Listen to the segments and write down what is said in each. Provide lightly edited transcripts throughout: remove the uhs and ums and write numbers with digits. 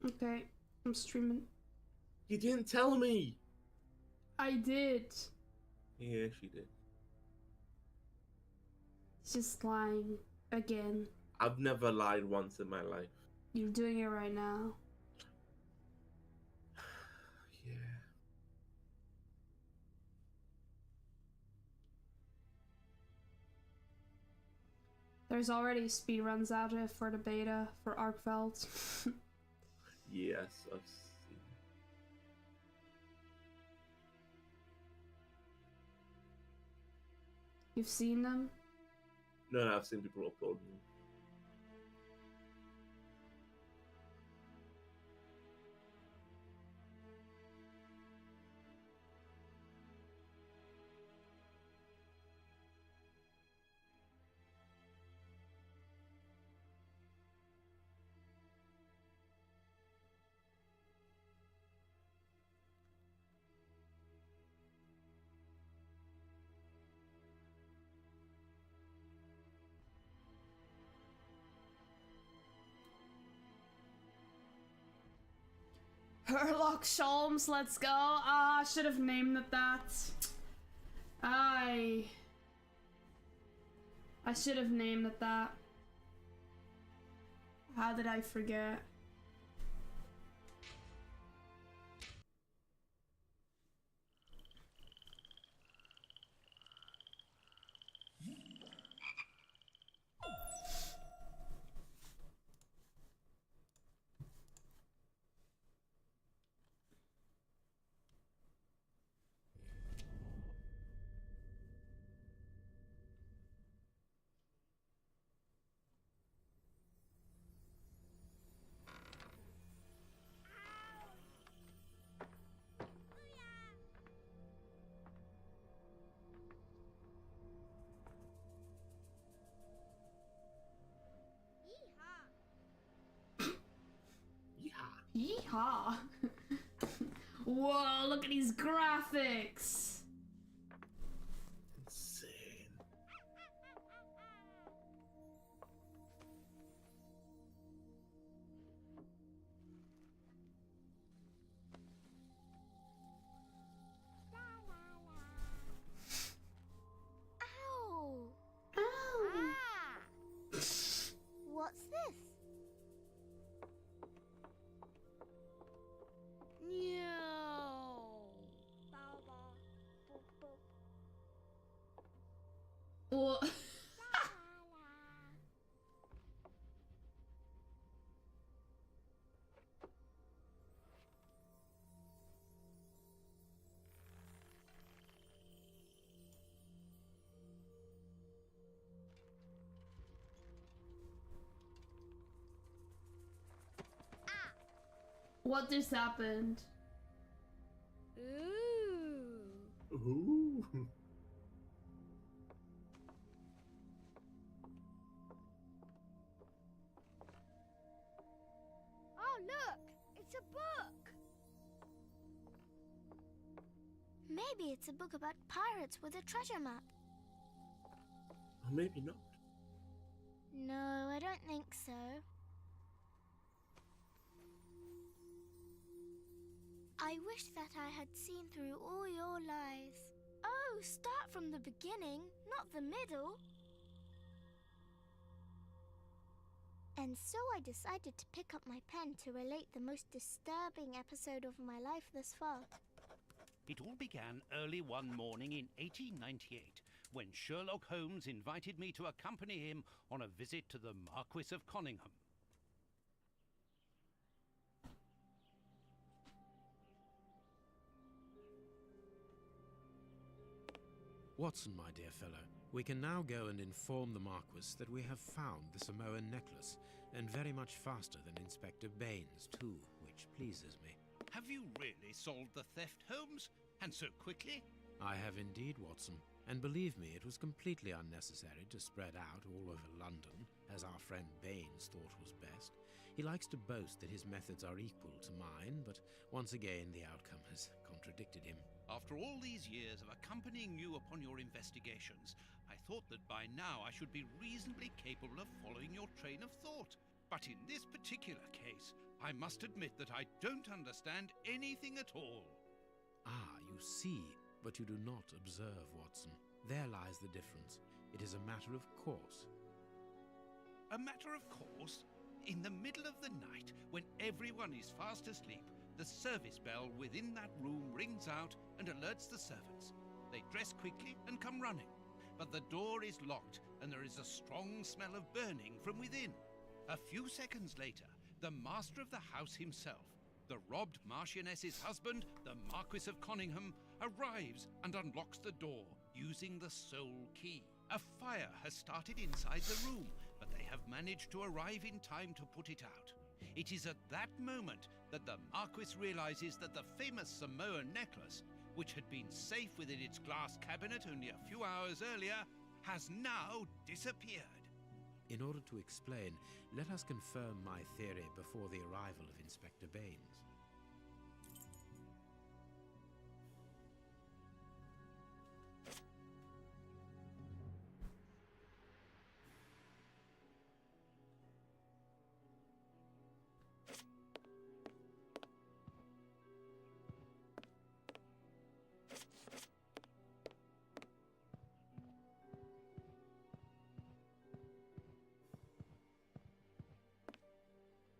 Okay, I'm streaming. You didn't tell me. I did. Yeah, she did. It's just lying again. I've never lied once in my life. You're doing it right now. Yeah. There's already speedruns out for the beta for Arkveld. Yes, I've seen. You've seen them? No, I've seen people upload them. Sherlock Holmes, let's go. Ah, I should have named it that. I should have named it that. How did I forget? Yeah. Yeehaw! Whoa, look at these graphics! Insane. Ow! Oh! Ah! What's this? No. What? What just happened? Ooh. Ooh. Oh, look! It's a book! Maybe it's a book about pirates with a treasure map. Or maybe not. No, I don't think so. I wish that I had seen through all your lies. Oh, start from the beginning, not the middle. And so I decided to pick up my pen to relate the most disturbing episode of my life thus far. It all began early one morning in 1898, when Sherlock Holmes invited me to accompany him on a visit to the Marquis of Conyngham. Watson, my dear fellow, we can now go and inform the Marquis that we have found the Samoan necklace, and very much faster than Inspector Baines, too, which pleases me. Have you really solved the theft, Holmes? And so quickly? I have indeed, Watson, and believe me, it was completely unnecessary to spread out all over London, as our friend Baines thought was best. He likes to boast that his methods are equal to mine, but once again the outcome has contradicted him. After all these years of accompanying you upon your investigations, I thought that by now I should be reasonably capable of following your train of thought. But in this particular case, I must admit that I don't understand anything at all. Ah, you see, but you do not observe, Watson. There lies the difference. It is a matter of course. A matter of course, in the middle of the night, when everyone is fast asleep, the service bell within that room rings out and alerts the servants. They dress quickly and come running, but the door is locked and there is a strong smell of burning from within. A few seconds later, the master of the house himself, the robbed Marchioness's husband, the Marquis of Conyngham, arrives and unlocks the door using the sole key. A fire has started inside the room, but they have managed to arrive in time to put it out. It is at that moment that the Marquis realizes that the famous Samoan necklace, which had been safe within its glass cabinet only a few hours earlier, has now disappeared. In order to explain, let us confirm my theory before the arrival of Inspector Baines.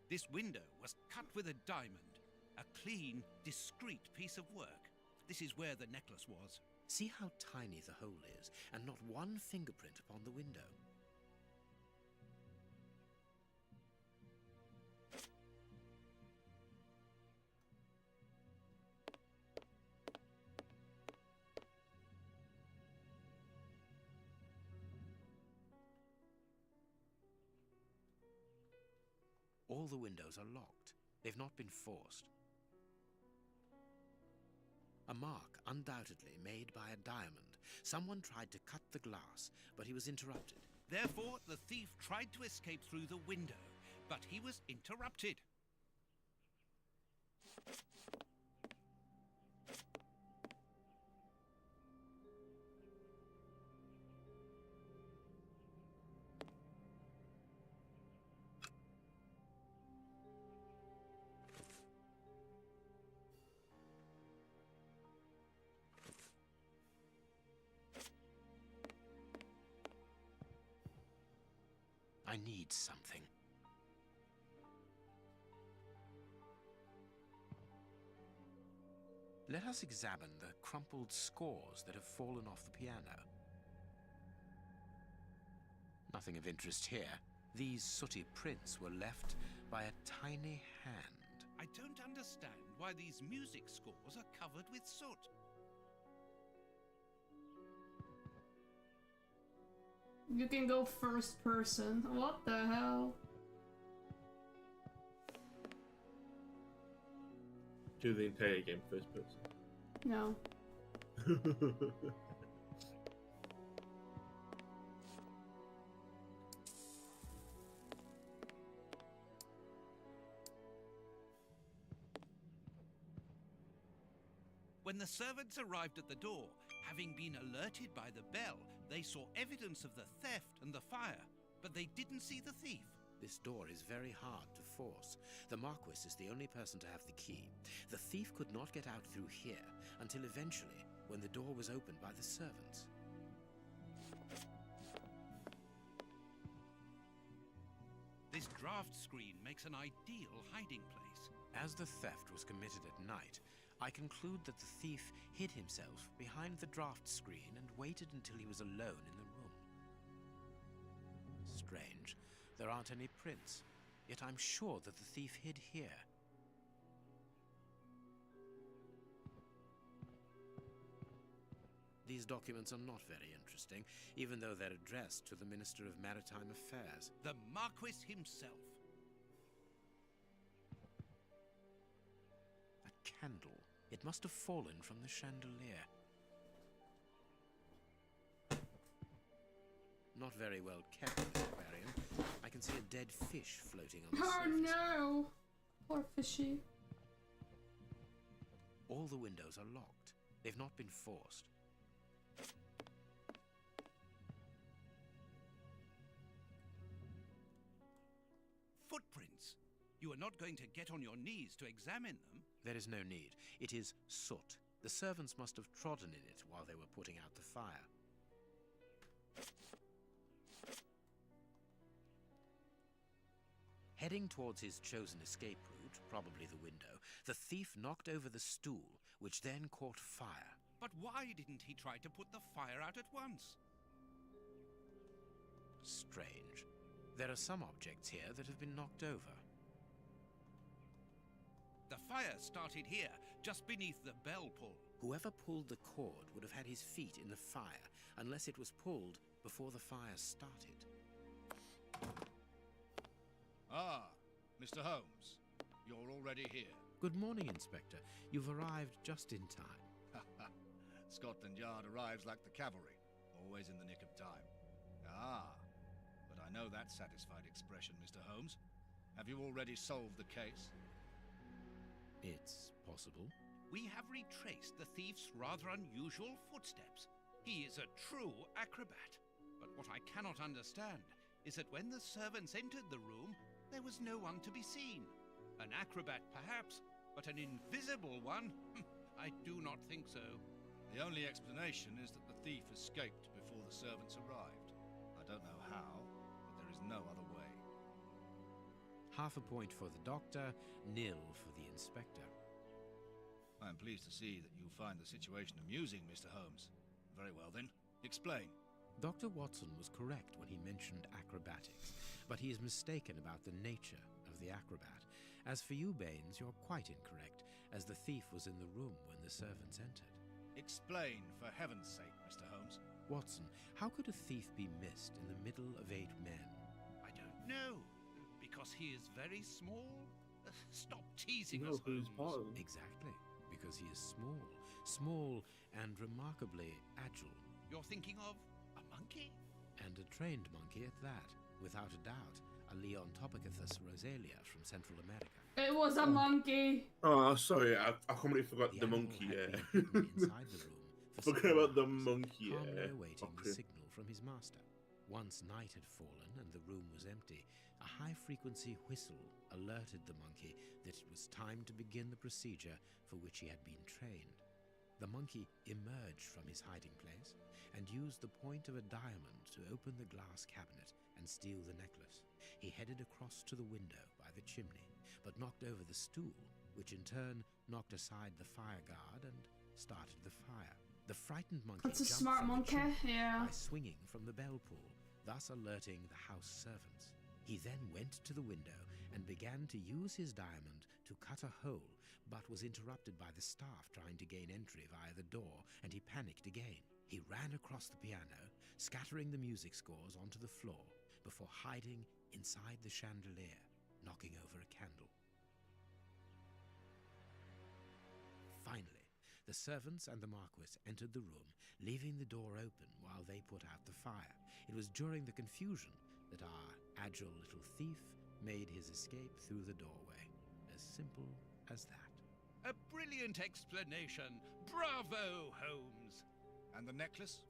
This window was cut with a diamond, a clean, discreet piece of work. This is where the necklace was. See how tiny the hole is, and not one fingerprint upon the window. All the windows are locked. They've not been forced. A mark, undoubtedly made by a diamond. Someone tried to cut the glass, but he was interrupted. Therefore, the thief tried to escape through the window, but he was interrupted. I need something. Let us examine the crumpled scores that have fallen off the piano. Nothing of interest here. These sooty prints were left by a tiny hand. I don't understand why these music scores are covered with soot. You can go first person. What the hell? Do the entire game first person. No. When the servants arrived at the door, having been alerted by the bell, they saw evidence of the theft and the fire, but they didn't see the thief. This door is very hard to force. The Marquis is the only person to have the key. The thief could not get out through here until eventually, when the door was opened by the servants. This draft screen makes an ideal hiding place. As the theft was committed at night, I conclude that the thief hid himself behind the draft screen and waited until he was alone in the room. Strange. There aren't any prints, yet I'm sure that the thief hid here. These documents are not very interesting, even though they're addressed to the Minister of Maritime Affairs. The Marquis himself. A candle. It must have fallen from the chandelier. Not very well kept, this aquarium. I can see a dead fish floating on the Oh surface. no! Poor fishy. All the windows are locked. They've not been forced. footprints. You are not going to get on your knees to examine them. There is no need. It is soot. The servants must have trodden in it while they were putting out the fire. Heading towards his chosen escape route, probably the window, the thief knocked over the stool, which then caught fire. But why didn't he try to put the fire out at once? Strange. There are some objects here that have been knocked over. The fire started here, just beneath the bell pull. Whoever pulled the cord would have had his feet in the fire, unless it was pulled before the fire started. Ah, Mr. Holmes. You're already here. Good morning, Inspector. You've arrived just in time. Scotland Yard arrives like the cavalry, always in the nick of time. Ah, but I know that satisfied expression, Mr. Holmes. Have you already solved the case? It's possible. We have retraced the thief's rather unusual footsteps. He is a true acrobat. But what I cannot understand is that when the servants entered the room, there was no one to be seen. An acrobat, perhaps, but an invisible one? I do not think so. The only explanation is that the thief escaped before the servants arrived. I don't know how, but there is no other way. Half a point for the doctor, nil for the inspector. I am pleased to see that you find the situation amusing, Mr. Holmes. Very well then, explain. Dr. Watson was correct when he mentioned acrobatics, but he is mistaken about the nature of the acrobat. As for you, Baines, you're quite incorrect, as the thief was in the room when the servants entered. Explain, for heaven's sake, Mr. Holmes. Watson, how could a thief be missed in the middle of 8 men? I don't know. Because he is very small? Stop teasing No, us, who's Holmes. part of them? Exactly, because he is small and remarkably agile. You're thinking of a monkey? And a trained monkey at that, without a doubt, a Leontopithecus rosalia from Central America. It was a monkey. Oh, sorry, I completely forgot the animal monkey, had yeah. been hidden inside the room for Forgot several about the hours, monkey, calmly yeah. awaiting Okay. the signal from his master. Once night had fallen and the room was empty, a high-frequency whistle alerted the monkey that it was time to begin the procedure for which he had been trained. The monkey emerged from his hiding place and used the point of a diamond to open the glass cabinet and steal the necklace. He headed across to the window by the chimney, but knocked over the stool, which in turn knocked aside the fire guard and started the fire. The frightened monkey That's a jumped smart from the monkey, chimney yeah. by swinging from the bell pull, thus alerting the house servants. He then went to the window and began to use his diamond to cut a hole, but was interrupted by the staff trying to gain entry via the door, and he panicked again. He ran across the piano, scattering the music scores onto the floor, before hiding inside the chandelier, knocking over a candle. Finally, the servants and the Marquis entered the room, leaving the door open while they put out the fire. It was during the confusion that our agile little thief made his escape through the doorway. As simple as that. A brilliant explanation. Bravo, Holmes. And the necklace?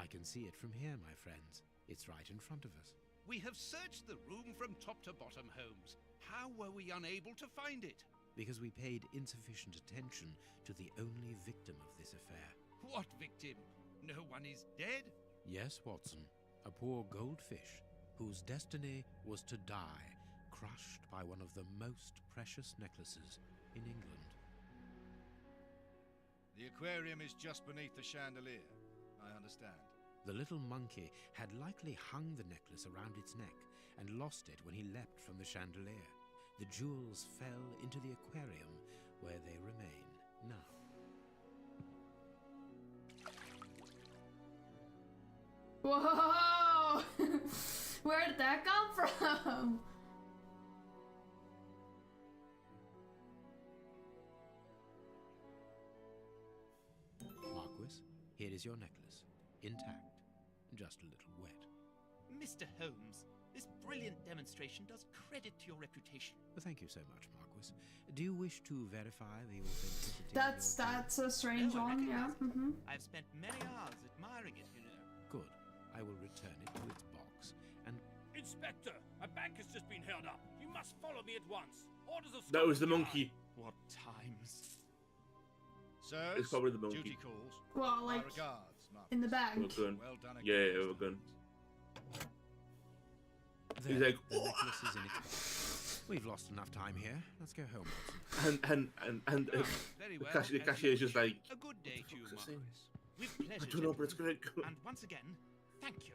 I can see it from here, my friends. It's right in front of us. We have searched the room from top to bottom, Holmes. How were we unable to find it? Because we paid insufficient attention to the only victim of this affair. What victim? No one is dead? Yes, Watson, a poor goldfish whose destiny was to die, crushed by one of the most precious necklaces in England. The aquarium is just beneath the chandelier. I understand. The little monkey had likely hung the necklace around its neck and lost it when he leapt from the chandelier. The jewels fell into the aquarium, where they remain now. Whoa! Where did that come from? Marquis, here is your necklace, intact, just a little wet. Mr. Holmes, this brilliant demonstration does credit to your reputation. Thank you so much, Marquis. Do you wish to verify the authenticity That's of your jewel? that's a strange No, I one, yeah. recognize it. I've spent many hours admiring it, you know. Good. I will return it to its box, and Inspector, A bank has just been held up. You must follow me at once. Orders of That was the Scotland Yard. monkey. What times? Sirs, It's probably the monkey. duty calls. Well, My like regards, Marcus. in the bank. Overgun. Well done again. Yeah, Mr. overgun. Holmes. There, He's like, the necklace is in its box. We've lost enough time here. Let's go home, Watson. and Very the well. cashier's as you just wish. like, A good day to you, fuck's Marquis. this With I pleasure, don't know, but it's gentlemen. gonna go. And once again, thank you.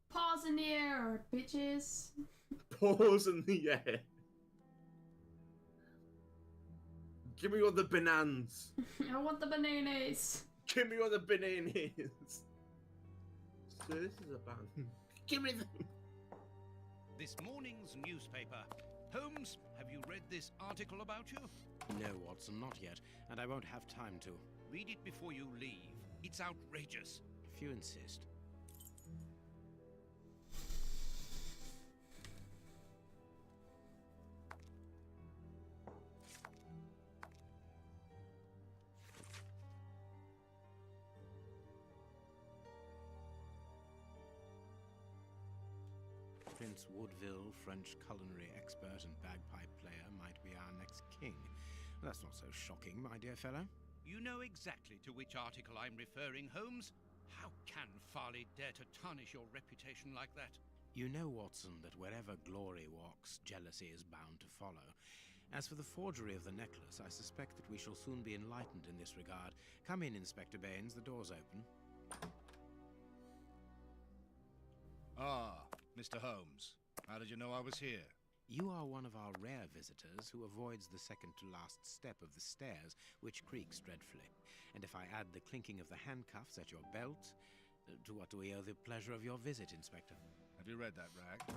Paws in the air, bitches. Paws in the air. Give me all the bananas. I want the bananas. Give me all the bananas. So this is a bank. Give me them. This morning's newspaper. Holmes, have you read this article about you? No, Watson, not yet, and I won't have time to. Read it before you leave. It's outrageous. If you insist. Prince Woodville, French culinary expert and bagpipe player, might be our next king. That's not so shocking, my dear fellow. You know exactly to which article I'm referring, Holmes. How can Farley dare to tarnish your reputation like that? You know, Watson, that wherever glory walks, jealousy is bound to follow. As for the forgery of the necklace, I suspect that we shall soon be enlightened in this regard. Come in, Inspector Baines, the door's open. Ah, Mr. Holmes. How did you know I was here? You are one of our rare visitors who avoids the second-to-last step of the stairs, which creaks dreadfully. And if I add the clinking of the handcuffs at your belt, to what do we owe the pleasure of your visit, Inspector? Have you read that, Rag?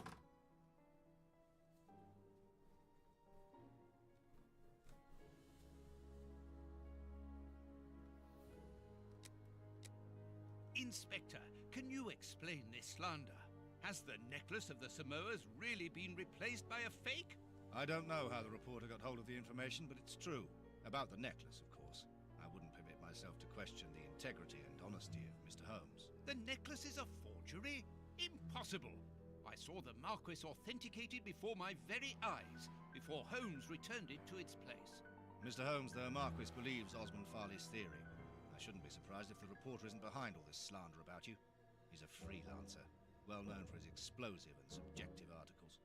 Inspector, can you explain this slander? Has the necklace of the Samoas really been replaced by a fake? I don't know how the reporter got hold of the information, but it's true. About the necklace, of course. I wouldn't permit myself to question the integrity and honesty of Mr. Holmes. The necklace is a forgery? Impossible! I saw the Marquis authenticated before my very eyes, before Holmes returned it to its place. Mr. Holmes, the Marquis believes Osmond Farley's theory. I shouldn't be surprised if the reporter isn't behind all this slander about you. He's a freelancer, well known for his explosive and subjective articles.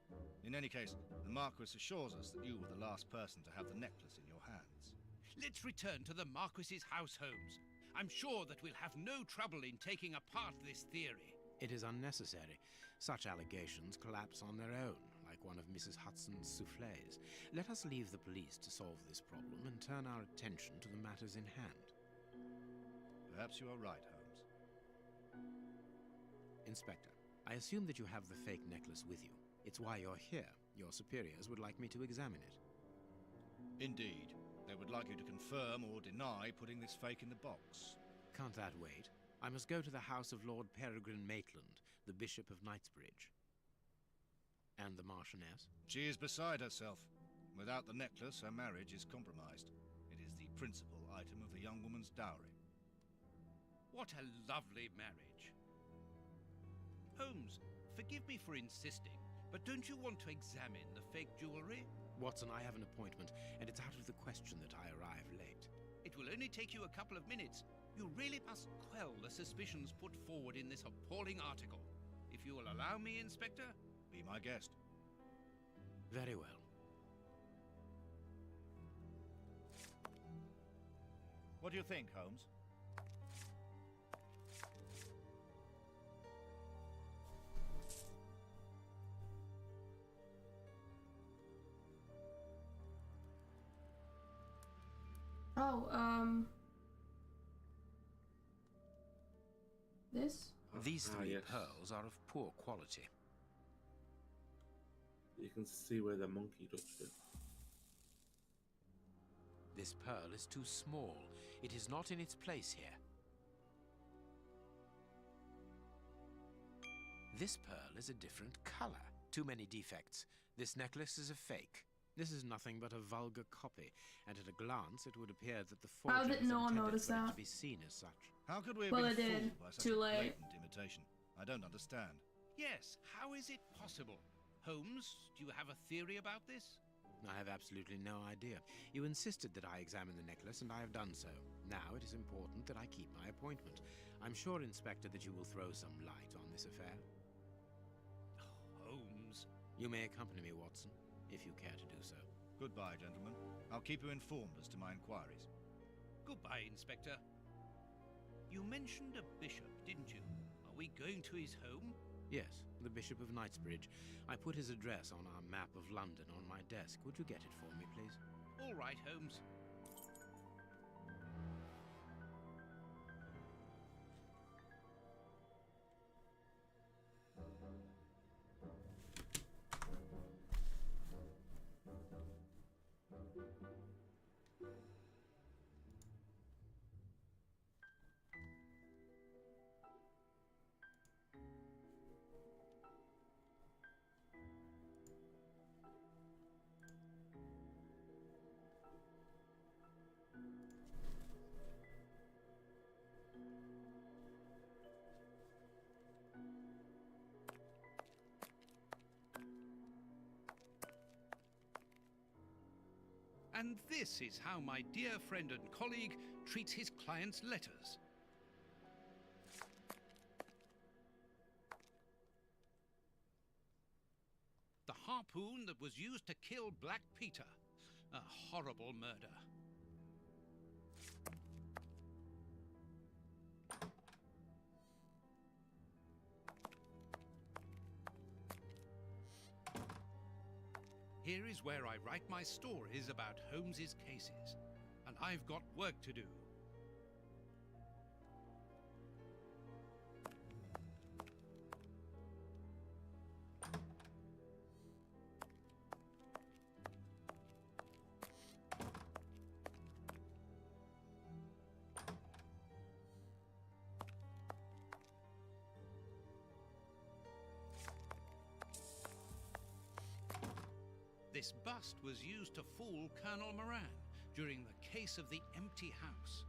In any case, the Marquis assures us that you were the last person to have the necklace in your hands. Let's return to the Marquis's house, Holmes. I'm sure that we'll have no trouble in taking apart this theory. It is unnecessary. Such allegations collapse on their own, like one of Mrs. Hudson's soufflés. Let us leave the police to solve this problem and turn our attention to the matters in hand. Perhaps you are right, Holmes. Inspector, I assume that you have the fake necklace with you. It's why you're here. Your superiors would like me to examine it. Indeed. They would like you to confirm or deny putting this fake in the box. Can't that wait? I must go to the house of Lord Peregrine Maitland, the Bishop of Knightsbridge. And the Marchioness? She is beside herself. Without the necklace, her marriage is compromised. It is the principal item of the young woman's dowry. What a lovely marriage. Holmes, forgive me for insisting, but don't you want to examine the fake jewelry? Watson, I have an appointment, and it's out of the question that I arrive late. It will only take you a couple of minutes. You really must quell the suspicions put forward in this appalling article. If you will allow me, Inspector? Be my guest. Very well. What do you think, Holmes? Oh, this? These three yes. pearls are of poor quality. You can see where the monkey touched it. This pearl is too small. It is not in its place here. This pearl is a different color. Too many defects. This necklace is a fake. This is nothing but a vulgar copy, and at a glance it would appear that the How forger did was no one intended notice for it that? to be seen as such. How could we have Well, been I did. fooled by such Too a late. blatant imitation? I don't understand. Yes, how is it possible? Holmes, do you have a theory about this? I have absolutely no idea. You insisted that I examine the necklace, and I have done so. Now it is important that I keep my appointment. I'm sure, Inspector, that you will throw some light on this affair. Holmes. You may accompany me, Watson, if you care to do so. Goodbye, gentlemen. I'll keep you informed as to my inquiries. Goodbye, Inspector. You mentioned a bishop, didn't you? Are we going to his home? Yes, the Bishop of Knightsbridge. I put his address on our map of London on my desk. Would you get it for me, please? All right, Holmes. And this is how my dear friend and colleague treats his clients' letters. The harpoon that was used to kill Black Peter. A horrible murder. Here is where I write my stories about Holmes's cases. And I've got work to do. This bust was used to fool Colonel Moran during the case of the empty house.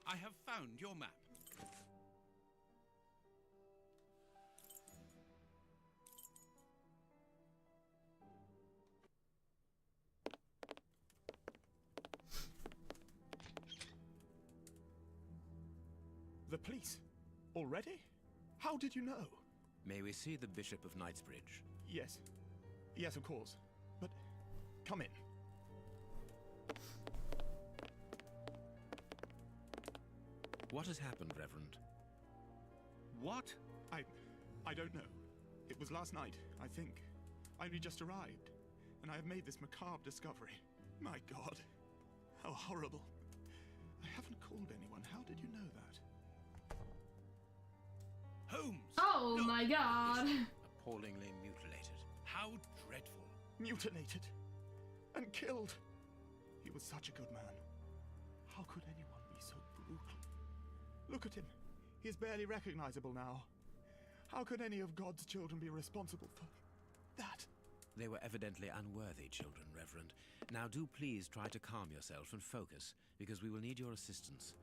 I have found your map. The police? Already? How did you know? May we see the Bishop of Knightsbridge? Yes. Yes, of course. But come in. What has happened, Reverend? What? I don't know. It was last night, I think. I only just arrived, and I have made this macabre discovery. My God. How horrible. I haven't called anyone. How did you know that? Holmes! Oh Look, my God. Appallingly mutilated. How dreadful. Mutilated. And killed. He was such a good man. How could anyone be so brutal? Look at him. He is barely recognizable now. How could any of God's children be responsible for that? They were evidently unworthy children, Reverend. Now do please try to calm yourself and focus, because we will need your assistance.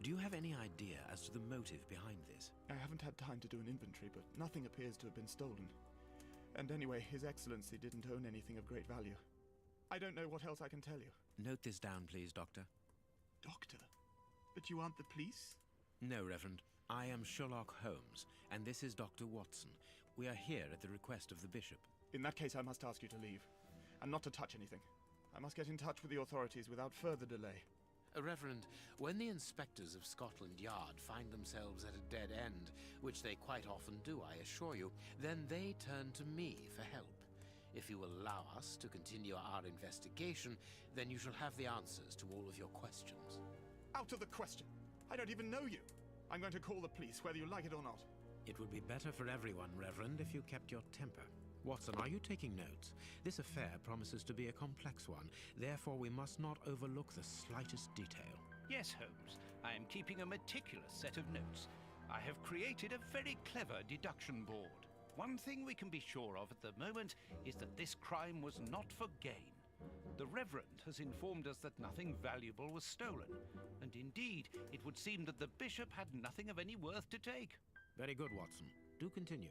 Do you have any idea as to the motive behind this? I haven't had time to do an inventory, but nothing appears to have been stolen. And anyway, His Excellency didn't own anything of great value. I don't know what else I can tell you. Note this down, please, Doctor. Doctor? But you aren't the police? No, Reverend. I am Sherlock Holmes, and this is Dr. Watson. We are here at the request of the Bishop. In that case, I must ask you to leave, and not to touch anything. I must get in touch with the authorities without further delay. Reverend, when the inspectors of Scotland Yard find themselves at a dead end, which they quite often do, I assure you, then they turn to me for help. If you will allow us to continue our investigation, then you shall have the answers to all of your questions. Out of the question! I don't even know you! I'm going to call the police, whether you like it or not. It would be better for everyone, Reverend, if you kept your temper. Watson, are you taking notes? This affair promises to be a complex one. Therefore, we must not overlook the slightest detail. Yes, Holmes. I am keeping a meticulous set of notes. I have created a very clever deduction board. One thing we can be sure of at the moment is that this crime was not for gain. The Reverend has informed us that nothing valuable was stolen, and indeed, it would seem that the Bishop had nothing of any worth to take. Very good, Watson. Do continue.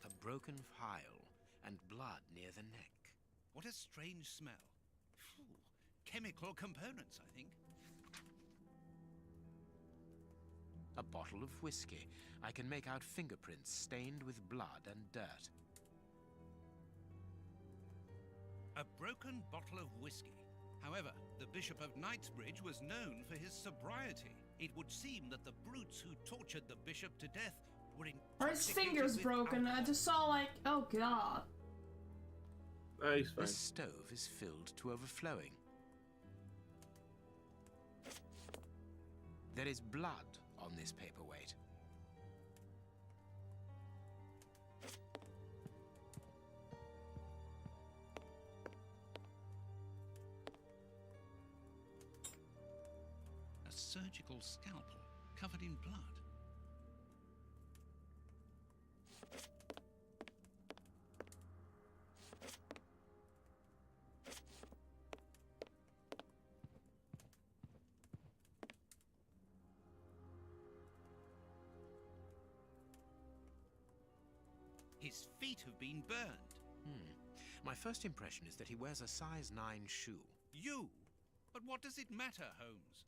A broken phial and blood near the neck. What a strange smell. Phew. Chemical components, I think. A bottle of whiskey. I can make out fingerprints stained with blood and dirt. A broken bottle of whiskey. However, the Bishop of Knightsbridge was known for his sobriety. It would seem that the brutes who tortured the Bishop to death were Or his intoxicated finger's with broken. I alcohol. just saw like, oh god. Oh, he's fine. This stove is filled to overflowing. There is blood on this paperweight. A surgical scalpel covered in blood. His feet have been burned. My first impression is that he wears a size 9 shoe. You? But what does it matter, Holmes?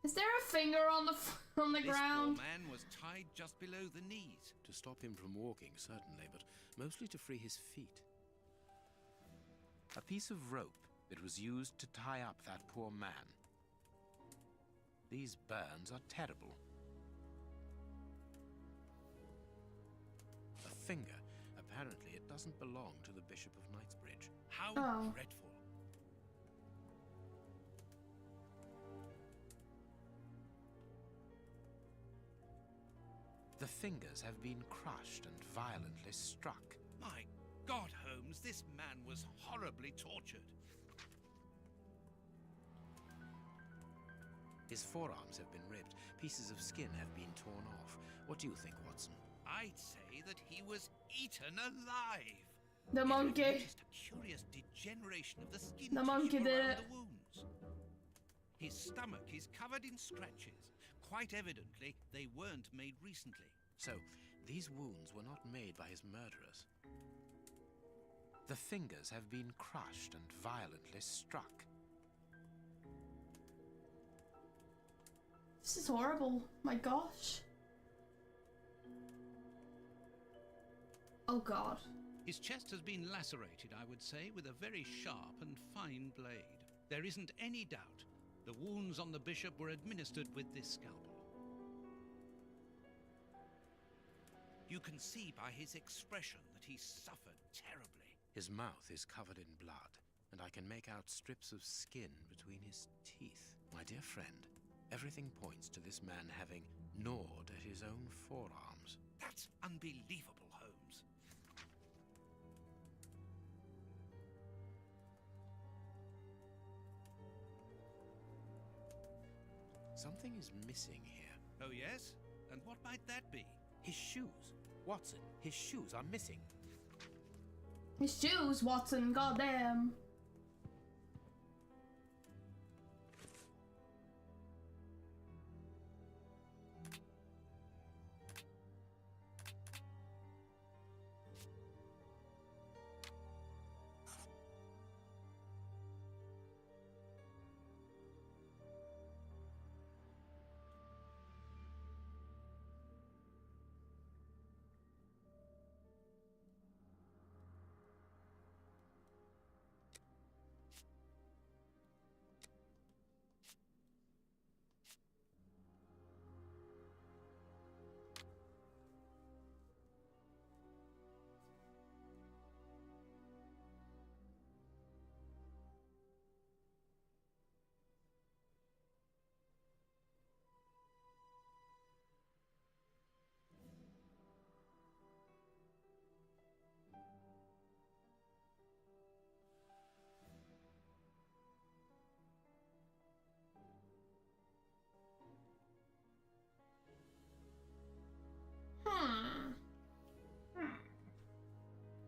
Is there a finger on the on the This ground? poor man was tied just below the knees. To stop him from walking, certainly, but mostly to free his feet. A piece of rope that was used to tie up that poor man. These burns are terrible. A finger. Apparently, it doesn't belong to the Bishop of Knightsbridge. How Oh. dreadful. The fingers have been crushed and violently struck. My God, Holmes, this man was horribly tortured. His forearms have been ripped. Pieces of skin have been torn off. What do you think, Watson? I'd say that he was eaten alive. The If monkey. you've noticed a curious degeneration of the skin The tissue monkey did around it. the wounds. His stomach is covered in scratches. Quite evidently, they weren't made recently. So, these wounds were not made by his murderers. The fingers have been crushed and violently struck. This is horrible. My gosh. Oh god. His chest has been lacerated, I would say, with a very sharp and fine blade. There isn't any doubt the wounds on the bishop were administered with this scalpel. You can see by his expression that he suffered terribly. His mouth is covered in blood, and I can make out strips of skin between his teeth. My dear friend, everything points to this man having gnawed at his own forearms. That's unbelievable, Holmes. Something is missing here. Oh, yes? And what might that be? His shoes. Watson, his shoes are missing. His shoes, Watson, goddamn.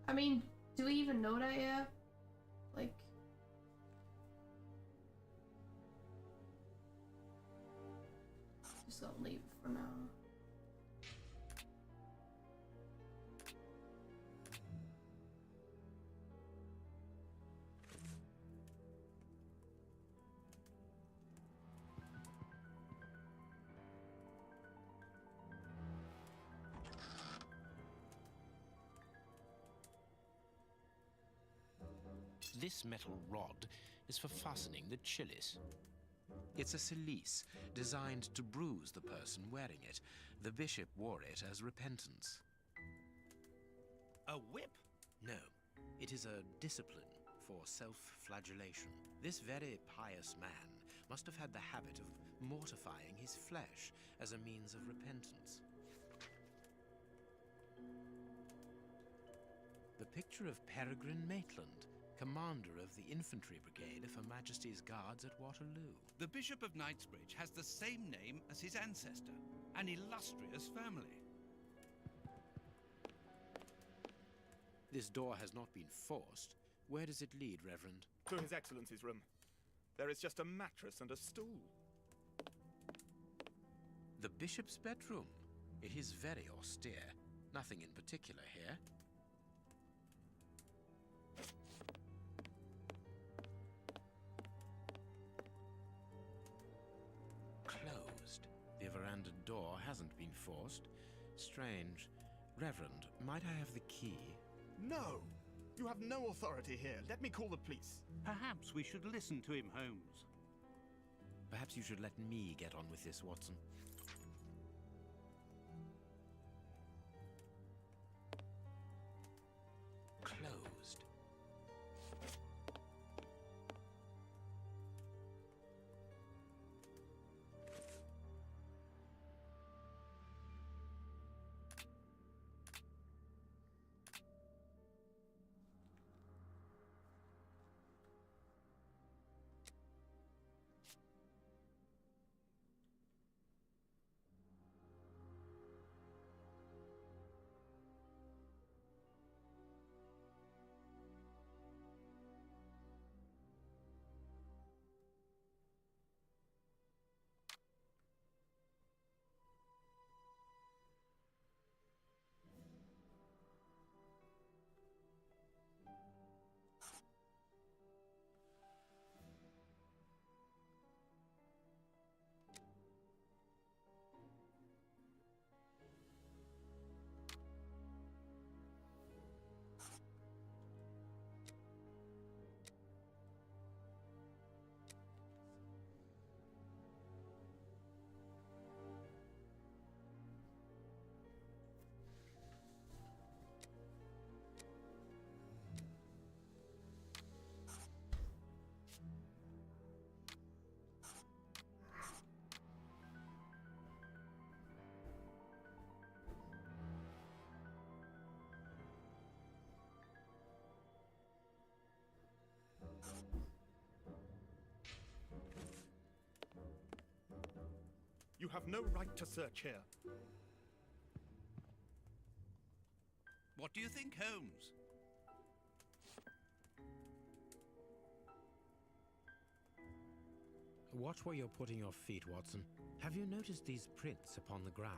I mean, do we even know that yet? Like... Just gonna leave it for now. This metal rod is for fastening the chilies. It's a cilice designed to bruise the person wearing it. The bishop wore it as repentance. A whip? No, it is a discipline for self-flagellation. This very pious man must have had the habit of mortifying his flesh as a means of repentance. The picture of Peregrine Maitland, commander of the infantry brigade of Her Majesty's Guards at Waterloo. The Bishop of Knightsbridge has the same name as his ancestor, an illustrious family. This door has not been forced. Where does it lead, Reverend? To His Excellency's room. There is just a mattress and a stool. The bishop's bedroom. It is very austere. Nothing in particular here. Closed. The veranda door hasn't been forced. Strange. Reverend, might I have the key? No! You have no authority here. Let me call the police. Perhaps we should listen to him, Holmes. Perhaps you should let me get on with this, Watson. Closed. You have no right to search here. What do you think, Holmes? Watch where you're putting your feet, Watson. Have you noticed these prints upon the ground?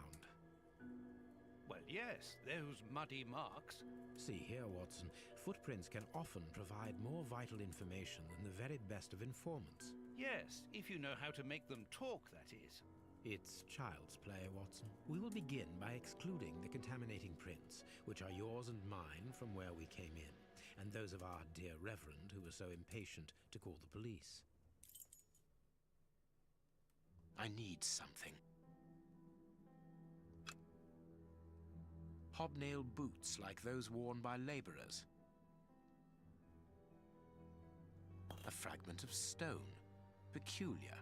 Well, yes, those muddy marks. See here, Watson. Footprints can often provide more vital information than the very best of informants. Yes, if you know how to make them talk, that is. It's child's play, Watson. We will begin by excluding the contaminating prints, which are yours and mine from where we came in, and those of our dear Reverend who was so impatient to call the police. I need something. Hobnail boots like those worn by laborers. A fragment of stone, peculiar.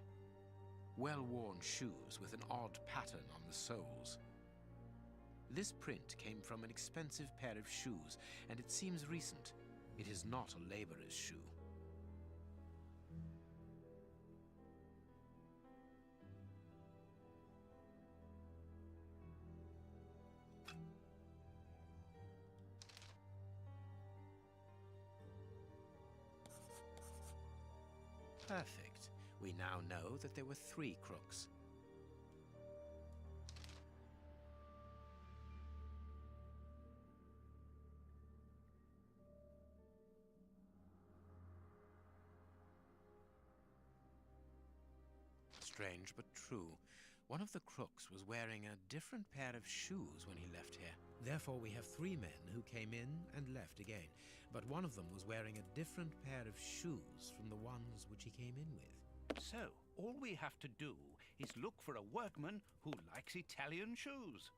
Well-worn shoes with an odd pattern on the soles. This print came from an expensive pair of shoes, and it seems recent. It is not a laborer's shoe. Perfect. We now know that there were 3 crooks. Strange but true. One of the crooks was wearing a different pair of shoes when he left here. Therefore, we have 3 men who came in and left again. But one of them was wearing a different pair of shoes from the ones which he came in with. So, all we have to do is look for a workman who likes Italian shoes.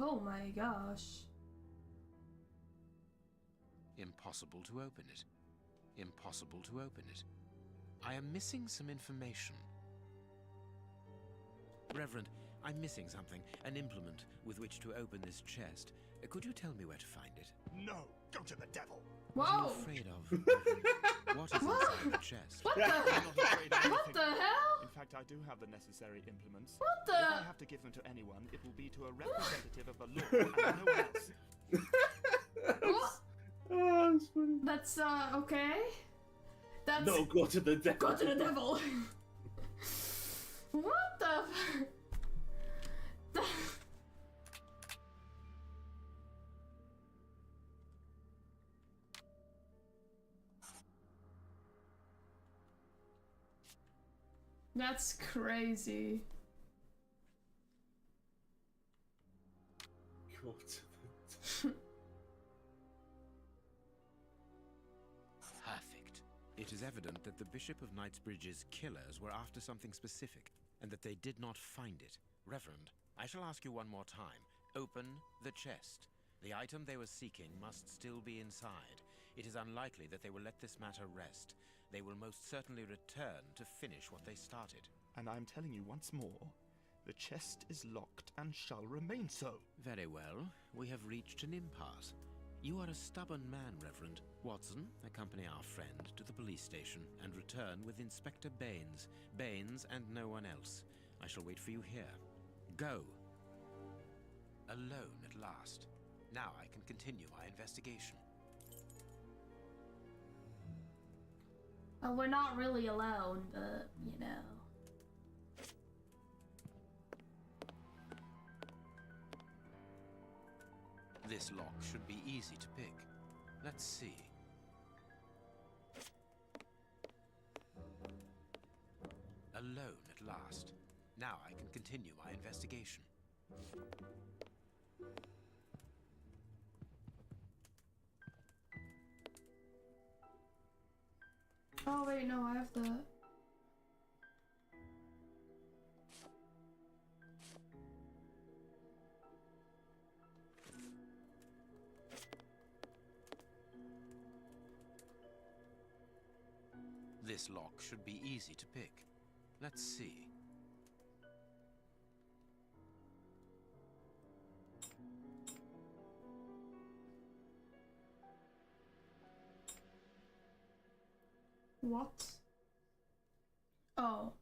Oh my gosh. Impossible to open it. Impossible to open it. I am missing some information. Reverend, I'm missing something. An implement with which to open this chest. Could you tell me where to find it? No, go to the devil. What are Whoa! you afraid of, Reverend? What is inside the chest? What the? I'm not afraid of What anything. the hell? In fact, I do have the necessary implements. What If I the? have to give them to anyone, it will be to a representative of the law and no one else. What? Oh, that's funny. That's okay. That's No, go to the devil. go to the devil. What the? That's crazy. Go to the Perfect. It is evident that the Bishop of Knightsbridge's killers were after something specific, and that they did not find it. Reverend, I shall ask you one more time. Open the chest. The item they were seeking must still be inside. It is unlikely that they will let this matter rest. They will most certainly return to finish what they started. And I'm telling you once more, the chest is locked and shall remain so. Very well. We have reached an impasse. You are a stubborn man, Reverend. Watson, accompany our friend to the police station and return with Inspector Baines. Baines and no one else. I shall wait for you here. Go. Alone at last. Now I can continue my investigation. Well, we're not really alone, but you know. This lock should be easy to pick. Let's see. Alone at last. Now I can continue my investigation. Oh wait, no, I have the. This lock should be easy to pick. Let's see. What? Oh.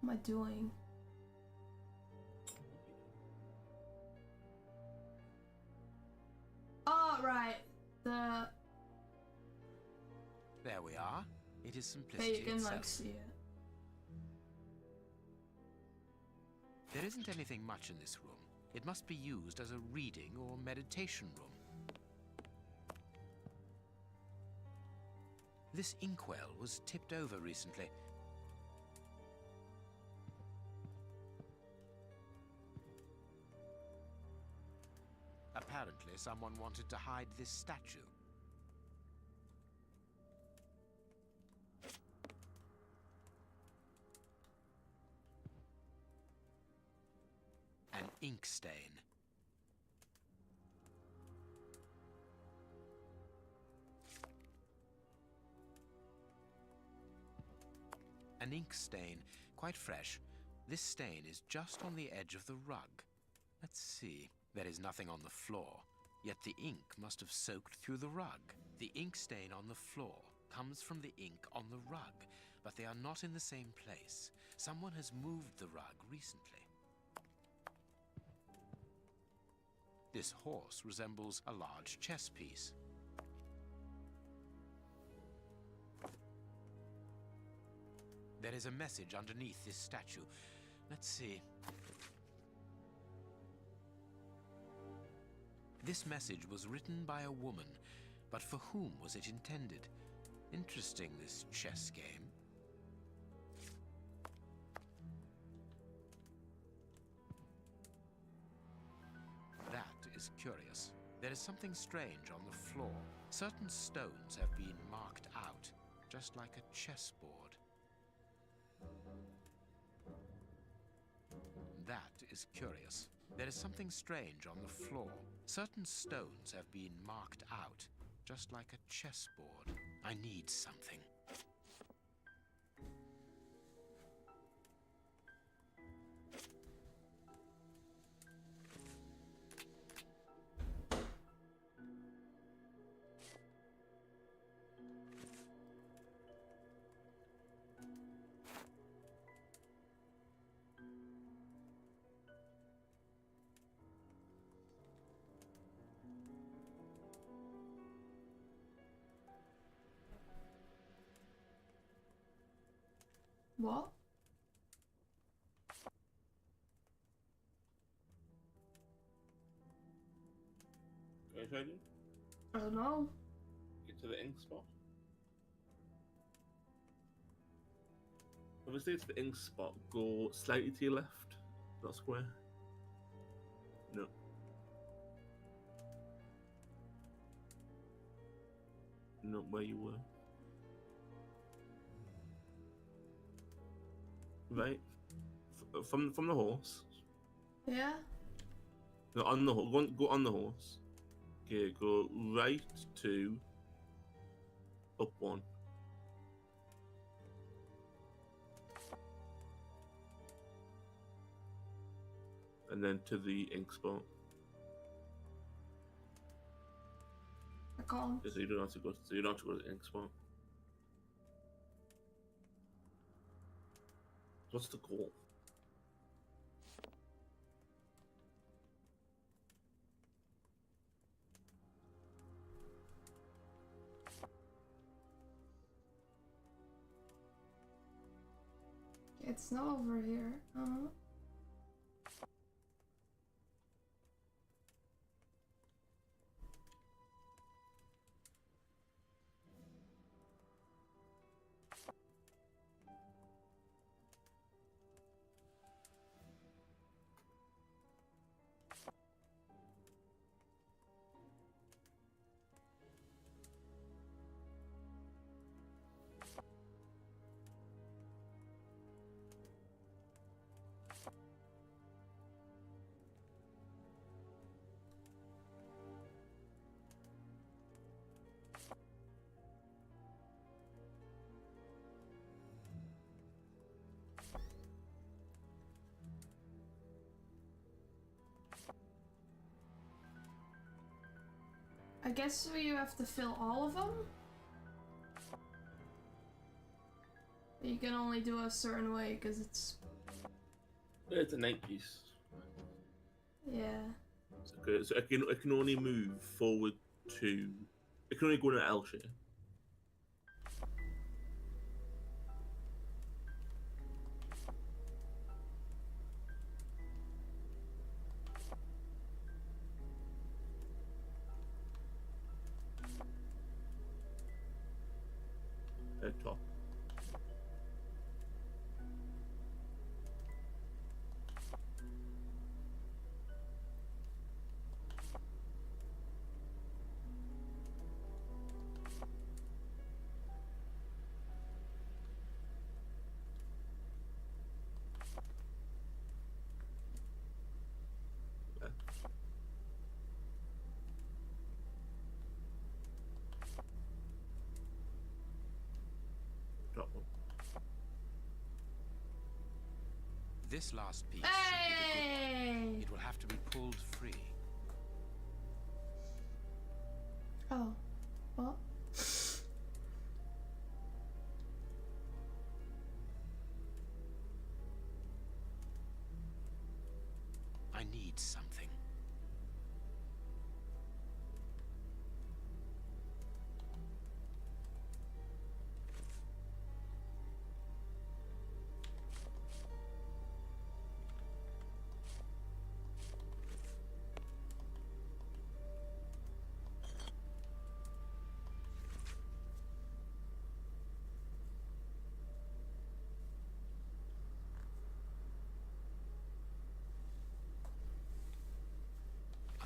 What am I doing? Oh, right. The... There we are. It is Okay, simplicity you can itself. like see it. There isn't anything much in this room. It must be used as a reading or meditation room. This inkwell was tipped over recently. Apparently, someone wanted to hide this statue. An ink stain. An ink stain, quite fresh. This stain is just on the edge of the rug. Let's see. There is nothing on the floor, yet the ink must have soaked through the rug. The ink stain on the floor comes from the ink on the rug, but they are not in the same place. Someone has moved the rug recently. This horse resembles a large chess piece. There is a message underneath this statue. Let's see. This message was written by a woman, but for whom was it intended? Interesting, this chess game. That is curious. There is something strange on the floor. Certain stones have been marked out, just like a chessboard. That is curious. There is something strange on the floor. Certain stones have been marked out, just like a chessboard. I need something. What? Can I show you? I don't know. Get to the ink spot. Obviously, it's the ink spot. Go slightly to your left. Not square. No. Not where you were. Right. From the horse. Yeah? No, on the horse. Go on the horse. Okay, go right to up one. And then to the ink spot. I can't. So you don't have to go. So you don't have to go to the ink spot. What's the goal? It's not over here. I guess you have to fill all of them? You can only do a certain way because it's... It's a 90s. Yeah. So it can only move forward to... It can only go in an L shape. Top. Top one. This last piece Hey! should be the good one. It will have to be pulled free. Oh. What? I need something.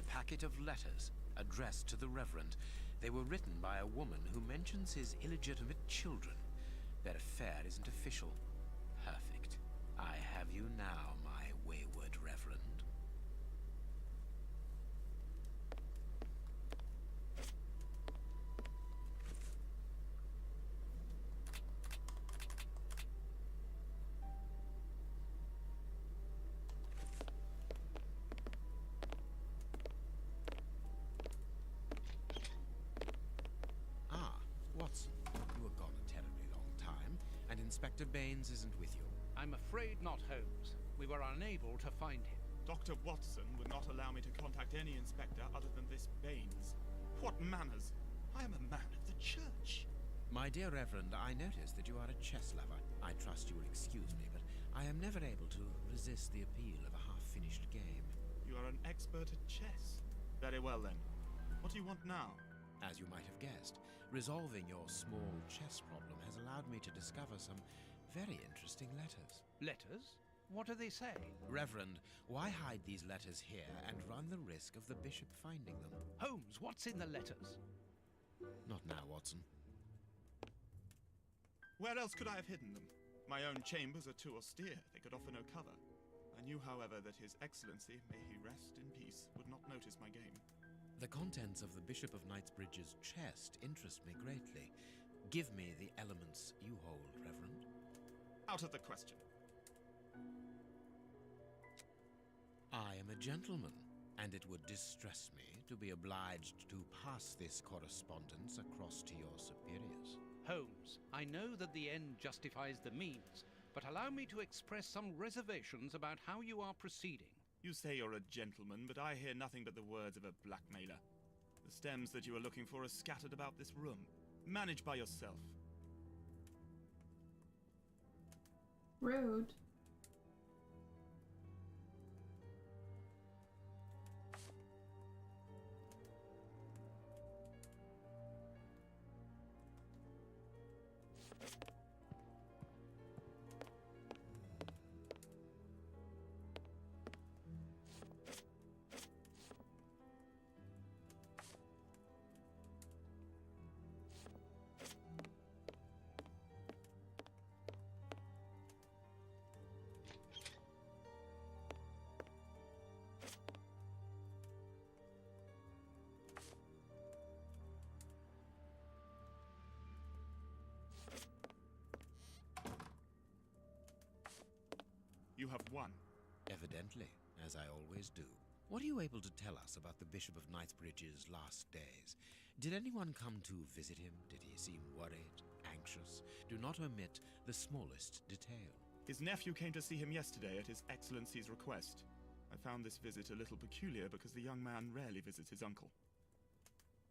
Packet of letters addressed to the Reverend. They were written by a woman who mentions his illegitimate children. Their affair isn't official. Perfect. I have you now, my wayward Reverend. Watson, you were gone a terribly long time, and Inspector Baines isn't with you. I'm afraid not, Holmes. We were unable to find him. Dr. Watson would not allow me to contact any inspector other than this Baines. What manners! I am a man of the church. My dear Reverend, I notice that you are a chess lover. I trust you will excuse me, but I am never able to resist the appeal of a half-finished game. You are an expert at chess. Very well then. What do you want now? As you might have guessed, resolving your small chess problem has allowed me to discover some very interesting letters. Letters? What do they say? Reverend, why hide these letters here and run the risk of the bishop finding them? Holmes, what's in the letters? Not now, Watson. Where else could I have hidden them? My own chambers are too austere. They could offer no cover. I knew, however, that His Excellency, may he rest in peace, would not notice my game. The contents of the Bishop of Knightsbridge's chest interest me greatly. Give me the elements you hold, Reverend. Out of the question. I am a gentleman, and it would distress me to be obliged to pass this correspondence across to your superiors. Holmes, I know that the end justifies the means, but allow me to express some reservations about how you are proceeding. You say you're a gentleman, but I hear nothing but the words of a blackmailer. The stems that you are looking for are scattered about this room. Manage by yourself. Rude. You have won. Evidently, as I always do. What are you able to tell us about the Bishop of Knightsbridge's last days? Did anyone come to visit him? Did he seem worried, anxious? Do not omit the smallest detail. His nephew came to see him yesterday at His Excellency's request. I found this visit a little peculiar because the young man rarely visits his uncle.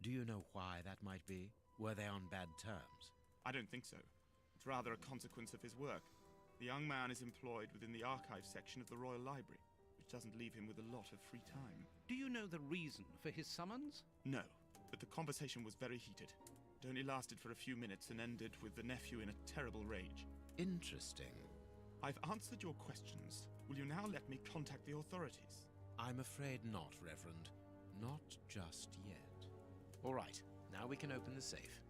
Do you know why that might be? Were they on bad terms? I don't think so. It's rather a consequence of his work. The young man is employed within the archive section of the Royal Library, which doesn't leave him with a lot of free time. Do you know the reason for his summons? No, but the conversation was very heated. It only lasted for a few minutes and ended with the nephew in a terrible rage. Interesting. I've answered your questions. Will you now let me contact the authorities? I'm afraid not, Reverend. Not just yet. All right, now we can open the safe.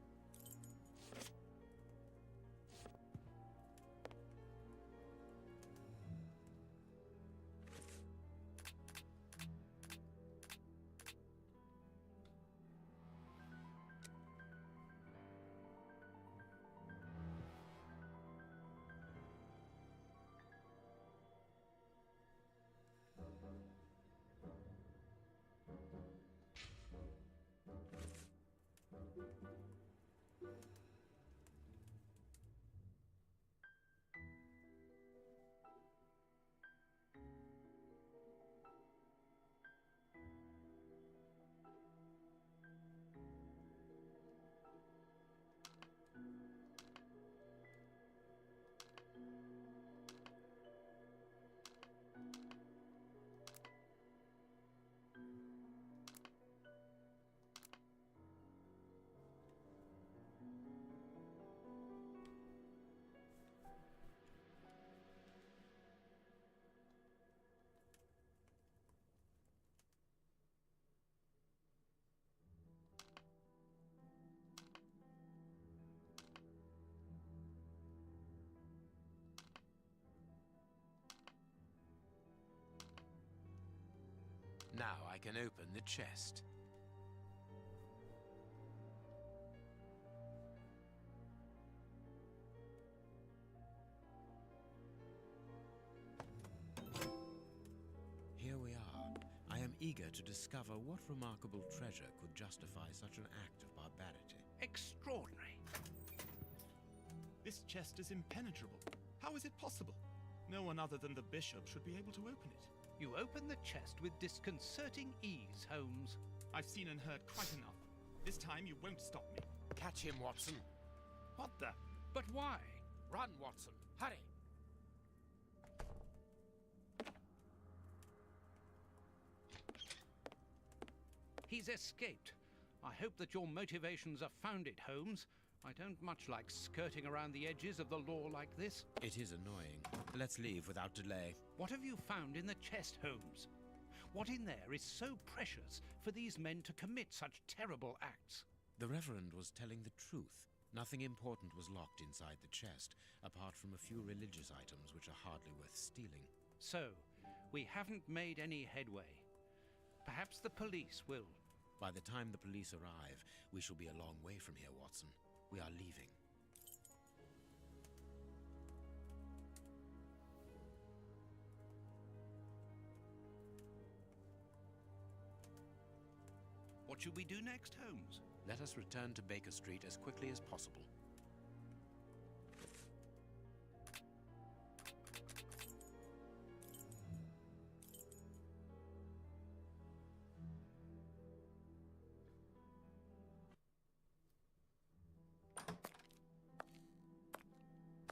Now I can open the chest. Here we are. I am eager to discover what remarkable treasure could justify such an act of barbarity. Extraordinary. This chest is impenetrable. How is it possible? No one other than the bishop should be able to open it. You open the chest with disconcerting ease, Holmes. I've seen and heard quite enough. This time you won't stop me. Catch him, Watson. What the? But why? Run, Watson. Hurry. He's escaped. I hope that your motivations are founded, Holmes. I don't much like skirting around the edges of the law like this. It is annoying. Let's leave without delay. What have you found in the chest, Holmes? What in there is so precious for these men to commit such terrible acts? The Reverend was telling the truth. Nothing important was locked inside the chest, apart from a few religious items which are hardly worth stealing. So, we haven't made any headway. Perhaps the police will. By the time the police arrive, we shall be a long way from here, Watson. We are leaving. What should we do next, Holmes? Let us return to Baker Street as quickly as possible.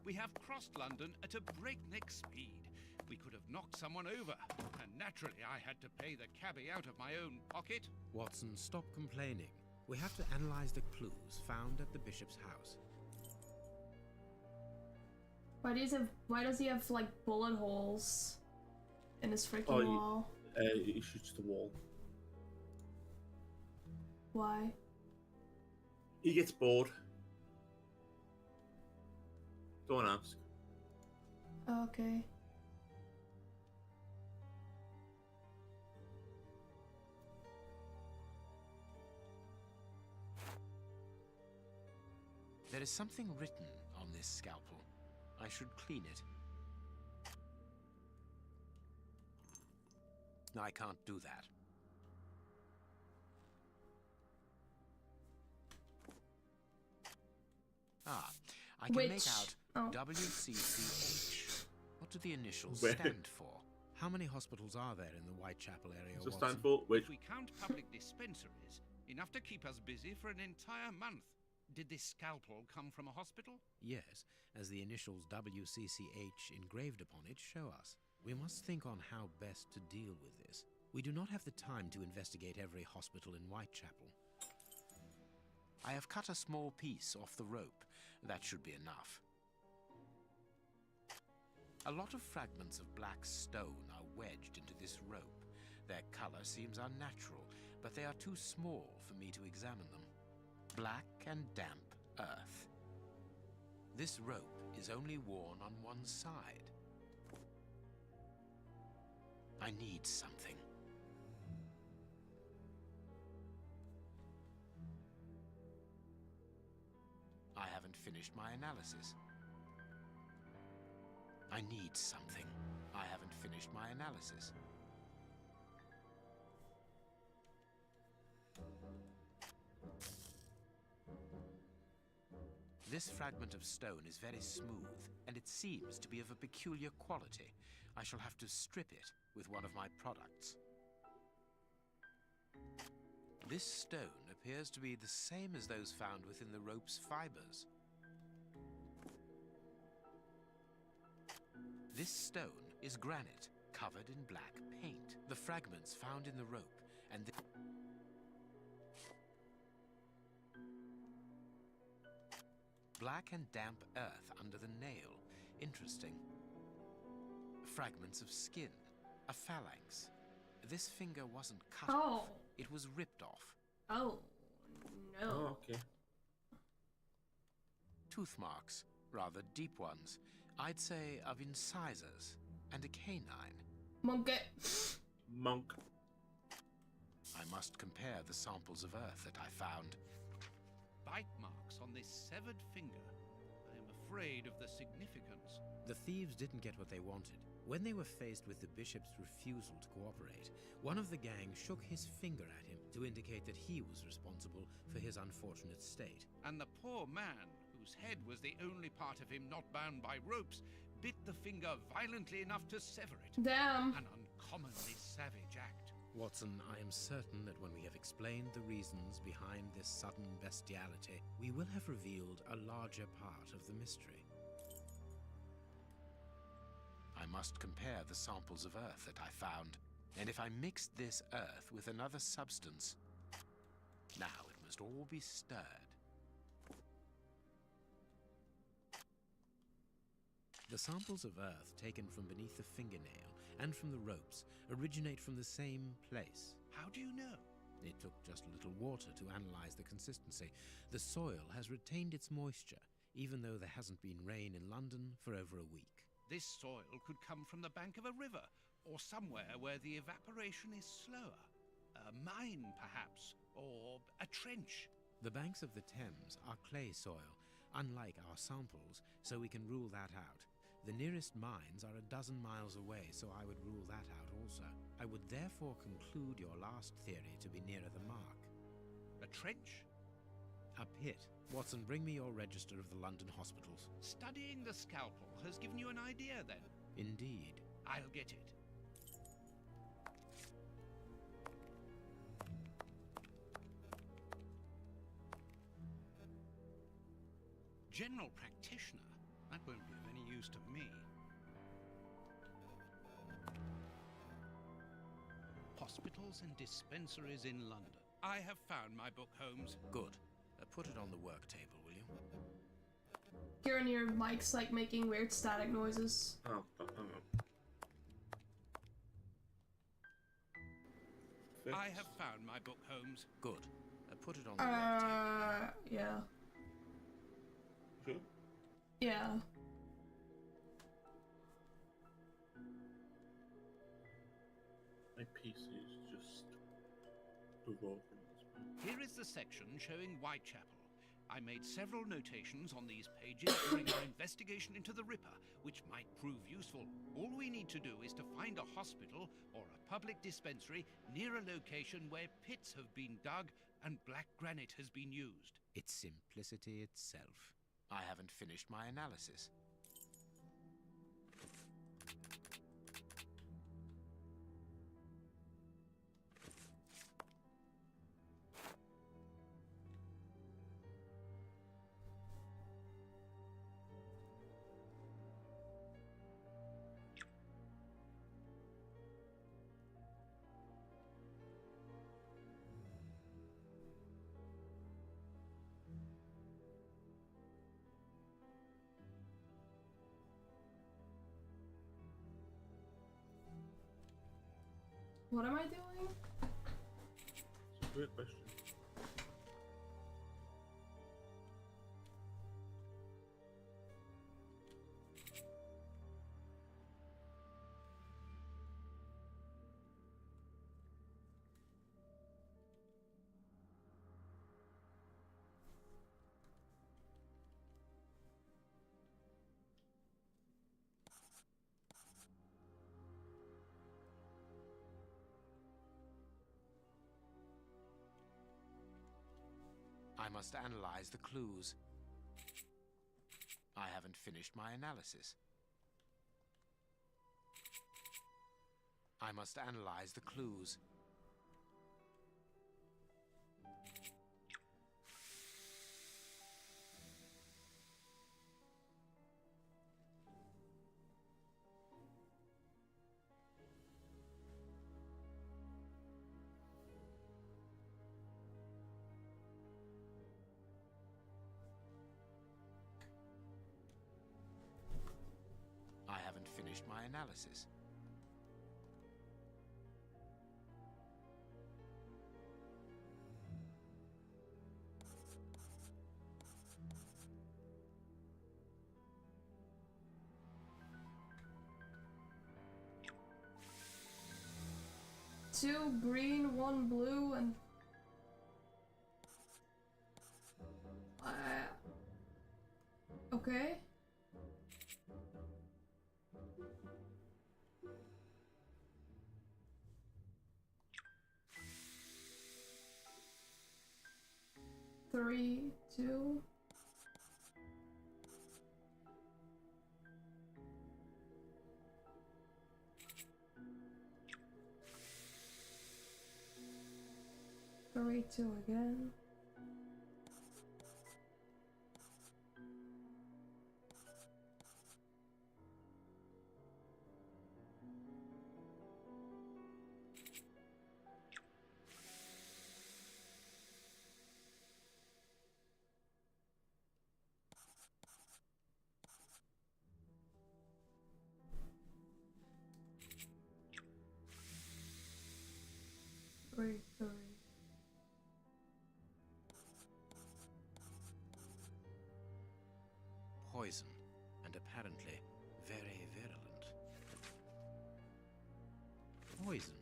We have crossed London at a breakneck speed. We could have knocked someone over, and naturally I had to pay the cabbie out of my own pocket. Watson, stop complaining. We have to analyze the clues found at the bishop's house. Why does he have like bullet holes in his freaking wall? He shoots the wall. Why? He gets bored. Don't ask. Okay. There is something written on this scalpel. I should clean it. I can't do that. Ah, I can make out WCCH. What do the initials Where? stand for? How many hospitals are there in the Whitechapel area, Does it Watson? stand for which? If we count public dispensaries, enough to keep us busy for an entire month. Did this scalpel come from a hospital? Yes, as the initials WCCH engraved upon it show us. We must think on how best to deal with this. We do not have the time to investigate every hospital in Whitechapel. I have cut a small piece off the rope. That should be enough. A lot of fragments of black stone are wedged into this rope. Their color seems unnatural, but they are too small for me to examine them. Black and damp earth. This rope is only worn on one side. I need something. I haven't finished my analysis. I need something. I haven't finished my analysis. This fragment of stone is very smooth, and it seems to be of a peculiar quality. I shall have to strip it with one of my products. This stone appears to be the same as those found within the rope's fibers. This stone is granite, covered in black paint. The fragments found in the rope and the black and damp earth under the nail. Interesting. Fragments of skin. A phalanx. This finger wasn't cut off. It was ripped off. Oh, no. Oh, okay. Tooth marks. Rather deep ones. I'd say of incisors. And a canine. Monkey. Monk. I must compare the samples of earth that I found. Bite marks on this severed finger. I am afraid of the significance. The thieves didn't get what they wanted. When they were faced with the bishop's refusal to cooperate, one of the gang shook his finger at him to indicate that he was responsible for his unfortunate state. And the poor man, whose head was the only part of him not bound by ropes, bit the finger violently enough to sever it. Damn. An uncommonly savage act. Watson, I am certain that when we have explained the reasons behind this sudden bestiality, we will have revealed a larger part of the mystery. I must compare the samples of earth that I found, and if I mixed this earth with another substance, now it must all be stirred. The samples of earth taken from beneath the fingernail and from the ropes originate from the same place. How do you know? It took just a little water to analyze the consistency. The soil has retained its moisture, even though there hasn't been rain in London for over a week. This soil could come from the bank of a river, or somewhere where the evaporation is slower. A mine, perhaps, or a trench. The banks of the Thames are clay soil, unlike our samples, so we can rule that out. The nearest mines are 12 miles away, so I would rule that out also. I would therefore conclude your last theory to be nearer the mark. A trench? A pit. Watson, bring me your register of the London hospitals. Studying the scalpel has given you an idea, then? Indeed. I'll get it. General practitioner? That won't be of any use to me. Hospitals and dispensaries in London. I have found my book, Holmes. Good. Put it on the work table, will you? Kieran, your mic's like making weird static noises. Oh, hang on. I have found my book, Holmes. Good. Put it on the work table. Yeah. Sure. Yeah. My PC is just broken. Here is the section showing Whitechapel. I made several notations on these pages during our investigation into the Ripper, which might prove useful. All we need to do is to find a hospital or a public dispensary near a location where pits have been dug and black granite has been used. It's simplicity itself. I haven't finished my analysis. What am I doing? It's a great question. I must analyze the clues. I haven't finished my analysis. I must analyze the clues. I haven't finished my analysis. Two green, one blue, and okay. Three, two. Three, two again. Three, three. Poison, and apparently very virulent. Poison.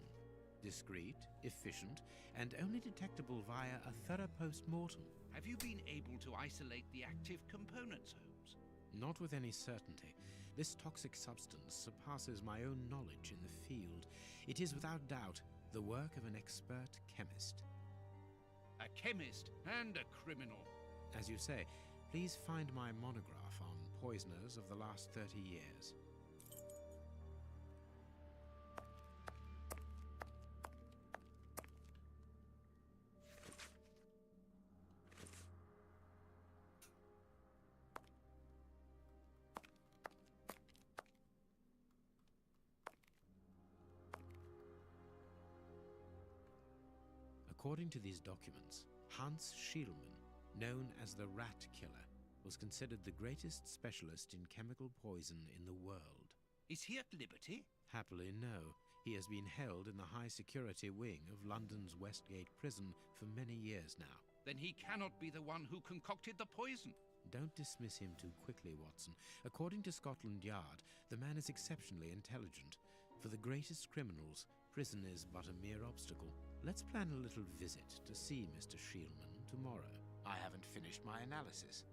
Discreet, efficient, and only detectable via a thorough post-mortem. Have you been able to isolate the active components, Holmes? Not with any certainty. This toxic substance surpasses my own knowledge in the field. It is without doubt the work of an expert chemist. A chemist and a criminal. As you say, please find my monograph on poisoners of the last 30 years. According to these documents, Hans Schielmann, known as the Rat Killer, was considered the greatest specialist in chemical poison in the world. Is he at liberty? Happily, no. He has been held in the high-security wing of London's Westgate prison for many years now. Then he cannot be the one who concocted the poison. Don't dismiss him too quickly, Watson. According to Scotland Yard, the man is exceptionally intelligent. For the greatest criminals, prison is but a mere obstacle. Let's plan a little visit to see Mr. Schielmann tomorrow. I haven't finished my analysis.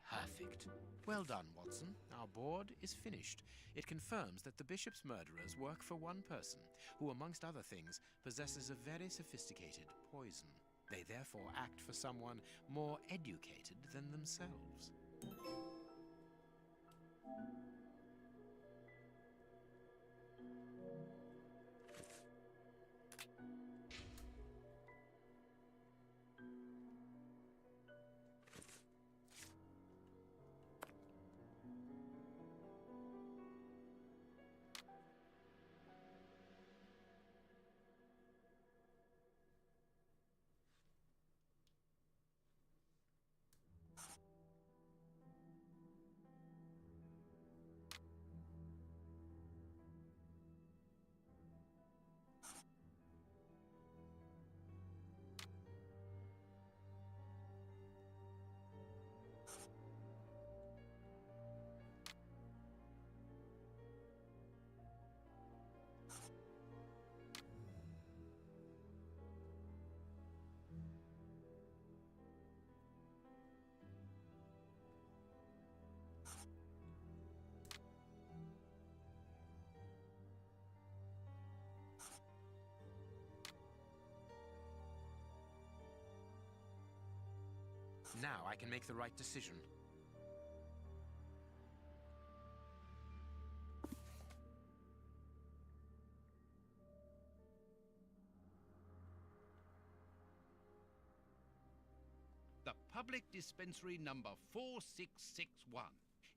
Perfect. Well done, Watson. Our board is finished. It confirms that the bishop's murderers work for one person, who, amongst other things, possesses a very sophisticated poison. They therefore act for someone more educated than themselves. Now I can make the right decision. The public dispensary number 4661.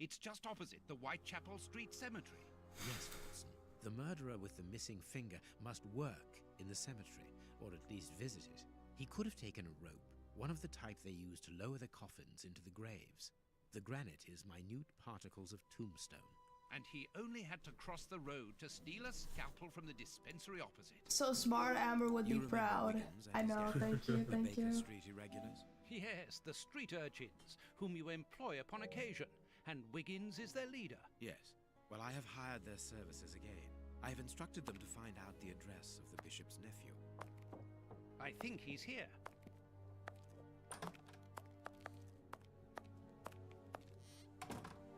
It's just opposite the Whitechapel Street Cemetery. Yes, Watson. The murderer with the missing finger must work in the cemetery, or at least visit it. He could have taken a rope, one of the type they use to lower the coffins into the graves. The granite is minute particles of tombstone. And he only had to cross the road to steal a scalpel from the dispensary opposite. So smart, Amber would be You remember proud. Wiggins, I know, thank you, the thank Baker you. Street irregulars? Yes, the street urchins, whom you employ upon occasion, and Wiggins is their leader. Yes. Well, I have hired their services again. I have instructed them to find out the address of the bishop's nephew. I think he's here.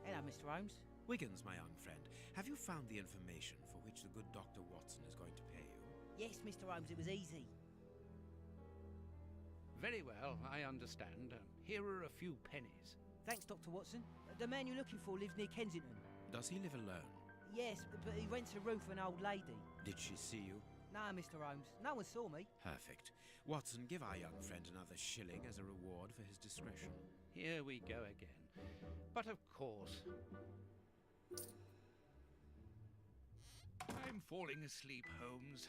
Hello, Mr. Holmes. Wiggins, my young friend, have you found the information for which the good Dr. Watson is going to pay you? Yes, Mr. Holmes, it was easy. Very well, I understand. Here are a few pennies. Thanks, Dr. Watson. The man you're looking for lives near Kensington. Does he live alone? Yes, but he rents a room for an old lady. Did she see you? No, Mr. Holmes. No one saw me. Perfect. Watson, give our young friend another shilling as a reward for his discretion. Here we go again. But of course... I'm falling asleep, Holmes.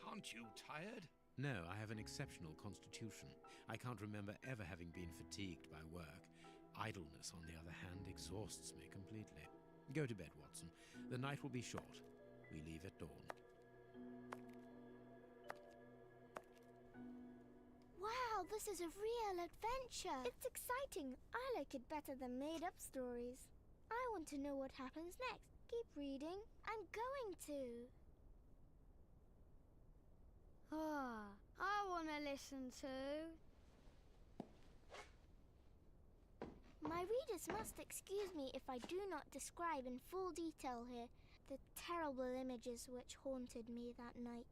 Aren't you tired? No, I have an exceptional constitution. I can't remember ever having been fatigued by work. Idleness, on the other hand, exhausts me completely. Go to bed, Watson. The night will be short. We leave at dawn. Wow, this is a real adventure. It's exciting. I like it better than made-up stories. I want to know what happens next. Keep reading. I'm going to. Ah, I want to listen to. My readers must excuse me if I do not describe in full detail here the terrible images which haunted me that night.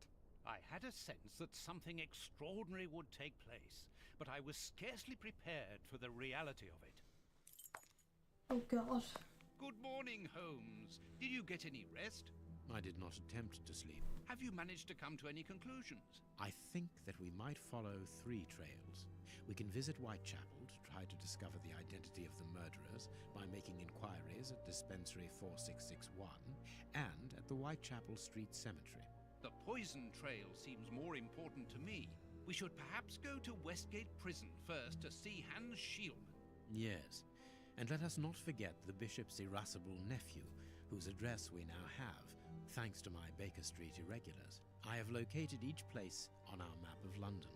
I had a sense that something extraordinary would take place, but I was scarcely prepared for the reality of it. Oh god. Good morning, Holmes. Did you get any rest? I did not attempt to sleep. Have you managed to come to any conclusions? I think that we might follow 3 trails. We can visit Whitechapel to try to discover the identity of the murderers by making inquiries at Dispensary 4661 and at the Whitechapel Street Cemetery. The poison trail seems more important to me. We should perhaps go to Westgate Prison first to see Hans Shielman. Yes, and let us not forget the bishop's irascible nephew, whose address we now have, thanks to my Baker Street irregulars. I have located each place on our map of London.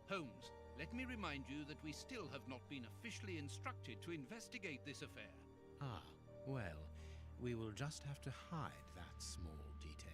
Holmes, let me remind you that we still have not been officially instructed to investigate this affair. Ah, well, we will just have to hide that small detail.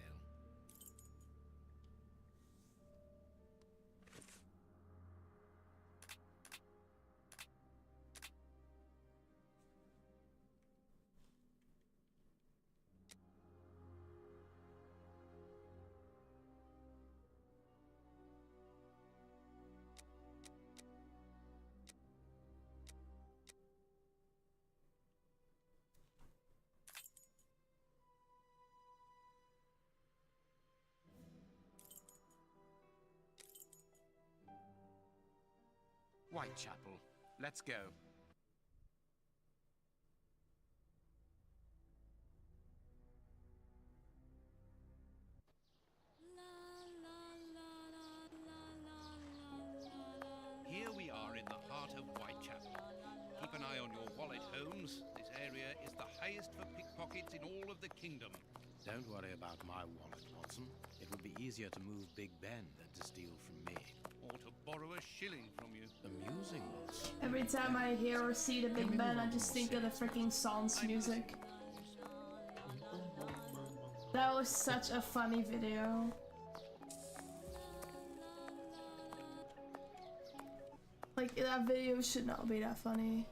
Whitechapel. Let's go. Here we are in the heart of Whitechapel. Keep an eye on your wallet, Holmes. This area is the highest for pickpockets in all of the kingdom. Don't worry about my wallet, Watson. It would be easier to move Big Ben than to steal from me. Or to borrow a shilling from you. Amusing, Watson. Every time I hear or see the Big Ben, I just think of the freaking Sans music. That was such a funny video. Like, that video should not be that funny.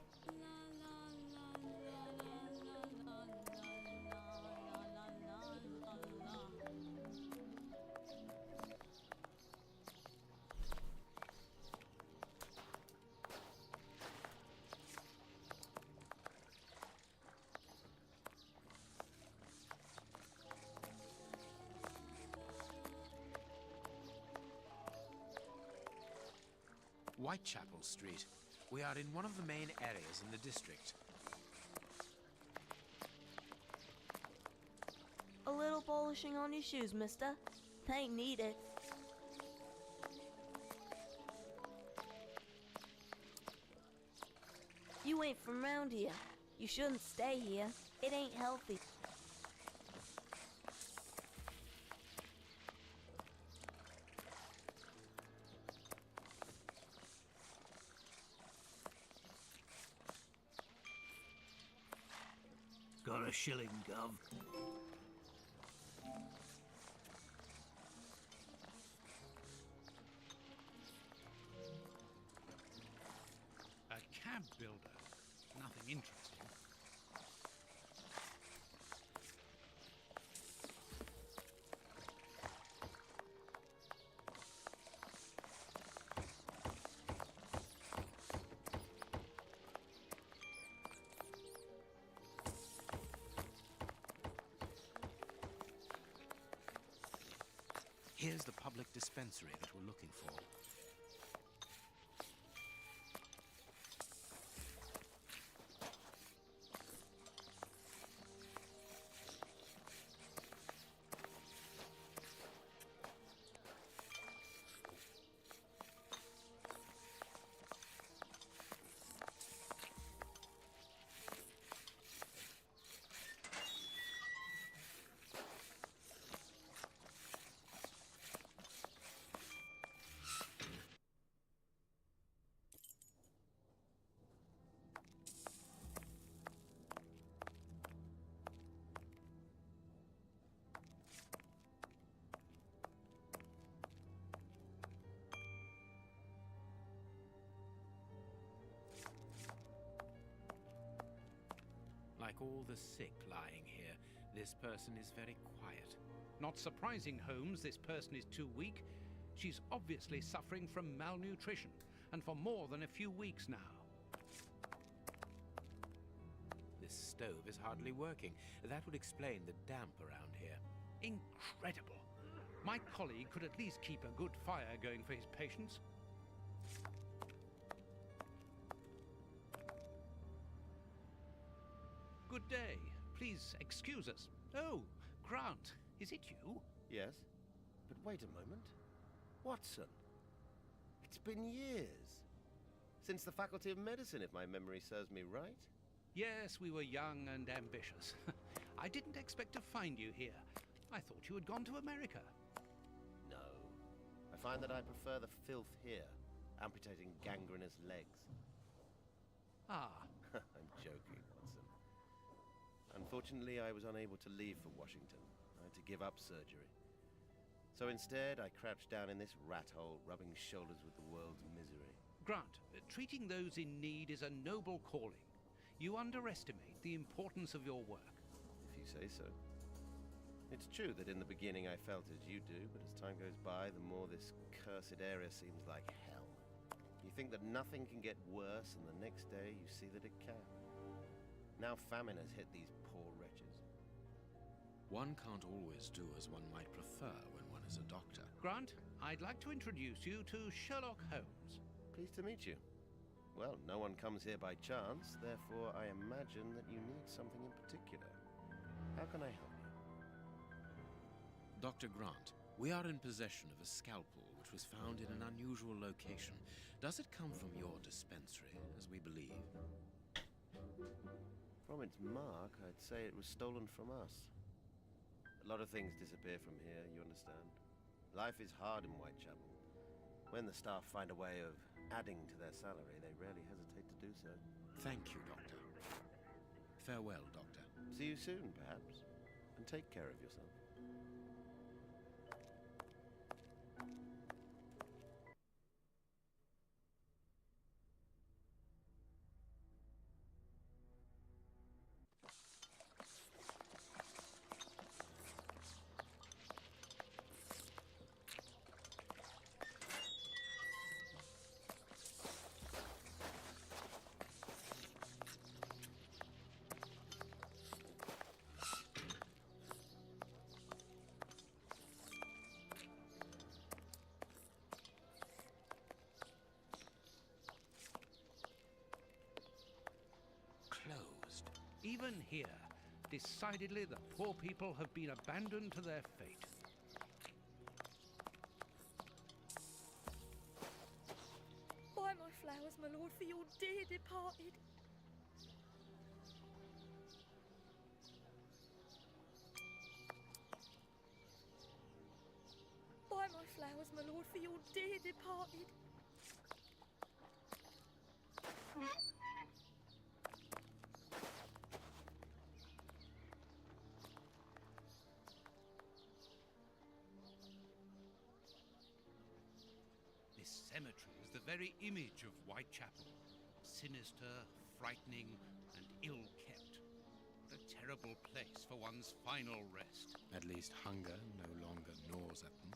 Whitechapel Street. We are in one of the main areas in the district. A little polishing on your shoes, mister. They ain't needed. You ain't from round here. You shouldn't stay here. It ain't healthy. Got a shilling, Gov. A cab builder. Nothing interesting. Here's the public dispensary that we're looking for. Like all the sick lying here, this person is very quiet. Not surprising, Holmes, this person is too weak. She's obviously suffering from malnutrition, and for more than a few weeks now. This stove is hardly working. That would explain the damp around here. Incredible. My colleague could at least keep a good fire going for his patients. Good day. Please excuse us. Oh, Grant, is it you? Yes. But wait a moment. Watson. It's been years. Since the Faculty of Medicine, if my memory serves me right. Yes, we were young and ambitious. I didn't expect to find you here. I thought you had gone to America. No. I find that I prefer the filth here, amputating gangrenous legs. Ah. I'm joking, Watson. Unfortunately, I was unable to leave for Washington. I had to give up surgery. So instead, I crouched down in this rat hole, rubbing shoulders with the world's misery. Grant, treating those in need is a noble calling. You underestimate the importance of your work. If you say so. It's true that in the beginning I felt as you do, but as time goes by, the more this cursed area seems like hell. You think that nothing can get worse, and the next day you see that it can. Now famine has hit these poor wretches. One can't always do as one might prefer when one is a doctor. Grant, I'd like to introduce you to Sherlock Holmes. Pleased to meet you. Well, no one comes here by chance, therefore I imagine that you need something in particular. How can I help you? Dr. Grant, we are in possession of a scalpel which was found in an unusual location. Does it come from your dispensary, as we believe? From its mark, I'd say it was stolen from us. A lot of things disappear from here, you understand. Life is hard in Whitechapel. When the staff find a way of adding to their salary, they rarely hesitate to do so. Thank you, Doctor. Farewell, Doctor. See you soon, perhaps. And take care of yourself. Closed. Even here, decidedly the poor people have been abandoned to their fate. Buy my flowers, my lord, for your dear departed. Buy my flowers, my lord, for your dear departed. This cemetery is the very image of Whitechapel. Sinister, frightening, and ill-kept. What a terrible place for one's final rest. At least hunger no longer gnaws at them.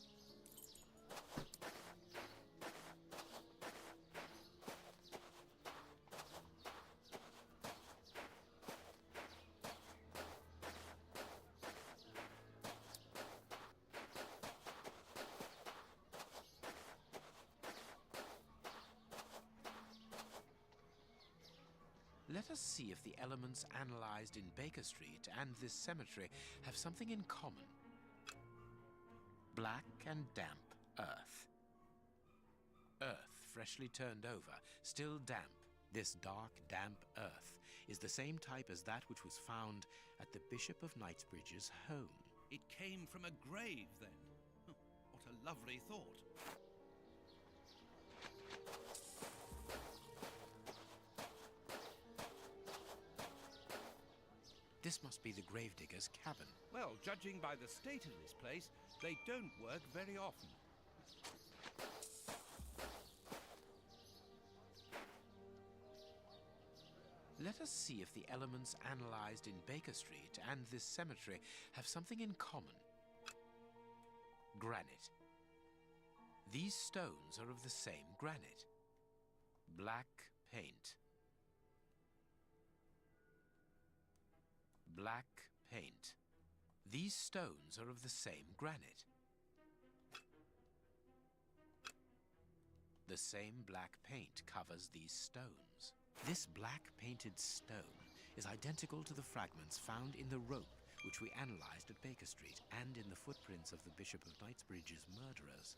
Let us see if the elements analyzed in Baker Street and this cemetery have something in common. Black and damp earth. Earth freshly turned over, still damp. This dark, damp earth is the same type as that which was found at the Bishop of Knightsbridge's home. It came from a grave, then. Oh, what a lovely thought. This must be the gravedigger's cabin. Well, judging by the state of this place, they don't work very often. Let us see if the elements analyzed in Baker Street and this cemetery have something in common. Granite. These stones are of the same granite. Black paint. Black paint. These stones are of the same granite. The same black paint covers these stones. This black painted stone is identical to the fragments found in the rope which we analysed at Baker Street, and in the footprints of the Bishop of Knightsbridge's murderers.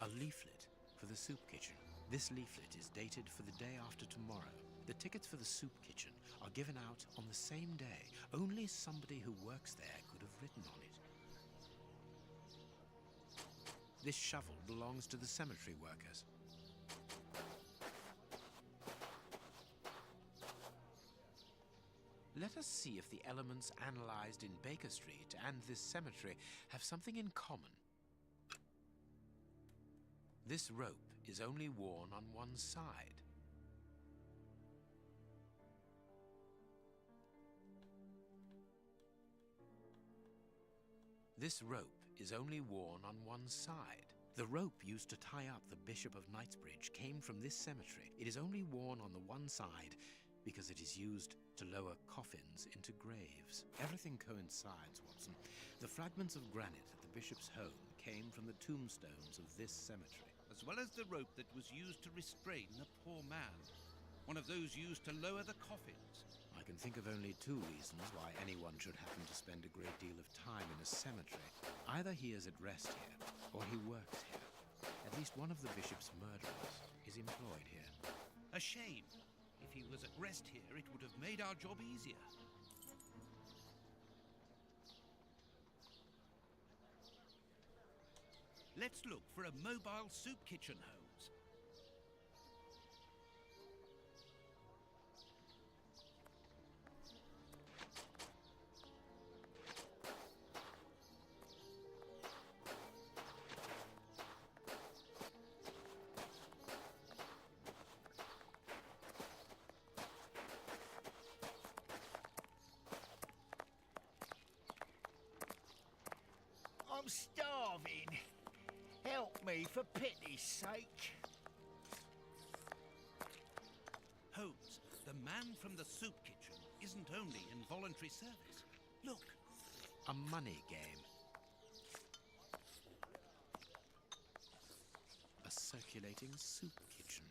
A leaflet for the soup kitchen. This leaflet is dated for the day after tomorrow. The tickets for the soup kitchen are given out on the same day. Only somebody who works there could have written on it. This shovel belongs to the cemetery workers. Let us see if the elements analysed in Baker Street and this cemetery have something in common. This rope is only worn on one side. This rope is only worn on one side. The rope used to tie up the Bishop of Knightsbridge came from this cemetery. It is only worn on the one side because it is used to lower coffins into graves. Everything coincides, Watson. The fragments of granite at the bishop's home came from the tombstones of this cemetery. As well as the rope that was used to restrain the poor man. One of those used to lower the coffins. I can think of only two reasons why anyone should happen to spend a great deal of time in a cemetery. Either he is at rest here, or he works here. At least one of the bishop's murderers is employed here. A shame. If he was at rest here, it would have made our job easier. Let's look for a mobile soup kitchen, Holmes. I'm starving. Help me, for pity's sake. Holmes, the man from the soup kitchen isn't only in voluntary service. Look. A money game. A circulating soup kitchen.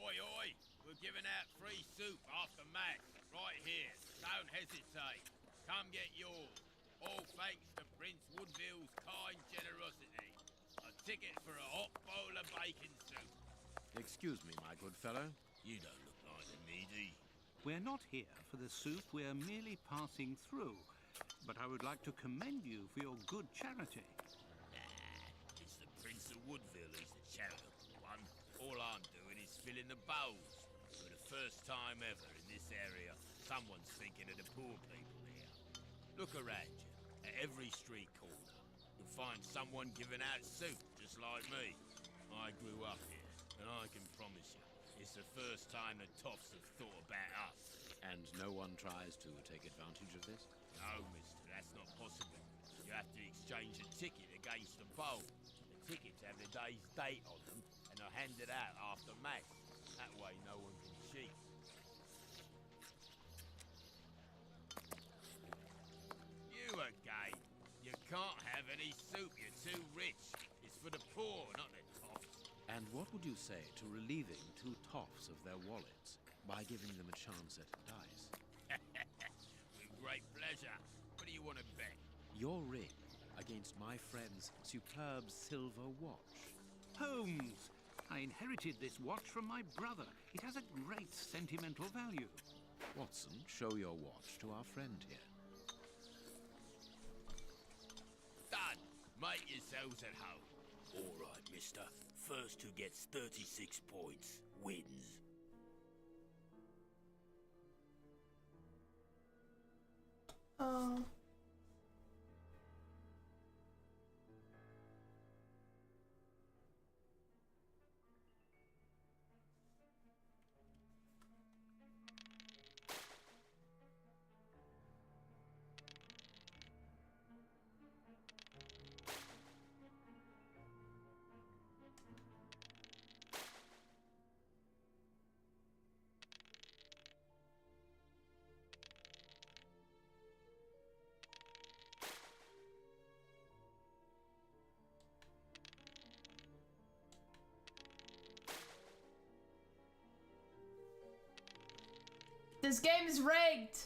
Oi, oi! We're giving out free soup after match, right here. Don't hesitate. Come get yours. All thanks to Prince Woodville's kind generosity. A ticket for a hot bowl of bacon soup. Excuse me, my good fellow. You don't look like the needy. We're not here for the soup, we're merely passing through. But I would like to commend you for your good charity. Nah, it's the Prince of Woodville who's the charitable one. All I'm doing is filling the bowls. For the first time ever in this area, someone's thinking of the poor people here. Look around you. At every street corner, you'll find someone giving out soup, just like me. I grew up here, and I can promise you, it's the first time the toffs have thought about us. And no one tries to take advantage of this? No, mister, that's not possible. You have to exchange a ticket against a bowl. The tickets have the day's date on them, and are handed out after match. That way no one can cheat. You again. You can't have any soup, you're too rich. It's for the poor, not the toffs. And what would you say to relieving two toffs of their wallets by giving them a chance at dice? With great pleasure. What do you want to bet? Your ring against my friend's superb silver watch. Holmes! I inherited this watch from my brother. It has a great sentimental value. Watson, show your watch to our friend here. Done. Make yourselves at home. All right, mister. First who gets 36 points wins. Oh. This game is rigged!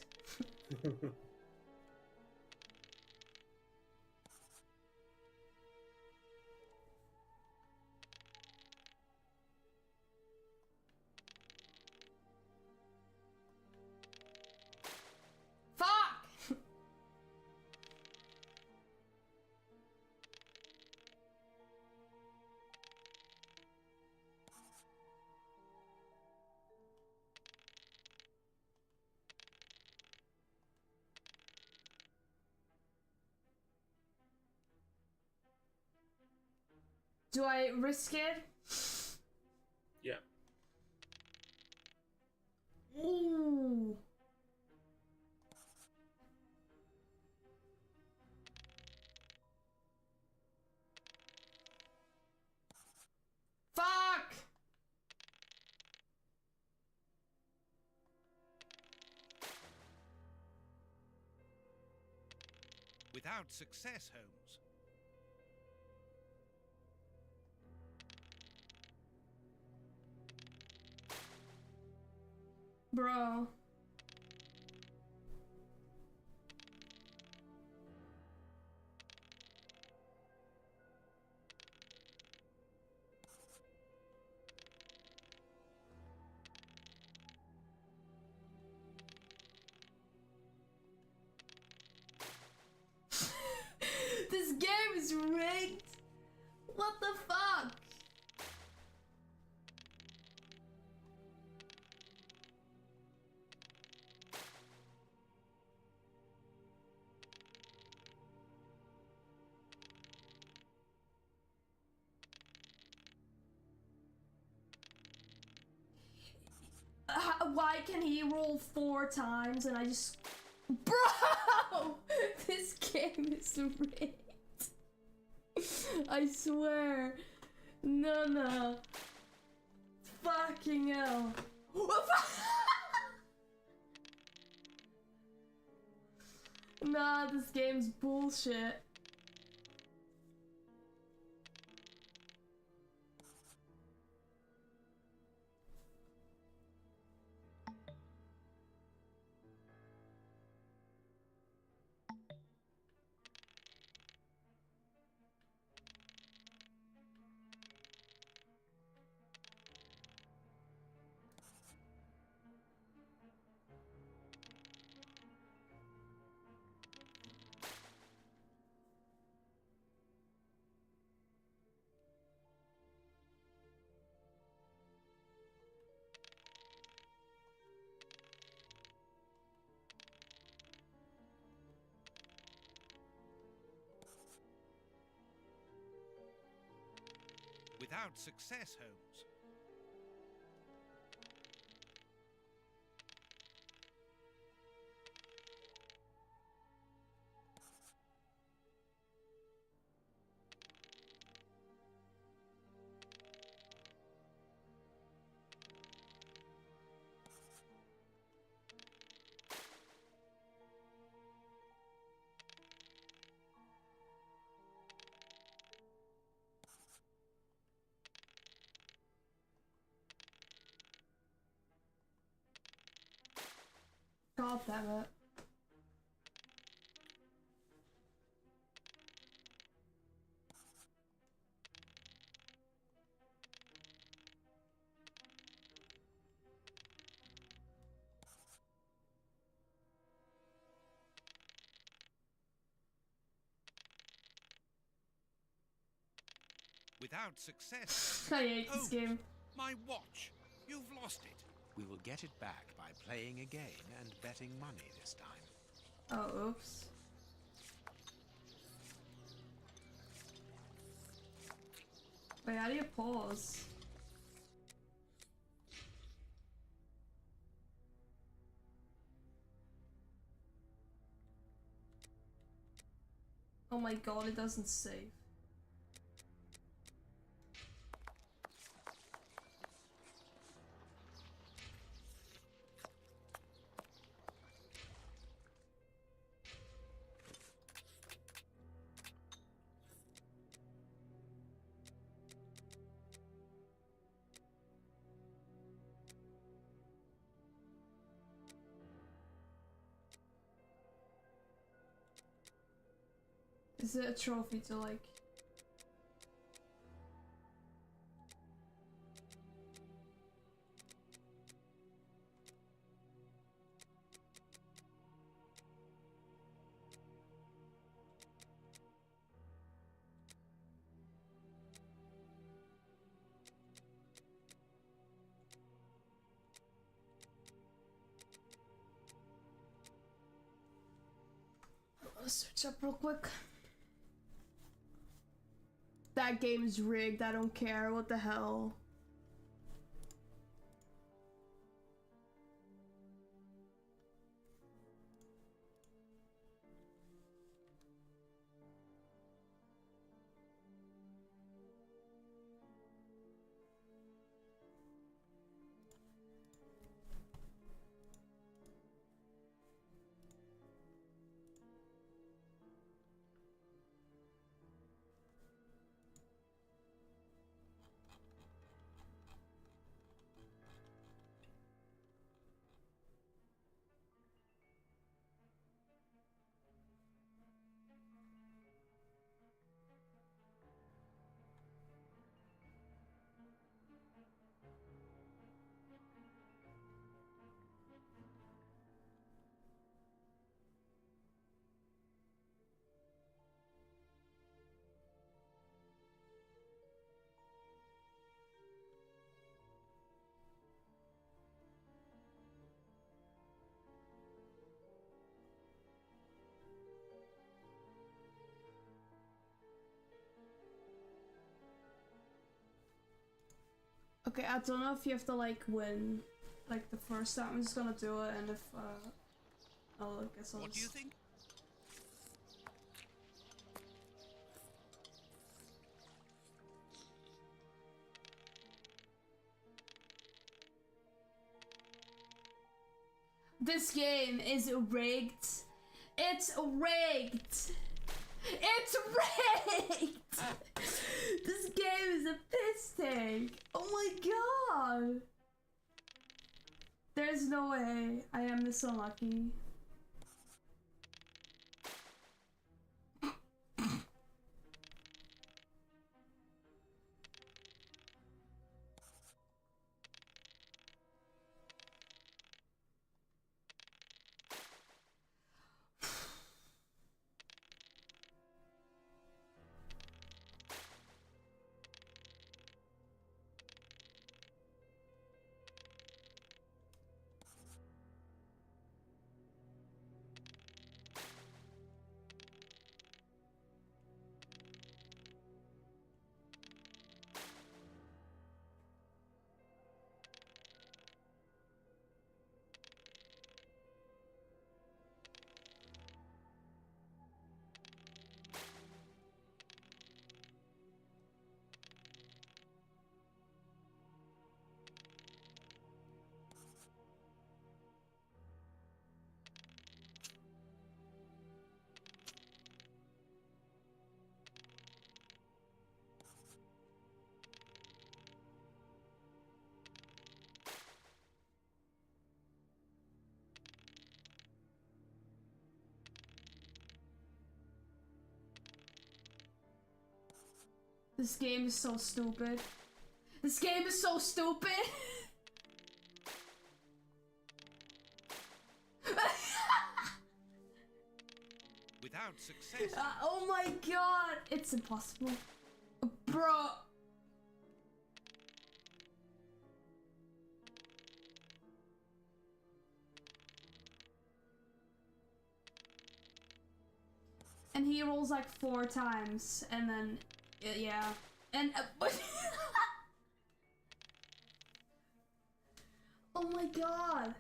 Fuck! Do I risk it? Yeah. Ooh. Fuck! Without success, Holmes. Bro. This game is rigged! What the fuck? Why can he roll 4 times and I just... Bro! This game is rigged. I swear. No. Fucking hell. Nah, this game's bullshit. Without success, Holmes. God damn it. Without success. I hate this game. My watch. You've lost it. We will get it back by playing again and betting money this time. Oh, oops. Wait, how do you pause? Oh my god, it doesn't save. Is it a trophy to like? Let's switch up real quick. That game is rigged, I don't care, what the hell. Okay, I don't know if you have to like win like the first time. I'm just gonna do it, and if I guess I'll What do you just... think? This game is rigged. It's rigged. It's rigged. This game is a piss take. Oh my god. There's no way I am this unlucky. This game is so stupid. This game is so stupid. Without success. Oh my god, it's impossible. Bro. And he rolls like 4 times, and then, yeah. And, oh my god.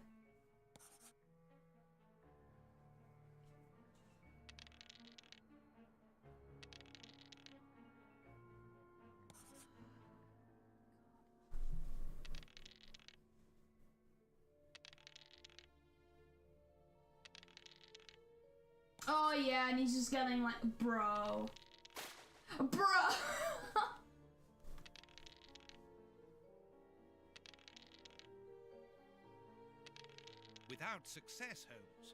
Oh yeah, and he's just getting like, bro. Bro! Without success, Holmes.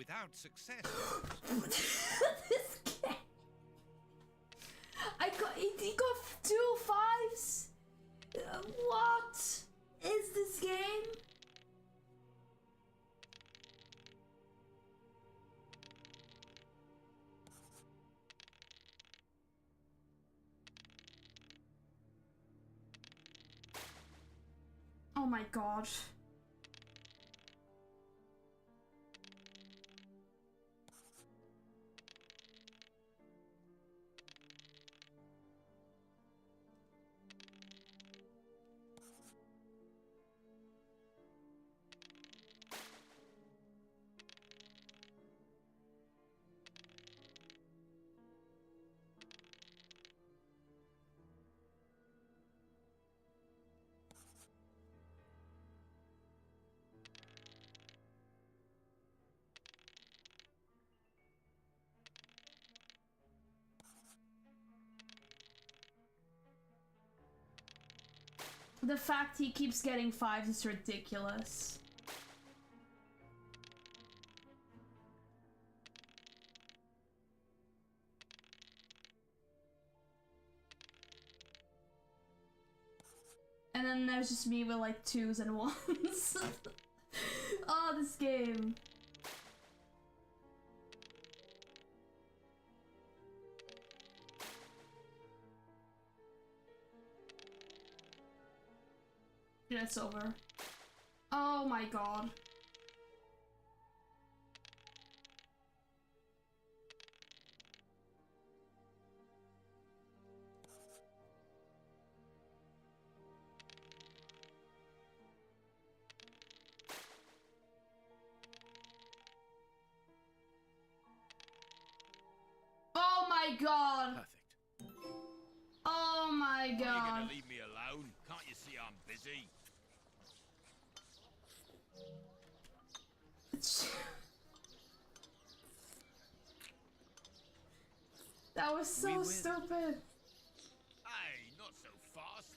without success. This game. He got 2 5s. What is this game? Oh my god. The fact he keeps getting 5s is ridiculous. And then there's just me with like 2s and 1s. Oh, this game. Yeah, it's over. Oh my god. Oh my god. Perfect. Oh my god. Are you gonna leave me alone? Can't you see I'm busy? That was so stupid. Hey, not so fast.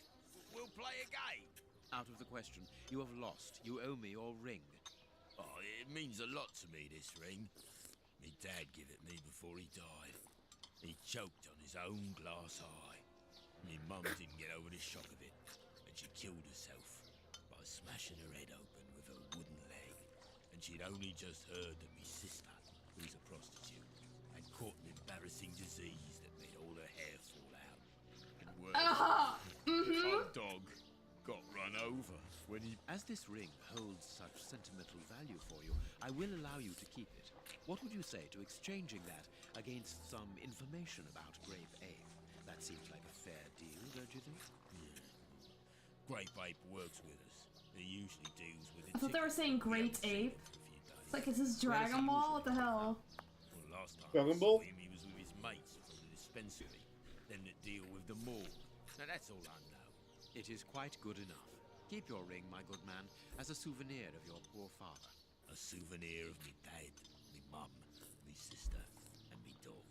We'll play a game. Out of the question. You have lost. You owe me your ring. Oh, it means a lot to me, this ring. Me dad gave it me before he died. He choked on his own glass eye. Me mum didn't get over the shock of it, and she killed herself by smashing her head open with her wooden leg. And she'd only just heard that me sister, who's a prostitute, had caught an embarrassing disease that made all her hair fall out. And worse, our dog got run over when he... As this ring holds such sentimental value for you, I will allow you to keep it. What would you say to exchanging that against some information about Grape Ape? That seems like a fair deal, don't you think? Yeah. Grape Ape works with us. He usually deals with it. I thought they were saying Great Ape. It's like, is this Dragon Ball? What the hell? Well, last time Dragon I Ball? saw him, he was with his mates from the dispensary. Them that deal with the morgue. Now that's all I know. It is quite good enough. Keep your ring, my good man, as a souvenir of your poor father. A souvenir of me dad, me mum, me sister, and me dog.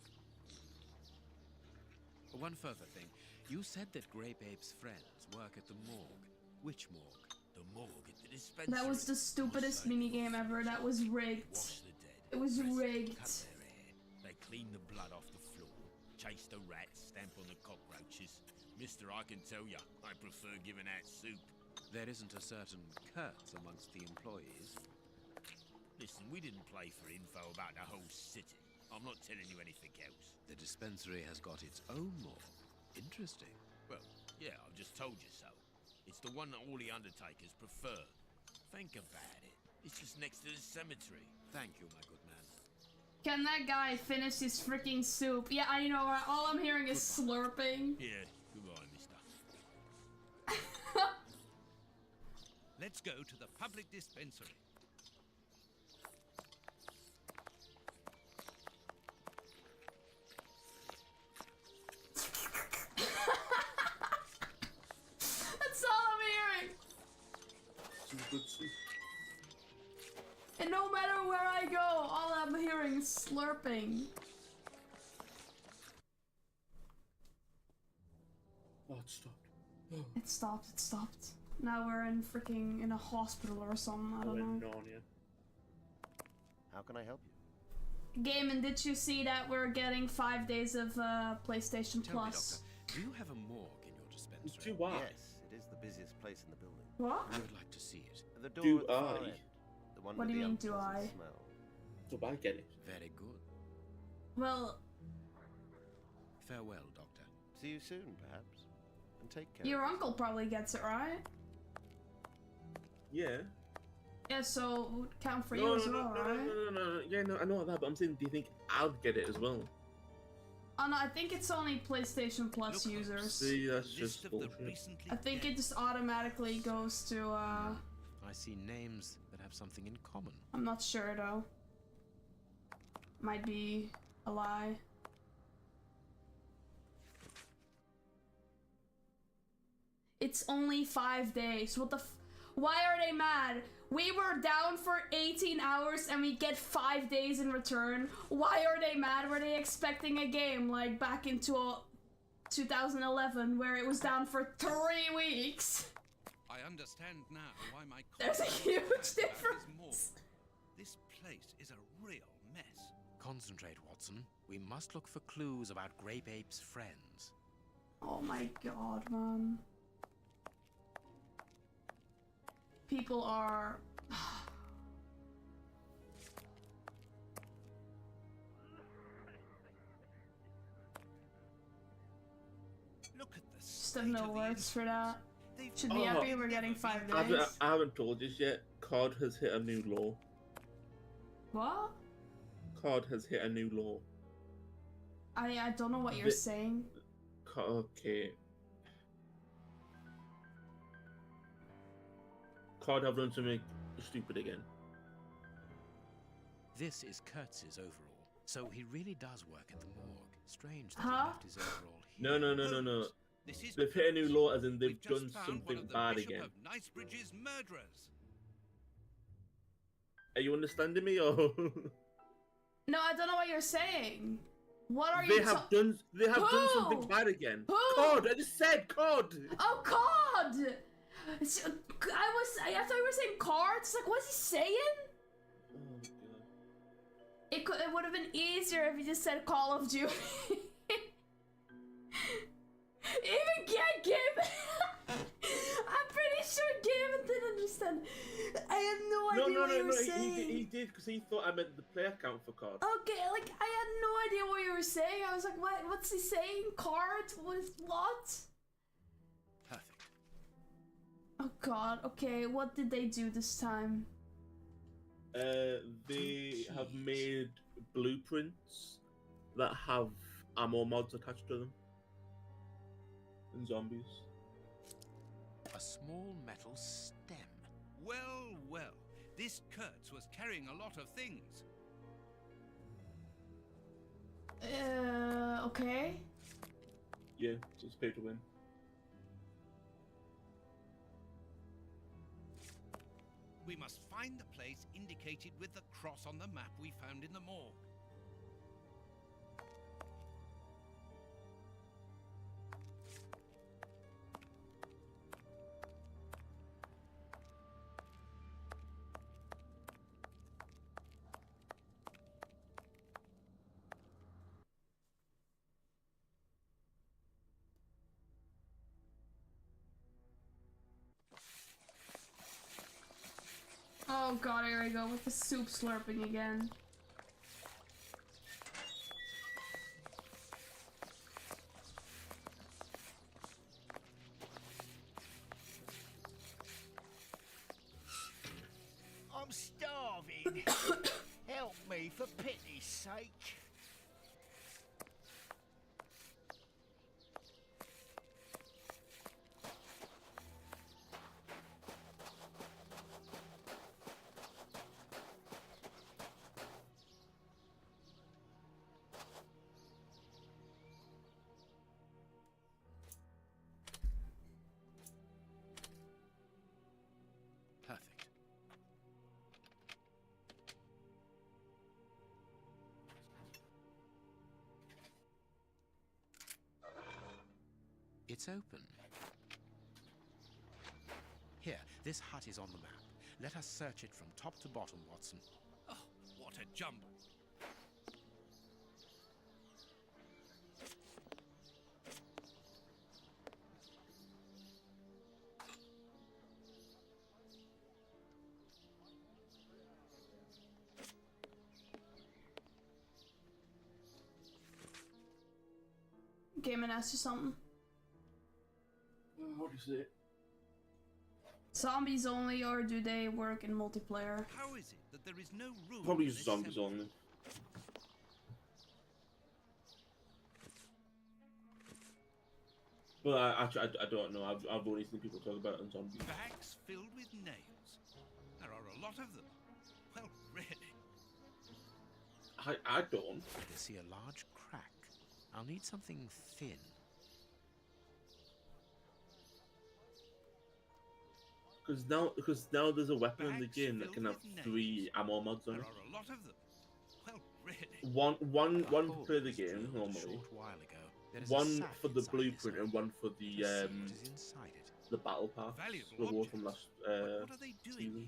One further thing. You said that Grape Ape's friends work at the morgue. Which morgue? The morgue at the dispensary. That was the stupidest minigame ever. That was rigged. Wash the dead. It was dress them, rigged. Cut their hair. They clean the blood off the floor. Chase the rats. Stamp on the cockroaches. Mister, I can tell ya, I prefer giving out soup. There isn't a certain curse amongst the employees. Listen, we didn't play for info about the whole city. I'm not telling you anything else. The dispensary has got its own morgue. Interesting. Well, yeah, I've just told you so. It's the one that all the undertakers prefer. Think about it. It's just next to the cemetery. Thank you, my good man. Can that guy finish his freaking soup? Yeah, I know. All I'm hearing is slurping. Yeah, goodbye, mister. Let's go to the public dispensary. That's all I'm hearing. Some good soup. And no matter where I go, all I'm hearing is slurping. Oh, it stopped. It stopped, it stopped. Now we're in freaking in a hospital or something, I don't know. Narnia. How can I help you? Gaiman, did you see that we're getting 5 days of PlayStation Tell me, Plus? Doctor, do you have a morgue in your dispensary? Do I? Yes, it is the busiest place in the building. What? I would like to see it. The door Do at the far I? end. The one What with do you the mean, do unpleasant I? smell. Do I get it? Very good. Well, Farewell, Doctor. See you soon, perhaps. And take care. your uncle probably gets it, right? Yeah. Yeah, so it would count for No, you no, as no, well, no, right? no. Yeah, no, I know that, but I'm saying, do you think I'll get it as well? Oh no, I think it's only PlayStation Plus users. See, that's just bullshit. I think it just automatically goes to, I see names that have something in common. I'm not sure though. Might be a lie. It's only 5 days. What the why are they mad? We were down for 18 hours and we get 5 days in return. Why are they mad? Were they expecting a game like back into 2011 where it was down for 3 weeks? I understand now why my There's a huge difference. This place is a real mess. Concentrate, Watson. We must look for clues about Grape Ape's friends. Oh my god, man. People are... Look at the Just have no words for that. Should be happy we're getting 5 I days. haven't told you yet. COD has hit a new law. What? COD has hit a new law. I don't know what you're saying. Okay. COD have done something stupid again. This is Kurtz's overall, so he really does work at the morgue. Strange that Huh? he left his overall here. No. They've hit a new law as in they've done something bad again. Nicebridge's murderers. Are you understanding me or? No, I don't know what you're saying. What are They you have done something bad again. Who? COD, I just said COD. Oh God! I thought you were saying cards. Like, what's he saying? Oh god. It would have been easier if you just said Call of Duty. Even Gavin. I'm pretty sure Gavin didn't understand. I had no idea what you were saying. He did because he thought I meant the player count for COD. Okay, like I had no idea what you were saying. I was like, what's he saying? Cards? What? Perfect. Oh god, okay, what did they do this time? They have made blueprints that have ammo mods attached to them. And zombies. A small metal stem. Well. This Kurtz was carrying a lot of things. Okay. Yeah, just pay to win. We must find the place indicated with the cross on the map we found in the morgue. Oh god, here we go with the soup slurping again. I'm starving. Help me for pity's sake. Perfect. It's open. Here, this hut is on the map. Let us search it from top to bottom, Watson. Oh, what a jumble. came and asked you something. What is it? Zombies only, or do they work in multiplayer? How is it that there is no room? Probably in this zombies cemetery? only. Well, actually, I don't know. I've only seen people talk about it on zombies. Bags filled with nails. There are a lot of them. Well, really. I don't. I see a large crack. I'll need something thin. Because now there's a weapon in the Bags game that can have filled with 3 ammo mods on There it. are a lot of them. Well, really. One to play the game normally. One for the blueprint and one for the battle pass Valuable reward from last What are they doing season. here?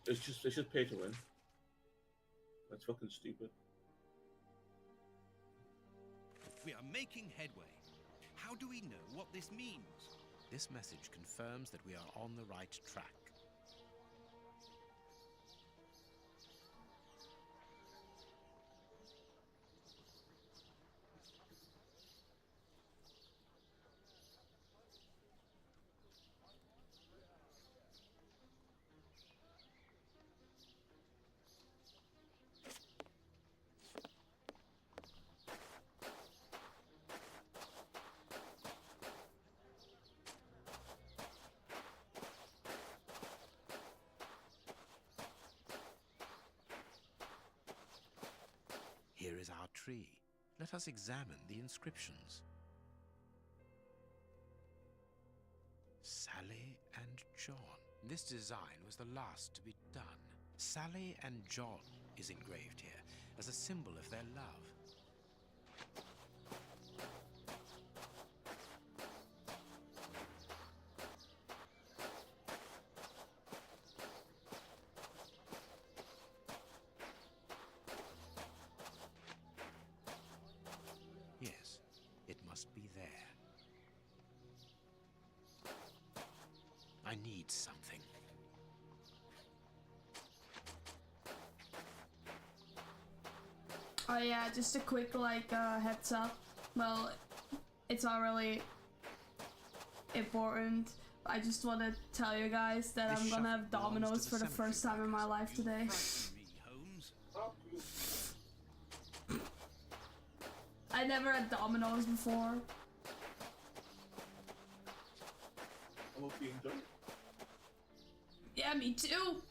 It's just pay to win. That's fucking stupid. We are making headway. How do we know what this means? This message confirms that we are on the right track. Here is our tree. Let us examine the inscriptions. Sally and John. This design was the last to be done. Sally and John is engraved here as a symbol of their love. Yes, it must be there. I need something. Oh yeah, just a quick heads up. Well, it's not really important. I just want to tell you guys that I'm gonna have Domino's for the first time in my life today. I never had Domino's before. I hope you enjoy it. Yeah, me too.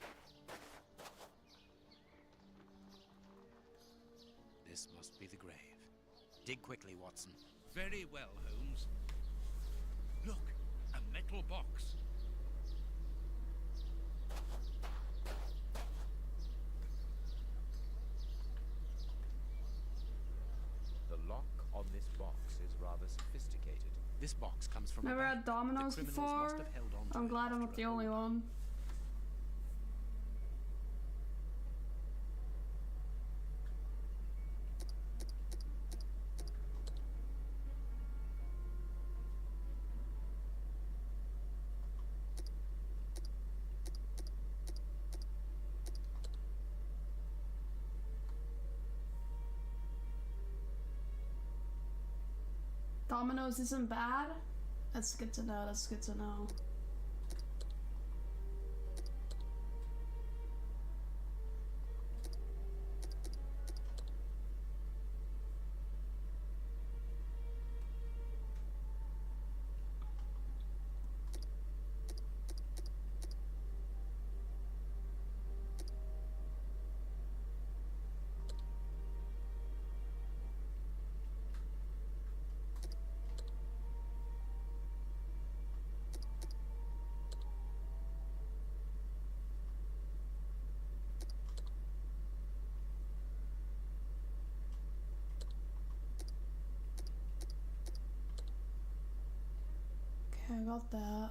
This must be the grave. Dig quickly, Watson. Very well, Holmes. Look, a metal box. The lock on this box is rather sophisticated. This box comes from Never a had Domino's The criminals before. must have held on to I'm it glad I'm after not the a only one. Domino's isn't bad? That's good to know, that's good to know. Okay, I got that.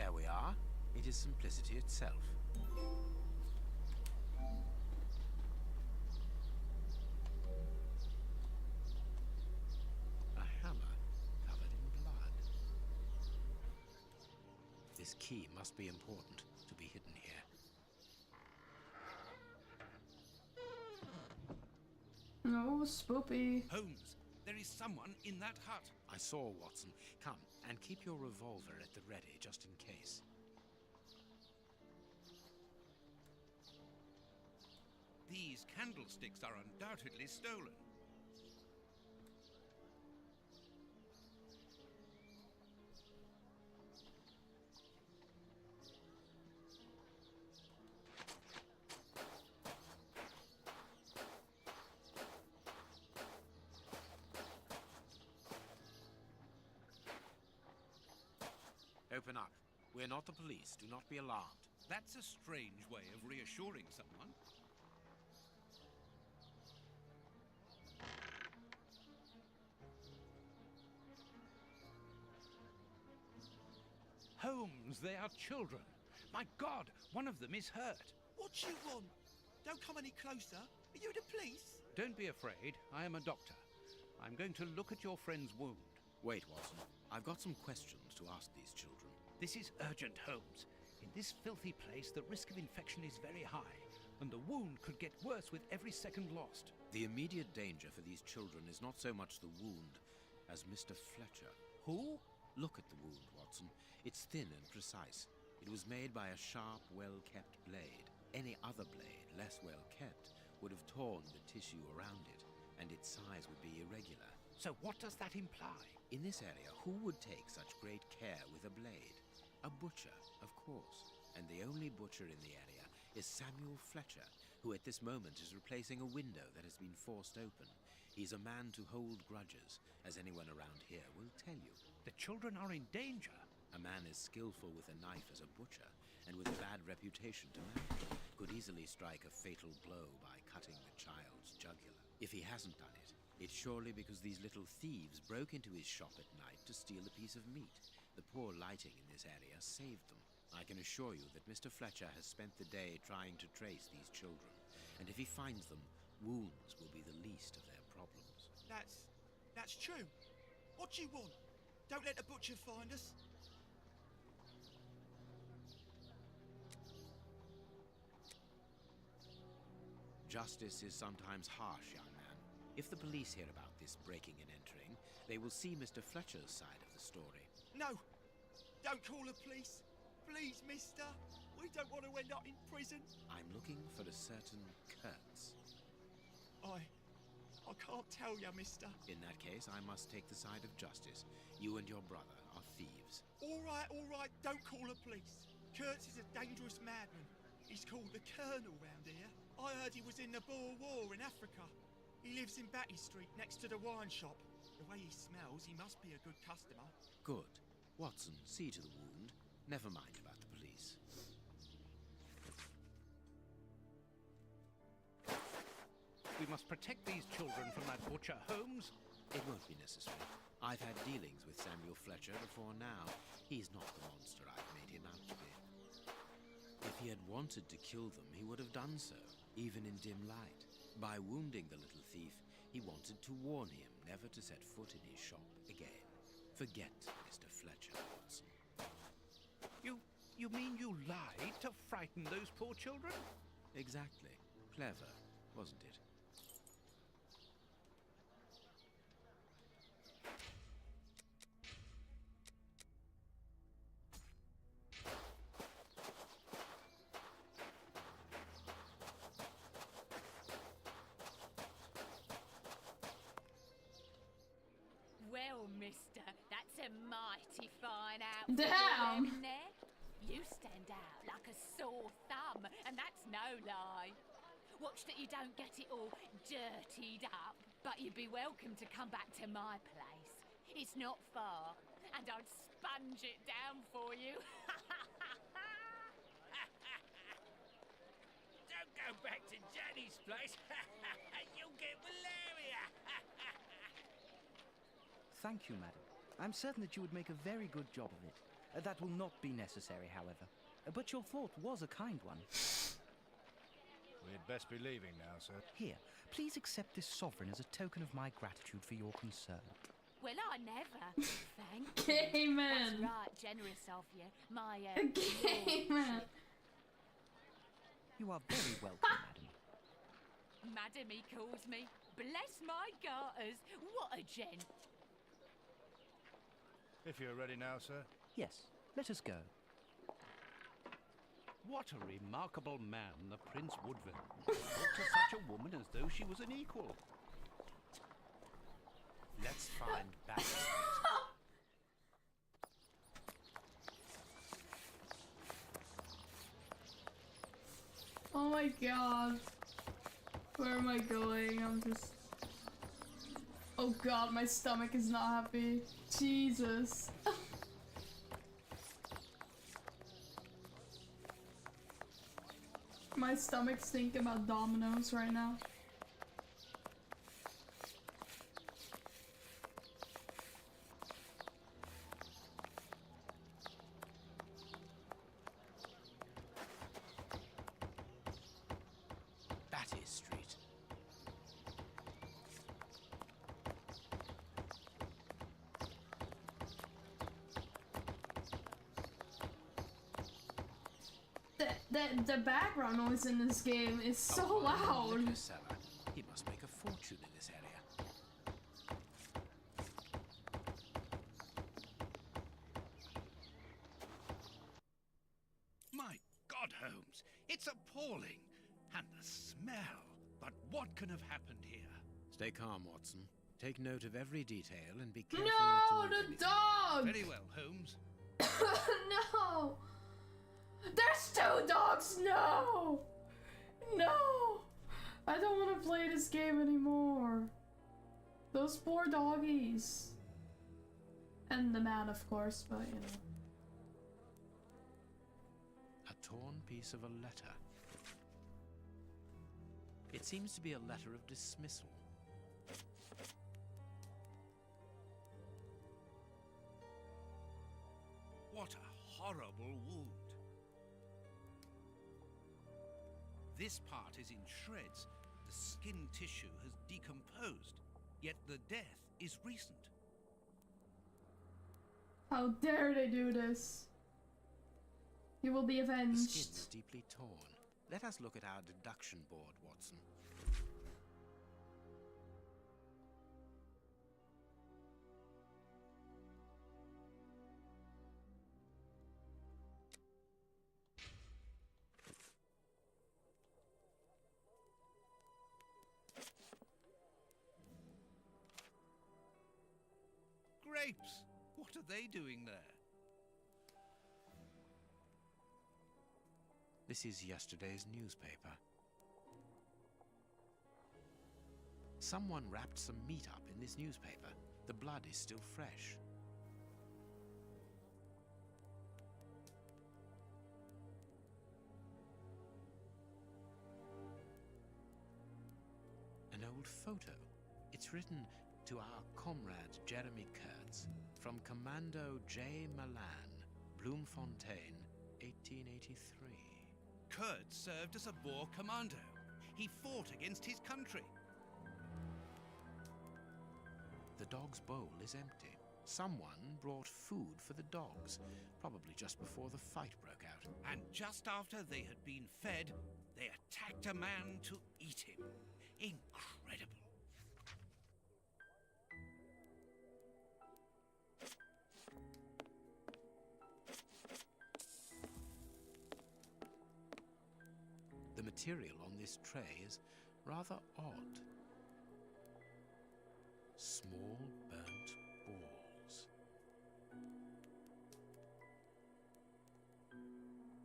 There we are. It is simplicity itself. A hammer covered in blood. This key must be important to be hidden here. Oh, spoopy. Holmes, there is someone in that hut. I saw, Watson. Come, and keep your revolver at the ready, just in case. These candlesticks are undoubtedly stolen. Open up. We're not the police. Do not be alarmed. That's a strange way of reassuring someone. Holmes, they are children. My God, one of them is hurt. What you want? Don't come any closer. Are you the police? Don't be afraid. I am a doctor. I'm going to look at your friend's wound. Wait, Watson. I've got some questions to ask these children. This is urgent, Holmes. In this filthy place, the risk of infection is very high, and the wound could get worse with every second lost. The immediate danger for these children is not so much the wound as Mr. Fletcher. Who? Look at the wound, Watson. It's thin and precise. It was made by a sharp, well-kept blade. Any other blade, less well-kept, would have torn the tissue around it, and its size would be irregular. So what does that imply? In this area, who would take such great care with a blade? A butcher, of course. And the only butcher in the area is Samuel Fletcher, who at this moment is replacing a window that has been forced open. He's a man to hold grudges, as anyone around here will tell you. The children are in danger. A man as skillful with a knife as a butcher, and with a bad reputation to manage, could easily strike a fatal blow by cutting the child's jugular. If he hasn't done it, it's surely because these little thieves broke into his shop at night to steal a piece of meat. The poor lighting in this area saved them. I can assure you that Mr. Fletcher has spent the day trying to trace these children, and if he finds them, wounds will be the least of their problems. That's true. What do you want? Don't let the butcher find us. Justice is sometimes harsh, young man. If the police hear about this breaking and entering, they will see Mr. Fletcher's side of the story. No! Don't call the police! Please, mister! We don't want to end up in prison! I'm looking for a certain Kurtz. I can't tell you, mister. In that case, I must take the side of justice. You and your brother are thieves. All right, don't call the police. Kurtz is a dangerous madman. He's called the Colonel round here. I heard he was in the Boer War in Africa. He lives in Batty Street, next to the wine shop. The way he smells, he must be a good customer. Good. Watson, see to the wound. Never mind about the police. We must protect these children from that butcher, Holmes. It won't be necessary. I've had dealings with Samuel Fletcher before now. He's not the monster I've made him out to be. If he had wanted to kill them, he would have done so, even in dim light. By wounding the little thief, he wanted to warn him never to set foot in his shop again. Forget Mr. Fletcher, Watson. You mean you lied to frighten those poor children? Exactly. Clever, wasn't it? Well, mister, that's a mighty fine outfit Damn. in there. You stand out like a sore thumb, and that's no lie. Watch that you don't get it all dirtied up, but you'd be welcome to come back to my place. It's not far, and I'd sponge it down for you. Don't go back to Jenny's place. You'll get malaria. Thank you, madam. I'm certain that you would make a very good job of it. That will not be necessary, however. But your thought was a kind one. We'd best be leaving now, sir. Here, please accept this sovereign as a token of my gratitude for your concern. Well, I never. Thank you. Gay man. That's right, generous of you. My, Gay man. You are very welcome, madam. Madam, he calls me. Bless my garters. What a gent. If you're ready now, sir. Yes, let us go. What a remarkable man the Prince Woodville. Spoke to such a woman as though she was an equal. Let's find back. Oh my god. Where am I going? I'm just... Oh god, my stomach is not happy. Jesus. My stomach's thinking about Domino's right now. Batty Street. The background noise in this game is so loud. Liquor seller. He must make a fortune in this area. My God, Holmes, it's appalling. And the smell. But what can have happened here? Stay calm, Watson. Take note of every detail and be careful No, not to move the anything. dog! Very well, Holmes. No! There's 2 dogs! No! No! I don't want to play this game anymore. Those poor doggies. And the man, of course, but you know. A torn piece of a letter. It seems to be a letter of dismissal. What a horrible wound. This part is in shreds. The skin tissue has decomposed, yet the death is recent. How dare they do this? You will be The avenged. skin is deeply torn. Let us look at our deduction board, Watson. Grapes! What are they doing there? This is yesterday's newspaper. Someone wrapped some meat up in this newspaper. The blood is still fresh. An old photo. It's written to our comrade Jeremy Kurtz from Commando J. Milan, Bloemfontein, 1883. Kurtz served as a Boer commando. He fought against his country. The dog's bowl is empty. Someone brought food for the dogs, probably just before the fight broke out. And just after they had been fed, they attacked a man to eat him. Incredible. The material on this tray is rather odd. Small burnt balls.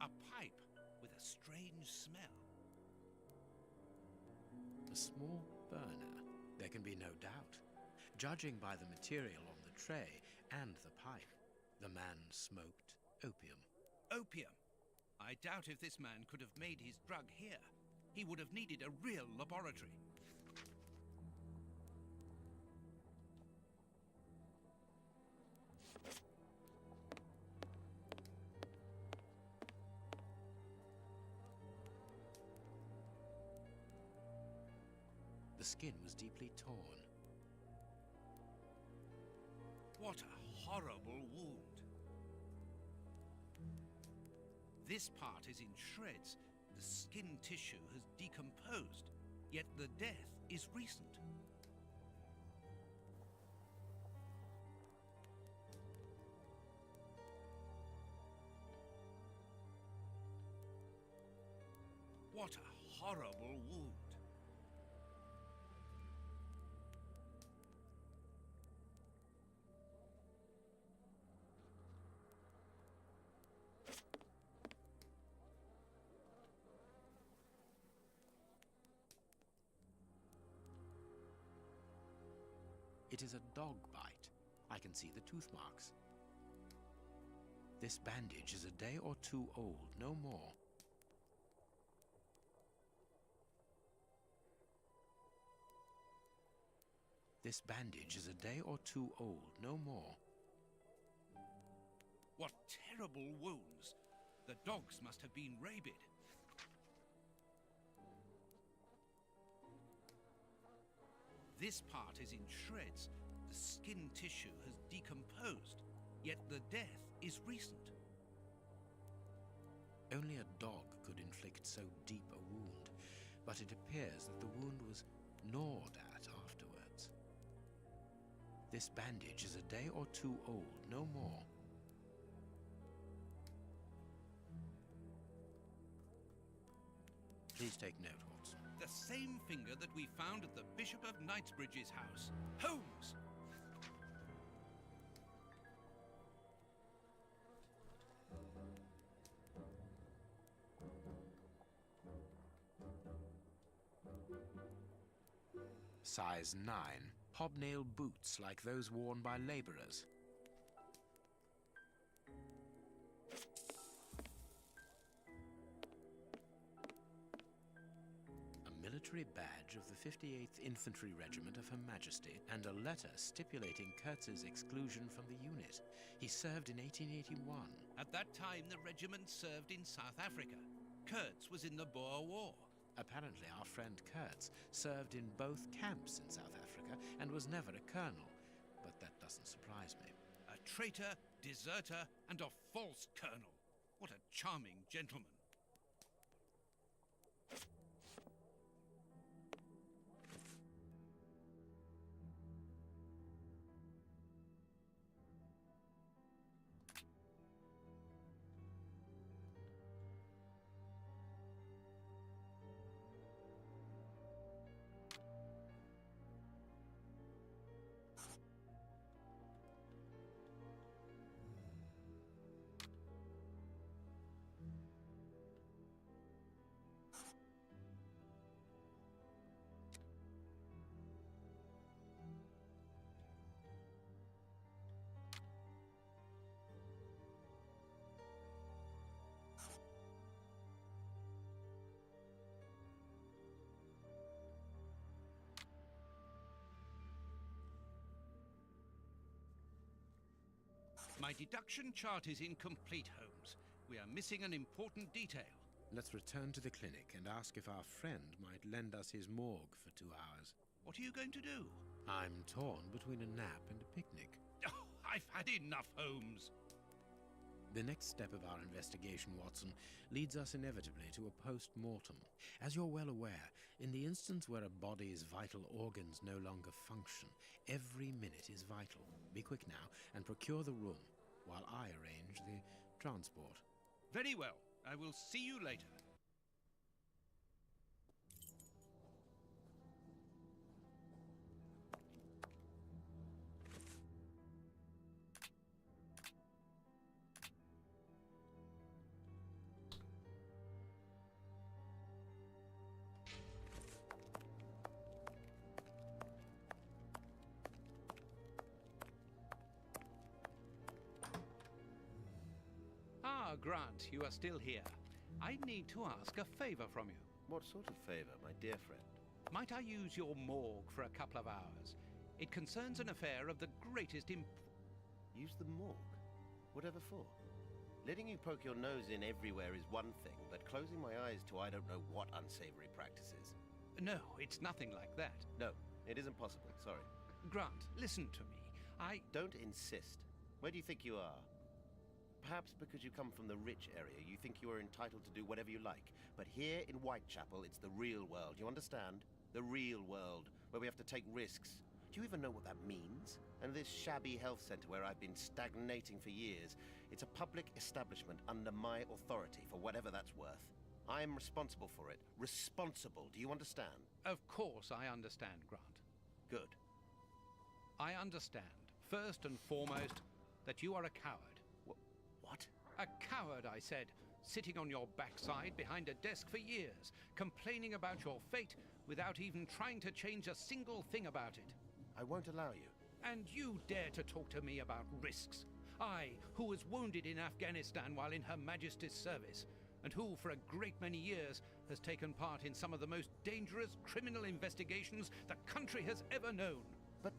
A pipe with a strange smell. A small burner. There can be no doubt. Judging by the material on the tray and the pipe, the man smoked opium. Opium. I doubt if this man could have made his drug here. He would have needed a real laboratory. skin was deeply torn. What a horrible wound. This part is in shreds. The skin tissue has decomposed, yet the death is recent. What a horrible wound. It is a dog bite. I can see the tooth marks. This bandage is a day or two old, no more. This bandage is a day or two old, no more. What terrible wounds! The dogs must have been rabid. This part is in shreds. The skin tissue has decomposed, yet the death is recent. Only a dog could inflict so deep a wound, but it appears that the wound was gnawed at afterwards. This bandage is a day or two old, no more. Please take note, Watson. The same finger that we found at the Bishop of Knightsbridge's house. Holmes! Size 9. Hobnail boots like those worn by laborers. A military badge of the 58th Infantry Regiment of Her Majesty, and a letter stipulating Kurtz's exclusion from the unit. He served in 1881. At that time, the regiment served in South Africa. Kurtz was in the Boer War. Apparently, our friend Kurtz served in both camps in South Africa and was never a colonel, but that doesn't surprise me. A traitor, deserter, and a false colonel. What a charming gentleman. My deduction chart is incomplete, Holmes. We are missing an important detail. Let's return to the clinic and ask if our friend might lend us his morgue for 2 hours. What are you going to do? I'm torn between a nap and a picnic. Oh, I've had enough, Holmes. The next step of our investigation, Watson, leads us inevitably to a post-mortem. As you're well aware, in the instance where a body's vital organs no longer function, every minute is vital. Be quick now and procure the room while I arrange the transport. Very well. I will see you later. Grant, you are still here. I need to ask a favor from you. What sort of favor, my dear friend? Might I use your morgue for a couple of hours? It concerns an affair of the greatest Use the morgue? Whatever for? Letting you poke your nose in everywhere is one thing, but closing my eyes to I don't know what unsavory practices. No, it's nothing like that. No, it isn't possible, sorry. Grant, listen to me. Don't insist. Where do you think you are? Perhaps because you come from the rich area, you think you are entitled to do whatever you like. But here in Whitechapel, it's the real world, you understand? The real world, where we have to take risks. Do you even know what that means? And this shabby health center where I've been stagnating for years, it's a public establishment under my authority, for whatever that's worth. I am responsible for it. Responsible, do you understand? Of course I understand, Grant. Good. I understand, first and foremost, that you are a coward. What? A coward, I said, sitting on your backside behind a desk for years, complaining about your fate without even trying to change a single thing about it. I won't allow you. And you dare to talk to me about risks? I, who was wounded in Afghanistan while in Her Majesty's service, and who, for a great many years, has taken part in some of the most dangerous criminal investigations the country has ever known. But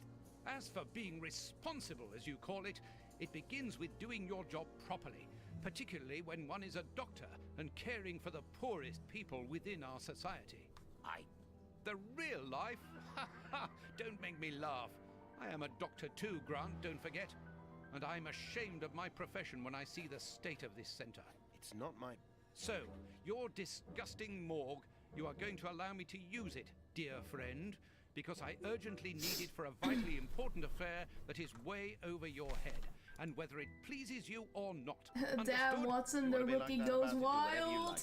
as for being responsible, as you call it, it begins with doing your job properly, particularly when one is a doctor and caring for the poorest people within our society. The real life? Ha ha! Don't make me laugh. I am a doctor too, Grant, don't forget. And I'm ashamed of my profession when I see the state of this center. It's not my... So, your disgusting morgue, you are going to allow me to use it, dear friend, because I urgently need it for a vitally important affair that is way over your head. And whether it pleases you or not. Damn, Watson, the rookie goes wild.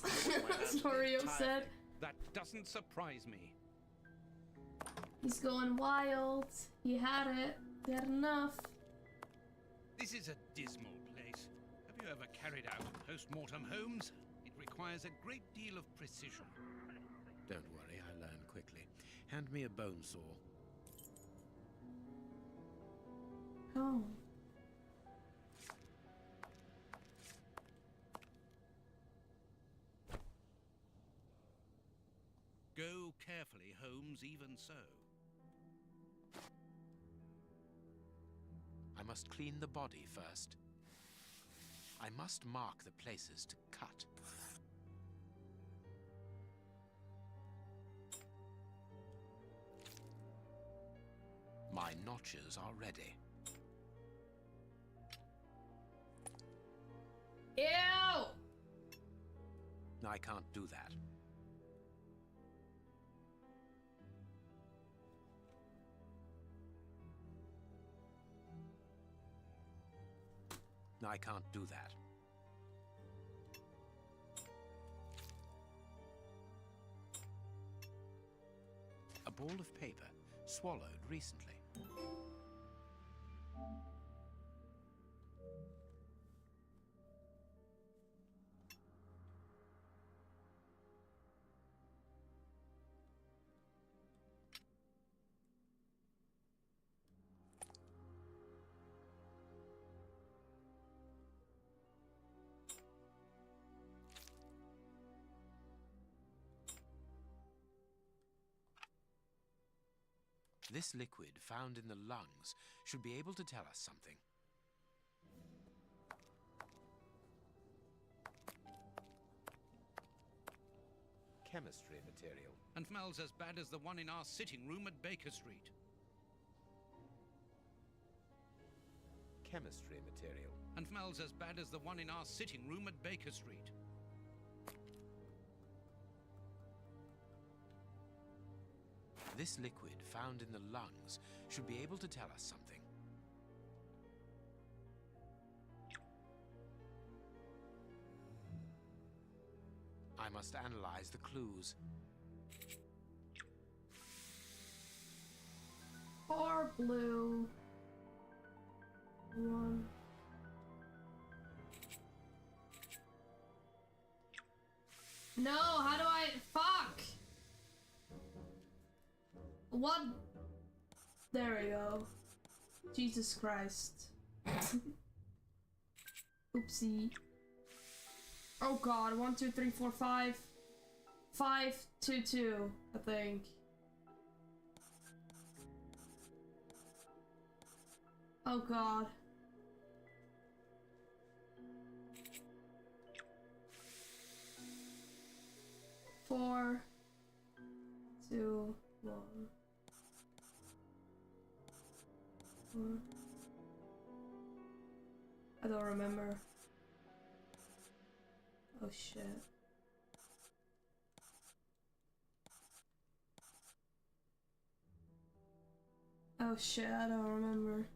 Sorry, upset. That doesn't surprise me. He's going wild. He had it. He had enough. This is a dismal place. Have you ever carried out a post-mortem, Holmes? It requires a great deal of precision. Don't worry, I learn quickly. Hand me a bone saw. Oh. Go carefully, Holmes, even so. I must clean the body first. I must mark the places to cut. My notches are ready. Ew! I can't do that. I can't do that. A ball of paper, swallowed recently. This liquid found in the lungs should be able to tell us something. Chemistry material. And smells as bad as the one in our sitting room at Baker Street. Chemistry material. And smells as bad as the one in our sitting room at Baker Street. This liquid found in the lungs should be able to tell us something. I must analyze the clues. Or blue. One. No, how do I... Fuck! What? There we go. Jesus Christ. Oopsie. Oh god, 1, 2, 3, 4, 5. 5, 2, 2, I think. Oh god. Four, 2, 1, 4. I don't remember. Oh shit. Oh shit, I don't remember.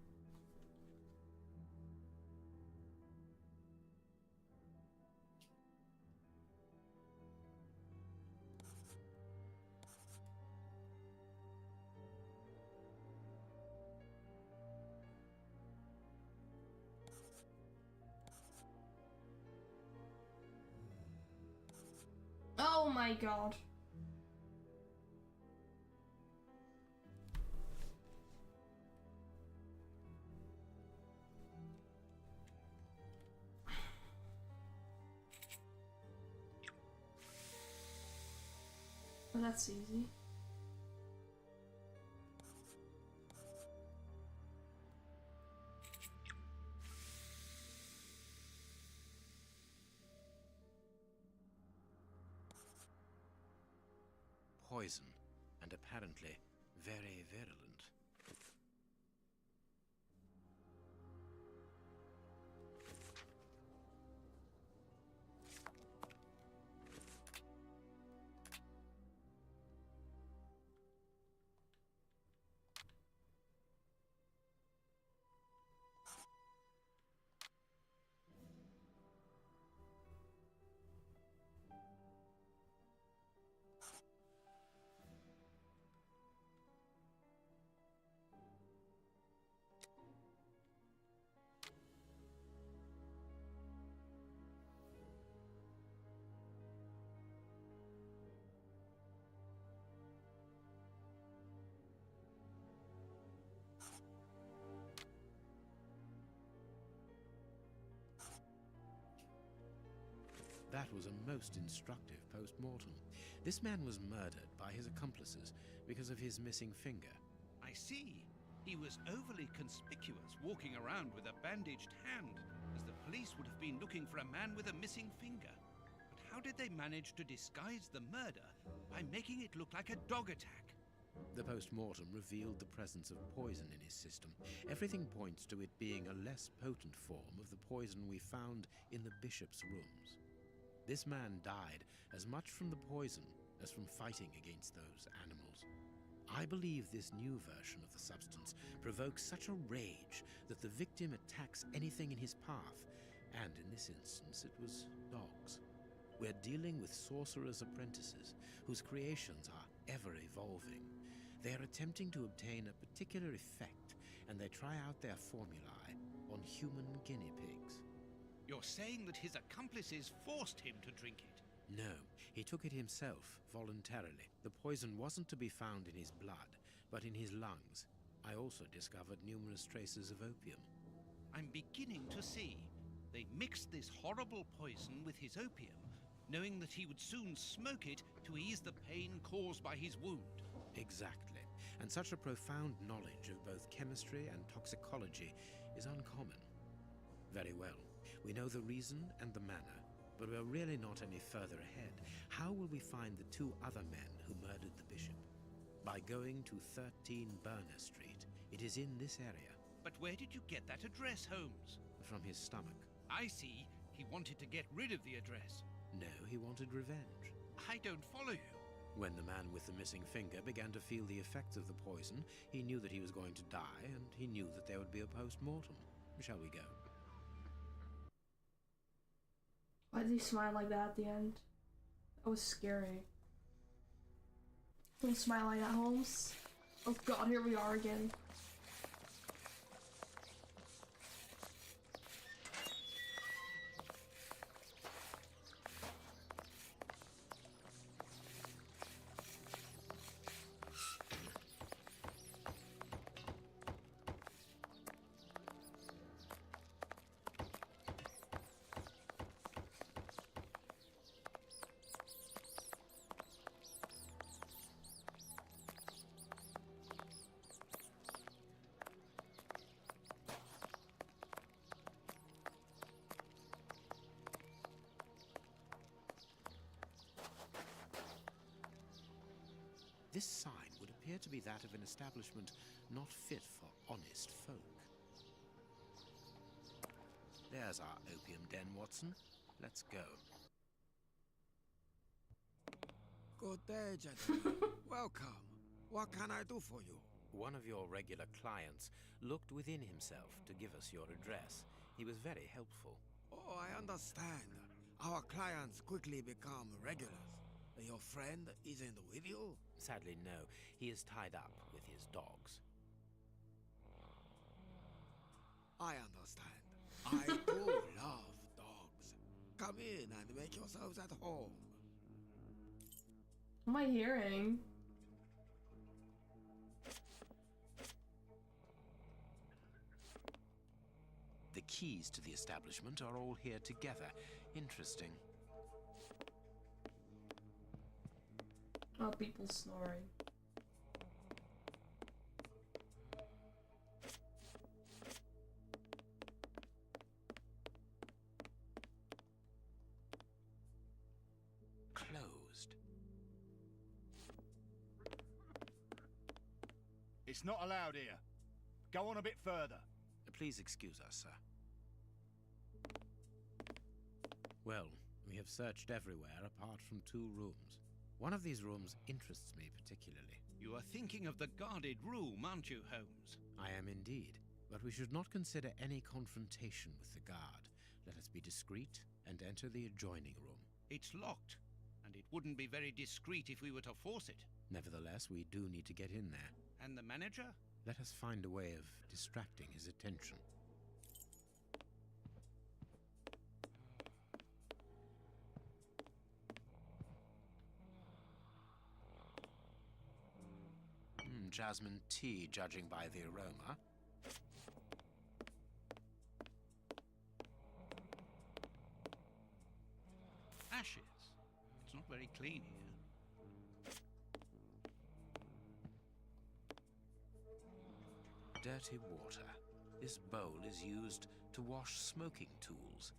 Oh my god. Well, that's easy. Poison, and apparently very virulent. That was a most instructive post-mortem. This man was murdered by his accomplices because of his missing finger. I see. He was overly conspicuous, walking around with a bandaged hand, as the police would have been looking for a man with a missing finger. But how did they manage to disguise the murder by making it look like a dog attack? The post-mortem revealed the presence of poison in his system. Everything points to it being a less potent form of the poison we found in the bishop's rooms. This man died as much from the poison as from fighting against those animals. I believe this new version of the substance provokes such a rage that the victim attacks anything in his path, and in this instance it was dogs. We're dealing with sorcerers' apprentices whose creations are ever evolving. They are attempting to obtain a particular effect, and they try out their formulae on human guinea pigs. You're saying that his accomplices forced him to drink it? No, he took it himself, voluntarily. The poison wasn't to be found in his blood, but in his lungs. I also discovered numerous traces of opium. I'm beginning to see. They mixed this horrible poison with his opium, knowing that he would soon smoke it to ease the pain caused by his wound. Exactly. And such a profound knowledge of both chemistry and toxicology is uncommon. Very well. We know the reason and the manner, but we're really not any further ahead. How will we find the two other men who murdered the bishop? By going to 13 Burner Street. It is in this area. But where did you get that address, Holmes? From his stomach. I see. He wanted to get rid of the address. No, he wanted revenge. I don't follow you. When the man with the missing finger began to feel the effects of the poison, he knew that he was going to die, and he knew that there would be a post-mortem. Shall we go? Why did he smile like that at the end? That was scary. Don't smile like that, Holmes. Oh god, here we are again. This sign would appear to be that of an establishment not fit for honest folk. There's our opium den, Watson. Let's go. Good day, gentlemen. Welcome. What can I do for you? One of your regular clients looked within himself to give us your address. He was very helpful. Oh, I understand. Our clients quickly become regulars. Your friend isn't with you? Sadly, no. He is tied up with his dogs. I understand. I do love dogs. Come in and make yourselves at home. What am I hearing? The keys to the establishment are all here together. Interesting. Oh, people snoring. Closed. It's not allowed here. Go on a bit further. Please excuse us, sir. Well, we have searched everywhere apart from 2 rooms. One of these rooms interests me particularly. You are thinking of the guarded room, aren't you, Holmes? I am indeed, but we should not consider any confrontation with the guard. Let us be discreet and enter the adjoining room. It's locked, and it wouldn't be very discreet if we were to force it. Nevertheless, we do need to get in there. And the manager? Let us find a way of distracting his attention. Jasmine tea, judging by the aroma. Ashes. It's not very clean here. Dirty water. This bowl is used to wash smoking tools.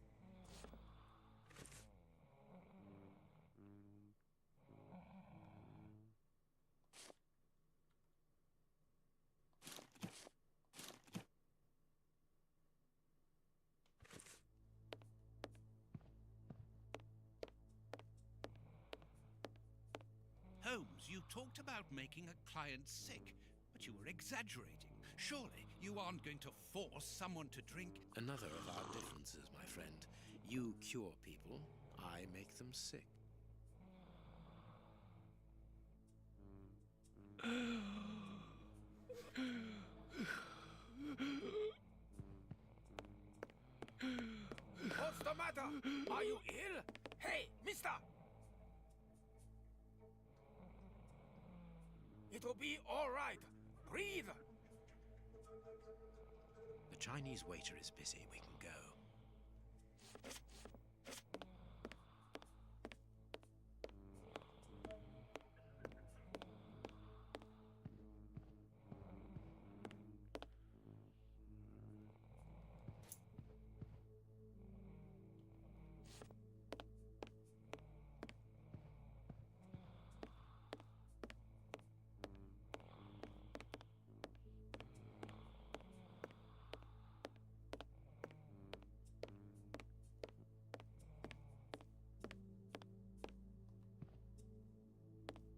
Holmes, you talked about making a client sick, but you were exaggerating. Surely you aren't going to force someone to drink? Another of our differences, my friend. You cure people, I make them sick. What's the matter? Are you ill? Hey, mister! It'll be all right. Breathe! The Chinese waiter is busy. We can go.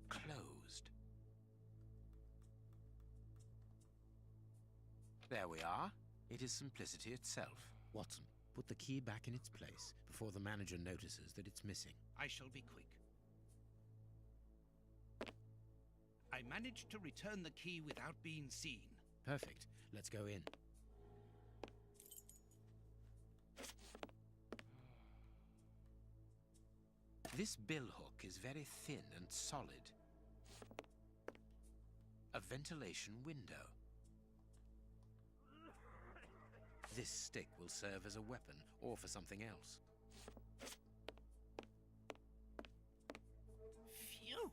Closed. There we are. It is simplicity itself. Watson, put the key back in its place before the manager notices that it's missing. I shall be quick. I managed to return the key without being seen. Perfect. Let's go in. This billhook is very thin and solid. A ventilation window. This stick will serve as a weapon or for something else. Phew!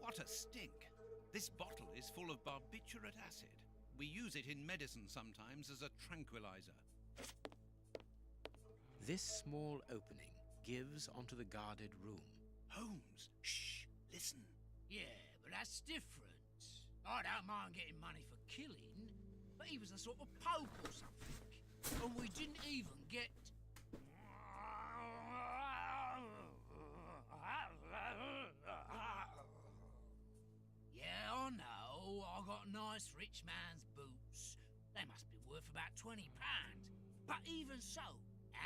What a stink! This bottle is full of barbiturate acid. We use it in medicine sometimes as a tranquilizer. This small opening gives onto the guarded room. Holmes, shh! Listen. Yeah, but That's different. I don't mind getting money for killing, but he was a sort of pope or something. And we didn't even get... Yeah, I know. I got nice rich man's boots. They must be worth about £20. But even so,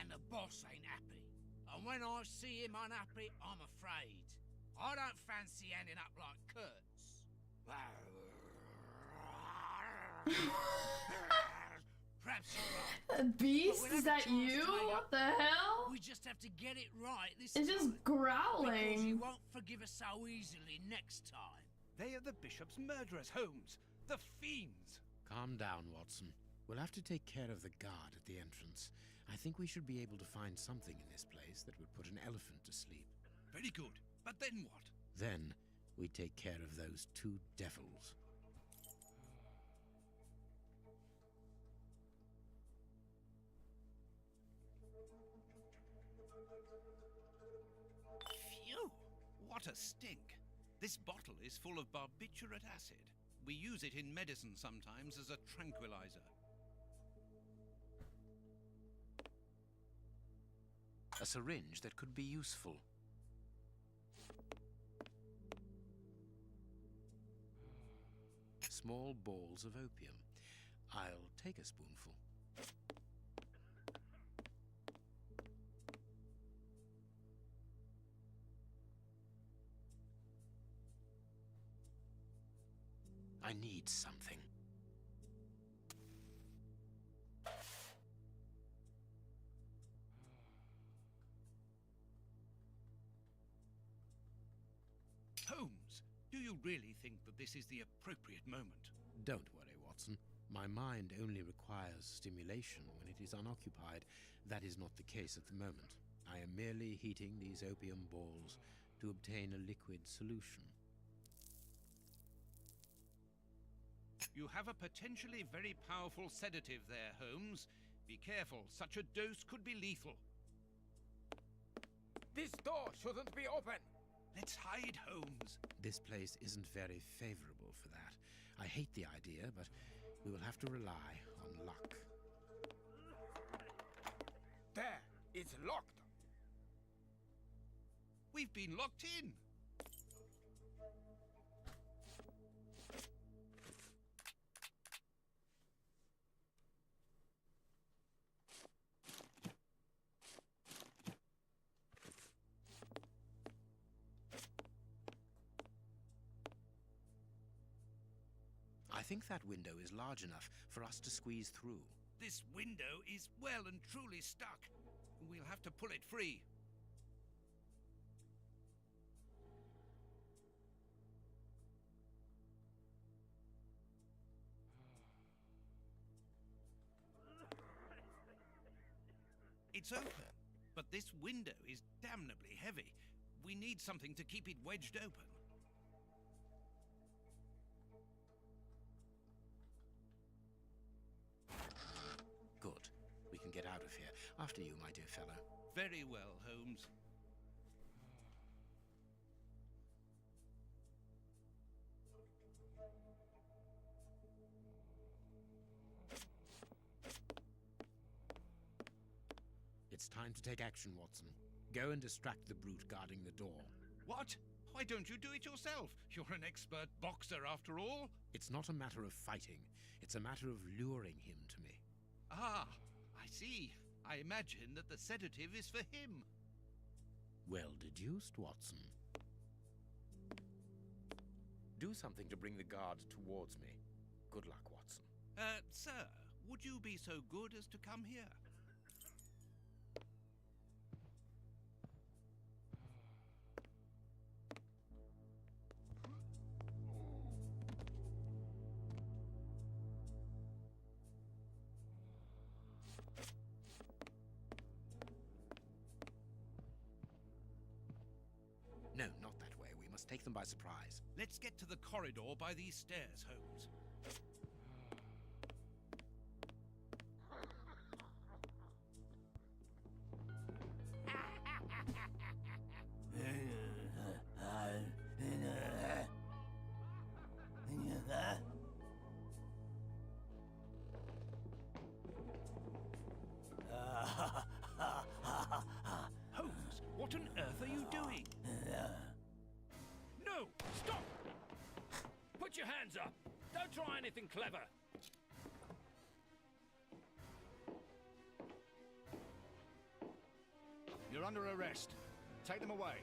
and the boss ain't happy. And when I see him unhappy, I'm afraid. I don't fancy ending up like Kurtz. Perhaps you're right. Beast, But we'll is have a that chance you? to make What up. the hell? We just have to get it right this It's time. just growling. Because you won't forgive us so easily next time. They are the bishop's murderers, Holmes. The fiends. Calm down, Watson. We'll have to take care of the guard at the entrance. I think we should be able to find something in this place that would put an elephant to sleep. Very good. But then what? Then we take care of those two devils. Phew! What a stink. This bottle is full of barbiturate acid. We use it in medicine sometimes as a tranquilizer. A syringe that could be useful. Small balls of opium. I'll take a spoonful. I need something. Holmes, do you really think that this is the appropriate moment? Don't worry, Watson. My mind only requires stimulation when it is unoccupied. That is not the case at the moment. I am merely heating these opium balls to obtain a liquid solution. You have a potentially very powerful sedative there, Holmes. Be careful, such a dose could be lethal. This door shouldn't be open. Let's hide, Holmes. This place isn't very favorable for that. I hate the idea, but we will have to rely on luck. There, it's locked. We've been locked in. I think that window is large enough for us to squeeze through. This window is well and truly stuck. We'll have to pull it free. It's open, but this window is damnably heavy. We need something to keep it wedged open. Good. We can get out of here. After you, my dear fellow. Very well, Holmes. It's time to take action, Watson. Go and distract the brute guarding the door. What? Why don't you do it yourself? You're an expert boxer, after all. It's not a matter of fighting. It's a matter of luring him to me. Ah, I see. I imagine that the sedative is for him. Well deduced, Watson. Do something to bring the guard towards me. Good luck, Watson. Sir, would you be so good as to come here? No, not that way. We must take them by surprise. Let's get to the corridor by these stairs, Holmes. You! Stop! Put your hands up! Don't try anything clever! You're under arrest. Take them away.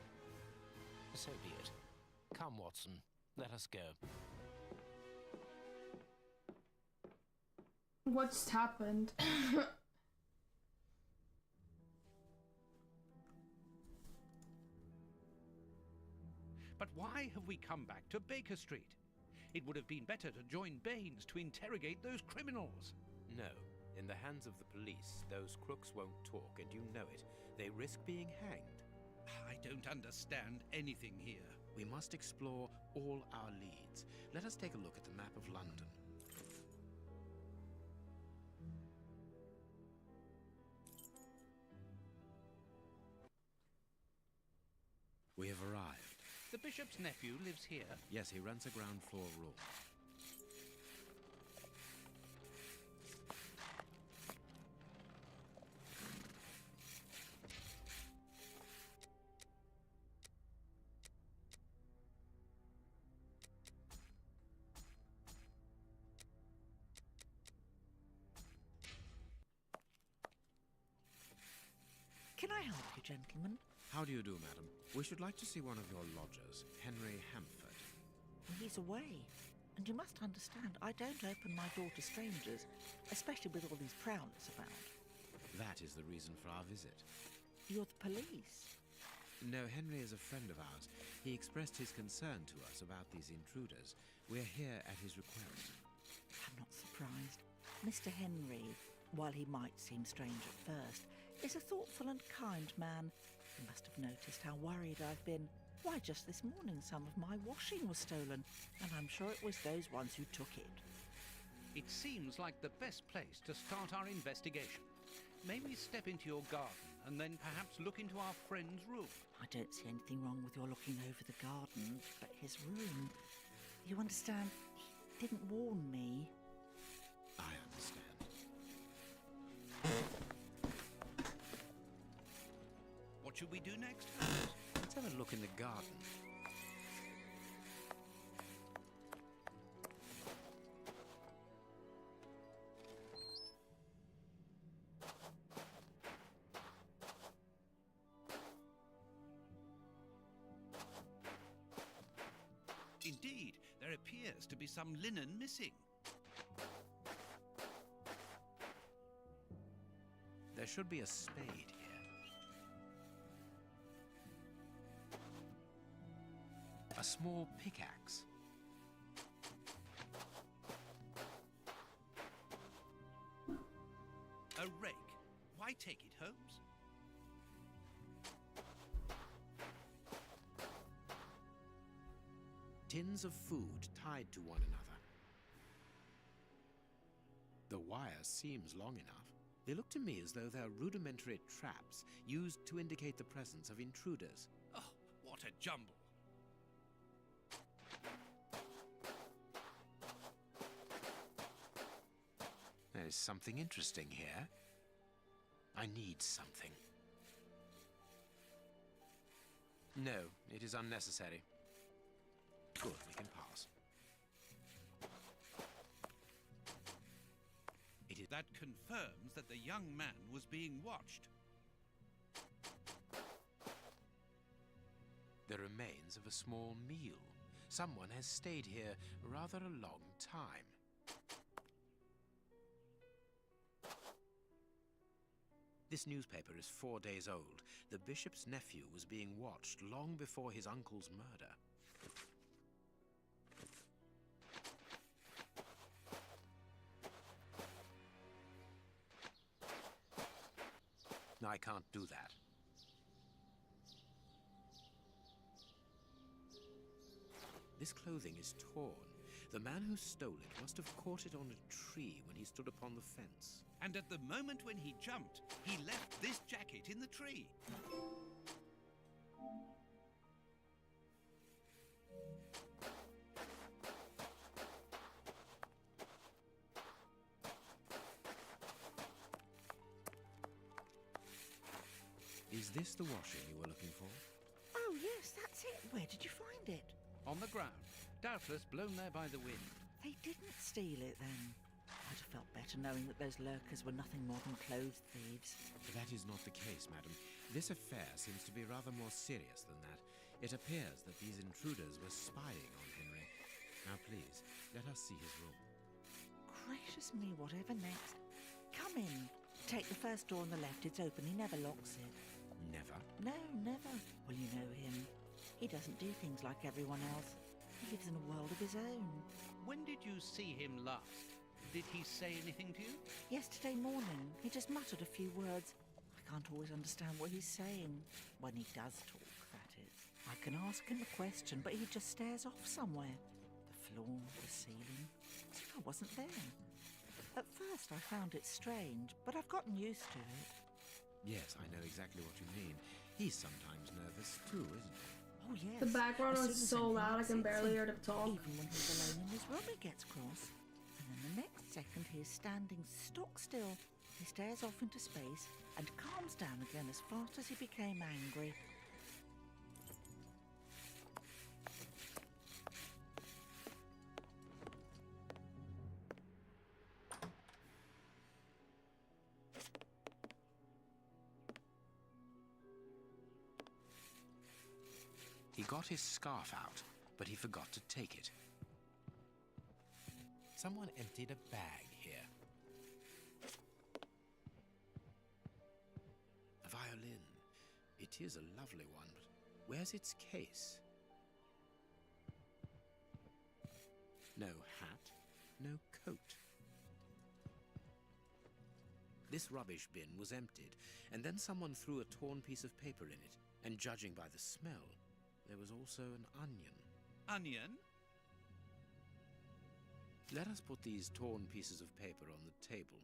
So be it. Come, Watson. Let us go. What's happened? But why have we come back to Baker Street? It would have been better to join Baines to interrogate those criminals. No. In the hands of the police, those crooks won't talk, and you know it. They risk being hanged. I don't understand anything here. We must explore all our leads. Let us take a look at the map of London. We have arrived. The bishop's nephew lives here. Yes, he rents a ground floor room. Can I help you, gentlemen? How do you do, madam? We should like to see one of your lodgers, Henry Hampford. He's away. And you must understand, I don't open my door to strangers, especially with all these prowlers about. That is the reason for our visit. You're the police? No, Henry is a friend of ours. He expressed his concern to us about these intruders. We're here at his request. I'm not surprised. Mr. Henry, while he might seem strange at first, is a thoughtful and kind man. You must have noticed how worried I've been. Why, just this morning some of my washing was stolen, and I'm sure it was those ones who took it. It seems like the best place to start our investigation. May we step into your garden and then perhaps look into our friend's room? I don't see anything wrong with your looking over the garden, but his room... You understand, he didn't warn me. I understand. What should we do next? Let's have a look in the garden. Indeed, there appears to be some linen missing. There should be a spade here. A small pickaxe. A rake. Why take it, Holmes? Tins of food tied to one another. The wire seems long enough. They look to me as though they're rudimentary traps used to indicate the presence of intruders. Oh, what a jumble! There's something interesting here. I need something. No, it is unnecessary. Good, we can pass. That confirms that the young man was being watched. The remains of a small meal. Someone has stayed here rather a long time. This newspaper is 4 days old. The bishop's nephew was being watched long before his uncle's murder. I can't do that. This clothing is torn. The man who stole it must have caught it on a tree when he stood upon the fence. And at the moment when he jumped, he left this jacket in the tree. Is this the washing you were looking for? Oh, yes, that's it. Where did you find it? On the ground, doubtless blown there by the wind. They didn't steal it then. I'd have felt better knowing that those lurkers were nothing more than clothes thieves. That is not the case, madam. This affair seems to be rather more serious than that. It appears that these intruders were spying on Henry. Now please, let us see his room. Gracious me, whatever next. Come in. Take the first door on the left. It's open. He never locks it. Never? No, never. Well, you know him. He doesn't do things like everyone else. He lives in a world of his own. When did you see him last? Did he say anything to you? Yesterday morning, he just muttered a few words. I can't always understand what he's saying. When he does talk, that is. I can ask him a question, but he just stares off somewhere. The floor, the ceiling. As if I wasn't there. At first I found it strange, but I've gotten used to it. Yes, I know exactly what you mean. He's sometimes nervous too, isn't he? Oh, yes. The background As is soon as so anything loud I can sits barely in, hear them talk. Even when he's alone in his room, he gets cross. And then the next second he is standing stock still. He stares off into space and calms down again as fast as he became angry. He got his scarf out, but he forgot to take it. Someone emptied a bag here. A violin. It is a lovely one, but where's its case? No hat, no coat. This rubbish bin was emptied, and then someone threw a torn piece of paper in it, and judging by the smell, there was also an onion. Onion? Let us put these torn pieces of paper on the table.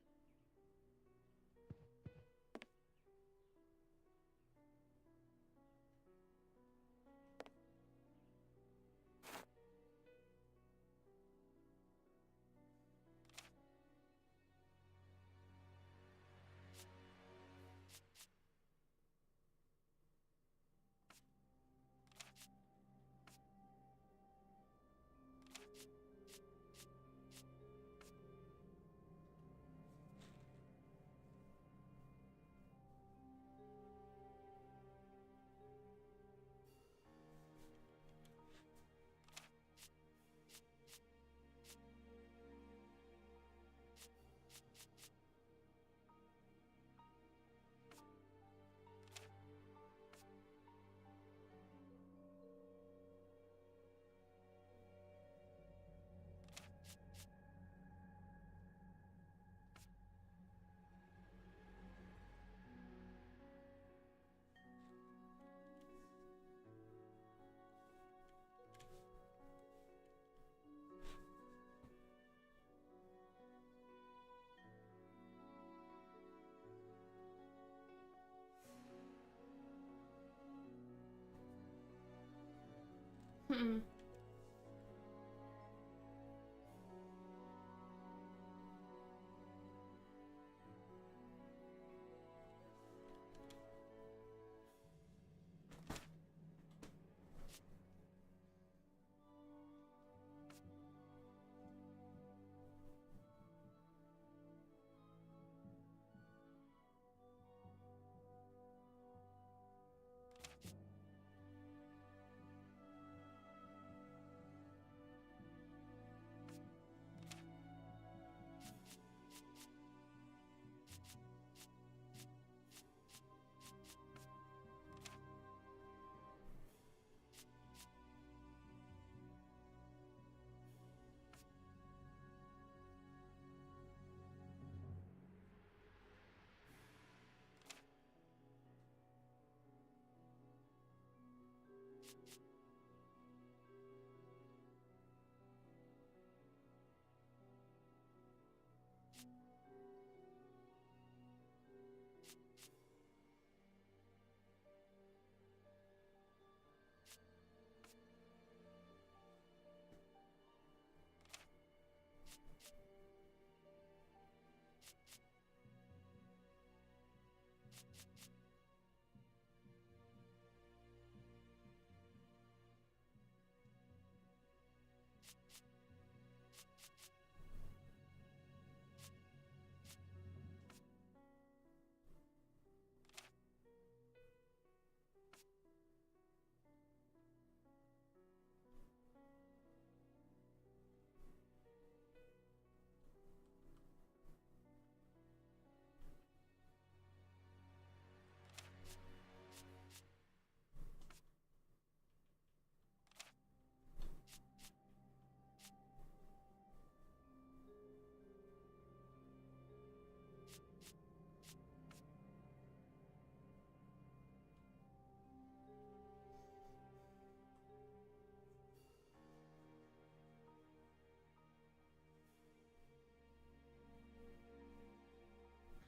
Hmm.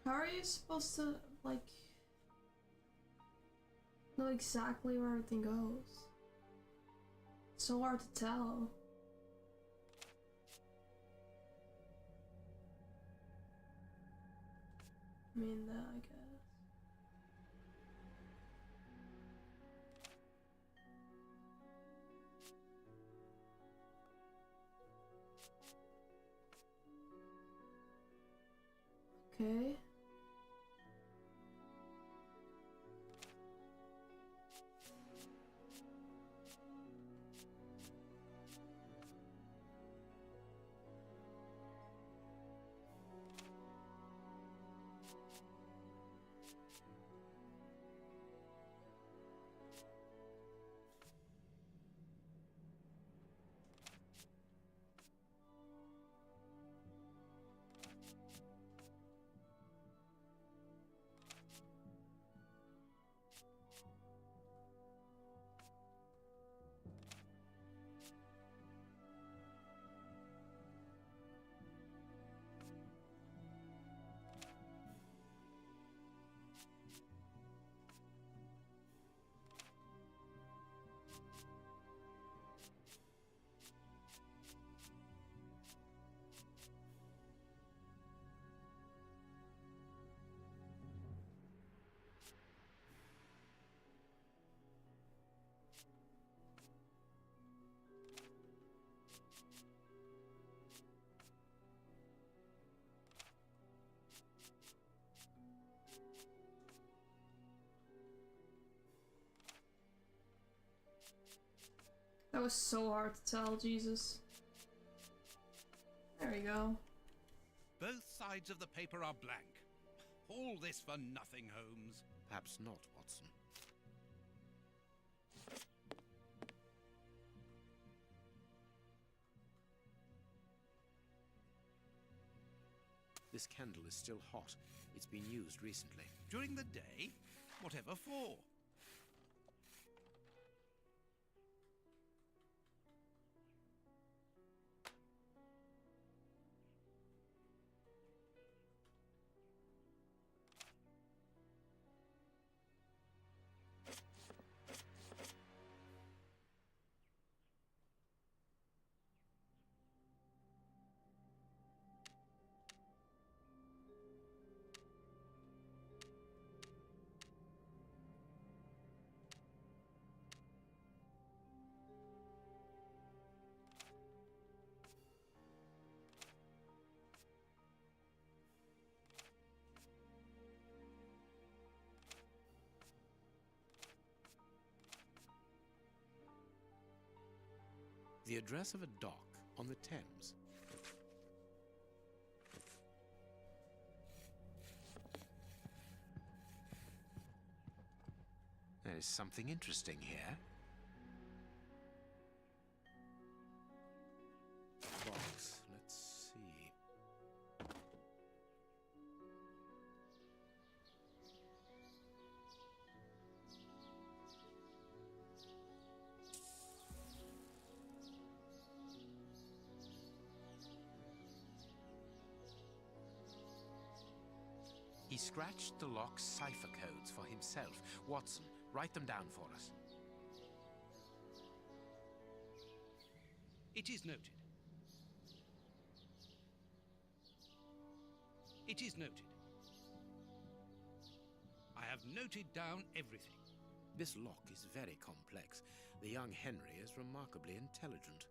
How are you supposed to, like, know exactly where everything goes? It's so hard to tell. I mean, I guess. Okay. That was so hard to tell, Jesus. There we go. Both sides of the paper are blank. All this for nothing, Holmes. Perhaps not, Watson. This candle is still hot. It's been used recently. During the day? Whatever for? The address of a dock on the Thames. There is something interesting here. Box, let's see. He scratched the lock's cipher codes for himself. Watson, write them down for us. It is noted. It is noted. I have noted down everything. This lock is very complex. The young Henry is remarkably intelligent.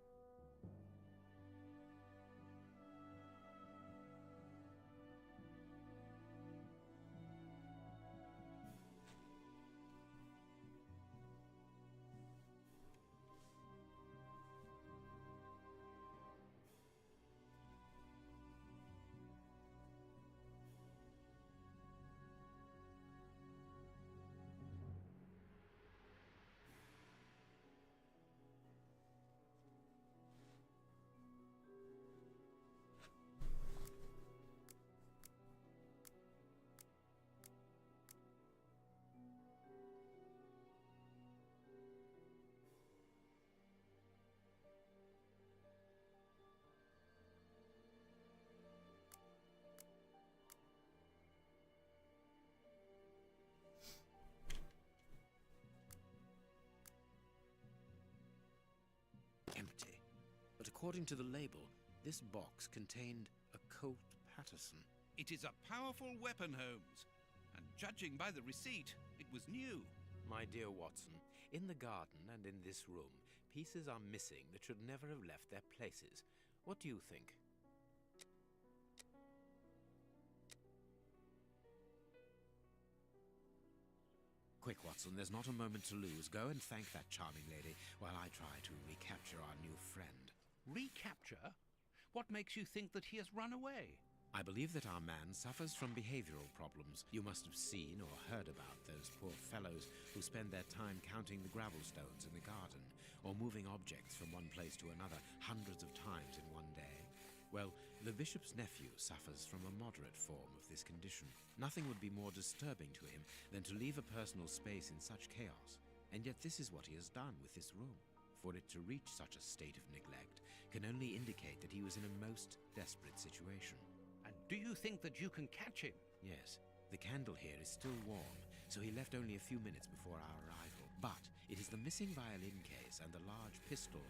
According to the label, this box contained a Colt Patterson. It is a powerful weapon, Holmes. And judging by the receipt, it was new. My dear Watson, in the garden and in this room, pieces are missing that should never have left their places. What do you think? Quick, Watson, there's not a moment to lose. Go and thank that charming lady while I try to recapture our new friend. Recapture? What makes you think that he has run away? I believe that our man suffers from behavioral problems. You must have seen or heard about those poor fellows who spend their time counting the gravel stones in the garden, or moving objects from one place to another hundreds of times in one day. Well, the bishop's nephew suffers from a moderate form of this condition. Nothing would be more disturbing to him than to leave a personal space in such chaos. And yet this is what he has done with this room. For it to reach such a state of neglect can only indicate that he was in a most desperate situation. And do you think that you can catch him? Yes. The candle here is still warm, so he left only a few minutes before our arrival. But it is the missing violin case and the large pistol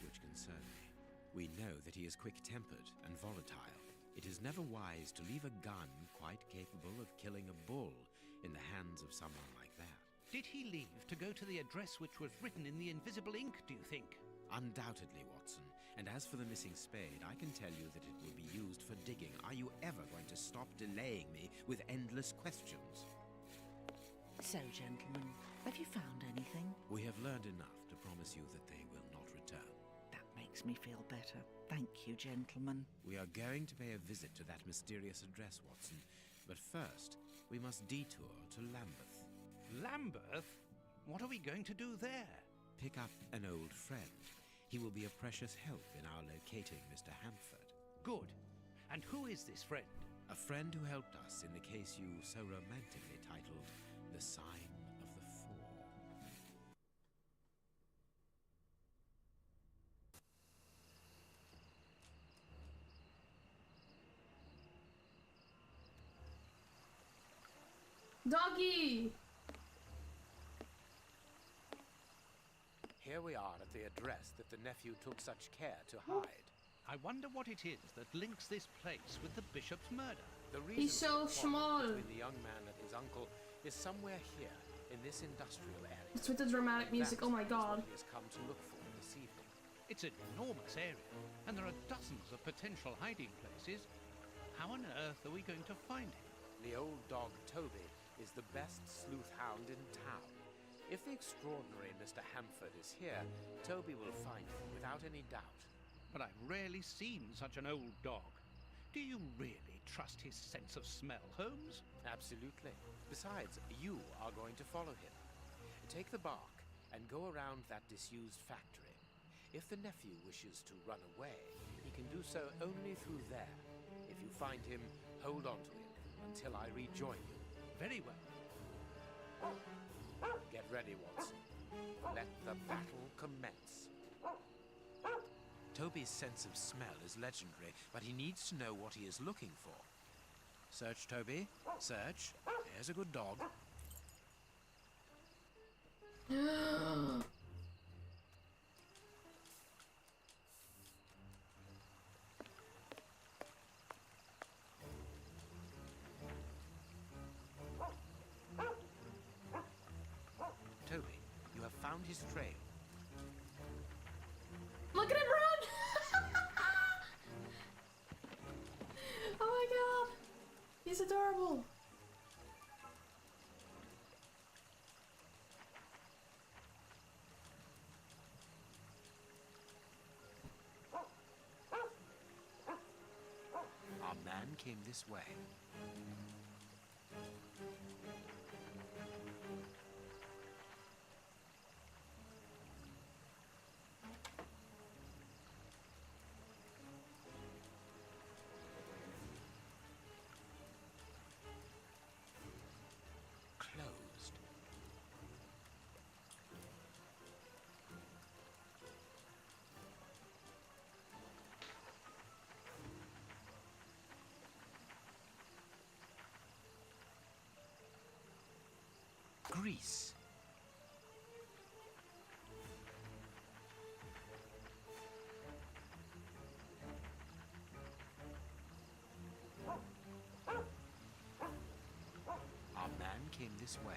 which concern me. We know that he is quick-tempered and volatile. It is never wise to leave a gun quite capable of killing a bull in the hands of someone like that. Did he leave to go to the address which was written in the invisible ink, do you think? Undoubtedly, Watson. And as for the missing spade, I can tell you that it will be used for digging. Are you ever going to stop delaying me with endless questions? So, gentlemen, have you found anything? We have learned enough to promise you that they will not return. That makes me feel better. Thank you, gentlemen. We are going to pay a visit to that mysterious address, Watson. But first, we must detour to Lambeth. Lambeth? What are we going to do there? Pick up an old friend. He will be a precious help in our locating Mr. Hamford. Good. And who is this friend? A friend who helped us in the case you so romantically titled The Sign of the Four. Doggy! Here we are at the address that the nephew took such care to hide. I wonder what it is that links this place with the bishop's murder. The reason He's so small. between the young man and his uncle is somewhere here in this industrial area. It's with the dramatic music. Oh my god. He has come to look for this evening. It's an enormous area, and there are dozens of potential hiding places. How on earth are we going to find him? The old dog Toby is the best sleuth hound in town. If the extraordinary Mr. Hamford is here, Toby will find him without any doubt. But I've rarely seen such an old dog. Do you really trust his sense of smell, Holmes? Absolutely. Besides, you are going to follow him. Take the bark and go around that disused factory. If the nephew wishes to run away, he can do so only through there. If you find him, hold on to him until I rejoin you. Very well. Get ready, Watson. Let the battle commence. Toby's sense of smell is legendary, but he needs to know what he is looking for. Search, Toby. Search. There's a good dog. Toby, you have found his trail. Look at him run! Oh my god! He's adorable! Our man came this way. Closed. Grease. this way.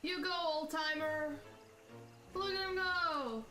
You go, old timer. Look at him go.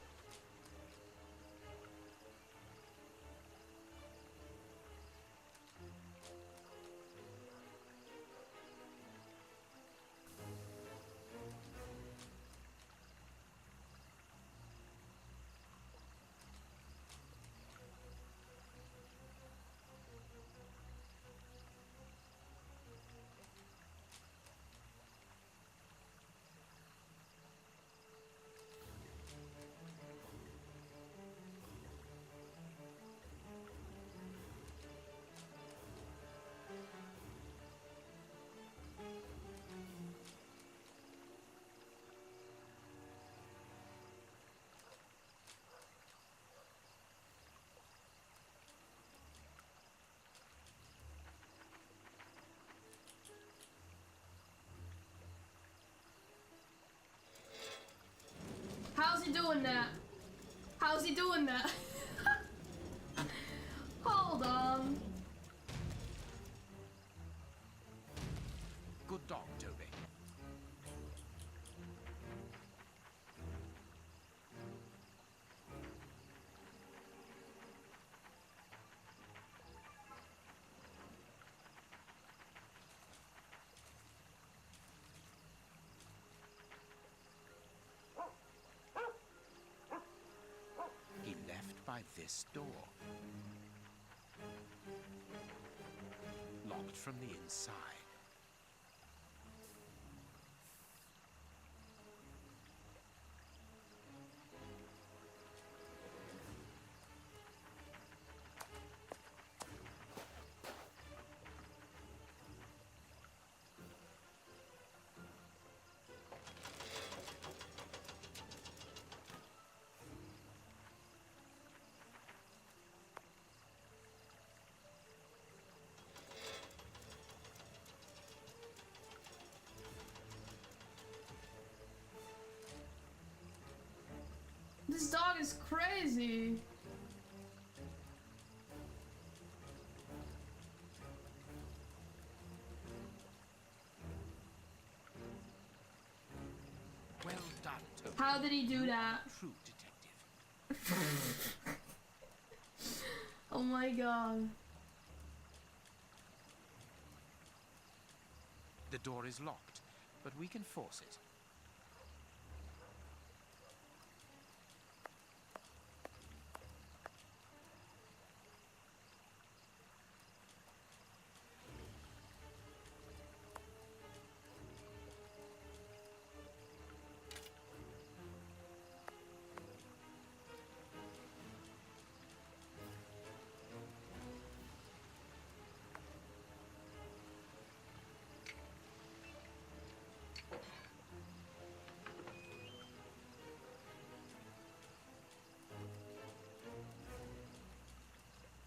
How's he doing that? How's he doing that? Hold on. Good dog, Toby. He left by this door. Locked from the inside. This dog is crazy. Well done, Toby. How did he do that? True detective. Oh my god. The door is locked, but we can force it.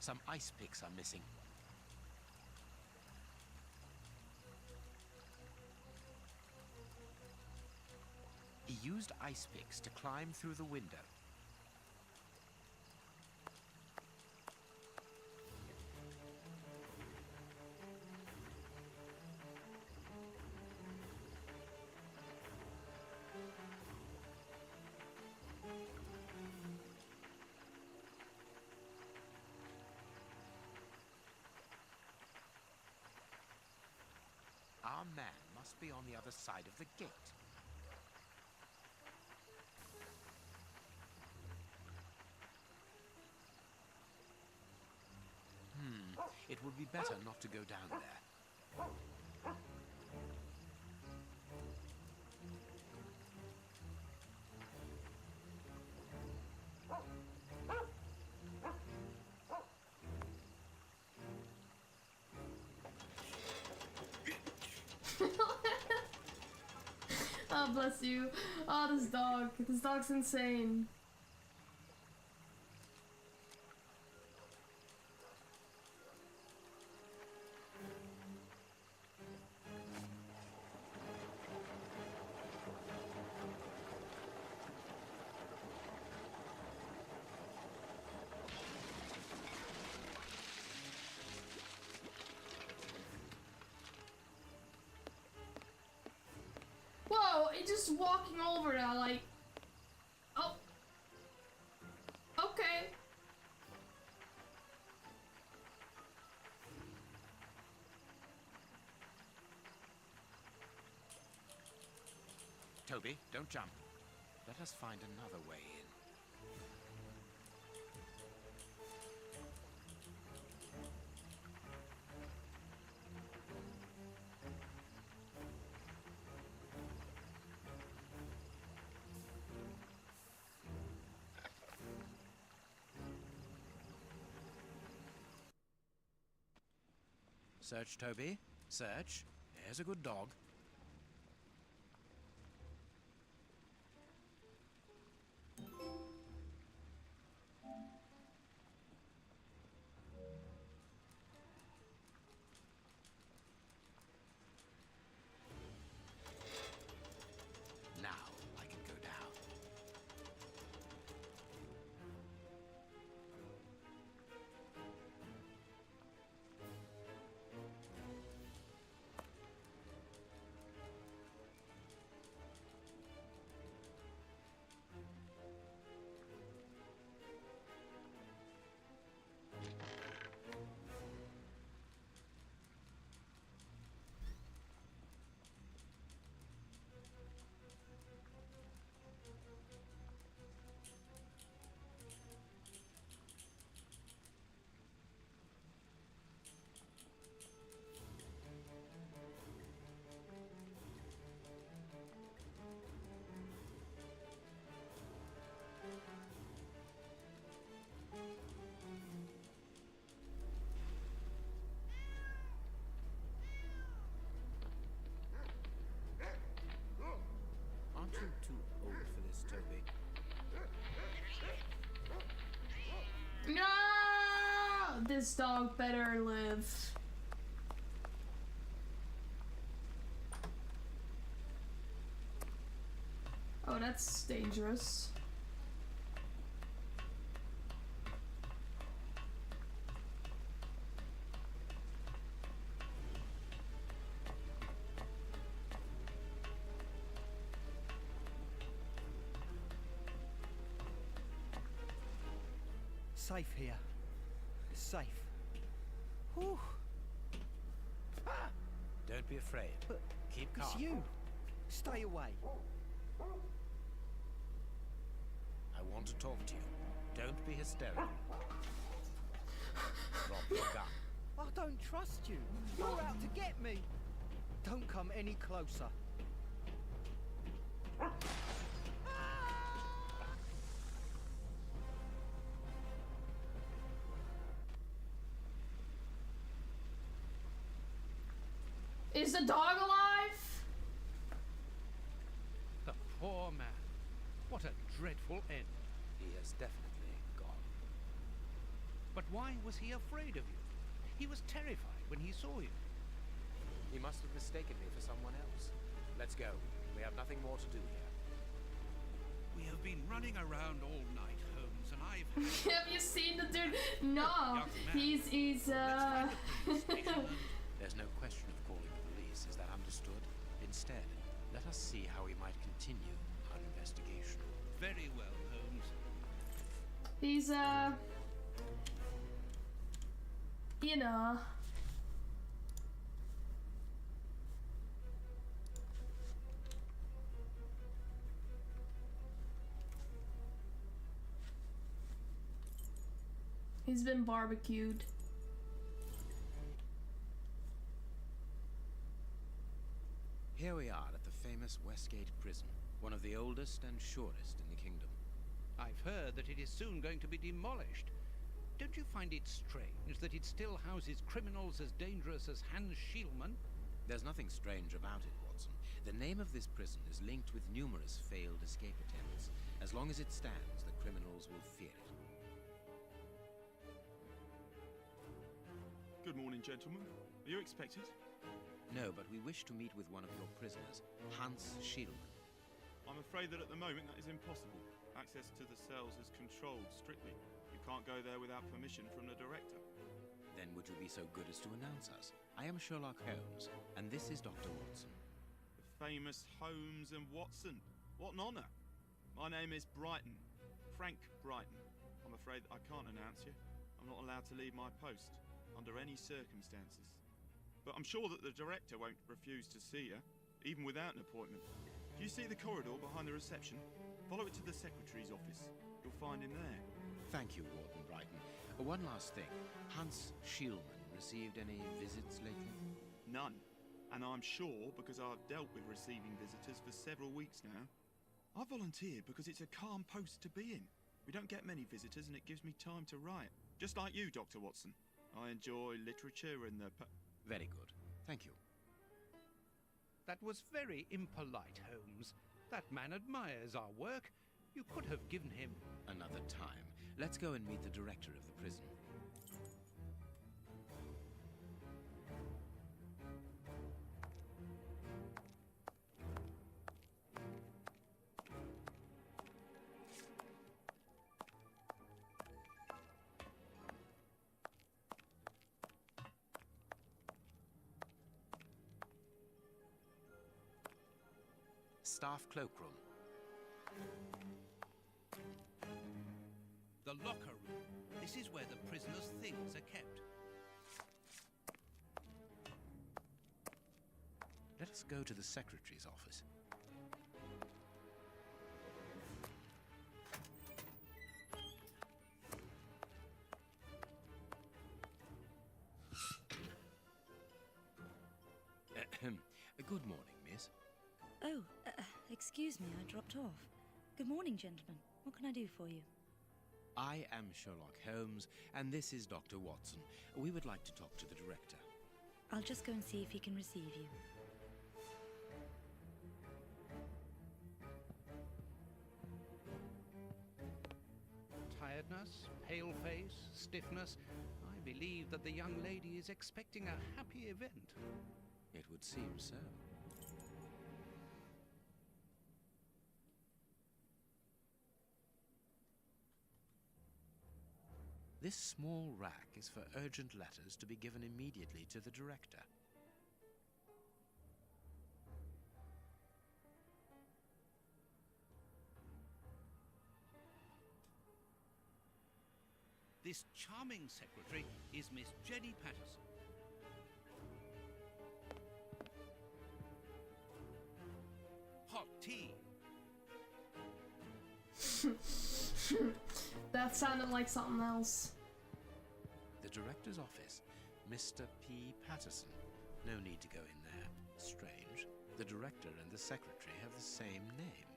Some ice picks are missing. He used ice picks to climb through the window. Our man must be on the other side of the gate. It would be better not to go down there. God bless you. Oh, this dog. This dog's insane. Whoa, it's just walking over now, like... Oh. Okay. Toby, don't jump. Let us find another way in. Search, Toby. Search. There's a good dog. Now I can go down. Aren't you too old for this, Toby? No! This dog better live. Oh, that's dangerous. Safe here. Safe. Whew. Don't be afraid. But keep calm. it's you. Stay away. I want to talk to you. Don't be hysterical. Drop your gun. I don't trust you. You're out to get me. Don't come any closer. Is the dog alive? The poor man. What a dreadful end. He has definitely gone. But why was he afraid of you? He was terrified when he saw you. He must have mistaken me for someone else. Let's go. We have nothing more to do here. We have been running around all night, Holmes, and I've... Have you seen the dude? No, he's There's no question of calling the police, is that understood? Instead, let us see how we might continue our investigation. Very well, Holmes. He's you know. He's been barbecued. Here we are at the famous Westgate Prison, one of the oldest and surest in the kingdom. I've heard that it is soon going to be demolished. Don't you find it strange that it still houses criminals as dangerous as Hans Schielman? There's nothing strange about it, Watson. The name of this prison is linked with numerous failed escape attempts. As long as it stands, the criminals will fear it. Good morning, gentlemen. Are you expected? No, but we wish to meet with one of your prisoners, Hans Schielmann. I'm afraid that at the moment that is impossible. Access to the cells is controlled strictly. You can't go there without permission from the director. Then would you be so good as to announce us? I am Sherlock Holmes, and this is Dr. Watson. The famous Holmes and Watson. What an honour. My name is Brighton. Frank Brighton. I'm afraid I can't announce you. I'm not allowed to leave my post, under any circumstances. But I'm sure that the director won't refuse to see you, even without an appointment. Do you see the corridor behind the reception? Follow it to the secretary's office. You'll find him there. Thank you, Warden Brighton. One last thing. Hans Schielmann received any visits lately? None. And I'm sure because I've dealt with receiving visitors for several weeks now. I volunteered because it's a calm post to be in. We don't get many visitors and it gives me time to write. Just like you, Dr. Watson. I enjoy literature and the... Very good. Thank you. That was very impolite, Holmes. That man admires our work. You could have given him... Another time. Let's go and meet the director of the prison. Staff cloakroom. The locker room. This is where the prisoners' things are kept. Let us go to the secretary's office. Good morning, miss. Oh, excuse me, I dropped off. Good morning, gentlemen. What can I do for you? I am Sherlock Holmes, and this is Dr. Watson. We would like to talk to the director. I'll just go and see if he can receive you. Tiredness, pale face, stiffness. I believe that the young lady is expecting a happy event. It would seem so. This small rack is for urgent letters to be given immediately to the director. This charming secretary is Miss Jenny Patterson. Hot tea. That sounded like something else. The director's office, Mr. P. Patterson. No need to go in there. Strange. The director and the secretary have the same name.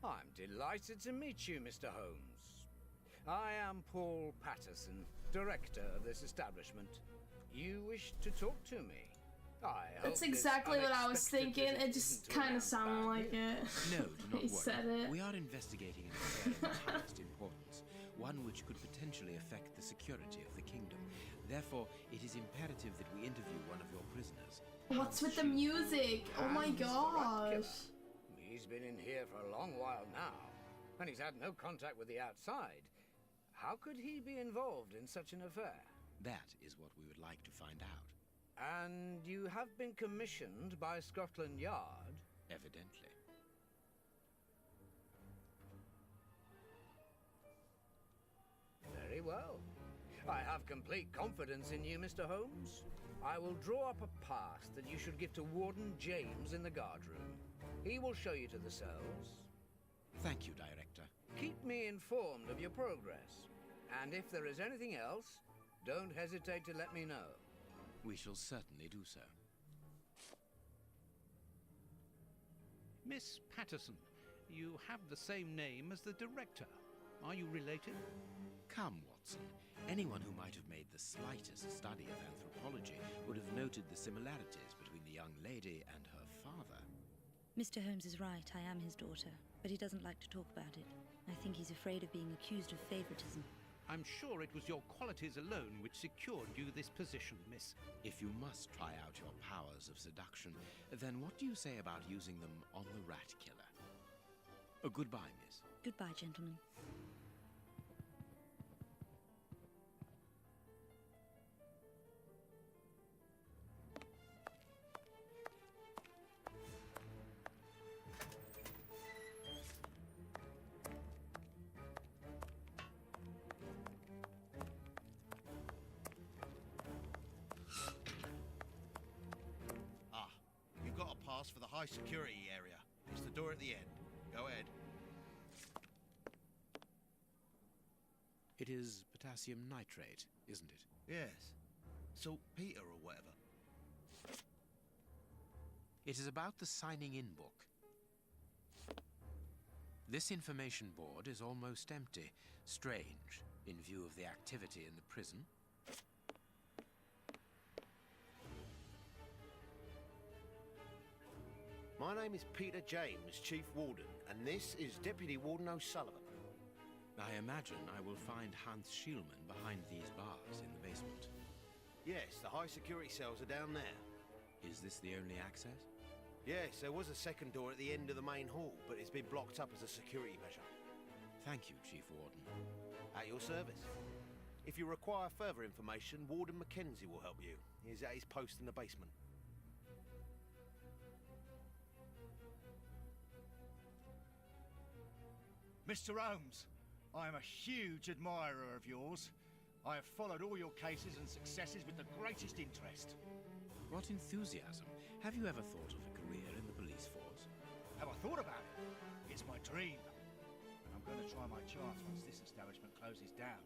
I'm delighted to meet you, Mr. Holmes. I am Paul Patterson, director of this establishment. You wish to talk to me? That's exactly what I was thinking. It just kind of sounded like it. No, do not He worry. said it. We are investigating an affair of the highest importance, one which could potentially affect the security of the kingdom. Therefore, it is imperative that we interview one of your prisoners. What's with the music? Oh my gosh. He's been in here for a long while now, and he's had no contact with the outside. How could he be involved in such an affair? That is what we would like to find out. And you have been commissioned by Scotland Yard? Evidently. Very well. I have complete confidence in you, Mr. Holmes. I will draw up a pass that you should give to Warden James in the guard room. He will show you to the cells. Thank you, Director. Keep me informed of your progress. And if there is anything else, don't hesitate to let me know. We shall certainly do so. Miss Patterson, you have the same name as the director. Are you related? Come, Watson. Watson. Anyone who might have made the slightest study of anthropology would have noted the similarities between the young lady and her father. Mr. Holmes is right, I am his daughter, but he doesn't like to talk about it. I think he's afraid of being accused of favoritism. I'm sure it was your qualities alone which secured you this position, miss. If you must try out your powers of seduction, then what do you say about using them on the rat killer? Goodbye, miss. Goodbye, gentlemen. For the high security area. It's the door at the end. Go ahead. It is potassium nitrate, isn't it? Yes. Saltpeter or whatever. It is about the signing-in book. This information board is almost empty. Strange, in view of the activity in the prison. My name is Peter James, Chief Warden, and this is Deputy Warden O'Sullivan. I imagine I will find Hans Schielman behind these bars in the basement. Yes, the high security cells are down there. Is this the only access? Yes, there was a second door at the end of the main hall, but it's been blocked up as a security measure. Thank you, Chief Warden. At your service. If you require further information, Warden Mackenzie will help you. He's at his post in the basement. Mr. Holmes, I am a huge admirer of yours. I have followed all your cases and successes with the greatest interest. What enthusiasm. Have you ever thought of a career in the police force? Have I thought about it? It's my dream. And I'm going to try my chance once this establishment closes down.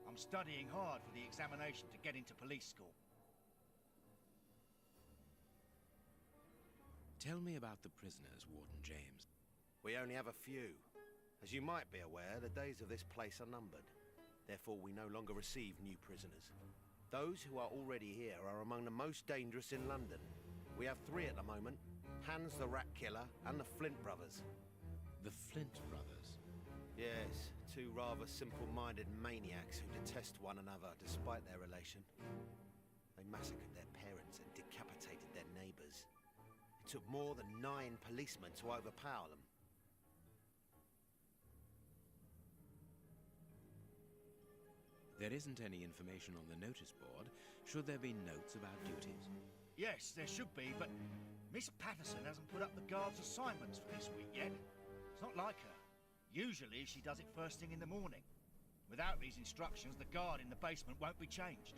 I'm studying hard for the examination to get into police school. Tell me about the prisoners, Warden James. We only have a few. As you might be aware, the days of this place are numbered. Therefore, we no longer receive new prisoners. Those who are already here are among the most dangerous in London. We have 3 at the moment. Hans the Rat Killer and the Flint Brothers. The Flint Brothers? Yes, 2 rather simple-minded maniacs who detest one another despite their relation. They massacred their parents and decapitated their neighbours. It took more than 9 policemen to overpower them. There isn't any information on the notice board. Should there be notes about duties? Yes, there should be, but Miss Patterson hasn't put up the guard's assignments for this week yet. It's not like her. Usually she does it first thing in the morning. Without these instructions, the guard in the basement won't be changed.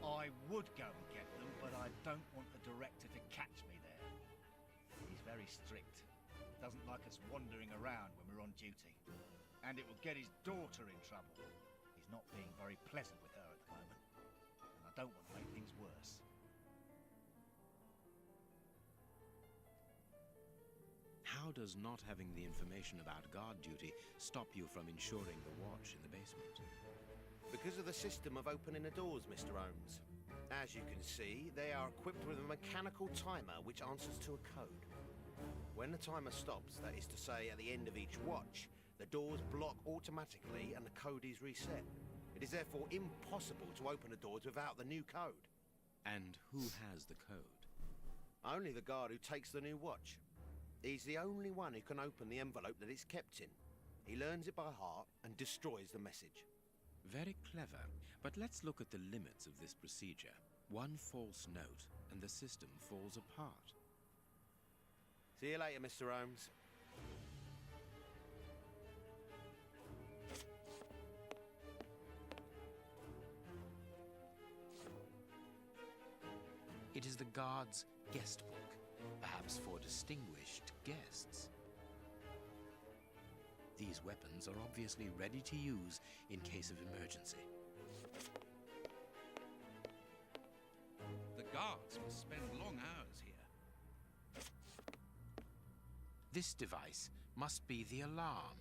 I would go and get them, but I don't want the director to catch me there. He's very strict. Doesn't like us wandering around when we're on duty. And it will get his daughter in trouble. He's not being very pleasant with her at the moment. And I don't want to make things worse. How does not having the information about guard duty stop you from ensuring the watch in the basement? Because of the system of opening the doors, Mr. Holmes. As you can see, they are equipped with a mechanical timer which answers to a code. When the timer stops, that is to say at the end of each watch, the doors block automatically and the code is reset. It is therefore impossible to open the doors without the new code. And who has the code? Only the guard who takes the new watch. He's the only one who can open the envelope that it's kept in. He learns it by heart and destroys the message. Very clever, but let's look at the limits of this procedure. One false note and the system falls apart. See you later, Mr. Holmes. It is the guard's guest book, perhaps for distinguished guests. These weapons are obviously ready to use in case of emergency. The guards must spend long hours here. This device must be the alarm.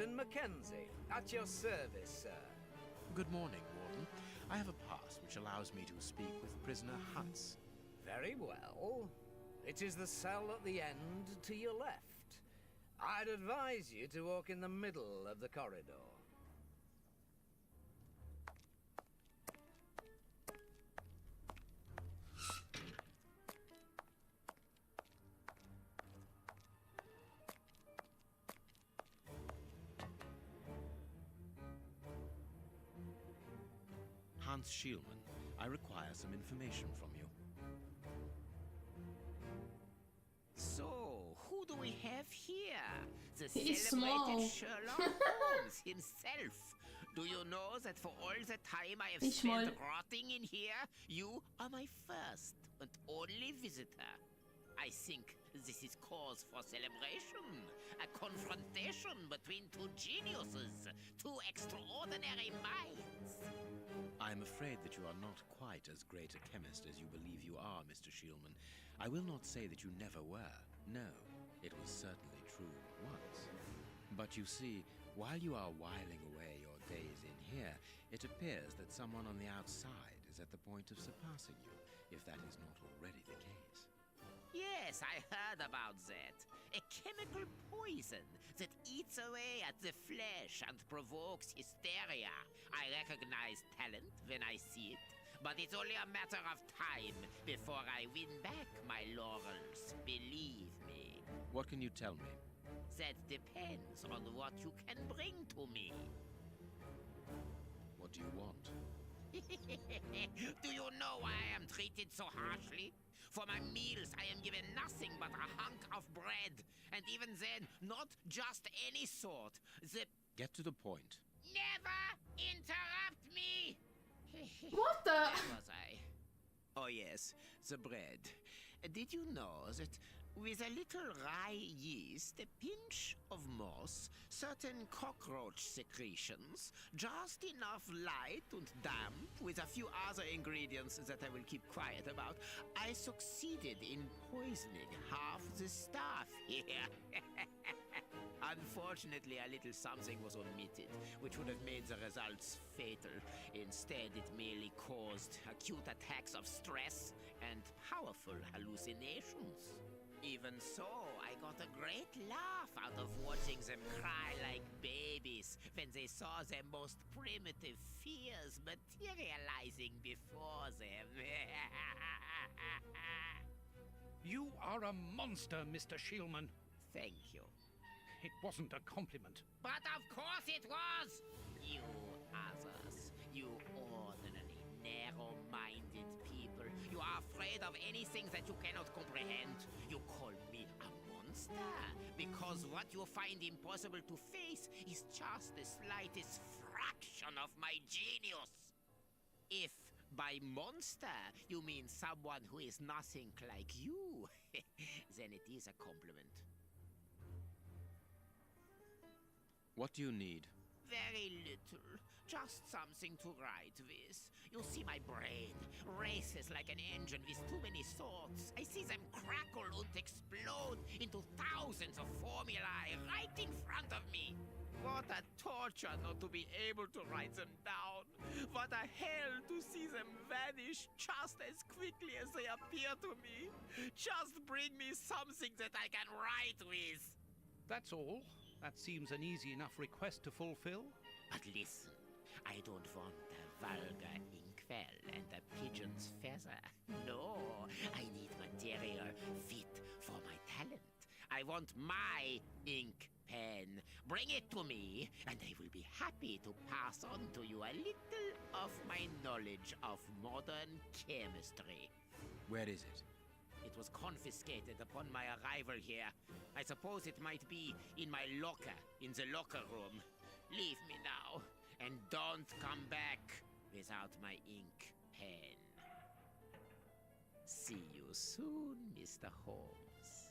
Captain Mackenzie, at your service, sir. Good morning, Warden. I have a pass which allows me to speak with prisoner Hunts. Very well. It is the cell at the end to your left. I'd advise you to walk in the middle of the corridor. Hans Schielman, I require some information from you. So, who do we have here? The He's celebrated small. Sherlock Holmes himself. Do you know that for all the time I have He's spent small. rotting in here, you are my first and only visitor? I think this is cause for celebration. A confrontation between two geniuses, two extraordinary minds. I'm afraid that you are not quite as great a chemist as you believe you are, Mr. Schielman. I will not say that you never were. No, it was certainly true once. But you see, while you are whiling away your days in here, it appears that someone on the outside is at the point of surpassing you, if that is not already the case. Yes, I heard about that. A chemical poison that eats away at the flesh and provokes hysteria. I recognize talent when I see it, but it's only a matter of time before I win back my laurels. Believe me. What can you tell me? That depends on what you can bring to me. What do you want? Do you know why I am treated so harshly? For my meals, I am given nothing but a hunk of bread. And even then, not just any sort. The... Get to the point. Never interrupt me! What the? Where was I? Oh yes, the bread. Did you know that with a little rye yeast, a pinch of moss, certain cockroach secretions, just enough light and damp, with a few other ingredients that I will keep quiet about, I succeeded in poisoning half the staff here. Unfortunately, a little something was omitted, which would have made the results fatal. Instead, it merely caused acute attacks of stress and powerful hallucinations. Even so, I got a great laugh out of watching them cry like babies when they saw their most primitive fears materializing before them. You are a monster, Mr. Schielman. Thank you. It wasn't a compliment. But of course it was! You others, you ordinary, narrow-minded people, you are afraid of anything that you cannot comprehend. You call me a monster because what you find impossible to face is just the slightest fraction of my genius. If by monster you mean someone who is nothing like you, then it is a compliment. What do you need? Very little. Just something to write with. You see, my brain races like an engine with too many thoughts. I see them crackle and explode into thousands of formulae right in front of me. What a torture not to be able to write them down. What a hell to see them vanish just as quickly as they appear to me. Just bring me something that I can write with. That's all. That seems an easy enough request to fulfill. But listen, I don't want a vulgar inkwell and a pigeon's feather. No, I need material fit for my talent. I want my ink pen. Bring it to me, and I will be happy to pass on to you a little of my knowledge of modern chemistry. Where is it? It was confiscated upon my arrival here. I suppose it might be in my locker, in the locker room. Leave me now, and don't come back without my ink pen. See you soon, Mr. Holmes.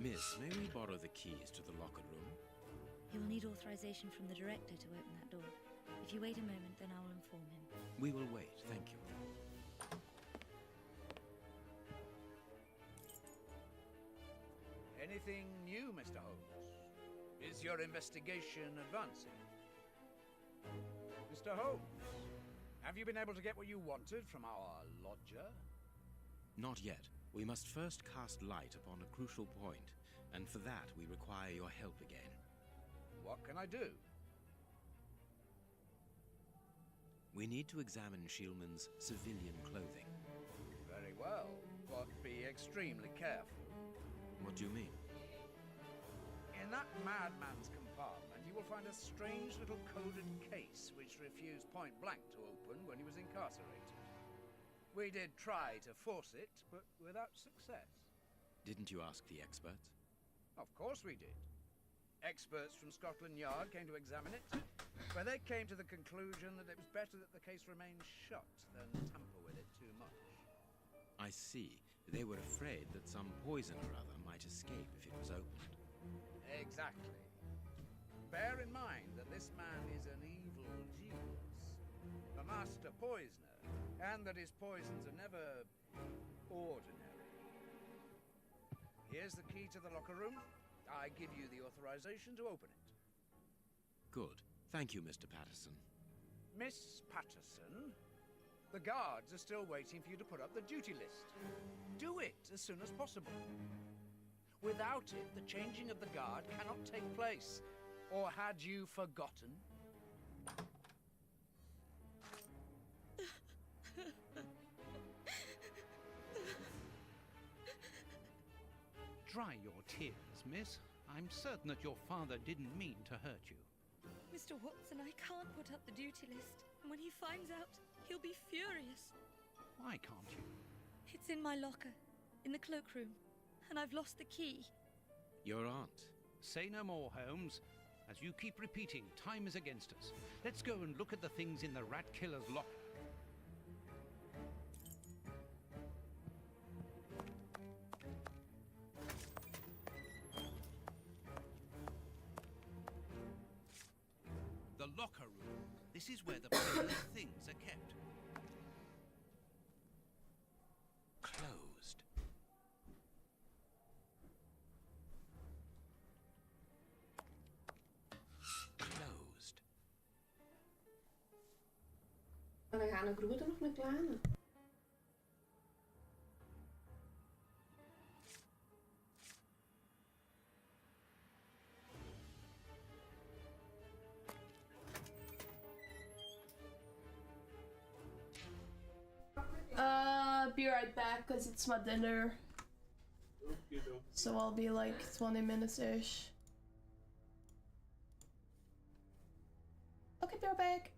Miss, may we borrow the keys to the locker room? You'll need authorization from the director to open that door. If you wait a moment, then I will inform him. We will wait, thank you. Anything new, Mr. Holmes? Is your investigation advancing? Mr. Holmes, have you been able to get what you wanted from our lodger? Not yet. We must first cast light upon a crucial point, and for that we require your help again. What can I do? We need to examine Shieldman's civilian clothing. Very well, but be extremely careful. What do you mean? In that madman's compartment, you will find a strange little coded case which refused point blank to open when he was incarcerated. We did try to force it, but without success. Didn't you ask the experts? Of course we did. Experts from Scotland Yard came to examine it, but they came to the conclusion that it was better that the case remained shut than tamper with it too much. I see. They were afraid that some poison or other might escape if it was opened. Exactly. Bear in mind that this man is an evil genius, a master poisoner, and that his poisons are never ordinary. Here's the key to the locker room. I give you the authorization to open it. Good. Thank you, Mr. Patterson. Miss Patterson, the guards are still waiting for you to put up the duty list. Do it as soon as possible. Without it, the changing of the guard cannot take place. Or had you forgotten? Dry your tears, miss. I'm certain that your father didn't mean to hurt you. Mr. Watson, I can't put up the duty list. And when he finds out, he'll be furious. Why can't you? It's in my locker, in the cloakroom, and I've lost the key. Your aunt. Say no more, Holmes. As you keep repeating, time is against us. Let's go and look at the things in the rat killer's locker. The locker room. This is where the prisoner's things are kept. Closed. Closed. En dan gaan een grote nog een kleine. Be right back because it's my dinner. So I'll be like 20 minutes-ish. Okay, be right back.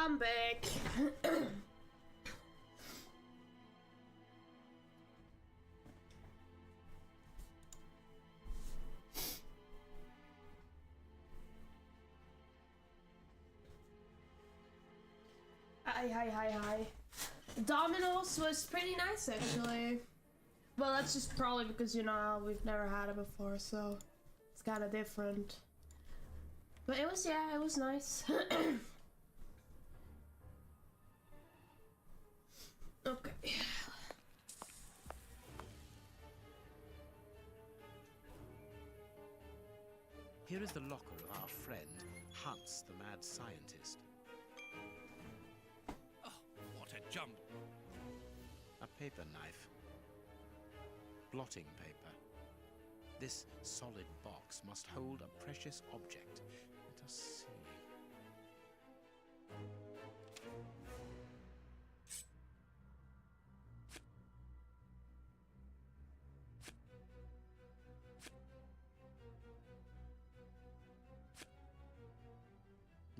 I'm back. Hi. Domino's was pretty nice actually. Well, that's just probably because, you know, we've never had it before, so it's kind of different. But it was, yeah, it was nice. Okay. Here is the locker of our friend, Hans, the mad scientist. Oh, what a jump! A paper knife. Blotting paper. This solid box must hold a precious object. Let us see.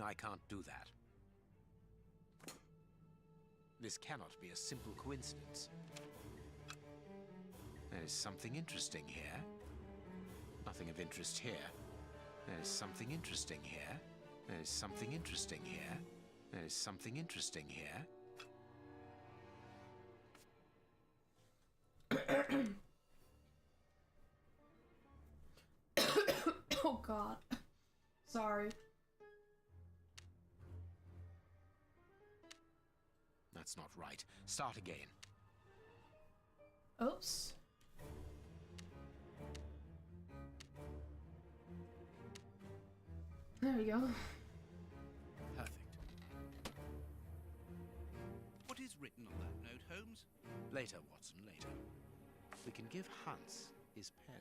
I can't do that. This cannot be a simple coincidence. There is something interesting here. Nothing of interest here. There is something interesting here. There is something interesting here. There is something interesting here. Oh god. Sorry. That's not right. Start again. Oops. There we go. Perfect. What is written on that note, Holmes? Later, Watson, later. We can give Hans his pen.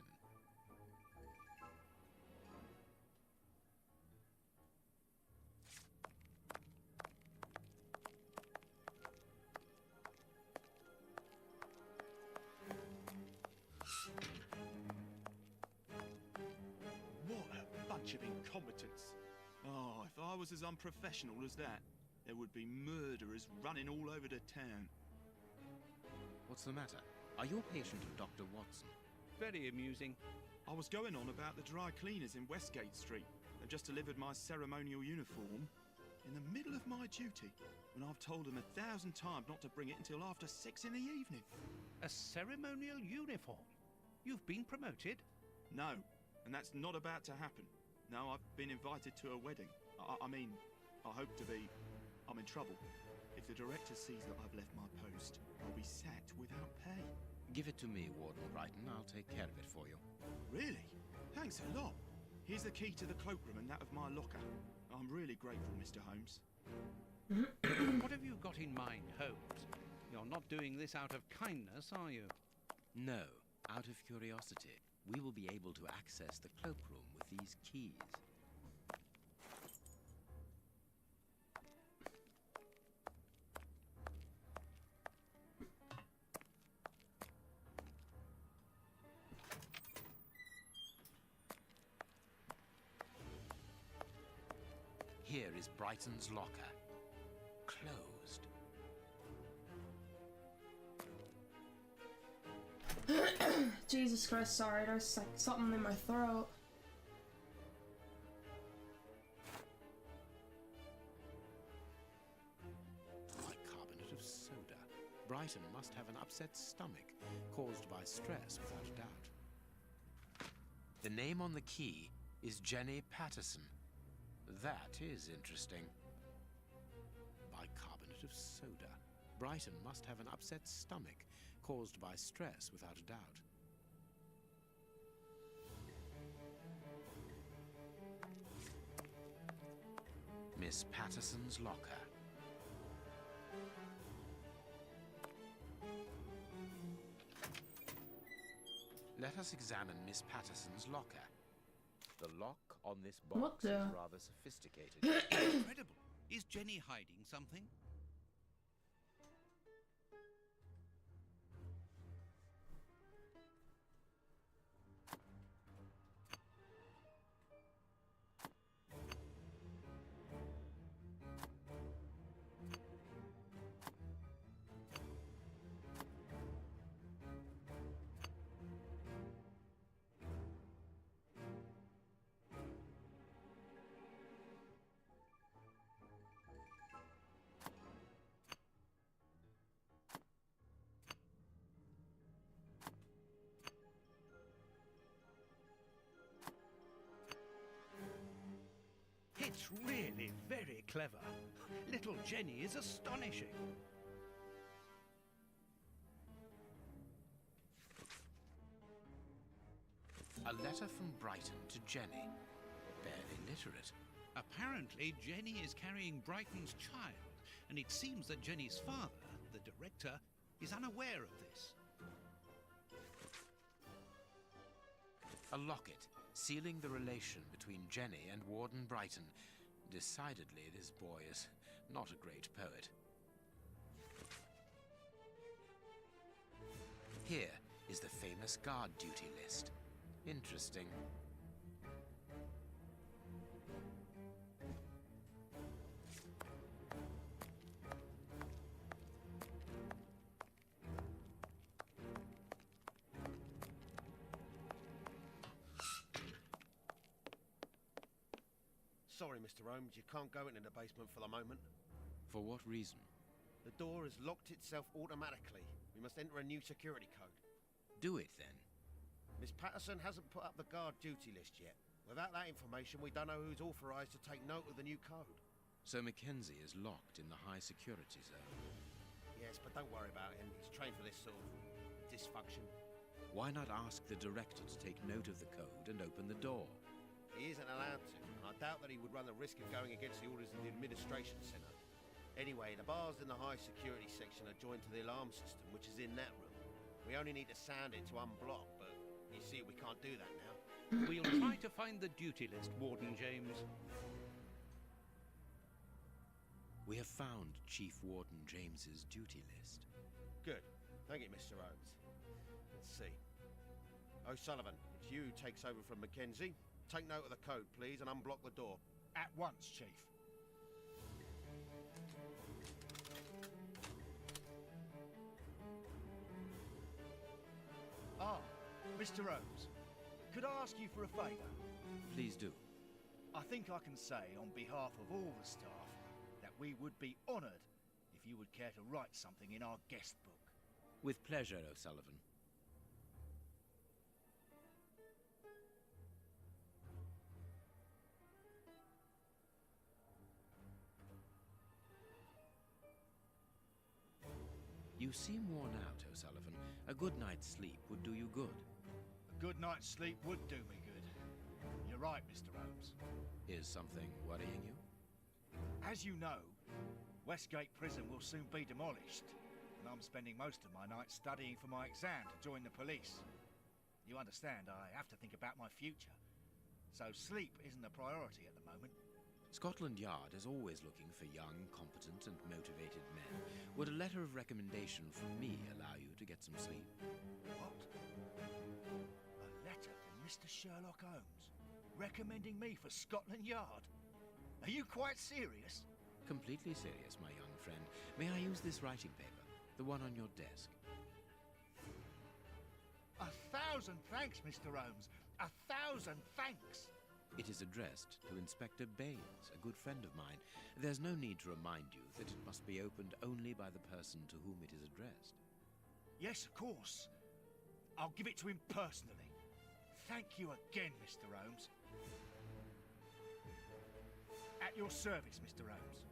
What a bunch of incompetents. Oh, if I was as unprofessional as that, there would be murderers running all over the town. What's the matter? Are you a patient of Dr. Watson? Very amusing. I was going on about the dry cleaners in Westgate Street. They've just delivered my ceremonial uniform in the middle of my duty, when I've told them 1,000 times not to bring it until after 6 in the evening. A ceremonial uniform? You've been promoted? No, and that's not about to happen. No, I've been invited to a wedding. I mean, I hope to be. I'm in trouble. If the director sees that I've left my post, I'll be sacked without pay. Give it to me, Warden Brighton. I'll take care of it for you. Really? Thanks a lot. Here's the key to the cloakroom and that of my locker. I'm really grateful, Mr. Holmes. What have you got in mind, Holmes? You're not doing this out of kindness, are you? No, out of curiosity. We will be able to access the cloakroom with these keys. Here is Brighton's locker. Closed. Jesus Christ, sorry, there's like something in my throat. Bicarbonate of soda. Brighton must have an upset stomach, caused by stress without a doubt. The name on the key is Jenny Patterson. That is interesting. Bicarbonate of soda. Brighton must have an upset stomach, caused by stress without a doubt. Miss Patterson's locker. Let us examine Miss Patterson's locker. The lock on this box is rather sophisticated. Incredible. Is Jenny hiding something? It's really very clever. Little Jenny is astonishing. A letter from Brighton to Jenny. Barely literate. Apparently, Jenny is carrying Brighton's child, and it seems that Jenny's father, the director, is unaware of this. A locket, sealing the relation between Jenny and Warden Brighton. Decidedly, this boy is not a great poet. Here is the famous guard duty list. Interesting. Sorry, Mr. Holmes, you can't go into the basement for the moment. For what reason? The door has locked itself automatically. We must enter a new security code. Do it, then. Miss Patterson hasn't put up the guard duty list yet. Without that information, we don't know who's authorised to take note of the new code. So Mackenzie is locked in the high security zone. Yes, but don't worry about him. He's trained for this sort of dysfunction. Why not ask the director to take note of the code and open the door? He isn't allowed to, and I doubt that he would run the risk of going against the orders of the administration centre. Anyway, the bars in the high security section are joined to the alarm system, which is in that room. We only need to sound it to unblock, but you see, we can't do that now. We'll try to find the duty list, Warden James. We have found Chief Warden James's duty list. Good. Thank you, Mr. Holmes. Let's see. O'Sullivan, it's you who takes over from Mackenzie. Take note of the code, please, and unblock the door. At once, Chief. Ah, Mr. Holmes, could I ask you for a favour? Please do. I think I can say on behalf of all the staff that we would be honoured if you would care to write something in our guest book. With pleasure, O'Sullivan. You seem worn out, O'Sullivan. A good night's sleep would do you good. A good night's sleep would do me good. You're right, Mr. Holmes. Is something worrying you? As you know, Westgate Prison will soon be demolished, and I'm spending most of my nights studying for my exam to join the police. You understand, I have to think about my future, so sleep isn't a priority at the moment. Scotland Yard is always looking for young, competent and motivated men. Would a letter of recommendation from me allow you to get some sleep? What? A letter from Mr. Sherlock Holmes, recommending me for Scotland Yard? Are you quite serious? Completely serious, my young friend. May I use this writing paper? The one on your desk. 1,000 thanks, Mr. Holmes. 1,000 thanks. It is addressed to Inspector Baines, a good friend of mine. There's no need to remind you that it must be opened only by the person to whom it is addressed. Yes, of course. I'll give it to him personally. Thank you again, Mr. Holmes. At your service, Mr. Holmes.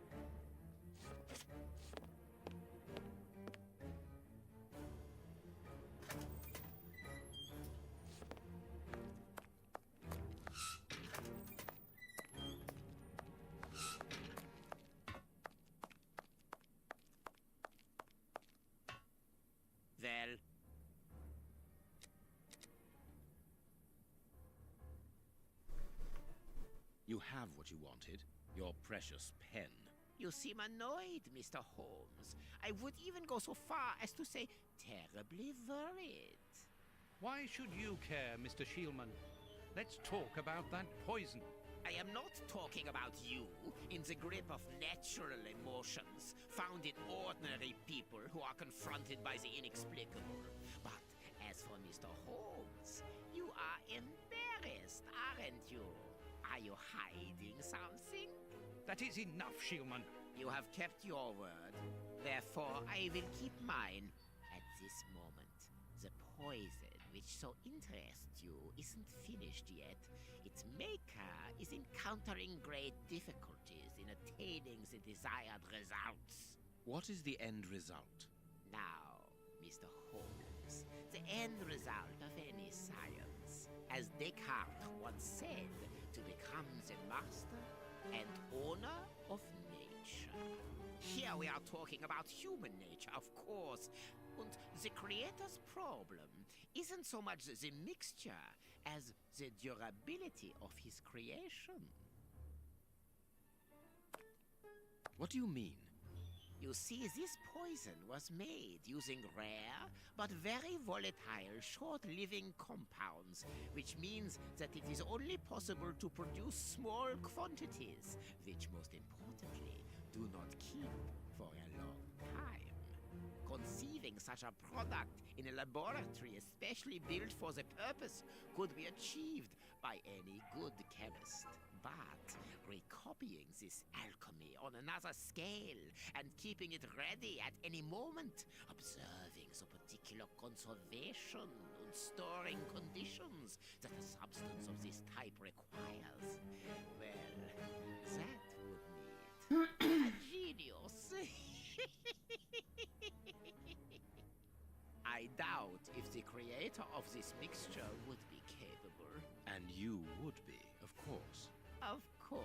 Well, you have what you wanted. Your precious pen. you seem annoyed, Mr. Holmes. I would even go so far as to say terribly worried. Why should you care, Mr. Shielman? Let's talk about that poison. I am not talking about you in the grip of natural emotions found in ordinary people who are confronted by the inexplicable. But as for Mr. Holmes, you are embarrassed, aren't you? Are you hiding something? That is enough, Shielman. You have kept your word. Therefore, I will keep mine. At this moment, the poison which so interests you isn't finished yet. Its maker is encountering great difficulties in attaining the desired results. What is the end result? Now, Mr. Holmes, the end result of any science, as Descartes once said, to become the master and owner of nature. Here we are talking about human nature, of course. And the creator's problem isn't so much the mixture as the durability of his creation. What do you mean? You see, this poison was made using rare but very volatile short-living compounds, which means that it is only possible to produce small quantities, which most importantly do not keep for a long time. Conceiving such a product in a laboratory especially built for the purpose could be achieved by any good chemist. But recopying this alchemy on another scale and keeping it ready at any moment, observing the particular conservation and storing conditions that a substance of this type requires, well, that would need a genius. I doubt if the creator of this mixture would be capable. And you would be, of course. Of course.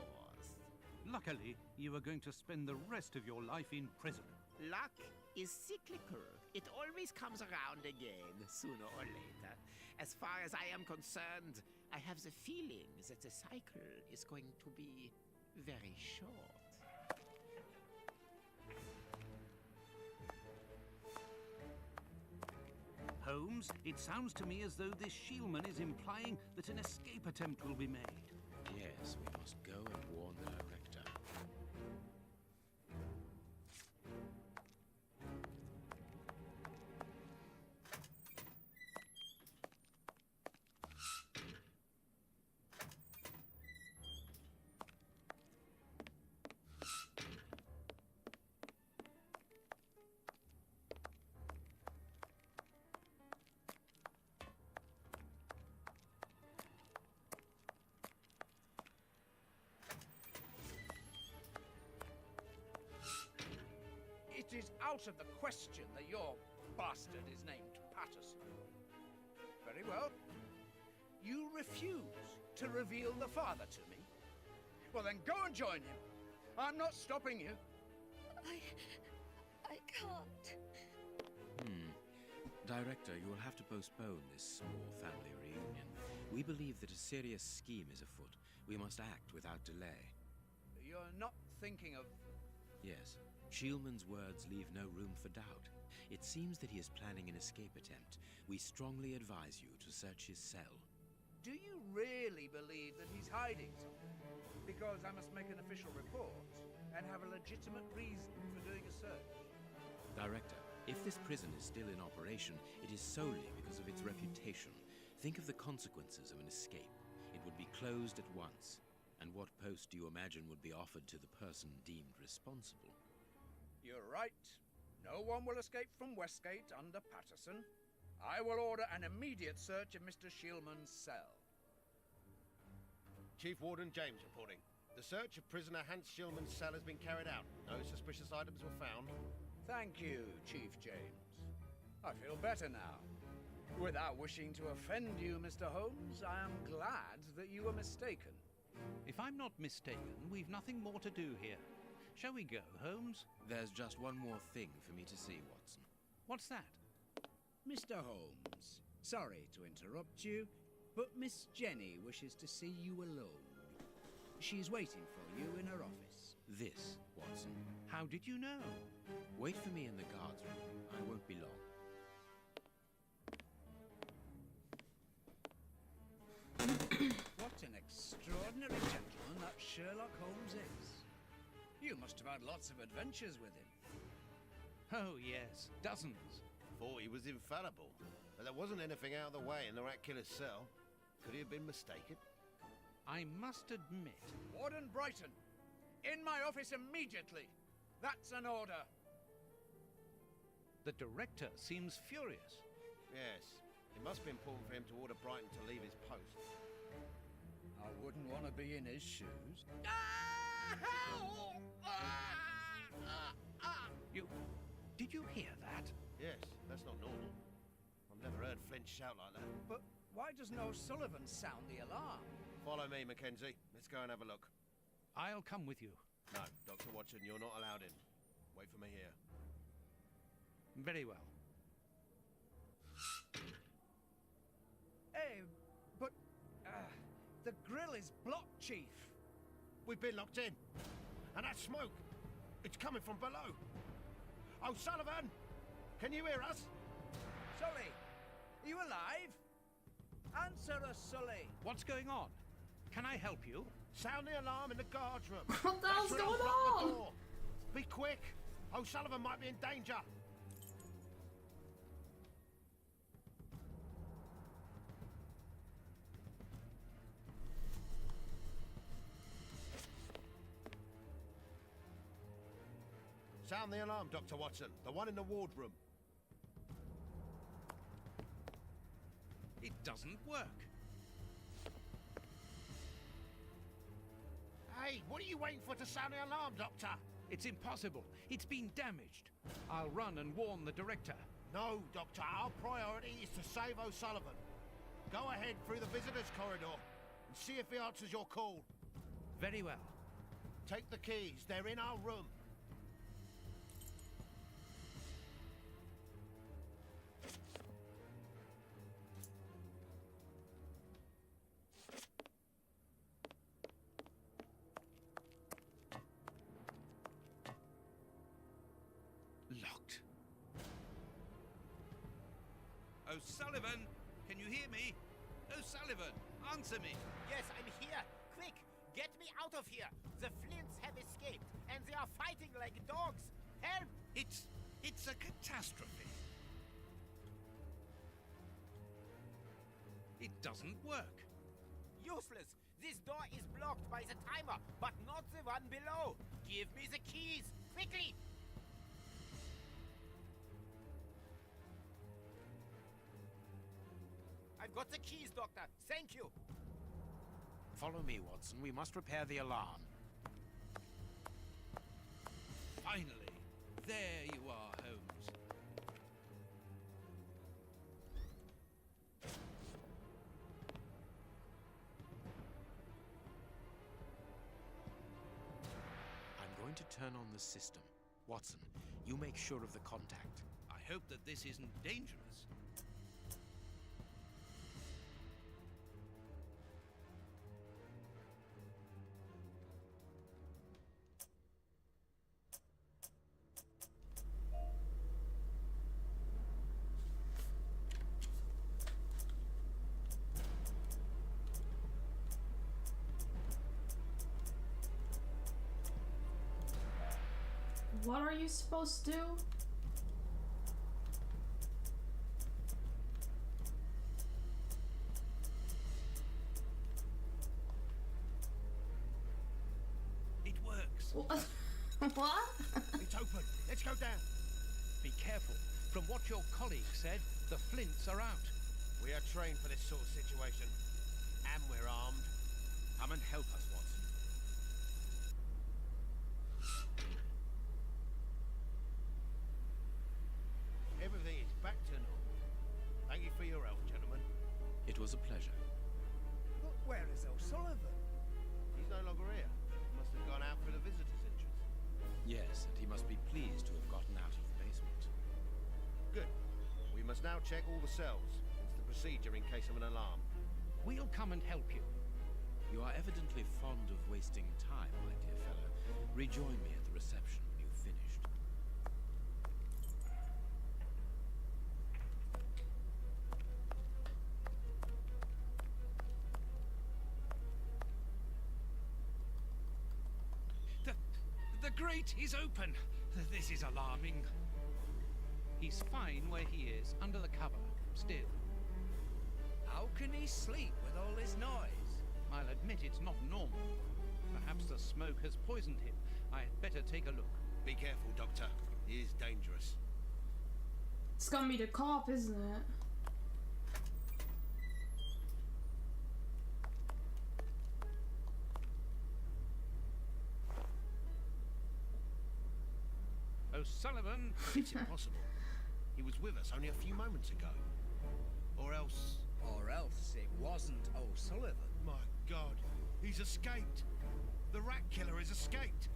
Luckily, you are going to spend the rest of your life in prison. Luck is cyclical. It always comes around again, sooner or later. As far as I am concerned, I have the feeling that the cycle is going to be very short. Holmes, it sounds to me as though this Shieldman is implying that an escape attempt will be made. Yes, we must go and warn the director. It is out of the question that your bastard is named Patterson. Very well. You refuse to reveal the father to me? Well then go and join him. I'm not stopping you. I can't. Director, you will have to postpone this small family reunion. We believe that a serious scheme is afoot. We must act without delay. You're not thinking of... Yes. Shieldman's words leave no room for doubt. It seems that he is planning an escape attempt. We strongly advise you to search his cell. Do you really believe that he's hiding something? Because I must make an official report and have a legitimate reason for doing a search. Director, if this prison is still in operation, it is solely because of its reputation. Think of the consequences of an escape. It would be closed at once. And what post do you imagine would be offered to the person deemed responsible? You're right. No one will escape from Westgate under Patterson. I will order an immediate search of Mr. Shieldman's cell. Chief Warden James reporting. The search of prisoner Hans Shieldman's cell has been carried out. No suspicious items were found. Thank you, Chief James. I feel better now. Without wishing to offend you, Mr. Holmes, I am glad that you were mistaken. If I'm not mistaken, we've nothing more to do here. Shall we go, Holmes? There's just one more thing for me to see, Watson. What's that? Mr. Holmes, sorry to interrupt you, but Miss Jenny wishes to see you alone. She's waiting for you in her office. This, Watson. How did you know? Wait for me in the guards room. I won't be long. What an extraordinary gentleman that Sherlock Holmes is. You must have had lots of adventures with him. Oh, yes. Dozens. Thought he was infallible. But there wasn't anything out of the way in the rat killer's cell. Could he have been mistaken? I must admit... Warden Brighton, in my office immediately. That's an order. The director seems furious. Yes. It must be important for him to order Brighton to leave his post. I wouldn't want to be in his shoes. Did you hear that? Yes, that's not normal. I've never heard Flint shout like that. But why doesn't O'Sullivan sound the alarm? Follow me, Mackenzie. Let's go and have a look. I'll come with you. No, Dr. Watson, you're not allowed in. Wait for me here. Very well. Hey, but the grill is blocked, Chief. We've been locked in. And that smoke, it's coming from below. O'Sullivan, can you hear us? Sully, are you alive? Answer us, Sully. What's going on? Can I help you? Sound the alarm in the guard's room. What the hell's going on? Be quick. O'Sullivan might be in danger. Sound the alarm, Dr. Watson. The one in the wardroom. It doesn't work. Hey, what are you waiting for to sound the alarm, Doctor? It's impossible. It's been damaged. I'll run and warn the director. No, Doctor. Our priority is to save O'Sullivan. Go ahead through the visitors' corridor and see if he answers your call. Very well. Take the keys. They're in our room. Locked. O'Sullivan, can you hear me? O'Sullivan, answer me. Yes, I'm here. Quick, get me out of here. The Flints have escaped, and they are fighting like dogs. Help! It's a catastrophe. It doesn't work. Useless. This door is blocked by the timer, but not the one below. Give me the keys, quickly! I've got the keys, Doctor. Thank you. Follow me, Watson. We must repair the alarm. Finally, there you are, Holmes. I'm going to turn on the system. Watson, you make sure of the contact. I hope that this isn't dangerous. What are you supposed to do? It works. What? It's open. Let's go down. Be careful. From what your colleague said, the Flints are out. We are trained for this sort of situation. And we're armed. Come and help us, Watson. Everything is back to normal. Thank you for your help, gentlemen. It was a pleasure. But where is O'Sullivan? He's no longer here. He must have gone out through the visitor's entrance. Yes, and he must be pleased to have gotten out of the basement. Good. We must now check all the cells. It's the procedure in case of an alarm. We'll come and help you. You are evidently fond of wasting time, my dear fellow. Rejoin me at the reception when you've finished. The grate is open. This is alarming. He's fine where he is, under the cover, still. How can he sleep with all this noise? I'll admit it's not normal. Perhaps the smoke has poisoned him. I had better take a look. Be careful, Doctor. He is dangerous. It's gonna be the cop, isn't it? O'Sullivan, it's impossible. He was with us only a few moments ago. Or else... Or else it wasn't O'Sullivan. My God, he's escaped. The rat killer has escaped.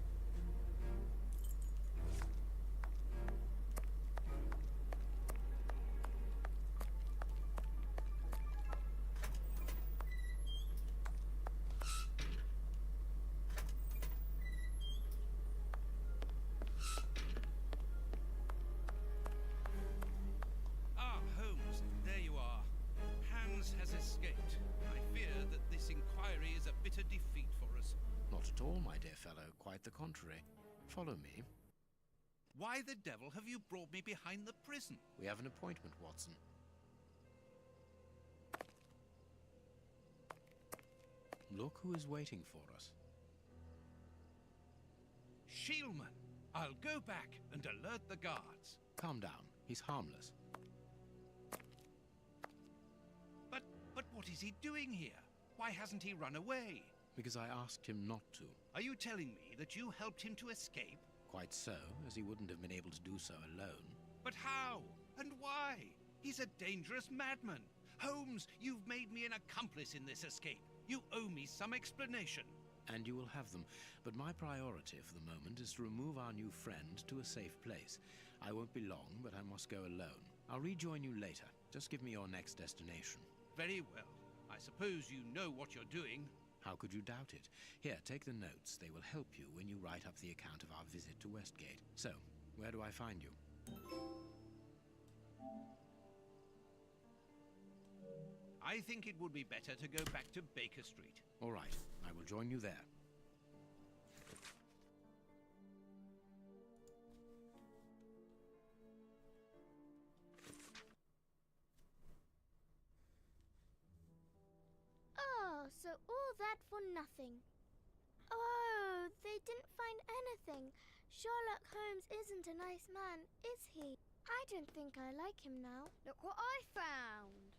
Ah, Holmes, there you are. Hans has escaped. I fear that this inquiry is a bitter defeat for us. Not at all, my dear fellow. Quite the contrary. Follow me. Why the devil have you brought me behind the prison? We have an appointment, Watson. Look who is waiting for us. Shieldman! I'll go back and alert the guards. Calm down. He's harmless. But what is he doing here? Why hasn't he run away? Because I asked him not to. Are you telling me that you helped him to escape? Quite so, as he wouldn't have been able to do so alone. But how? And why? He's a dangerous madman. Holmes, you've made me an accomplice in this escape. You owe me some explanation. And you will have them. But my priority for the moment is to remove our new friend to a safe place. I won't be long, but I must go alone. I'll rejoin you later. Just give me your next destination. Very well. I suppose you know what you're doing. How could you doubt it? Here, take the notes. They will help you when you write up the account of our visit to Westgate. So, where do I find you? I think it would be better to go back to Baker Street. All right, I will join you there. Oh, so all that for nothing. Oh, they didn't find anything. Sherlock Holmes isn't a nice man, is he? I don't think I like him now. Look what I found.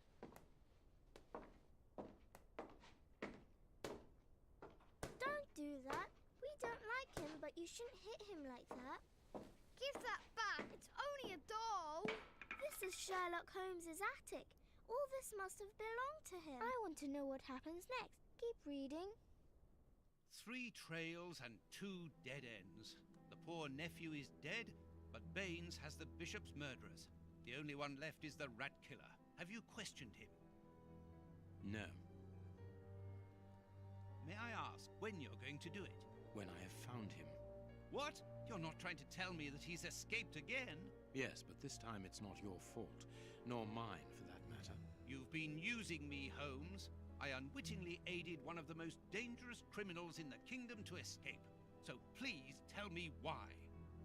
Don't do that. We don't like him, but you shouldn't hit him like that. Give that back. It's only a doll. This is Sherlock Holmes's attic. All this must have belonged to him. I want to know what happens next. Keep reading. 3 trails and 2 dead ends. The poor nephew is dead, but Baines has the bishop's murderers. The only one left is the rat killer. Have you questioned him? No. May I ask when you're going to do it? When I have found him. What? You're not trying to tell me that he's escaped again? Yes, but this time it's not your fault, nor mine for that matter. You've been using me, Holmes. I unwittingly aided one of the most dangerous criminals in the kingdom to escape. So please tell me why.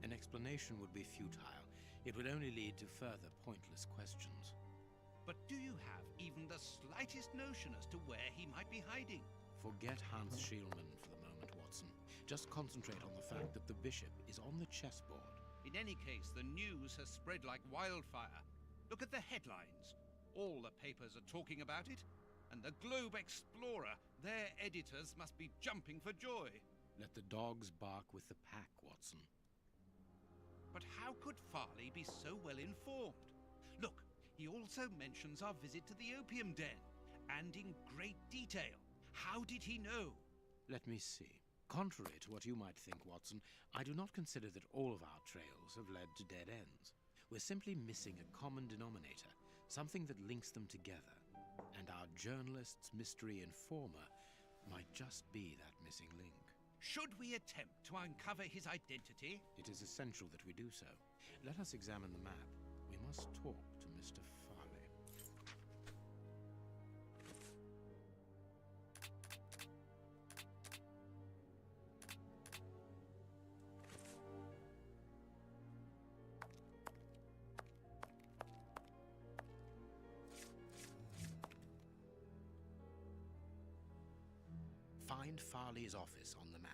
An explanation would be futile. It would only lead to further pointless questions. But do you have even the slightest notion as to where he might be hiding? Forget Hans Schielmann for the moment, Watson. Just concentrate on the fact that the bishop is on the chessboard. In any case, the news has spread like wildfire. Look at the headlines. All the papers are talking about it. And the Globe Explorer, their editors must be jumping for joy. Let the dogs bark with the pack, Watson. But how could Farley be so well informed? Look, he also mentions our visit to the opium den, and in great detail. How did he know? Let me see. Contrary to what you might think, Watson, I do not consider that all of our trails have led to dead ends. We're simply missing a common denominator, something that links them together. And our journalist's mystery informer might just be that missing link. Should we attempt to uncover his identity? It is essential that we do so. Let us examine the map. We must talk to Mr. Farley. Find Farley's office on the map.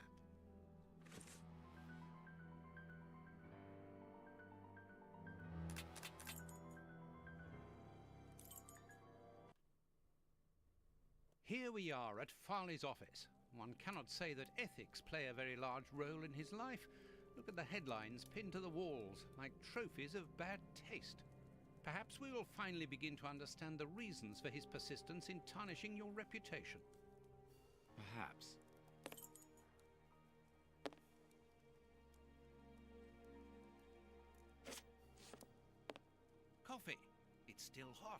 Here we are at Farley's office. One cannot say that ethics play a very large role in his life. Look at the headlines pinned to the walls, like trophies of bad taste. Perhaps we will finally begin to understand the reasons for his persistence in tarnishing your reputation. Perhaps. Coffee. It's still hot.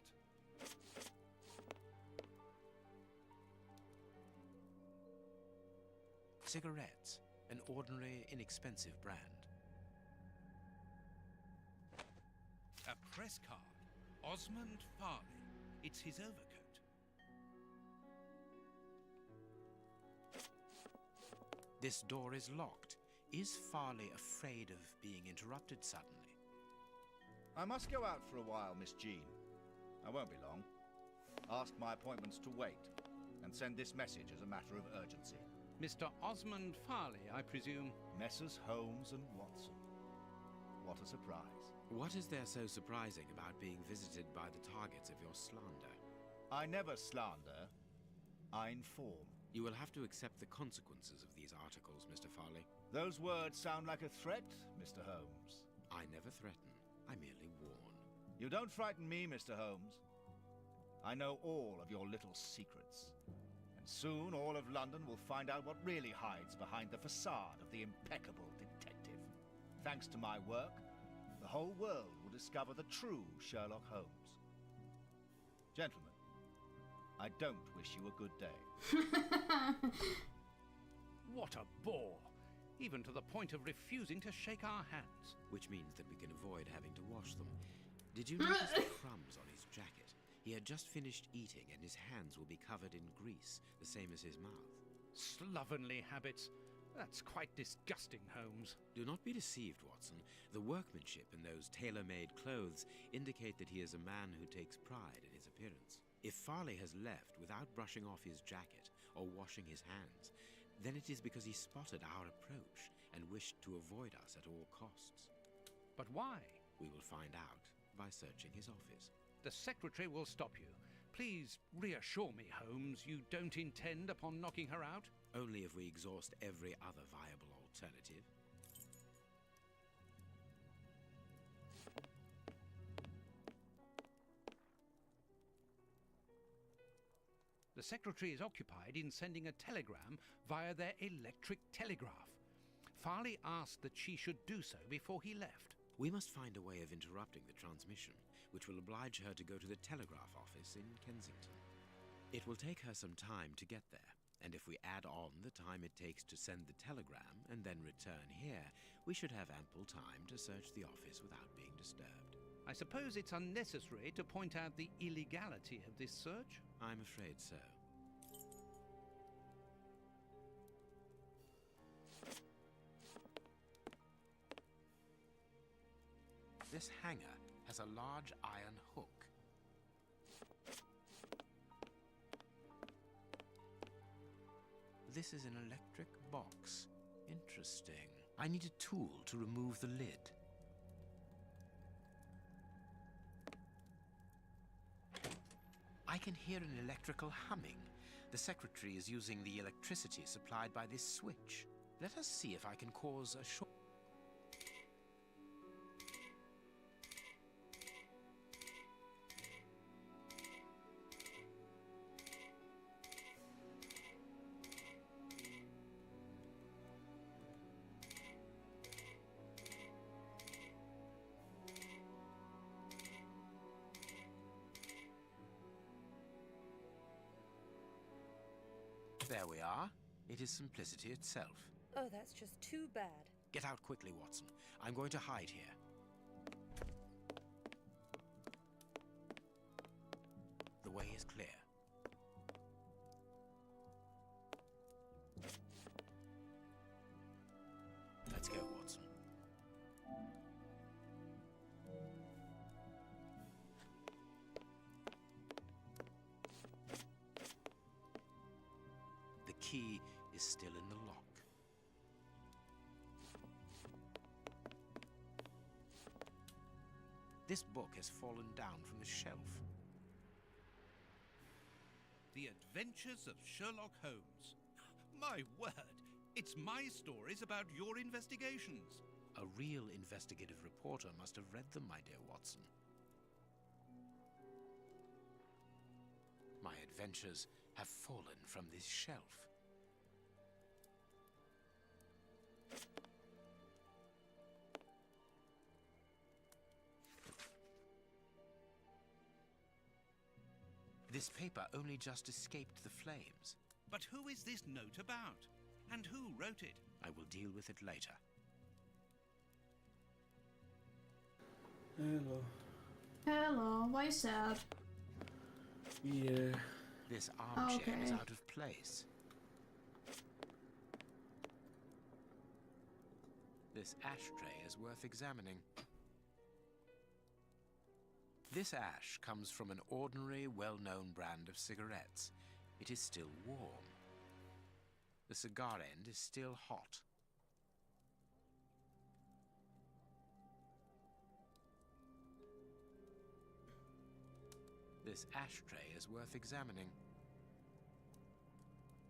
Cigarettes. An ordinary, inexpensive brand. A press card. Osmond Farley. It's his overcoat. This door is locked. Is Farley afraid of being interrupted suddenly? I must go out for a while, Miss Jean. I won't be long. Ask my appointments to wait, and send this message as a matter of urgency. Mr. Osmond Farley, I presume? Messrs. Holmes and Watson. What a surprise. What is there so surprising about being visited by the targets of your slander? I never slander. I inform. You will have to accept the consequences of these articles, Mr. Farley. Those words sound like a threat, Mr. Holmes. I never threaten. I merely warn. You don't frighten me, Mr. Holmes. I know all of your little secrets. And soon all of London will find out what really hides behind the facade of the impeccable detective. Thanks to my work, the whole world will discover the true Sherlock Holmes. Gentlemen, I don't wish you a good day. What a bore! Even to the point of refusing to shake our hands. Which means that we can avoid having to wash them. Did you notice the crumbs on his jacket? He had just finished eating and his hands will be covered in grease, the same as his mouth. Slovenly habits. That's quite disgusting, Holmes. Do not be deceived, Watson. The workmanship in those tailor-made clothes indicate that he is a man who takes pride in his appearance. If Farley has left without brushing off his jacket or washing his hands, then it is because he spotted our approach and wished to avoid us at all costs. But why? We will find out by searching his office. The secretary will stop you. Please reassure me, Holmes, you don't intend upon knocking her out? Only if we exhaust every other viable alternative. The secretary is occupied in sending a telegram via their electric telegraph. Farley asked that she should do so before he left. We must find a way of interrupting the transmission, which will oblige her to go to the telegraph office in Kensington. It will take her some time to get there, and if we add on the time it takes to send the telegram and then return here, we should have ample time to search the office without being disturbed. I suppose it's unnecessary to point out the illegality of this search? I'm afraid so. This hanger has a large iron hook. This is an electric box. Interesting. I need a tool to remove the lid. I can hear an electrical humming. The secretary is using the electricity supplied by this switch. Let us see if I can cause a short... There we are. It is simplicity itself. Oh, that's just too bad. Get out quickly, Watson. I'm going to hide here. The way is clear. Let's go, Watson. The key is still in the lock. This book has fallen down from the shelf. The Adventures of Sherlock Holmes. My word, It's my stories about your investigations. A real investigative reporter must have read them, my dear Watson. My adventures have fallen from this shelf. This paper only just escaped the flames. But who is this note about? And who wrote it? I will deal with it later. Hello. Hello, why you sad? Yeah. This armchair is Okay. out of place. This ashtray is worth examining. This ash comes from an ordinary, well-known brand of cigarettes. It is still warm. The cigar end is still hot. This ashtray is worth examining.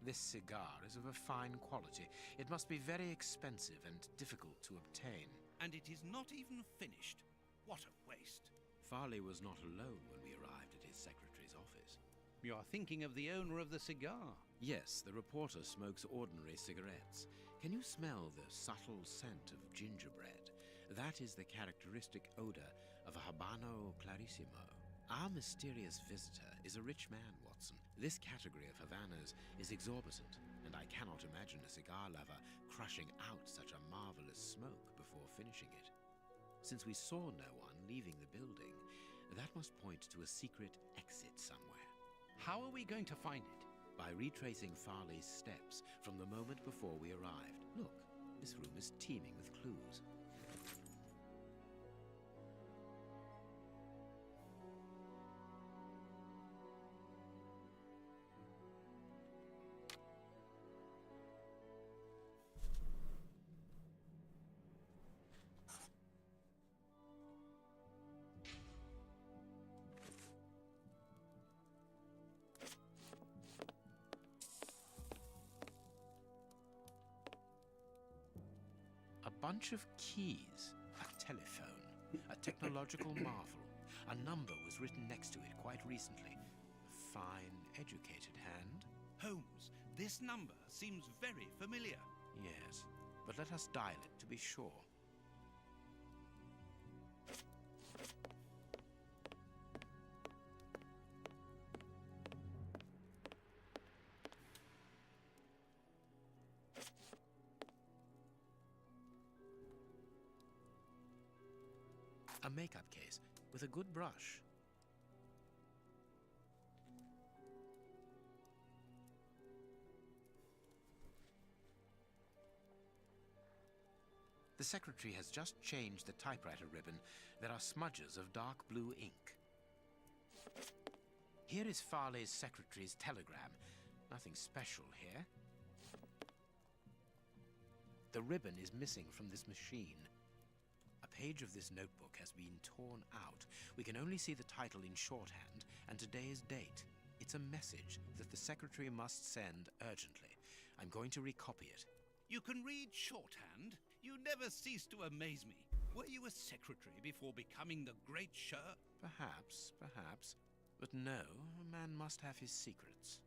This cigar is of a fine quality. It must be very expensive and difficult to obtain. And it is not even finished. What a waste. Farley was not alone when we arrived at his secretary's office. You're thinking of the owner of the cigar. Yes, the reporter smokes ordinary cigarettes. Can you smell the subtle scent of gingerbread? That is the characteristic odor of a Habano Clarissimo. Our mysterious visitor is a rich man, Watson. This category of Havanas is exorbitant, and I cannot imagine a cigar lover crushing out such a marvelous smoke before finishing it. Since we saw no one leaving the building, that must point to a secret exit somewhere. How are we going to find it? By retracing Farley's steps from the moment before we arrived. Look, this room is teeming with clues. A bunch of keys, a telephone, a technological marvel. A number was written next to it quite recently. A fine, educated hand. Holmes, this number seems very familiar. Yes, but let us dial it to be sure. A makeup case with a good brush. The secretary has just changed the typewriter ribbon. There are smudges of dark blue ink. Here is Farley's secretary's telegram. Nothing special here. The ribbon is missing from this machine. A page of this notebook has been torn out. We can only see the title in shorthand and today's date. It's a message that the secretary must send urgently. I'm going to recopy it. You can read shorthand? You never cease to amaze me. Were you a secretary before becoming the great Sher? Perhaps, perhaps. But no, a man must have his secrets.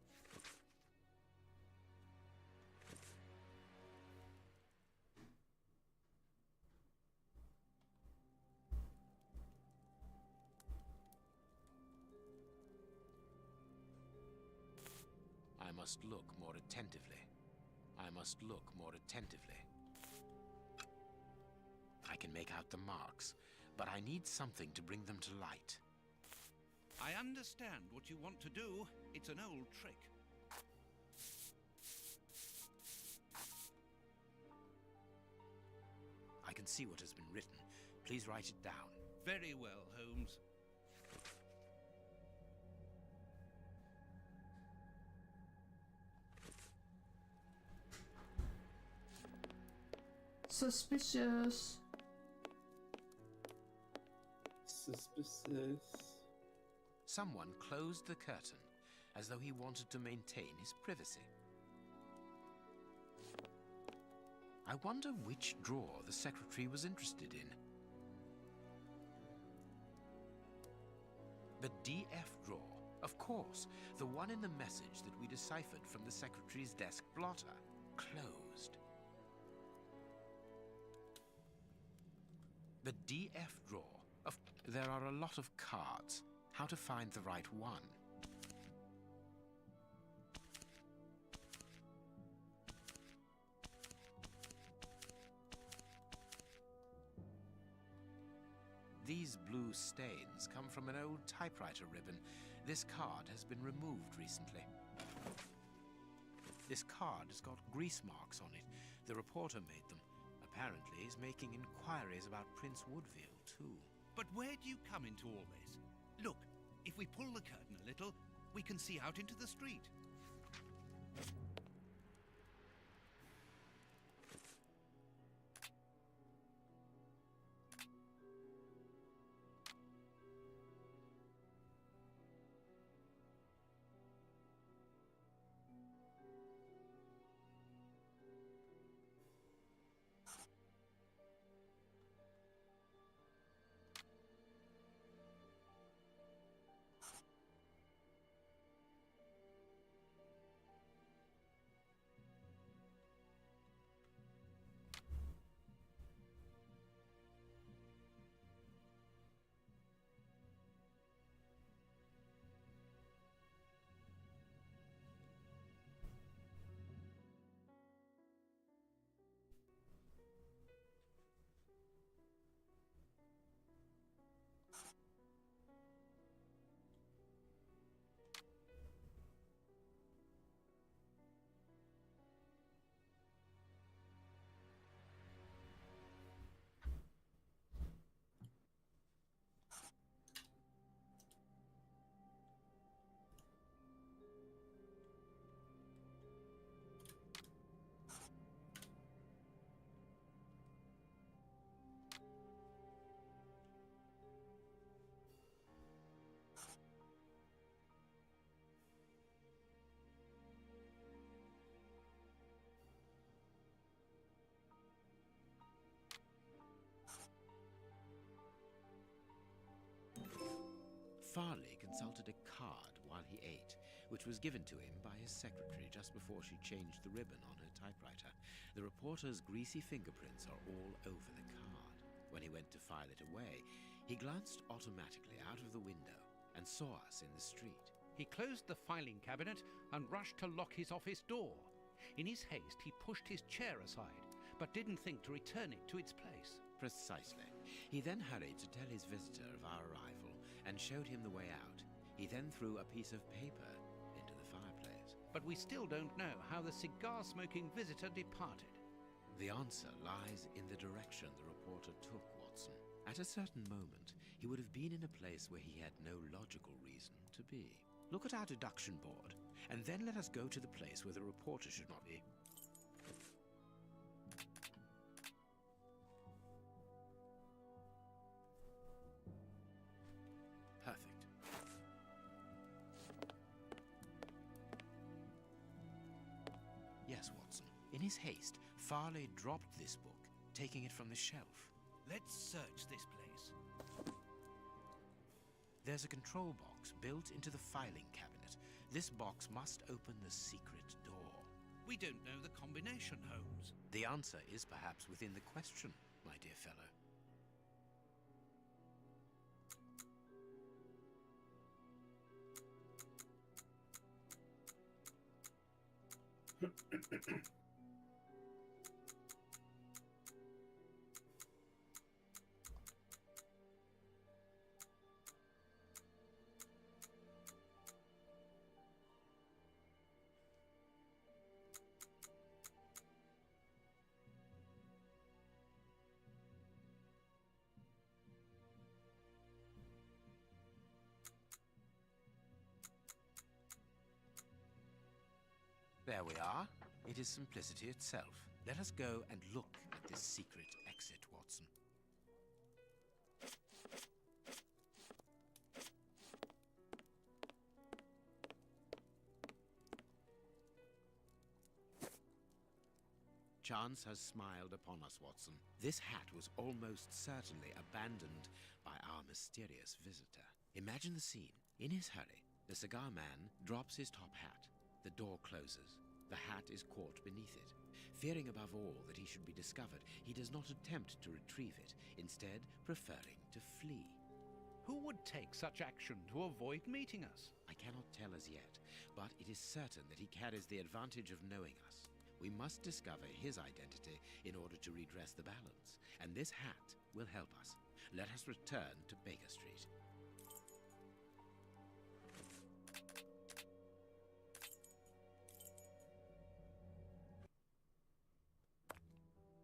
I must look more attentively. I must look more attentively. I can make out the marks, but I need something to bring them to light. I understand what you want to do. It's an old trick. I can see what has been written. Please write it down. Very well, Holmes. Suspicious. Suspicious. Someone closed the curtain, as though he wanted to maintain his privacy. I wonder which drawer the secretary was interested in. The DF drawer. Of course, the one in the message that we deciphered from the secretary's desk blotter. Closed. The DF drawer. There are a lot of cards. How to find the right one? These blue stains come from an old typewriter ribbon. This card has been removed recently. This card has got grease marks on it. The reporter made them. Apparently he's making inquiries about Prince Woodville, too. But where do you come into all this? Look, if we pull the curtain a little, we can see out into the street. Farley consulted a card while he ate, which was given to him by his secretary just before she changed the ribbon on her typewriter. The reporter's greasy fingerprints are all over the card. When he went to file it away, he glanced automatically out of the window and saw us in the street. He closed the filing cabinet and rushed to lock his office door. In his haste, he pushed his chair aside, but didn't think to return it to its place. Precisely. He then hurried to tell his visitor of our arrival and showed him the way out. He then threw a piece of paper into the fireplace. But we still don't know how the cigar-smoking visitor departed. The answer lies in the direction the reporter took, Watson. At a certain moment, he would have been in a place where he had no logical reason to be. Look at our deduction board, and then let us go to the place where the reporter should not be. Perfect. Yes, Watson. In his haste, Farley dropped this book, taking it from the shelf. Let's search this place. There's a control box built into the filing cabinet. This box must open the secret door. We don't know the combination, Holmes. The answer is perhaps within the question, my dear fellow. There we are. It is simplicity itself. Let us go and look at this secret exit, Watson. Chance has smiled upon us, Watson. This hat was almost certainly abandoned by our mysterious visitor. Imagine the scene. In his hurry, the cigar man drops his top hat. The door closes. The hat is caught beneath it. Fearing above all that he should be discovered, he does not attempt to retrieve it, instead preferring to flee. Who would take such action to avoid meeting us? I cannot tell as yet, but it is certain that he carries the advantage of knowing us. We must discover his identity in order to redress the balance, and this hat will help us. Let us return to Baker Street.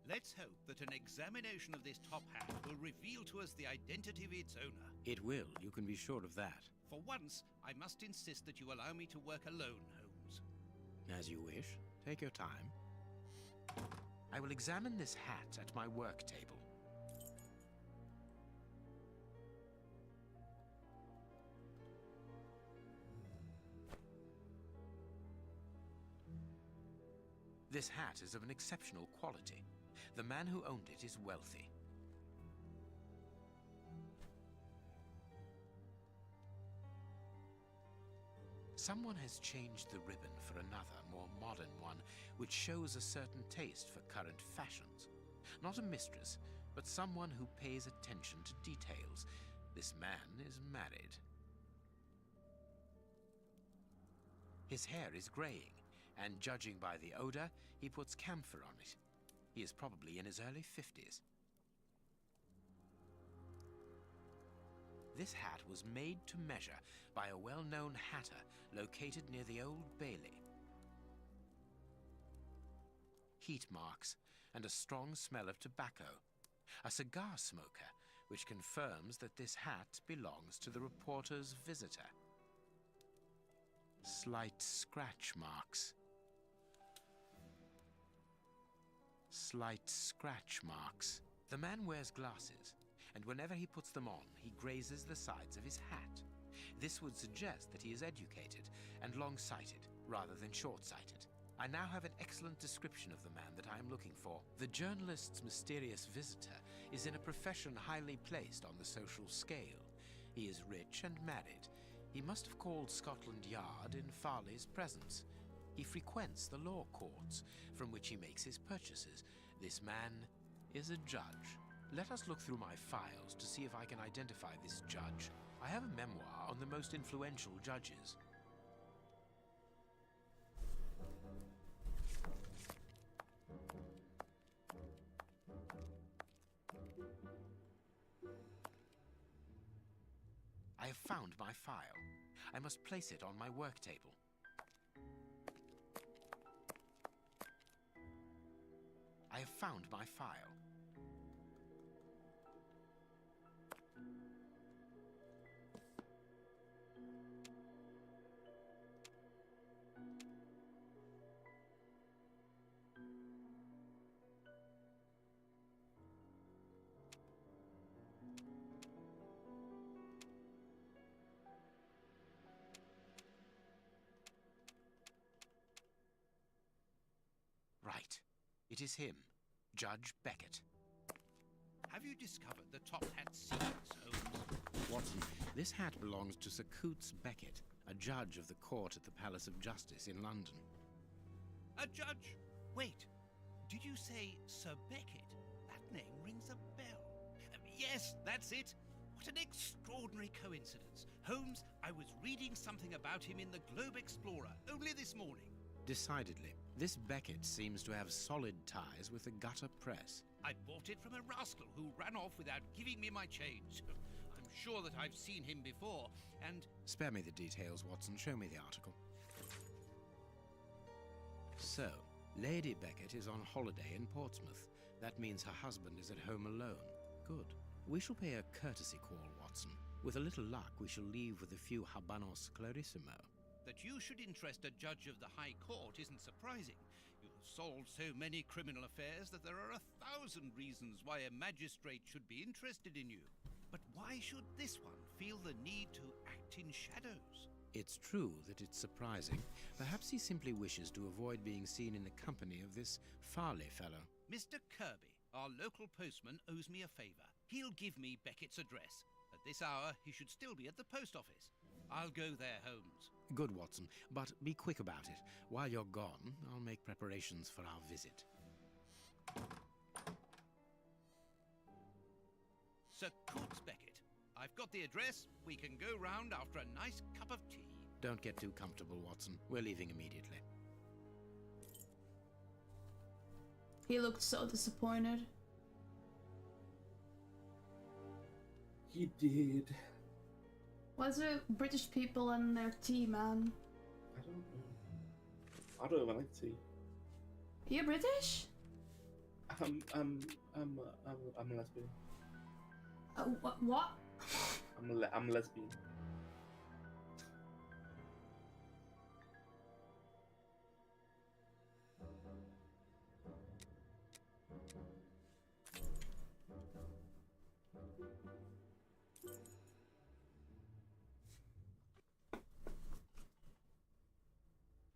Let's hope that an examination of this top hat will reveal to us the identity of its owner. It will, you can be sure of that. For once, I must insist that you allow me to work alone, Holmes. As you wish. Take your time. I will examine this hat at my work table. This hat is of an exceptional quality. The man who owned it is wealthy. Someone has changed the ribbon for another, more modern one, which shows a certain taste for current fashions. Not a mistress, but someone who pays attention to details. This man is married. His hair is graying, and judging by the odor, he puts camphor on it. He is probably in his early 50s. This hat was made to measure by a well-known hatter located near the Old Bailey. Heat marks and a strong smell of tobacco. A cigar smoker, which confirms that this hat belongs to the reporter's visitor. Slight scratch marks. Slight scratch marks. The man wears glasses, and whenever he puts them on, he grazes the sides of his hat. This would suggest that he is educated and long-sighted, rather than short-sighted. I now have an excellent description of the man that I am looking for. The journalist's mysterious visitor is in a profession highly placed on the social scale. He is rich and married. He must have called Scotland Yard in Farley's presence. He frequents the law courts, from which he makes his purchases. This man is a judge. Let us look through my files to see if I can identify this judge. I have a memoir on the most influential judges. I have found my file. I must place it on my work table. I have found my file. Right. It is him, Judge Beckett. Have you discovered the top hat's secrets, Holmes? Watson, this hat belongs to Sir Coots Beckett, a judge of the court at the Palace of Justice in London. A judge? Wait, did you say Sir Beckett? That name rings a bell. Yes, that's it. What an extraordinary coincidence. Holmes, I was reading something about him in the Globe Explorer only this morning. Decidedly. This Beckett seems to have solid ties with the gutter press. I bought it from a rascal who ran off without giving me my change. I'm sure that I've seen him before, and... Spare me the details, Watson. Show me the article. So, Lady Beckett is on holiday in Portsmouth. That means her husband is at home alone. Good. We shall pay a courtesy call, Watson. With a little luck, we shall leave with a few habanos clarissimo. That you should interest a judge of the High Court isn't surprising. You have solved so many criminal affairs that there are 1,000 reasons why a magistrate should be interested in you. But why should this one feel the need to act in shadows? It's true that it's surprising. Perhaps he simply wishes to avoid being seen in the company of this Farley fellow. Mr. Kirby, our local postman, owes me a favor. He'll give me Beckett's address. At this hour, he should still be at the post office. I'll go there, Holmes. Good, Watson, but be quick about it. While you're gone, I'll make preparations for our visit. Sir Coates Beckett, I've got the address. We can go round after a nice cup of tea. Don't get too comfortable, Watson. We're leaving immediately. He looked so disappointed. He did. What's with British people and their tea, man? I don't know. I don't even like tea. You British? I'm a lesbian. What? I'm a lesbian.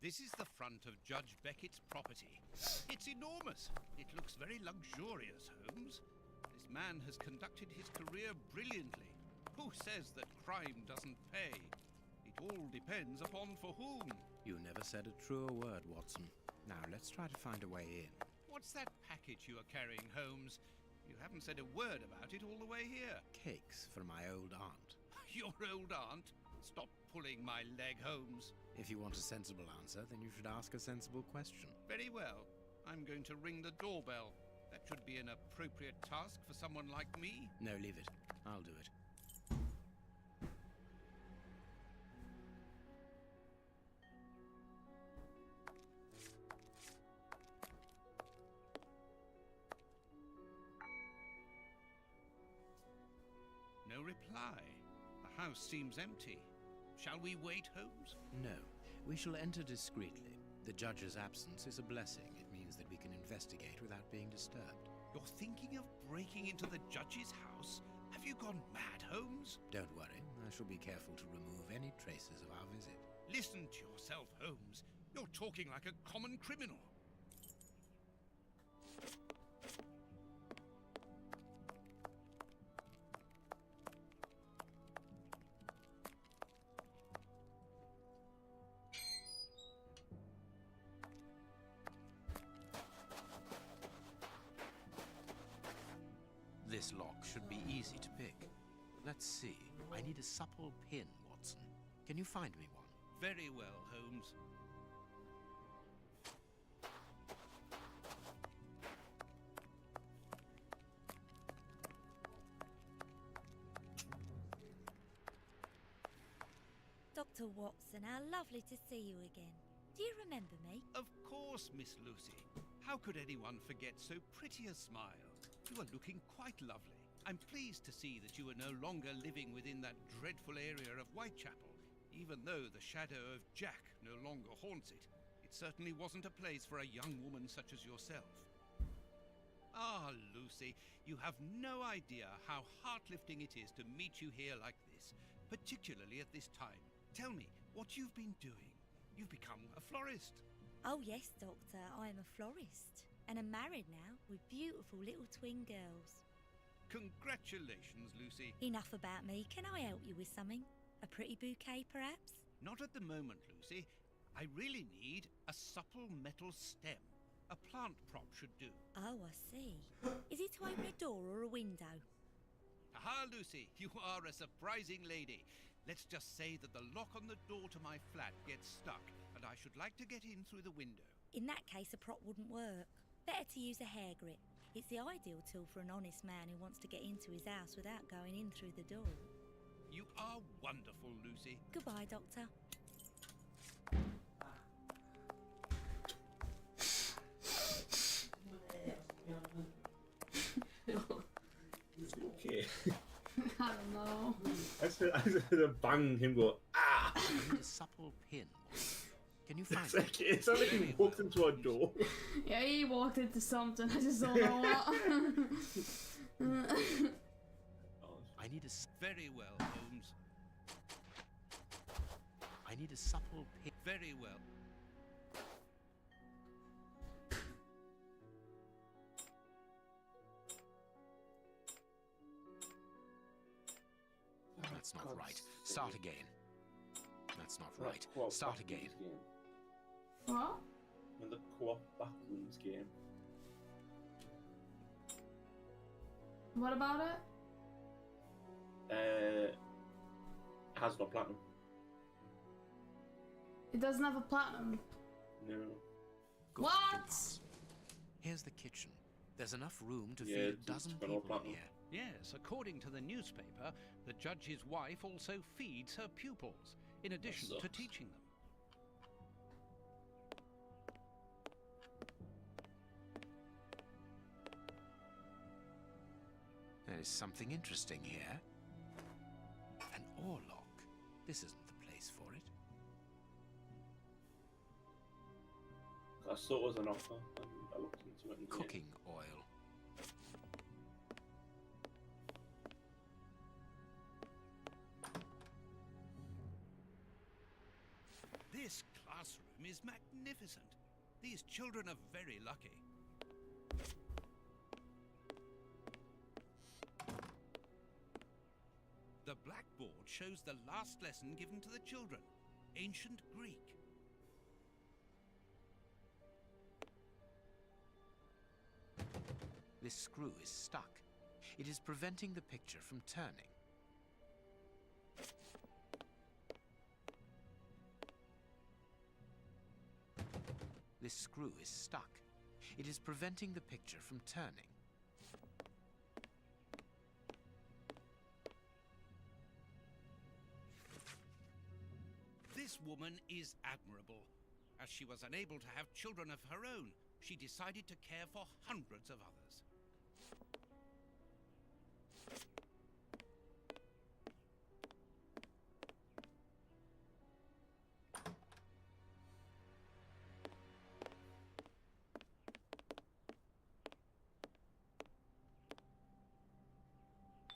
This is the front of Judge Beckett's property. It's enormous. It looks very luxurious, Holmes. This man has conducted his career brilliantly. Who says that crime doesn't pay? It all depends upon for whom. You never said a truer word, Watson. Now, let's try to find a way in. What's that package you are carrying, Holmes? You haven't said a word about it all the way here. Cakes for my old aunt. Your old aunt? Stop pulling my leg, Holmes. If you want a sensible answer, then you should ask a sensible question. Very well. I'm going to ring the doorbell. That should be an appropriate task for someone like me. No, leave it. I'll do it. No reply. The house seems empty. Shall we wait, Holmes? No. We shall enter discreetly. The judge's absence is a blessing. It means that we can investigate without being disturbed. You're thinking of breaking into the judge's house? Have you gone mad, Holmes? Don't worry. I shall be careful to remove any traces of our visit. Listen to yourself, Holmes. You're talking like a common criminal. This lock should be easy to pick. Let's see. I need a supple pin, Watson. Can you find me one? Very well, Holmes. Dr. Watson, how lovely to see you again. Do you remember me? Of course, Miss Lucy. How could anyone forget so pretty a smile? You are looking quite lovely. I'm pleased to see that you are no longer living within that dreadful area of Whitechapel, even though the shadow of Jack no longer haunts it. It certainly wasn't a place for a young woman such as yourself. Ah, Lucy, you have no idea how heart-lifting it is to meet you here like this, particularly at this time. Tell me what you've been doing. You've become a florist. Oh yes, Doctor, I am a florist. And I'm married now, with beautiful little twin girls. Congratulations, Lucy. Enough about me. Can I help you with something? A pretty bouquet, perhaps? Not at the moment, Lucy. I really need a supple metal stem. A plant prop should do. Oh, I see. Is it to open a door or a window? Aha, Lucy, you are a surprising lady. Let's just say that the lock on the door to my flat gets stuck, and I should like to get in through the window. In that case, a prop wouldn't work. Better to use a hair grip. It's the ideal tool for an honest man who wants to get into his house without going in through the door. You are wonderful, Lucy. Goodbye, Doctor. Okay. I don't know. I said bang him go, ah! I need a supple pin. Can you find it? It's like he walked into a door. Yeah, he walked into something. I just don't know what. I need a... Very well, Holmes. I need a supple pin. Very well. That's not right. Start again. That's not That right. co-op Start Bathrooms again. Game. What? In the co-op Bathrooms game. What about it? Has no platinum. It doesn't have a platinum. No. Good, What? good pass. Here's the kitchen. There's enough room to Yeah, feed a it's dozen got no people in platinum. here. Yes, according to the newspaper, the judge's wife also feeds her pupils, in addition to sucks. teaching them. There is something interesting here. An oarlock. This isn't the place for it. I saw it was an offer and I looked into it. And Cooking oil. This classroom is magnificent. These children are very lucky. The blackboard shows the last lesson given to the children, ancient Greek. This screw is stuck. It is preventing the picture from turning. This screw is stuck. It is preventing the picture from turning. This woman is admirable. As she was unable to have children of her own, she decided to care for hundreds of others.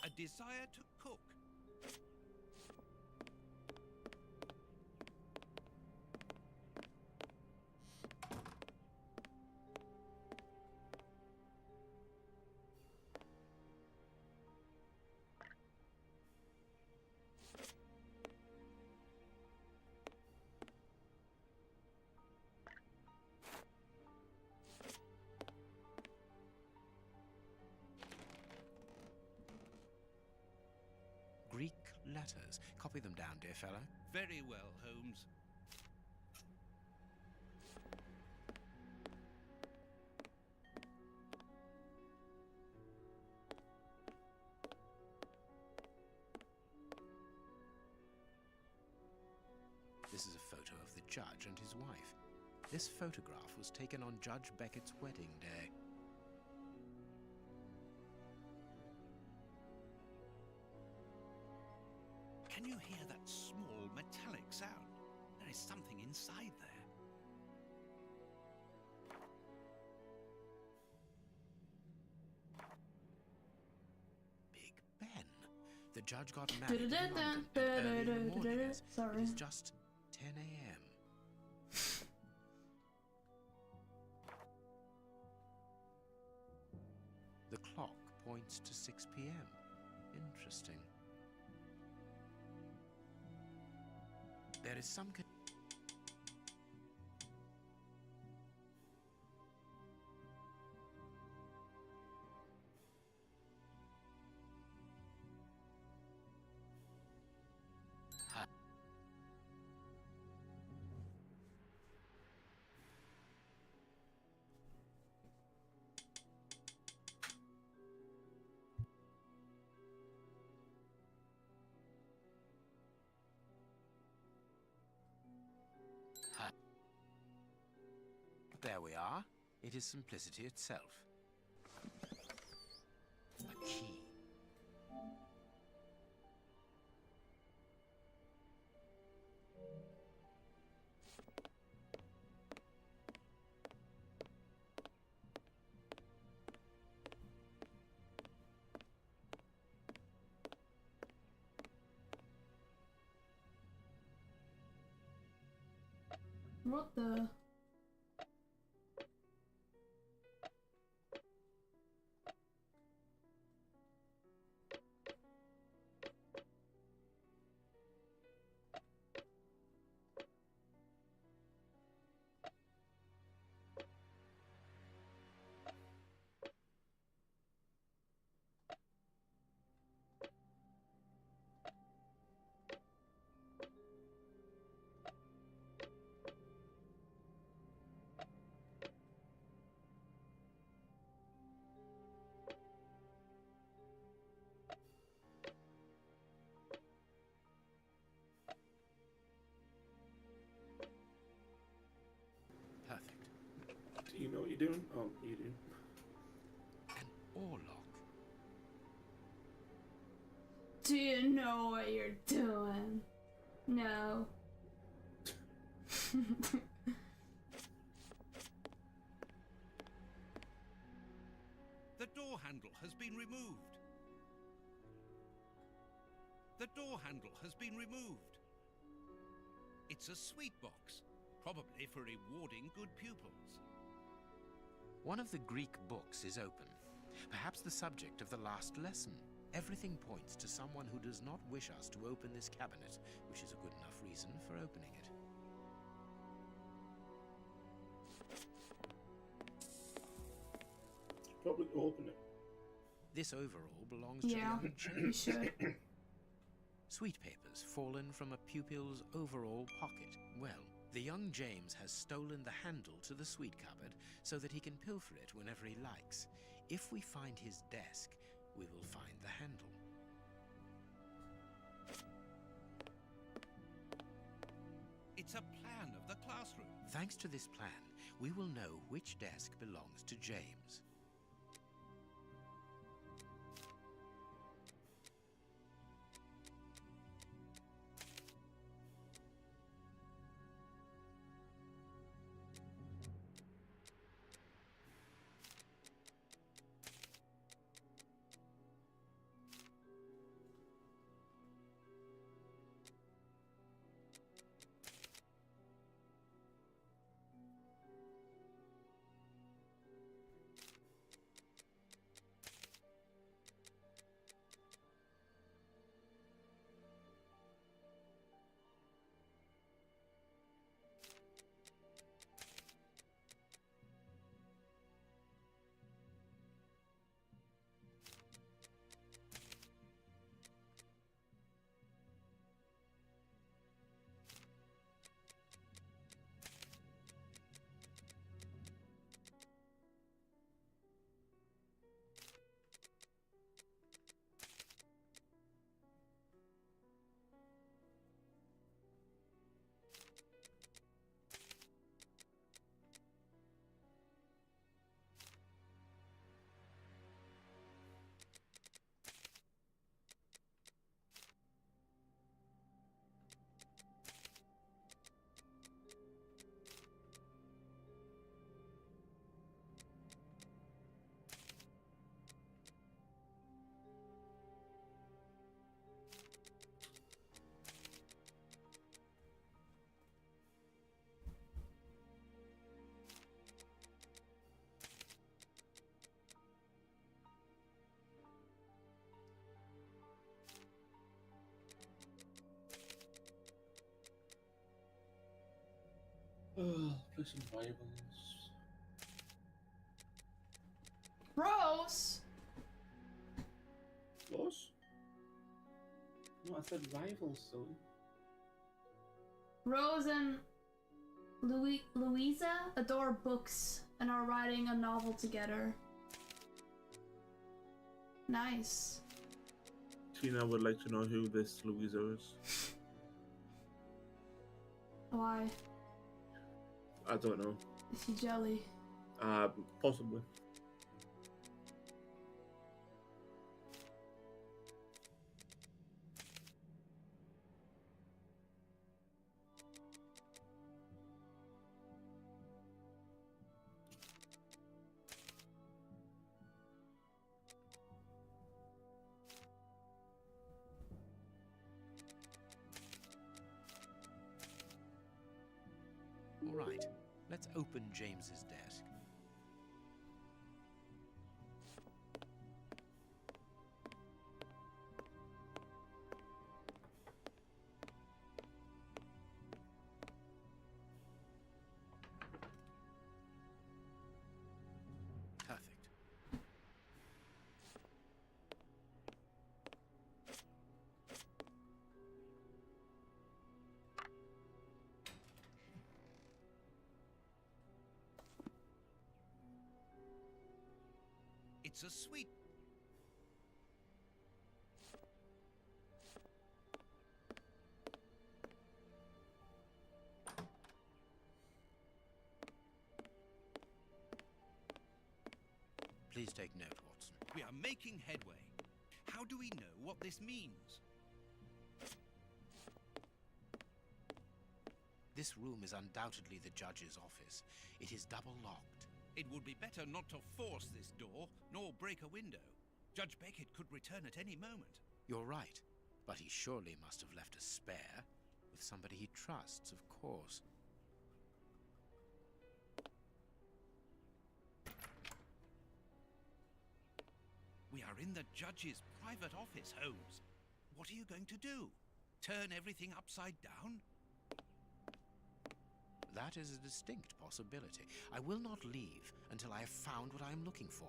A desire to cook. Greek letters. Copy them down, dear fellow. Very well, Holmes. This is a photo of the judge and his wife. This photograph was taken on Judge Beckett's wedding day. Can you hear that small metallic sound? There is something inside there. Big Ben. The judge got married in London early in the morning. It is just 10 a.m. The clock points to 6 p.m. Interesting. There is some... There we are. It is simplicity itself. A key. What the? Perfect. Do you know what you're doing? Oh, you do. An oarlock. Do you know what you're doing? No. The door handle has been removed. The door handle has been removed. It's a sweet box, probably for rewarding good pupils. One of the Greek books is open. Perhaps the subject of the last lesson. Everything points to someone who does not wish us to open this cabinet, which is a good enough reason for opening it. Probably open it. This overall belongs to the Yeah, young you James. should. Sweet papers fallen from a pupil's overall pocket. Well, the young James has stolen the handle to the sweet cupboard so that he can pilfer it whenever he likes. If we find his desk, we will find the handle. It's a plan of the classroom. Thanks to this plan, we will know which desk belongs to James. Oh, play some Bibles. Rose! Close? No, I said rivals, silly. Rose and Louisa adore books and are writing a novel together. Nice. Tina would like to know who this Louisa is. Why? I don't know. Is she jelly? Possibly. right. Let's open James's desk. Perfect. It's a sweet. Please take note, Watson. We are making headway. How do we know what this means? This room is undoubtedly the judge's office. It is double locked. It would be better not to force this door, nor break a window. Judge Beckett could return at any moment. You're right, but he surely must have left a spare. With somebody he trusts, of course. We are in the judge's private office, Holmes. What are you going to do? Turn everything upside down? That is a distinct possibility. I will not leave until I have found what I am looking for.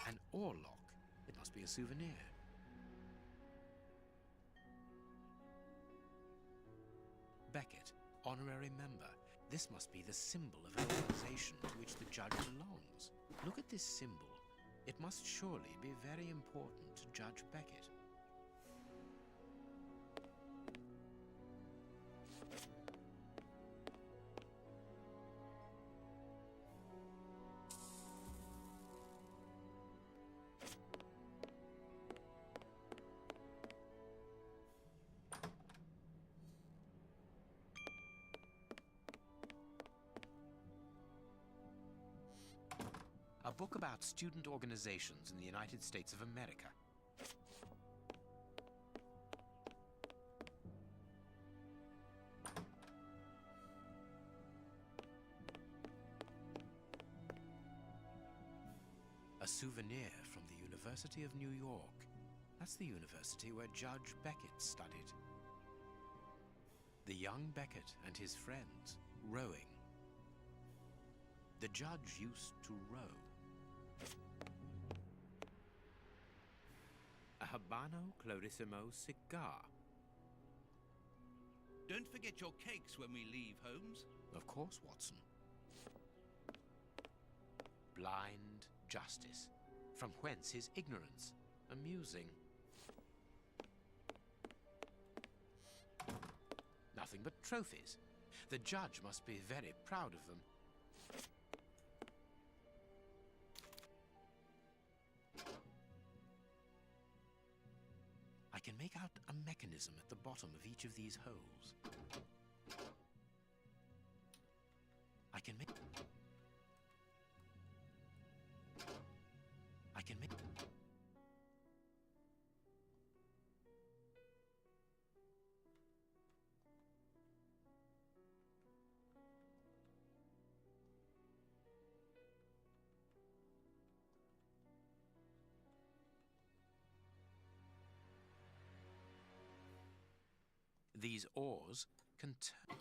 An oar lock. It must be a souvenir. Beckett, honorary member. This must be the symbol of an organization to which the judge belongs. Look at this symbol. It must surely be very important to Judge Beckett. A book about student organizations in the United States of America. A souvenir from the University of New York. That's the university where Judge Beckett studied. The young Beckett and his friends, rowing. The judge used to row. A Habano Clarissimo cigar. Don't forget your cakes when we leave, Holmes. Of course, Watson. Blind justice. From whence his ignorance? Amusing. Nothing but trophies. The judge must be very proud of them. I can make out a mechanism at the bottom of each of these holes. I can make... These oars can turn.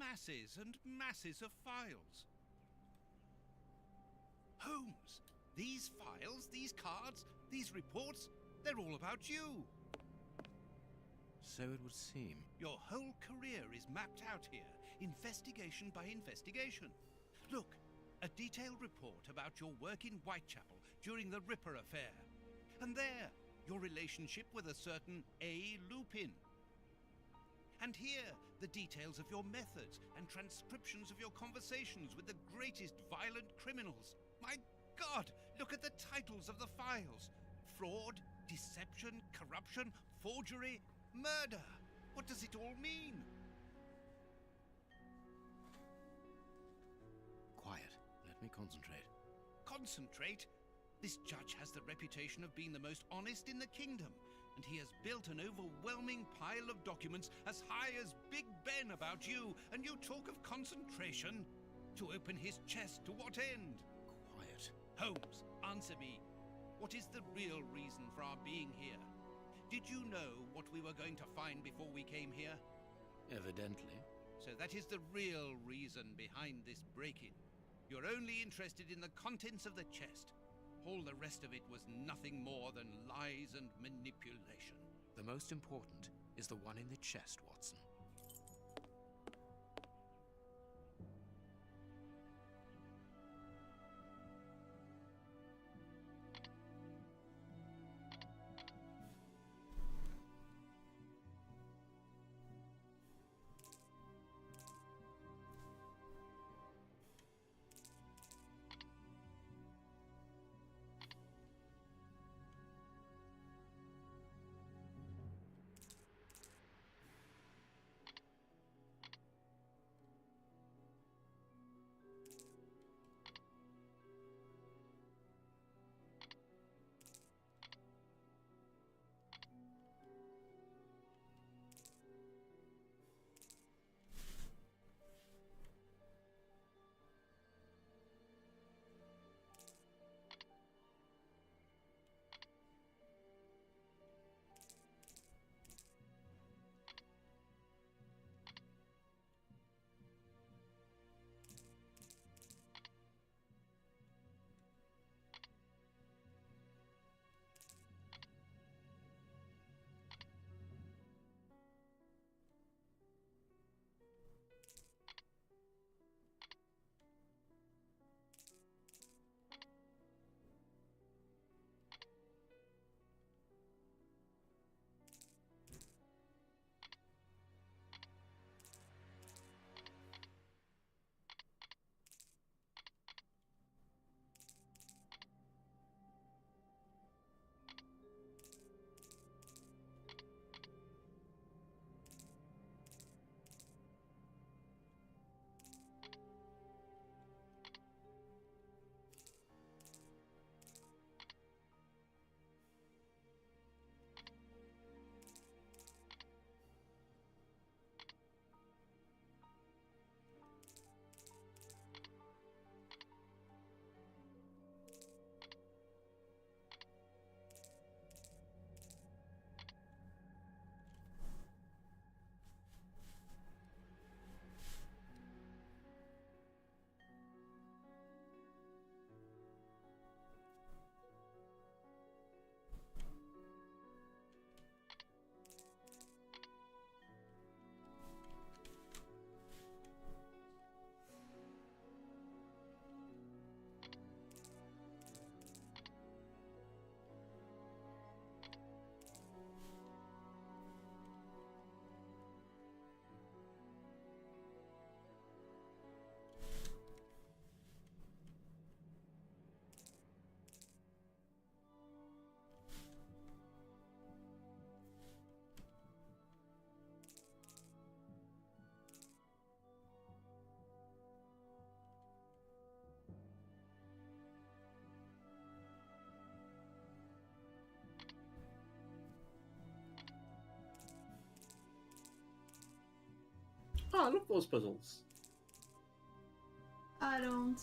masses and masses of files. Holmes, these files, these cards, these reports, they're all about you. So it would seem. Your whole career is mapped out here, investigation by investigation. Look, a detailed report about your work in Whitechapel during the Ripper affair. And there, your relationship with a certain A. Lupin. And here, the details of your methods and transcriptions of your conversations with the greatest violent criminals. My God, look at the titles of the files. Fraud, deception, corruption, forgery, murder. What does it all mean? Quiet. Let me concentrate. Concentrate? This judge has the reputation of being the most honest in the kingdom, and he has built an overwhelming pile of documents as high as Big Ben about you, and you talk of concentration? To open his chest to what end? Quiet. Holmes, answer me. What is the real reason for our being here? Did you know what we were going to find before we came here? Evidently. So that is the real reason behind this break-in. You're only interested in the contents of the chest. All the rest of it was nothing more than lies and manipulation. The most important is the one in the chest, Watson. Oh, I love those puzzles. I don't.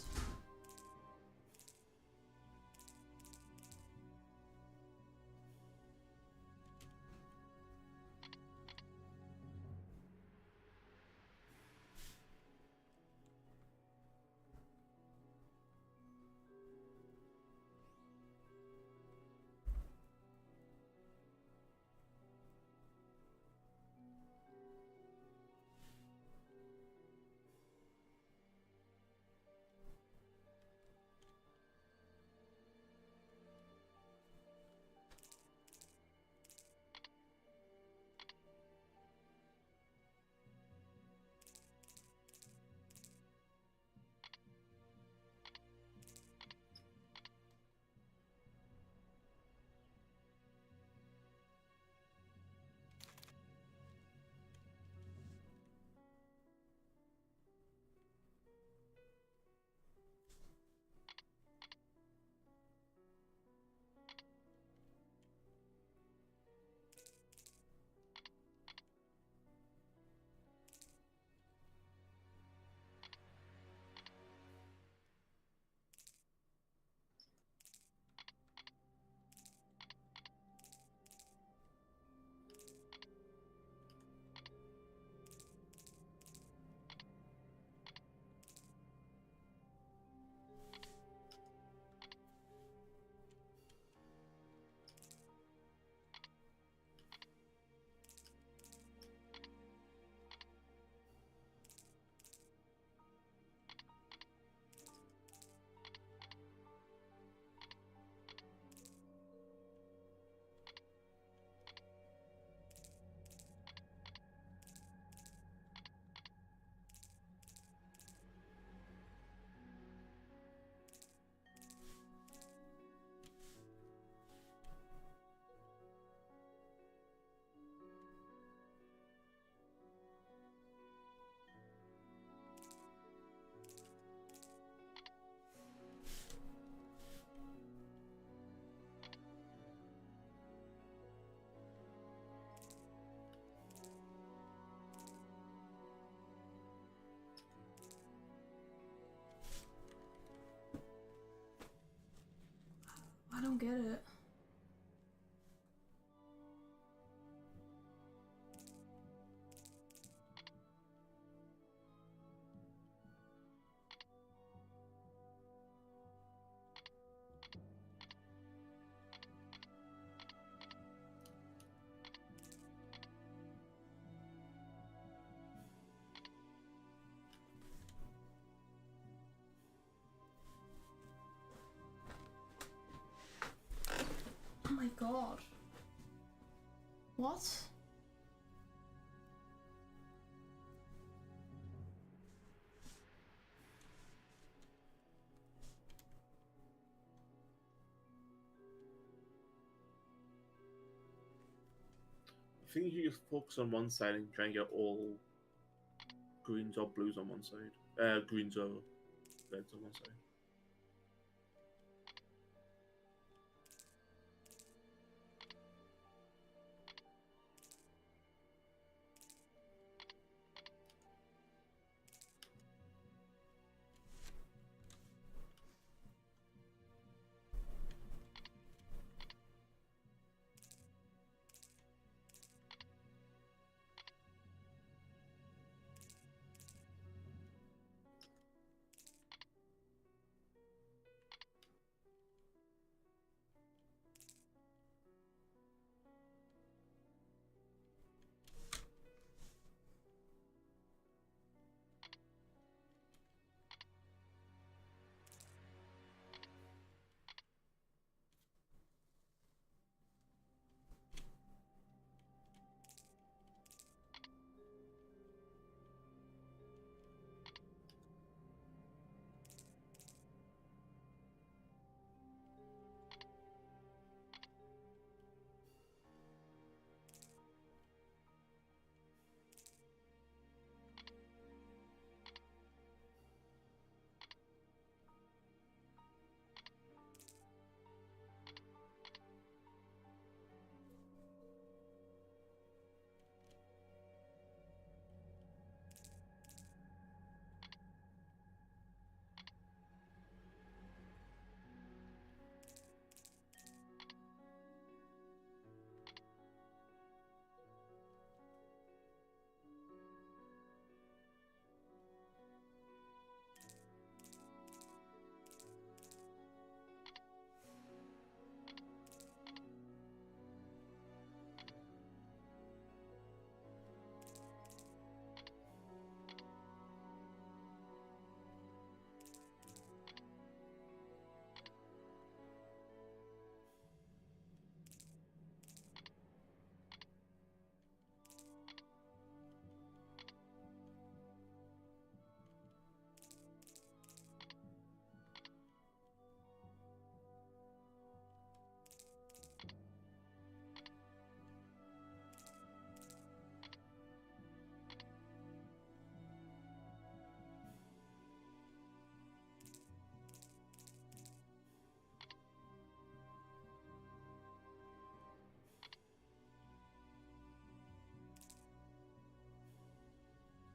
don't get it. Oh my god. What? I think you just focus on one side and try and get all greens or blues on one side. Greens or reds on one side.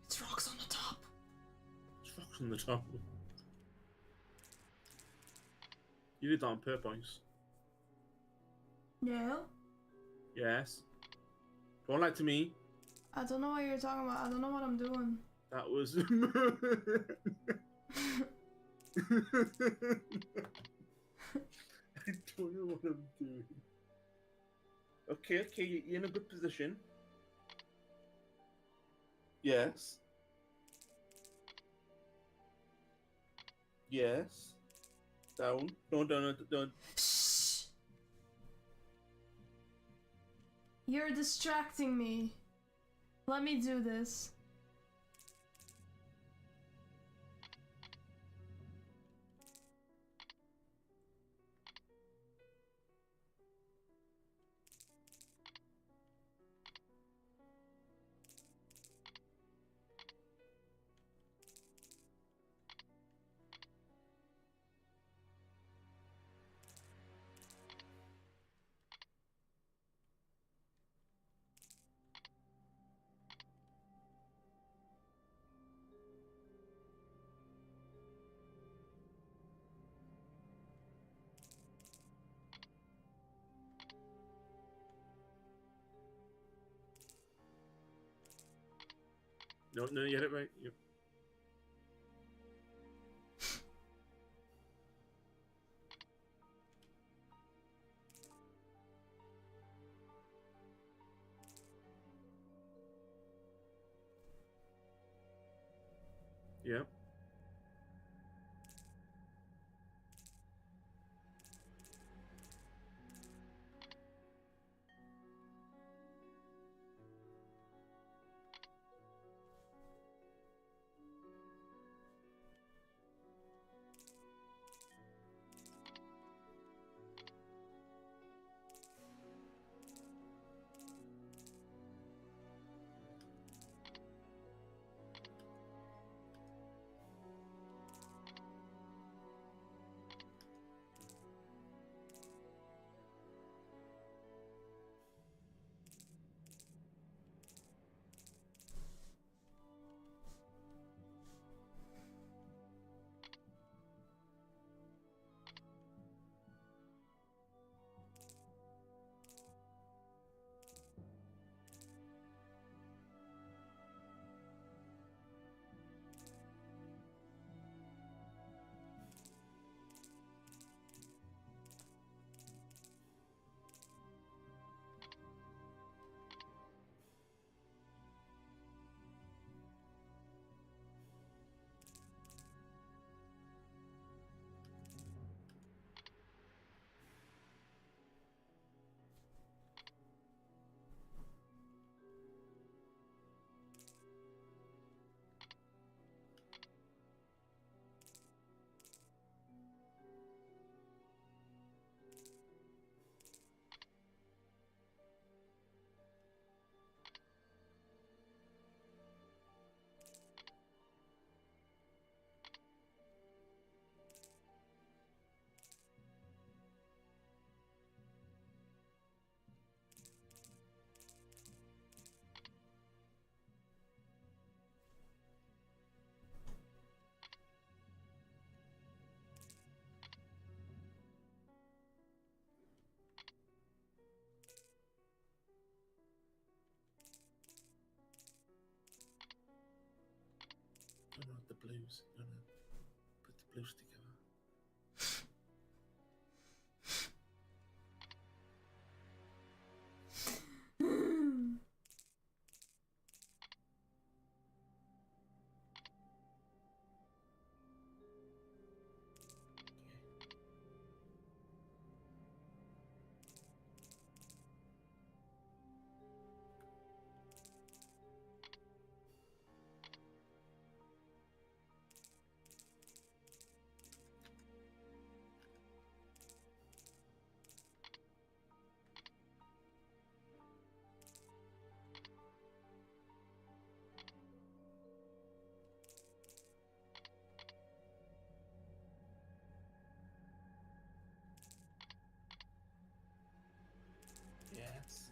It's rocks on the top. It's rocks on the top. You did that on purpose. No. Yes. Don't lie to me. I don't know what you're talking about. I don't know what I'm doing. That was. I don't know what I'm doing. Okay, you're in a good position. Yes. Yes. Down. Don't. Shh. You're distracting me. Let me do this. No, no, you get it right. Yep. Yep. No, no, the blues. No, no. Put the blues together. Yes.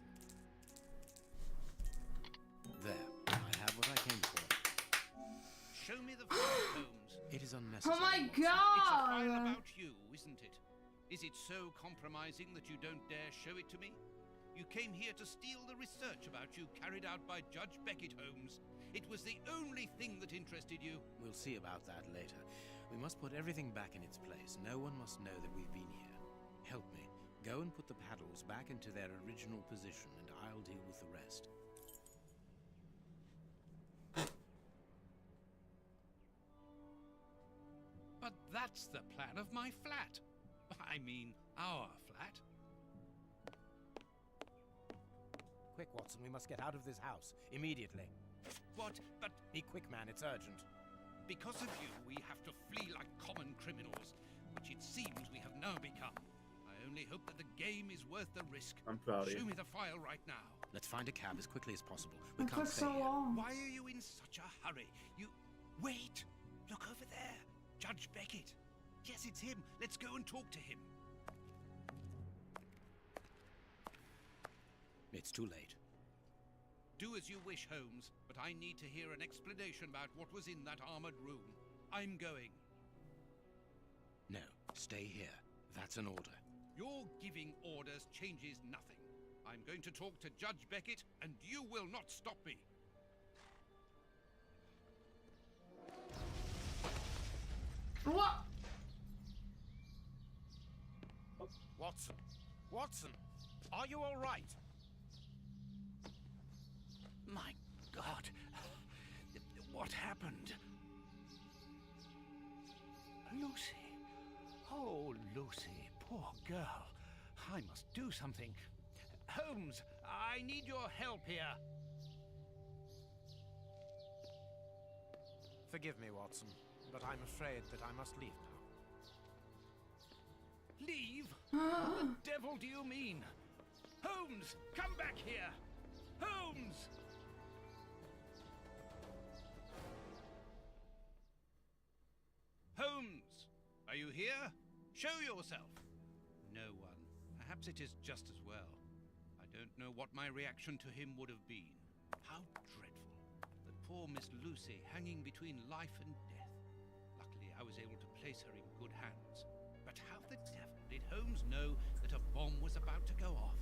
There, I have what I came for. Show me the file, Holmes. It is unnecessary. Oh my It's a file god! about you, isn't it? Is it so compromising that you don't dare show it to me? You came here to steal the research about you carried out by Judge Beckett, Holmes. It was the only thing that interested you. We'll see about that later. We must put everything back in its place. No one must know that we've been here. Help me. Go and put the paddles back into their original position, and I'll deal with the rest. But that's the plan of my flat. I mean, our flat. Quick, Watson, we must get out of this house. Immediately. What? But be quick, man. It's urgent. because of you, we have to flee like common criminals, which it seems we have now become. I only hope that the game is worth the risk. I'm proud of you. Show me the file right now. Let's find a cab as quickly as possible. We It can't took stay so here. long. Why are you in such a hurry? You... Wait! Look over there! Judge Beckett! Yes, it's him! Let's go and talk to him! It's too late. Do as you wish, Holmes, but I need to hear an explanation about what was in that armored room. I'm going. No, stay here. That's an order. Your giving orders changes nothing. I'm going to talk to Judge Beckett, and you will not stop me. What? Watson! Watson! Are you all right? My God. What happened? Lucy. Oh, Lucy, poor girl. I must do something. Holmes, I need your help here. Forgive me, Watson, but I'm afraid that I must leave now. Leave? What the devil do you mean? Holmes, come back here! Holmes! Holmes, are you here? Show yourself. No one. Perhaps it is just as well. I don't know what my reaction to him would have been. How dreadful. That poor Miss Lucy hanging between life and death. Luckily, I was able to place her in good hands. But how the devil did Holmes know that a bomb was about to go off?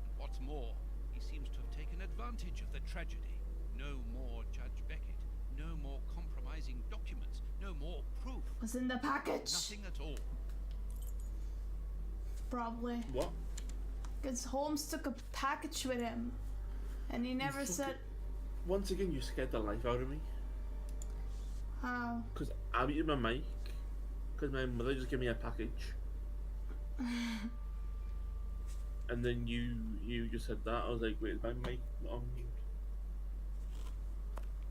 And what's more, he seems to have taken advantage of the tragedy. No more Judge Beckett. No more compromising documents. No more proof. What's in the package? Nothing at all. Probably. What? Because Holmes took a package with him. And he never said... Once again, you scared the life out of me. How? Because I muted my mic. Because my mother just gave me a package. And then you just said that. I was like, wait, is my mic not on mute?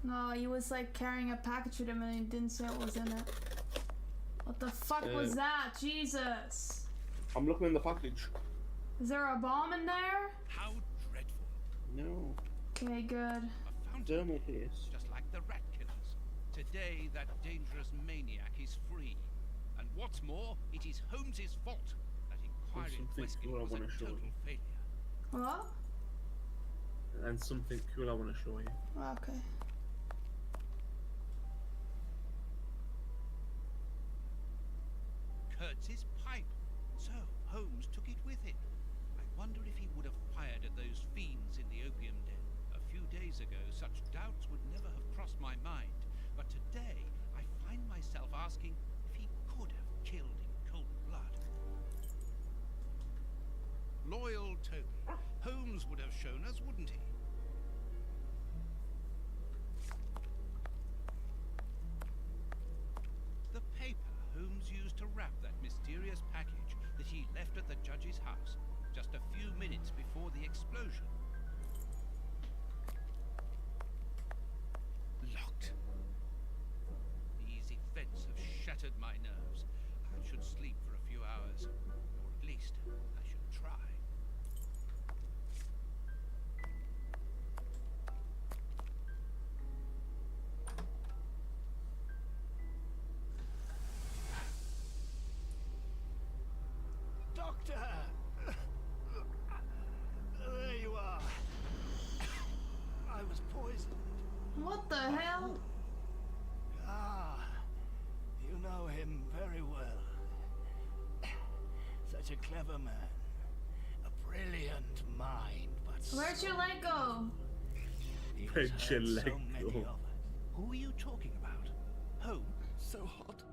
No, he was like carrying a package with him and he didn't say what was in it. What the fuck was that? Jesus! I'm looking in the package. Is there a bomb in there? How dreadful. No. Okay, good. A fountain pen, just like the rat killers. Today, that dangerous maniac is free. And what's more, it is Holmes's fault. That inquiry question was a total failure. What? And something cool I want to show you. Okay. Kurtz's pipe. So, Holmes took it with him. I wonder if he would have fired at those fiends in the opium den. A few days ago, such doubts would never have crossed my mind. But today, I find myself asking if he could have killed in cold blood. Loyal Toby. Holmes would have shown us, wouldn't he? The paper Holmes used to wrap that mysterious package that he left at the judge's house just a few minutes before the explosion. Locked. These events have shattered my nerves. I should sleep for a few hours, or at least I should try. Doctor! There you are. I was poisoned. What the hell? Ah, you know him very well. Such a clever man. A brilliant mind, but Where'd your leg go? he has Where'd hurt your so leg many go? of us. Who are you talking about? Holmes? So hot.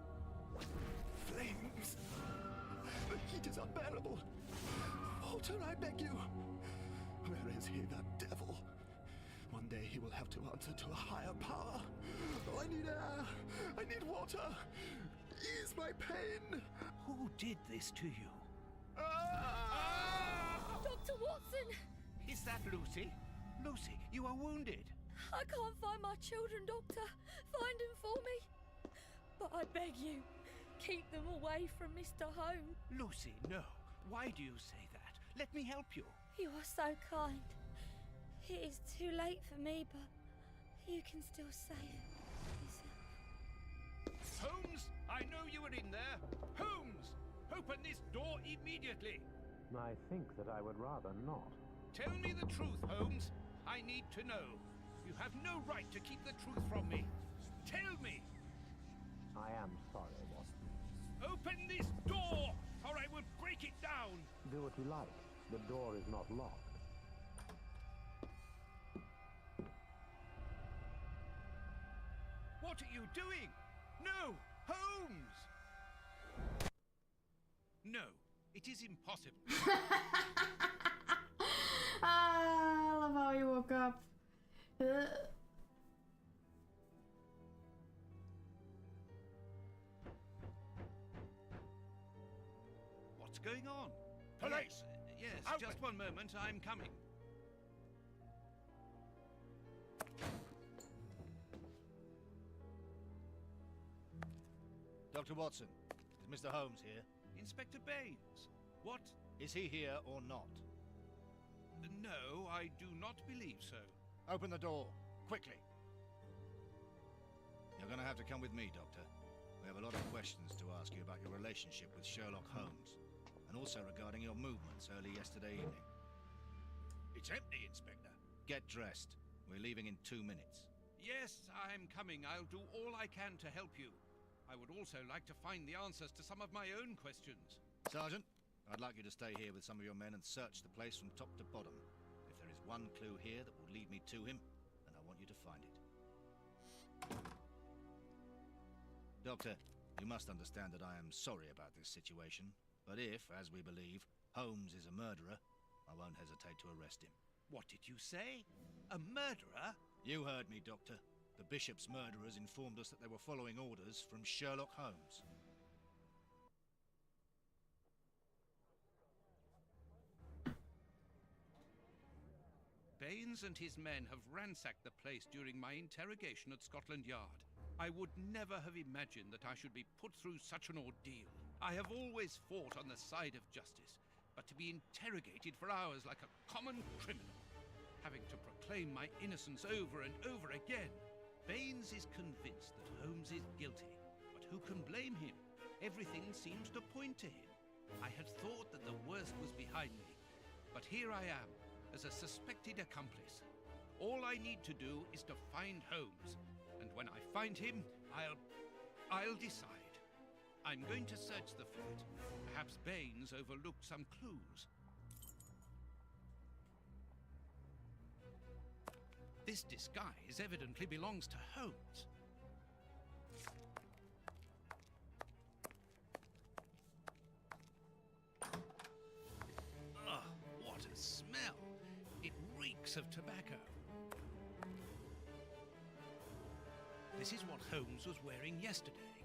Flames. The heat is unbearable. Walter, I beg you. Where is he, that devil? One day he will have to answer to a higher power. Oh, I need air. I need water. Ease my pain. Who did this to you? Dr. Watson! Is that Lucy? Lucy, you are wounded. I can't find my children, Doctor. Find them for me. But I beg you, keep them away from Mr. Holmes. Lucy, no. Why do you say that? Let me help you. You are so kind. It is too late for me, but you can still save yourself. Holmes, I know you are in there. Holmes, open this door immediately. I think that I would rather not. Tell me the truth, Holmes. I need to know. You have no right to keep the truth from me. Tell me. I am sorry, Watson. Open this door, or I will break it down. Do what you like. The door is not locked. What are you doing? No, Holmes! No, it is impossible. I love how he woke up. What's going on? Police! Yes, Open. just one moment, I'm coming. Dr. Watson, is Mr. Holmes here? Inspector Baines, what? Is he here or not? No, I do not believe so. Open the door, quickly. You're gonna have to come with me, Doctor. We have a lot of questions to ask you about your relationship with Sherlock Holmes, and also regarding your movements early yesterday evening. It's empty, Inspector. Get dressed. We're leaving in 2 minutes. Yes, I'm coming. I'll do all I can to help you. I would also like to find the answers to some of my own questions. Sergeant, I'd like you to stay here with some of your men and search the place from top to bottom. If there is one clue here that will lead me to him, then I want you to find it. Doctor, you must understand that I am sorry about this situation, but if, as we believe, Holmes is a murderer, I won't hesitate to arrest him. What did you say? A murderer? You heard me, Doctor. The Bishop's murderers informed us that they were following orders from Sherlock Holmes. Baines and his men have ransacked the place during my interrogation at Scotland Yard. I would never have imagined that I should be put through such an ordeal. I have always fought on the side of justice, but to be interrogated for hours like a common criminal, having to proclaim my innocence over and over again. Baines is convinced that Holmes is guilty, but who can blame him? Everything seems to point to him. I had thought that the worst was behind me, but here I am, as a suspected accomplice. All I need to do is to find Holmes, and when I find him, I'll decide. I'm going to search the flat. Perhaps Baines overlooked some clues. This disguise evidently belongs to Holmes. Ugh, what a smell! It reeks of tobacco. This is what Holmes was wearing yesterday.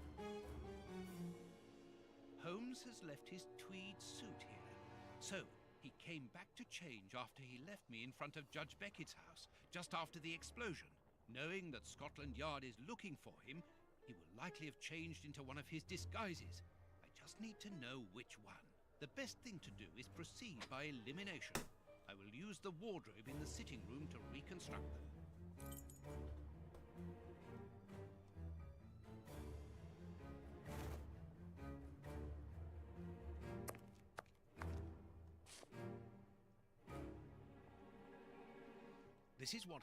Holmes has left his tweed suit here. So, he came back to change after he left me in front of Judge Beckett's house, just after the explosion. Knowing that Scotland Yard is looking for him, he will likely have changed into one of his disguises. I just need to know which one. The best thing to do is proceed by elimination. I will use the wardrobe in the sitting room to reconstruct them. This is what...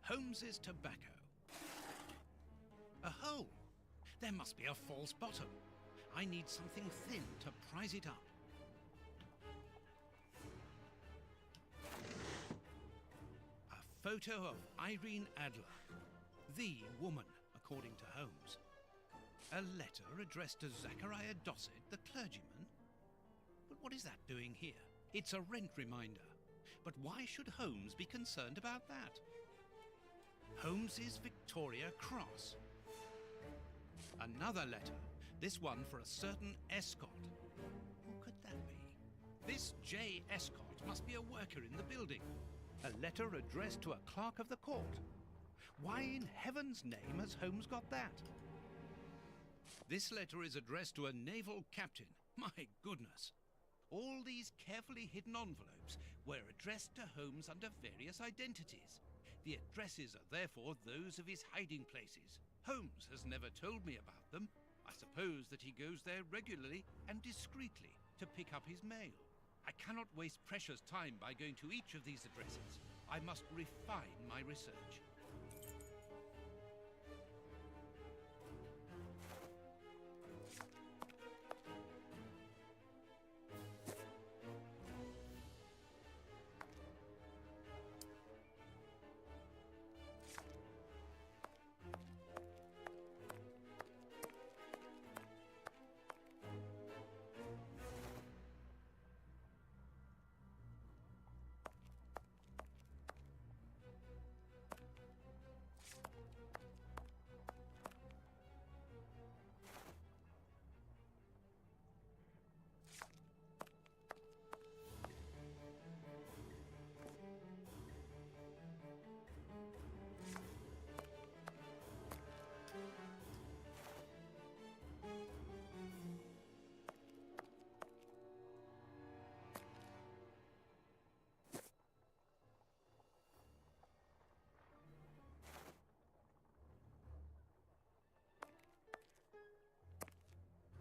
Holmes's tobacco. A hole. There must be a false bottom. I need something thin to prise it up. A photo of Irene Adler, the woman, according to Holmes. A letter addressed to Zachariah Dossett, the clergyman. But what is that doing here? It's a rent reminder. But why should Holmes be concerned about that? Holmes's Victoria Cross. Another letter, this one for a certain Escott. Who could that be? This J. Escott must be a worker in the building. A letter addressed to a clerk of the court. Why in heaven's name has Holmes got that? This letter is addressed to a naval captain. My goodness. All these carefully hidden envelopes were addressed to Holmes under various identities. The addresses are therefore those of his hiding places. Holmes has never told me about them. I suppose that he goes there regularly and discreetly to pick up his mail. I cannot waste precious time by going to each of these addresses. I must refine my research.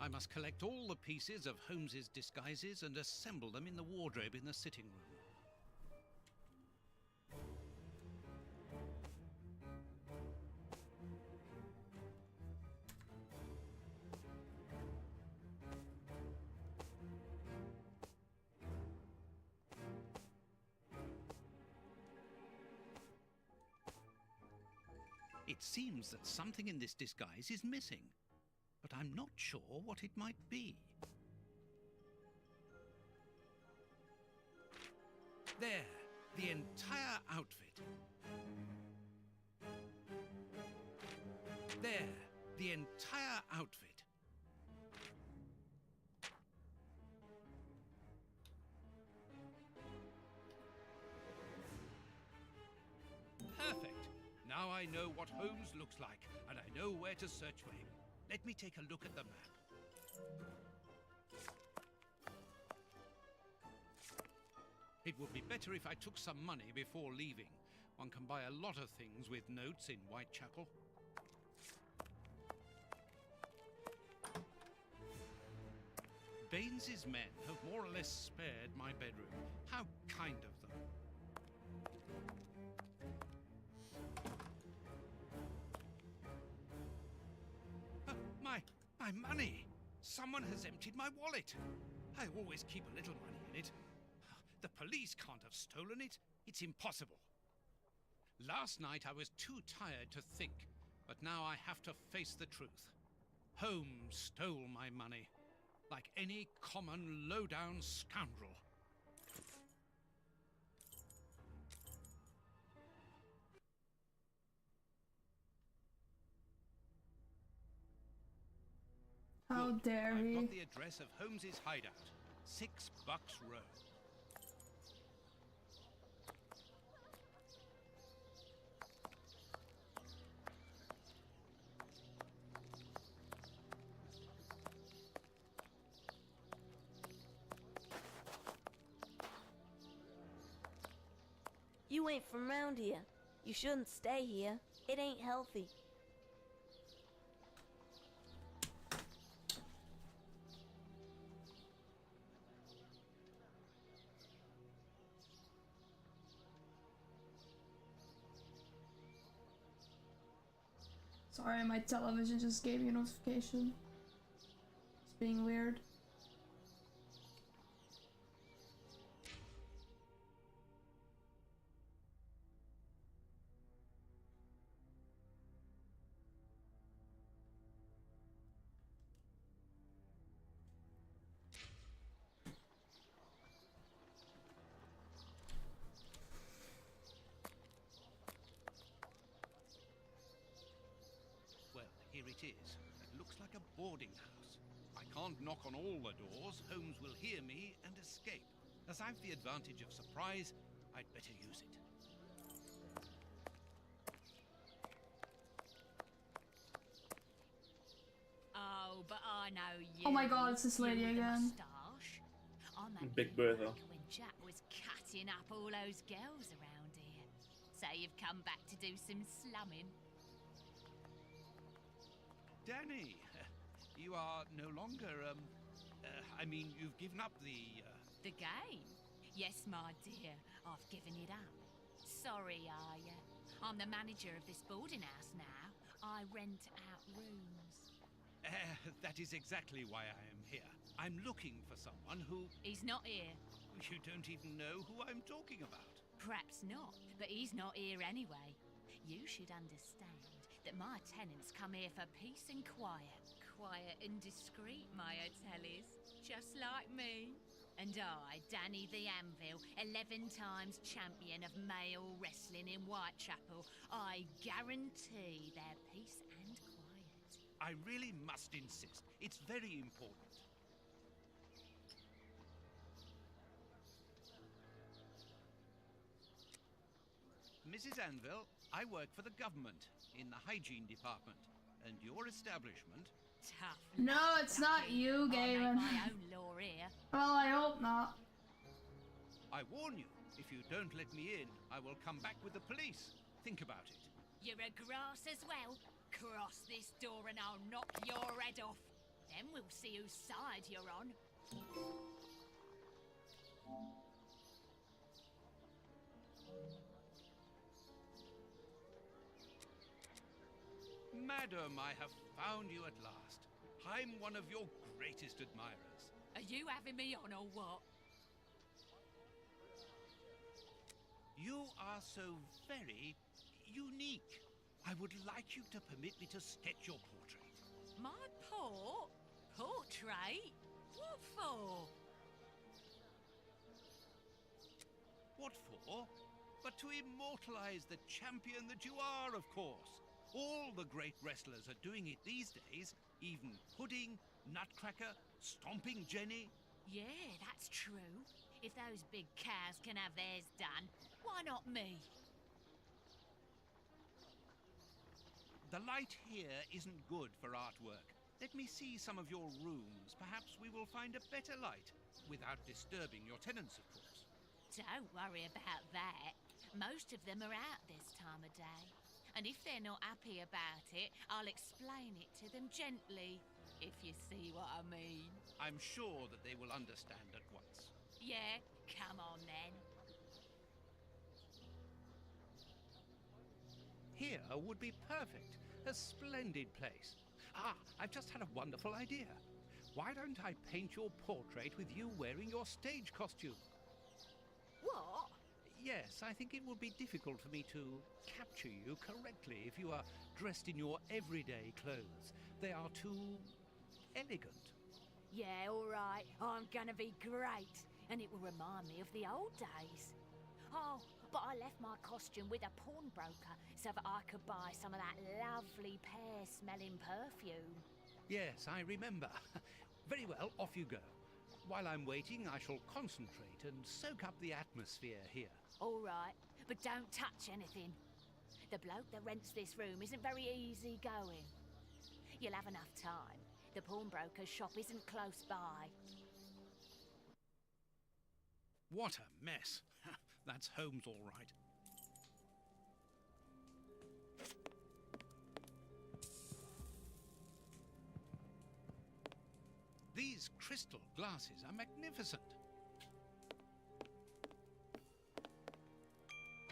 I must collect all the pieces of Holmes's disguises and assemble them in the wardrobe in the sitting room. It seems that something in this disguise is missing, but I'm not sure what it might be. There, the entire outfit. There, the entire outfit. Perfect. Now I know what Holmes looks like, and I know where to search for him. Let me take a look at the map. It would be better if I took some money before leaving. One can buy a lot of things with notes in Whitechapel. Baines's men have more or less spared my bedroom. How kind of them. My money! Someone has emptied my wallet. I always keep a little money in it. The police can't have stolen it. It's impossible. Last night I was too tired to think, but now I have to face the truth. Holmes stole my money, like any common low-down scoundrel. How dare I've he? got the address of Holmes's hideout, 6 Bucks Row. You ain't from round here. You shouldn't stay here. It ain't healthy. Sorry, my television just gave me a notification. It's being weird. Here it is. It looks like a boarding house. I can't knock on all the doors. Holmes will hear me and escape. As I've the advantage of surprise, I'd better use it. Oh, but I know you. Oh my god, it's this lady you with the again. moustache. I met Big you Bertha. back when Jack was cutting up all those girls around here. So you've come back to do some slumming. Danny, you are no longer, I mean, you've given up the, The game? Yes, my dear, I've given it up. Sorry, are ya? I'm the manager of this boarding house now. I rent out rooms. that is exactly why I am here. I'm looking for someone who... He's not here. You don't even know who I'm talking about. Perhaps not, but he's not here anyway. You should understand that my tenants come here for peace and quiet. Quiet and discreet, my hotellies. Just like me. And I, Danny the Anvil, 11 times champion of male wrestling in Whitechapel, I guarantee their peace and quiet. I really must insist. It's very important. Mrs. Anvil, I work for the government in the hygiene department, and your establishment... Tough. No, it's not you, Gavin. My own law here. Well, I hope not. I warn you, if you don't let me in, I will come back with the police. Think about it. You're a grass as well. Cross this door and I'll knock your head off. Then we'll see whose side you're on. Madam, I have found you at last. I'm one of your greatest admirers. Are you having me on or what? You are so very unique. I would like you to permit me to sketch your portrait. My portrait? What for? What for? But to immortalize the champion that you are, of course. All the great wrestlers are doing it these days, even Pudding, Nutcracker, Stomping Jenny. Yeah, that's true. If those big cows can have theirs done, why not me? The light here isn't good for artwork. Let me see some of your rooms. Perhaps we will find a better light, without disturbing your tenants, of course. Don't worry about that. Most of them are out this time of day. And if they're not happy about it, I'll explain it to them gently, if you see what I mean. I'm sure that they will understand at once. Yeah, come on then. Here would be perfect. A splendid place. Ah, I've just had a wonderful idea. Why don't I paint your portrait with you wearing your stage costume? What? Yes, I think it would be difficult for me to capture you correctly if you are dressed in your everyday clothes. They are too elegant. Yeah, all right. I'm gonna be great. And it will remind me of the old days. Oh, but I left my costume with a pawnbroker so that I could buy some of that lovely pear-smelling perfume. Yes, I remember. Very well, off you go. While I'm waiting, I shall concentrate and soak up the atmosphere here. All right, but don't touch anything. The bloke that rents this room isn't very easy going. You'll have enough time. The pawnbroker's shop isn't close by. What a mess. That's Holmes, all right. These crystal glasses are magnificent.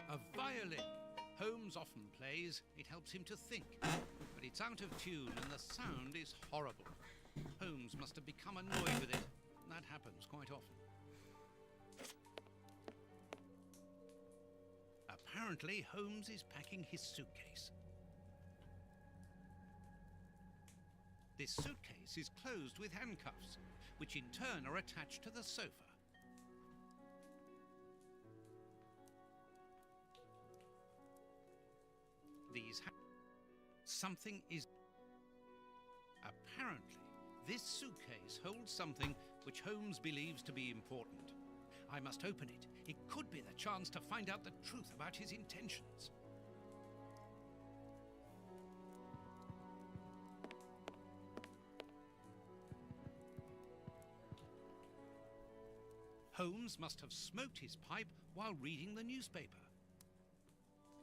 A violin. Holmes often plays. It helps him to think. But it's out of tune and the sound is horrible. Holmes must have become annoyed with it. That happens quite often. Apparently, Holmes is packing his suitcase. This suitcase is closed with handcuffs, which in turn are attached to the sofa. Something is... Apparently, this suitcase holds something which Holmes believes to be important. I must open it. It could be the chance to find out the truth about his intentions. Holmes must have smoked his pipe while reading the newspaper.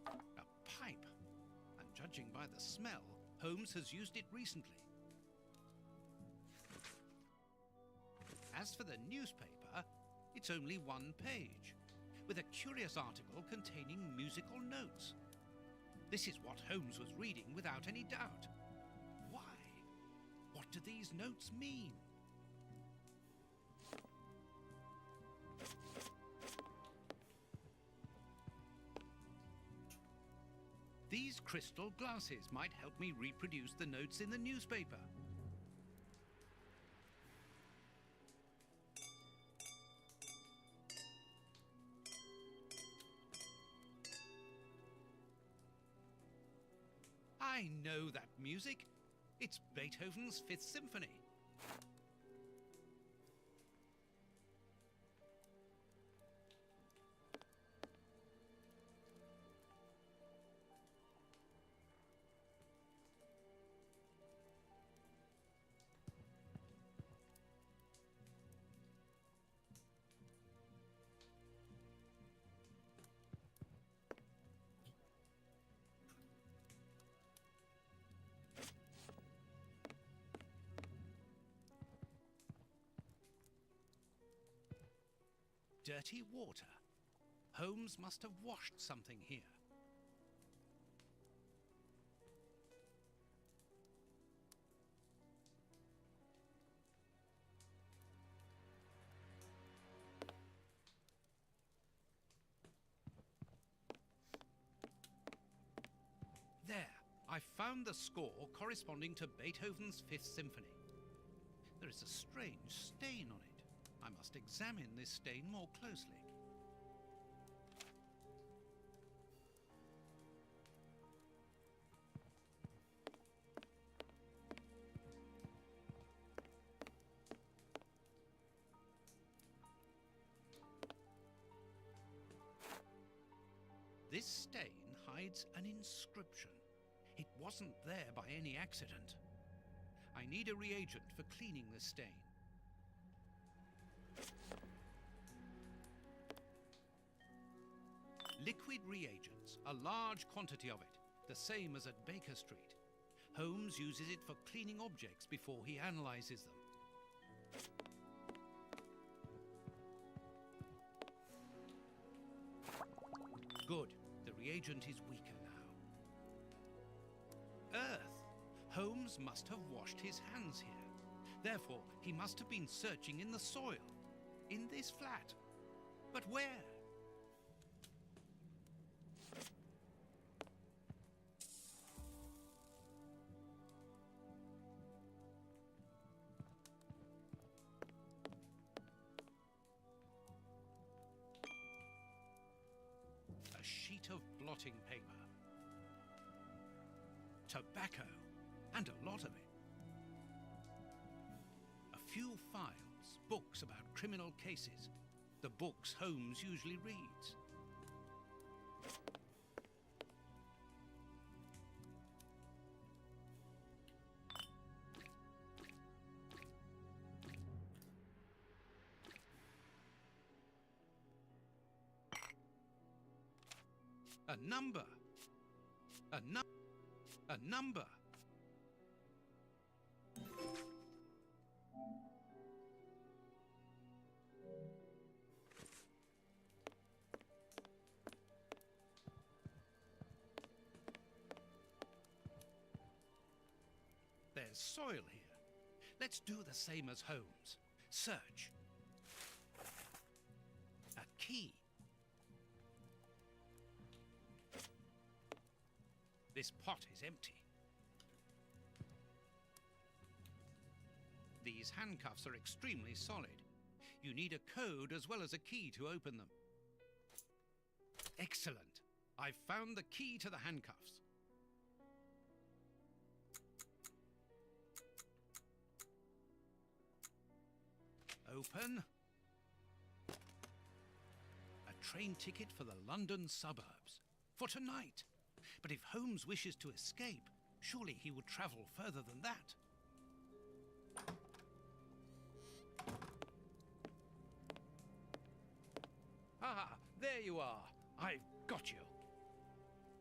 A pipe? And judging by the smell, Holmes has used it recently. As for the newspaper, it's only one page, with a curious article containing musical notes. This is what Holmes was reading without any doubt. Why? What do these notes mean? These crystal glasses might help me reproduce the notes in the newspaper. I know that music. It's Beethoven's Fifth Symphony. Dirty water. Holmes must have washed something here. There, I found the score corresponding to Beethoven's Fifth Symphony. There is a strange stain on it. I must examine this stain more closely. This stain hides an inscription. It wasn't there by any accident. I need a reagent for cleaning this stain. Liquid reagents, a large quantity of it, the same as at Baker Street. Holmes uses it for cleaning objects before he analyzes them. Good. The reagent is weaker now. Earth. Holmes must have washed his hands here. Therefore, he must have been searching in the soil. In this flat. But where? A sheet of blotting paper. Tobacco. And a lot of it. A few files, books about criminal cases. The books Holmes usually reads. A number. A number. There's soil here. Let's do the same as Holmes. Search. A key. This pot is empty. These handcuffs are extremely solid. You need a code as well as a key to open them. Excellent. I've found the key to the handcuffs. Open. A train ticket for the London suburbs. For tonight. But if Holmes wishes to escape, surely he would travel further than that. Ah, there you are. I've got you.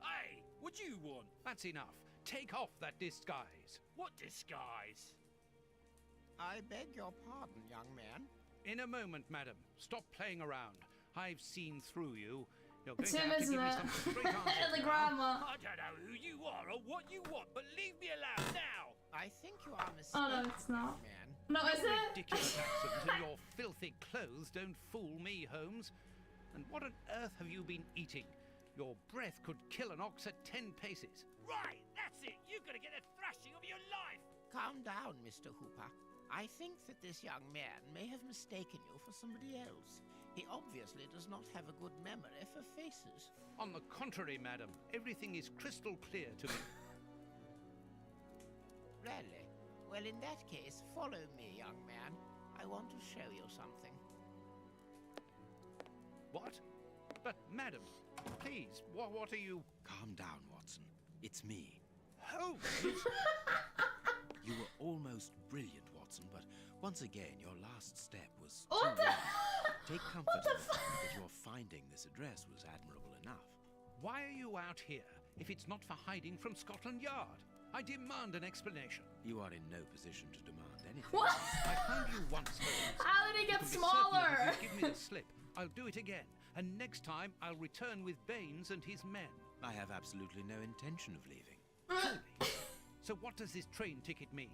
Hey, what do you want? That's enough. Take off that disguise. What disguise? I beg your pardon, young man. In a moment, madam. Stop playing around. I've seen through you. You're going It's to him, have to isn't give me it? some straight answers The now. grandma. I don't know who you are or what you want, but leave me alone now. I think you are Oh mistaken, no, it's not. man. No, is Your it? ridiculous accent and your filthy clothes don't fool me, Holmes. And what on earth have you been eating? Your breath could kill an ox at 10 paces. Right, that's it. You're gonna get a thrashing of your life. Calm down, Mr. Hooper. I think that this young man may have mistaken you for somebody else. He obviously does not have a good memory for faces. On the contrary, madam, everything is crystal clear to me. Really? Well, in that case, follow me, young man. I want to show you something. What? But, madam, please, what are you... Calm down, Watson. It's me. Holmes! You were almost brilliant, Watson, but once again, your last step was What too the- wrong. Take comfort in the fact that your finding this address was admirable enough. Why are you out here if it's not for hiding from Scotland Yard? I demand an explanation. You are in no position to demand anything. What? I found you once, Holmes. How did he You get can be certain that smaller? if you give me the slip, I'll do it again. And next time, I'll return with Baines and his men. I have absolutely no intention of leaving. Truly. So what does this train ticket mean?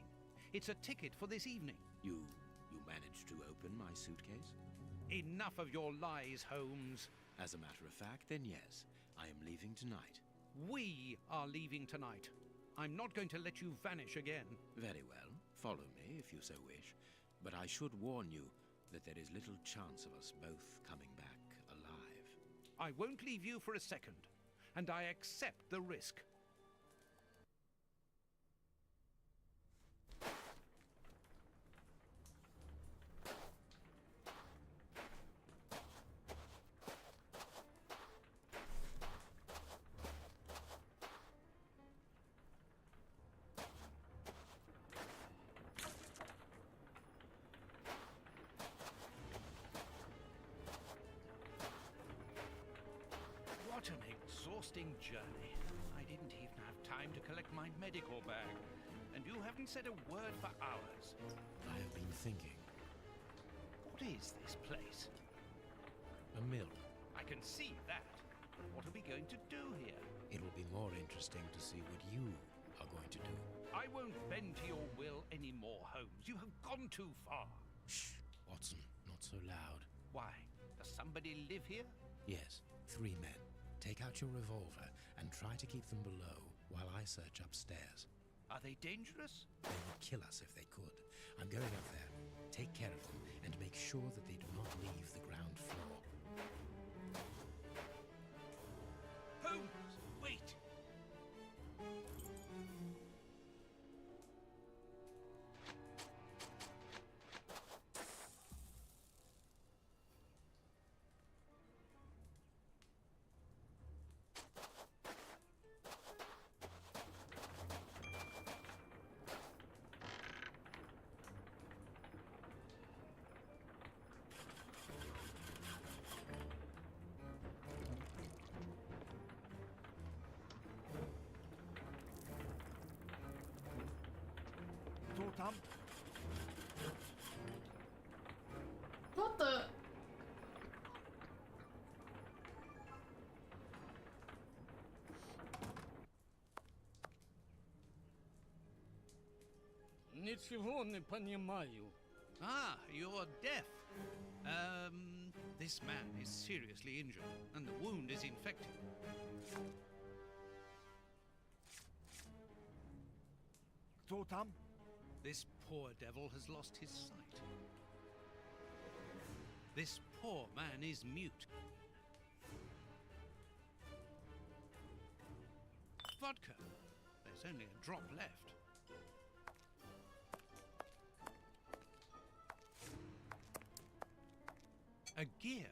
It's a ticket for this evening. You managed to open my suitcase? Enough of your lies, Holmes. As a matter of fact, then yes. I am leaving tonight. We are leaving tonight. I'm not going to let you vanish again. Very well. Follow me if you so wish. But I should warn you that there is little chance of us both coming back alive. I won't leave you for a second, and I accept the risk. What an exhausting journey. I didn't even have time to collect my medical bag. And you haven't said a word for hours. I have been thinking. What is this place? A mill. I can see that. What are we going to do here? It will be more interesting to see what you are going to do. I won't bend to your will anymore, Holmes. You have gone too far. Shh, Watson, not so loud. Why? Does somebody live here? Yes, 3 men. Take out your revolver and try to keep them below while I search upstairs. Are they dangerous? They would kill us if they could. I'm going up there. Take care of them and make sure that they do not leave the ground floor. Holmes, wait! Tom? What the? Ничего не понимаю. Ah, you're deaf. This man is seriously injured, and the wound is infected. Кто там? This poor devil has lost his sight. This poor man is mute. Vodka. There's only a drop left. A gear.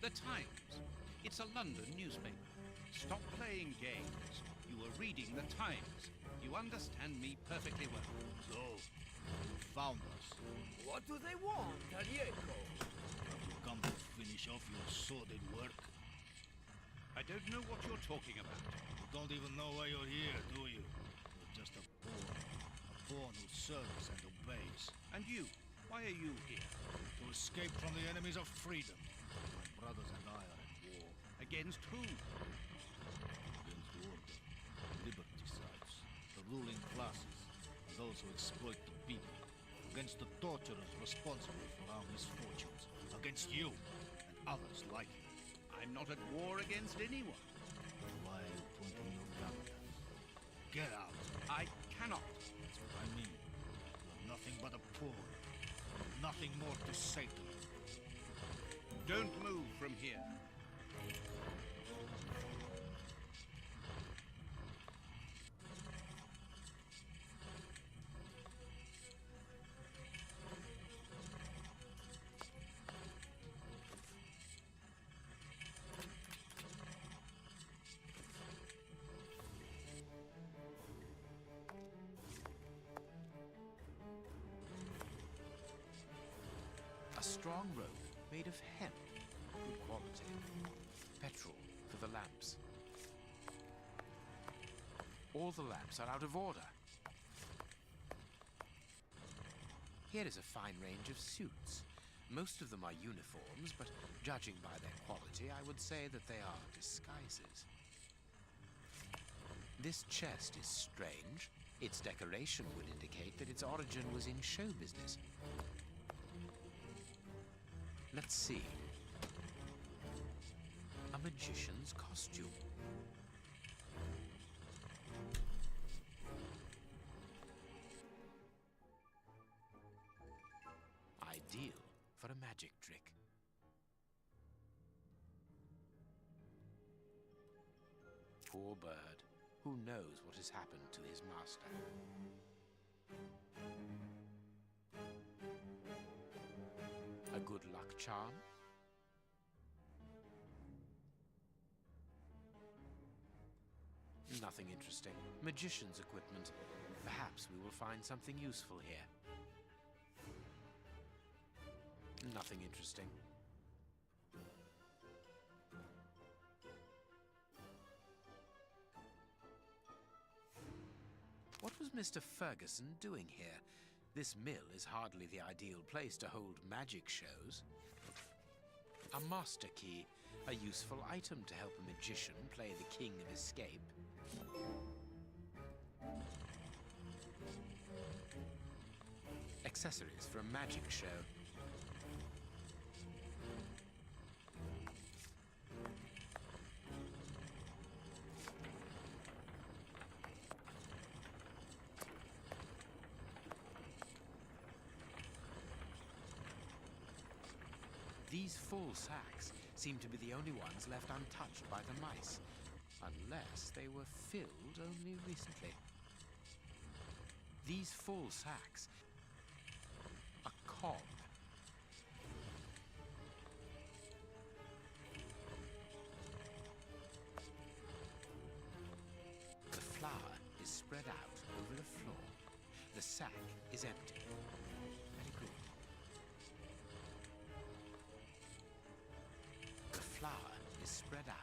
The Times. It's a London newspaper. Stop playing games. You were reading The Times. You understand me perfectly well. So, you found us. What do they want, Arieko? Have you come to finish off your sordid work? I don't know what you're talking about. You don't even know why you're here, do you? You're just a pawn who serves and obeys. And you? Why are you here? To escape from the enemies of freedom. My brothers and I are at war. Against who? Against the order, liberticides, the ruling classes, and those who exploit the people. Against the torturers responsible for our misfortunes. Against you and others like you. I'm not at war against anyone. Why are you pointing your gun at us? Get out. I cannot. That's what I mean. You're nothing but a pawn. Nothing more to say to you. Don't move from here. strong rope made of hemp. Good quality. Petrol for the lamps. All the lamps are out of order. Here is a fine range of suits. Most of them are uniforms, but judging by their quality, I would say that they are disguises. This chest is strange. Its decoration would indicate that its origin was in show business. Let's see. A magician's costume. Ideal for a magic trick. Poor bird. Who knows what has happened to his master? A good luck charm? Nothing interesting. Magician's equipment. Perhaps we will find something useful here. Nothing interesting. What was Mr. Ferguson doing here? This mill is hardly the ideal place to hold magic shows. A master key, a useful item to help a magician play the king of escape. Accessories for a magic show. These full sacks seem to be the only ones left untouched by the mice, unless they were filled only recently. These full sacks... A cog. The flour is spread out over the floor. The sack is empty. Very good. The flour is spread out.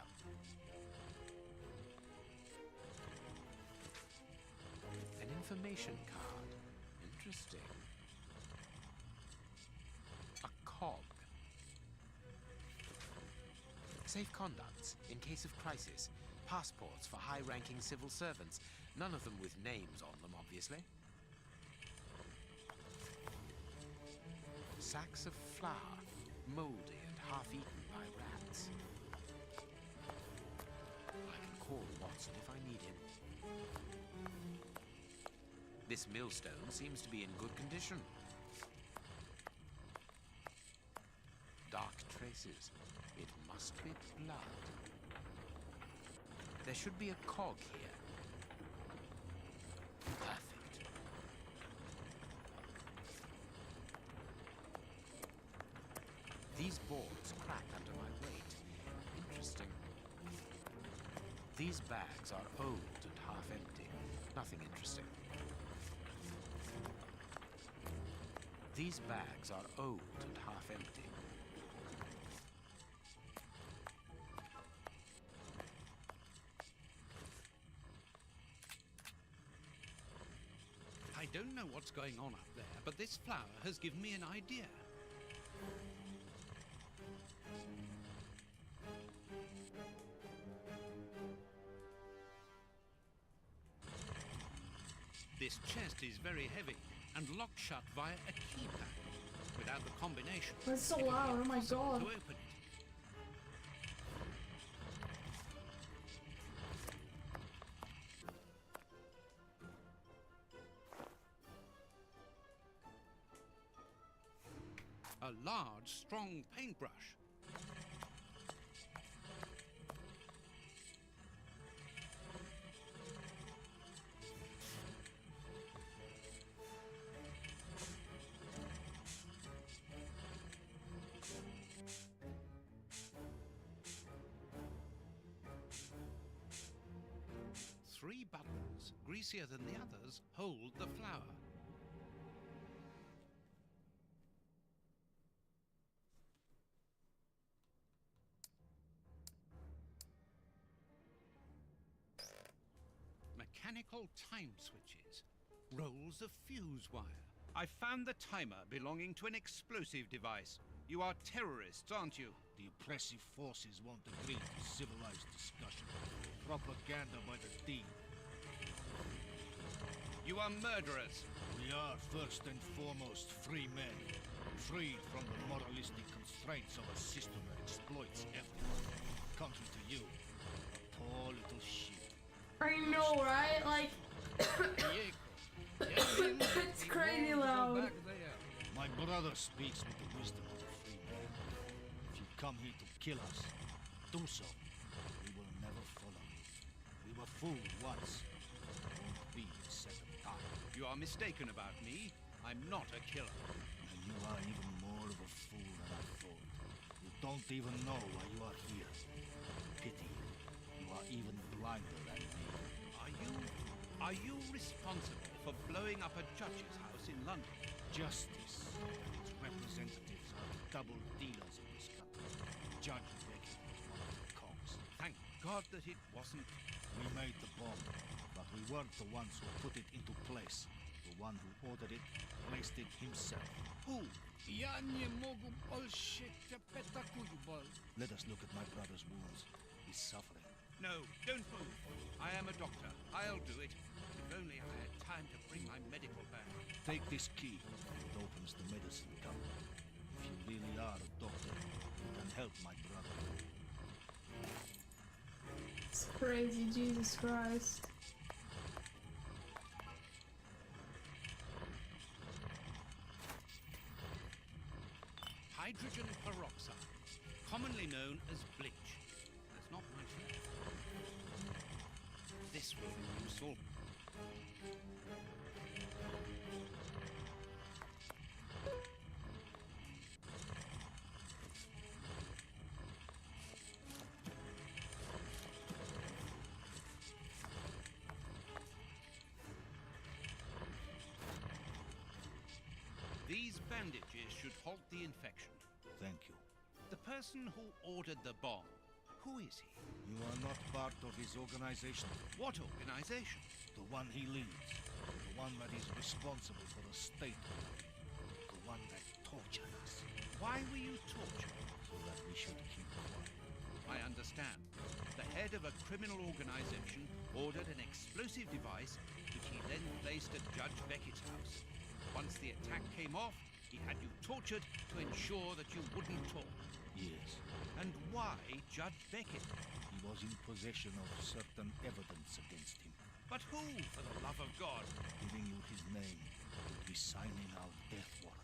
An information card. Interesting. A cog. Safe conducts in case of crisis. Passports for high-ranking civil servants. None of them with names on them, obviously. Sacks of flour, mouldy and half-eaten by rats. I can call Watson if I need him. This millstone seems to be in good condition. Dark traces. It must be blood. There should be a cog here. Perfect. These boards crack under my weight. Interesting. These bags are old and half empty. Nothing interesting. These bags are old and half empty. I don't know what's going on up there, but this flower has given me an idea. This chest is very heavy and locked shut via a keypad. Without the combination, That's so it would be loud, oh my impossible god. to open it. A large, strong paintbrush. Three buttons, greasier than the others, hold the flower. mechanical time switches. Rolls of fuse wire. I found the timer belonging to an explosive device. You are terrorists, aren't you? The oppressive forces won't agree to civilized discussion. Propaganda by the D. You are murderers. We are first and foremost free men, freed from the moralistic constraints of a system that exploits everyone. Contrary to you, a poor little sheep. I know, right? Like, it's crazy loud. My brother speaks with the wisdom of a free man. If you come here to kill us, do so. We will never follow you. We were fooled once. It won't be a second time. You are mistaken about me. I'm not a killer. And you are even more of a fool than I thought. You don't even know why you are here. Pity. You are even blinder than me. Are you responsible for blowing up a judge's house in London? Justice and its representatives are double dealers in this country. Judge Beckett was one of the cogs. Thank God that it wasn't. We made the bomb, but we weren't the ones who put it into place. The one who ordered it placed it himself. Who? Я не могу больше терпеть такую боль. Let us look at my brother's wounds. He's suffering. No, don't move. I am a doctor. I'll do it. If only I had time to bring my medical bag. Take this key. It opens the medicine cupboard. If you really are a doctor, you can help my brother. It's crazy, Jesus Christ. Hydrogen peroxide, commonly known as bleach. There's not much left. This will be useful. These bandages should halt the infection. Thank you. The person who ordered the bomb, who is he? You are not part of his organization. What organization? The one he leads. The one that is responsible for the state. The one that tortured us. Why were you tortured? So that we should keep quiet. I understand. The head of a criminal organization ordered an explosive device which he then placed at Judge Beckett's house. Once the attack came off, he had you tortured to ensure that you wouldn't talk. Yes. And why Judge Beckett? He was in possession of certain evidence against him. But who, for the love of God? Giving you his name would be signing our death warrant.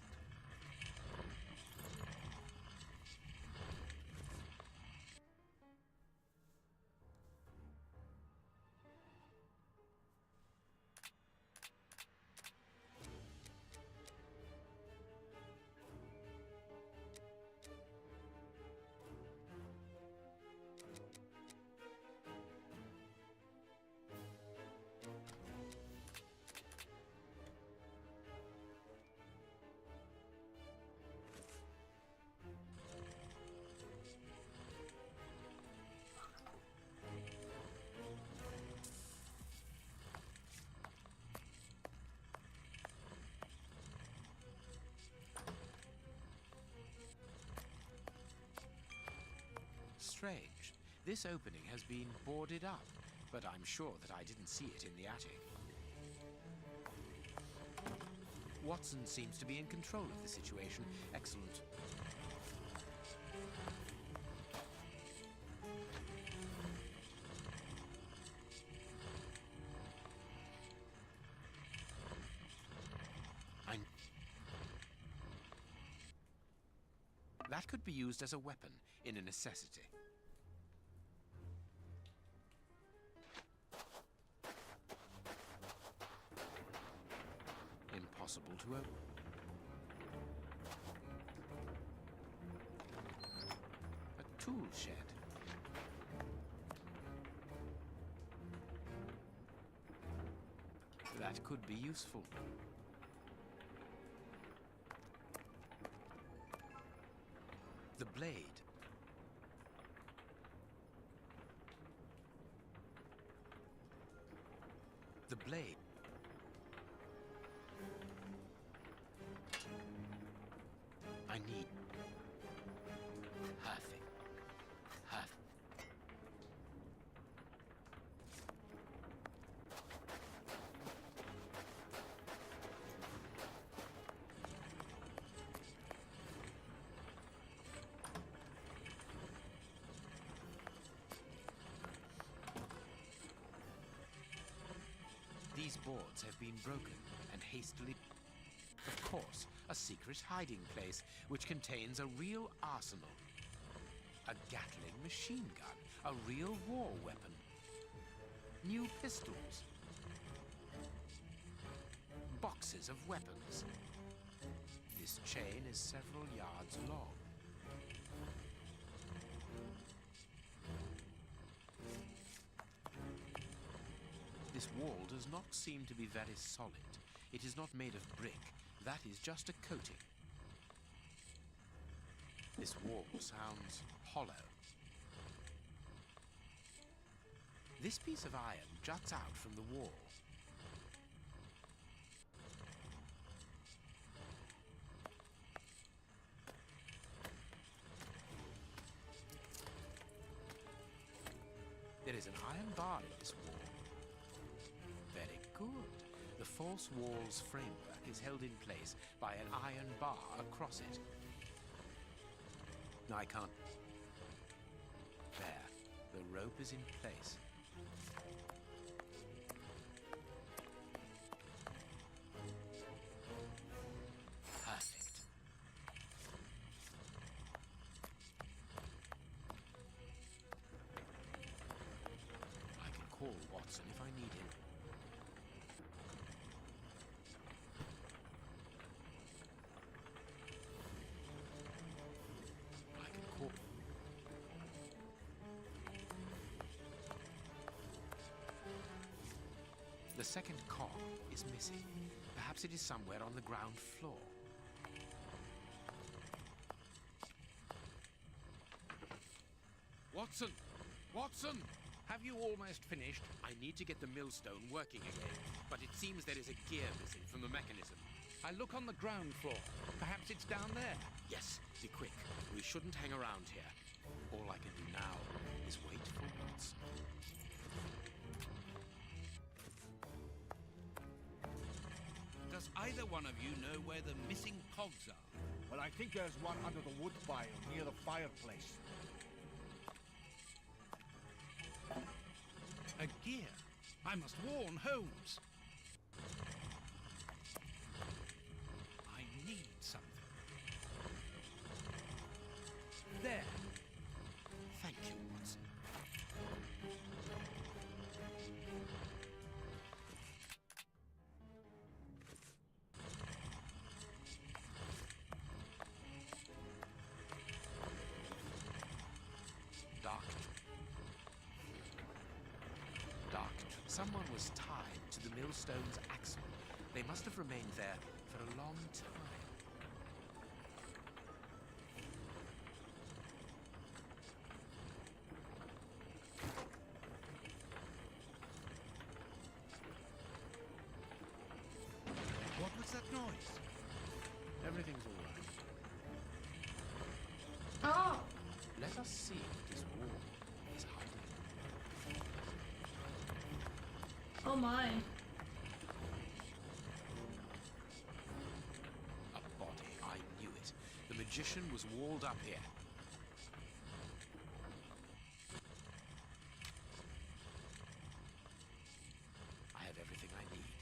Strange. This opening has been boarded up, but I'm sure that I didn't see it in the attic. Watson seems to be in control of the situation. Excellent. That could be used as a weapon in a necessity. Impossible to open. A tool shed. That could be useful. The blade. The blade. I need... Perfect. Perfect. These boards have been broken and hastily... Of course, a secret hiding place which contains a real arsenal. A Gatling machine gun, a real war weapon. New pistols. Boxes of weapons. This chain is several yards long. This wall does not seem to be very solid. It is not made of brick. That is just a coating. This wall sounds hollow. This piece of iron juts out from the wall. There is an iron bar in this wall. Very good. The false wall's framework is held in place by an iron bar across it. No, I can't. There. The rope is in place. Perfect. I can call Watson if I need him. The second cog is missing. Perhaps it is somewhere on the ground floor. Watson! Watson! Have you almost finished? I need to get the millstone working again, but it seems there is a gear missing from the mechanism. I look on the ground floor. Perhaps it's down there. Yes, be quick. We shouldn't hang around here. All I can do now is wait for Watson. Does either one of you know where the missing cogs are? Well, I think there's one under the wood pile near the fireplace. A gear? I must warn Holmes. I need something. There. Thank you, Watson. Someone was tied to the millstone's axle. They must have remained there for a long time. What was that noise? Everything's all right. Oh! Let us see what this wall is hiding. Oh my. A body, I knew it. The magician was walled up here. I have everything I need.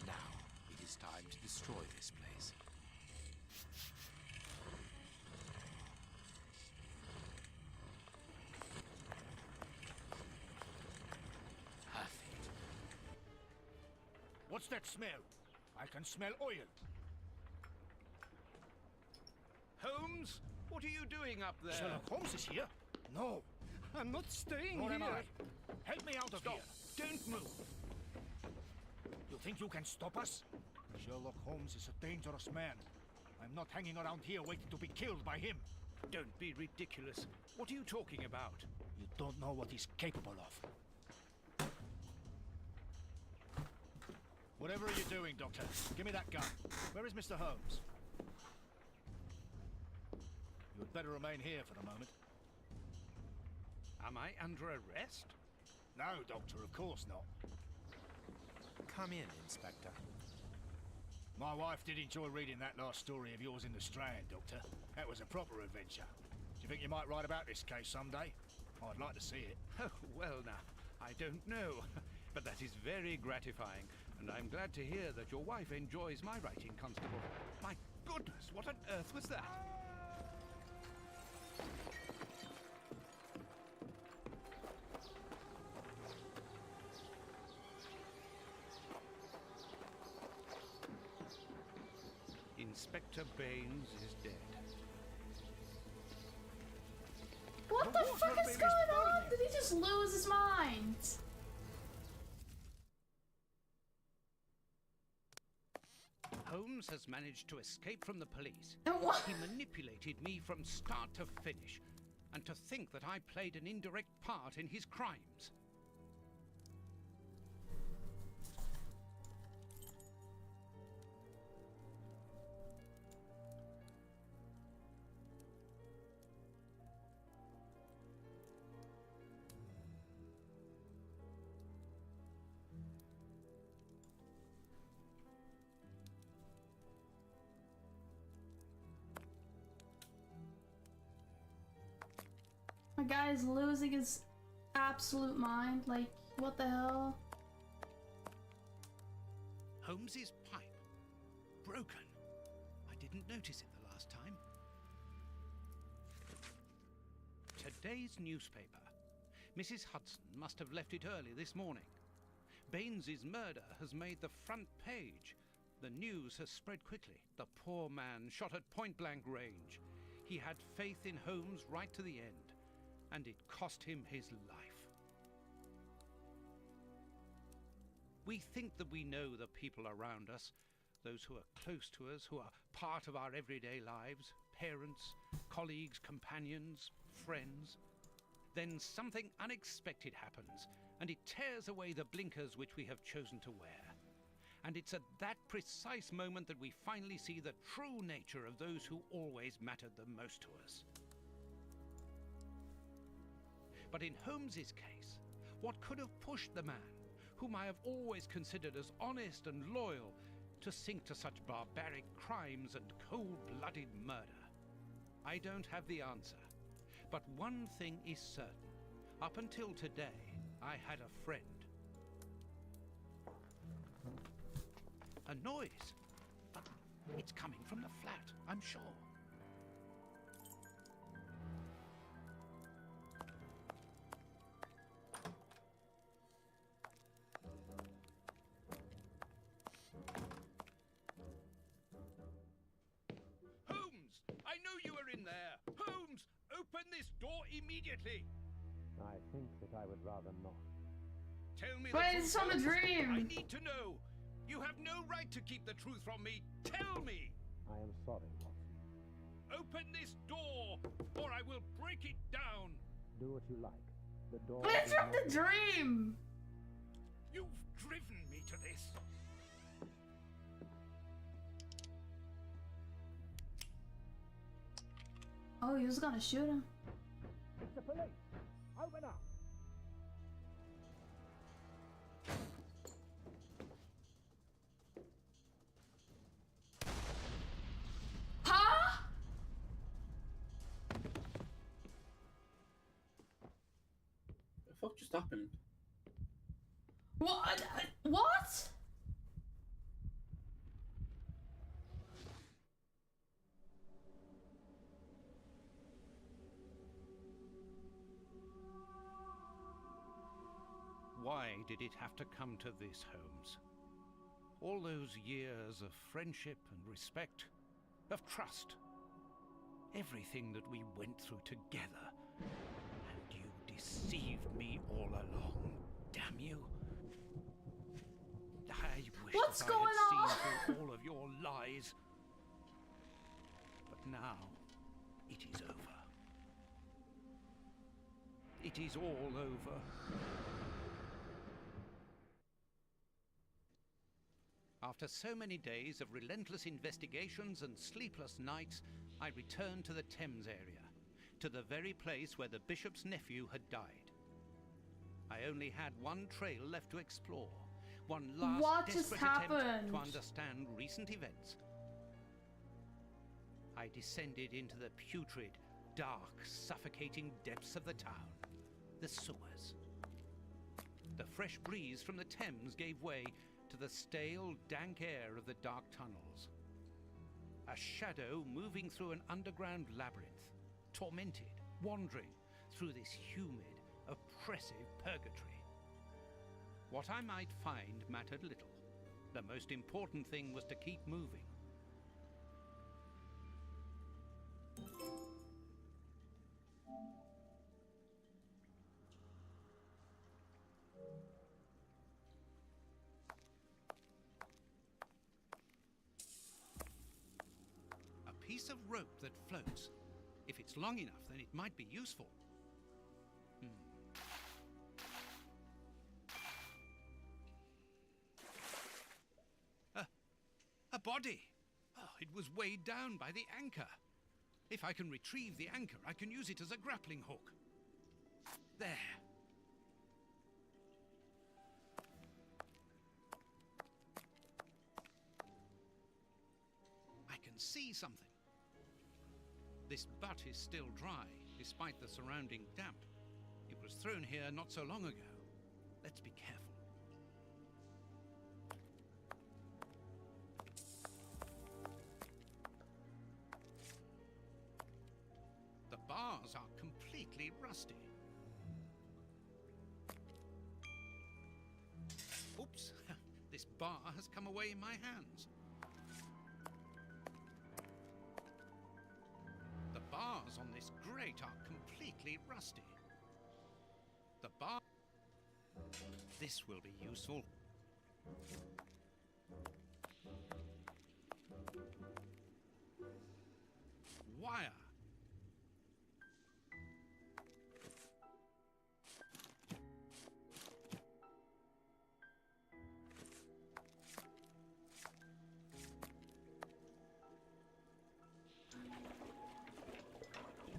Now, it is time to destroy this place. What's that smell? I can smell oil. Holmes, what are you doing up there? Sherlock Holmes is here? No. I'm not staying Nor here. am I. Help me out of Stop. here. Don't move. You think you can stop us? Sherlock Holmes is a dangerous man. I'm not hanging around here waiting to be killed by him. Don't be ridiculous. What are you talking about? You don't know what he's capable of. Whatever are you doing, Doctor? Give me that gun. Where is Mr. Holmes? You had better remain here for the moment. Am I under arrest? No, Doctor, of course not. Come in, Inspector. My wife did enjoy reading that last story of yours in the Strand, Doctor. That was a proper adventure. Do you think you might write about this case someday? I'd like to see it. Oh, well now, I don't know. But that is very gratifying, and I'm glad to hear that your wife enjoys my writing, Constable. My goodness, what on earth was that? Inspector Baines is dead. What the fuck is going on? Did he just lose his mind? Holmes has managed to escape from the police. What? He manipulated me from start to finish. And to think that I played an indirect part in his crimes. My guy is losing his absolute mind. Like, what the hell? Holmes's pipe. Broken. I didn't notice it the last time. Today's newspaper. Mrs. Hudson must have left it early this morning. Baines's murder has made the front page. The news has spread quickly. The poor man shot at point-blank range. He had faith in Holmes right to the end. And it cost him his life. We think that we know the people around us, those who are close to us, who are part of our everyday lives, parents, colleagues, companions, friends. Then something unexpected happens, and it tears away the blinkers which we have chosen to wear. And it's at that precise moment that we finally see the true nature of those who always mattered the most to us. But in Holmes's case, what could have pushed the man, whom I have always considered as honest and loyal, to sink to such barbaric crimes and cold-blooded murder? I don't have the answer. But one thing is certain. Up until today, I had a friend. A noise. But it's coming from the flat, I'm sure. Holmes, open this door immediately! I think that I would rather not. Tell me Wait, the it's truth, from a Holmes. dream! I need to know! You have no right to keep the truth from me! Tell me! I am sorry, Watson. Open this door, or I will break it down! Do what you like. The door But it's is from not- the dream! You've driven me to this! Oh, he was gonna shoot him. It's the police! Open up! Huh? The fuck just happened? What? What? Why did it have to come to this, Holmes? All those years of friendship and respect, of trust. Everything that we went through together. And you deceived me all along. Damn you. I wish What's that going I on? had seen through all of your lies. But now, it is over. It is all over. After so many days of relentless investigations and sleepless nights, I returned to the Thames area, to the very place where the bishop's nephew had died. I only had one trail left to explore, one last What just desperate attempt happened? to understand recent events. I descended into the putrid, dark, suffocating depths of the town, the sewers. The fresh breeze from the Thames gave way to the stale, dank air of the dark tunnels. A shadow moving through an underground labyrinth, tormented, wandering through this humid, oppressive purgatory. What I might find mattered little. The most important thing was to keep moving. A piece of rope that floats. If it's long enough, then it might be useful. A body! Oh, it was weighed down by the anchor. If I can retrieve the anchor, I can use it as a grappling hook. There. I can see something. This butt is still dry, despite the surrounding damp. It was thrown here not so long ago. Let's be careful. The bars are completely rusty. Oops, this bar has come away in my hands. The bars on this grate are completely rusty. The bar... This will be useful. Wire.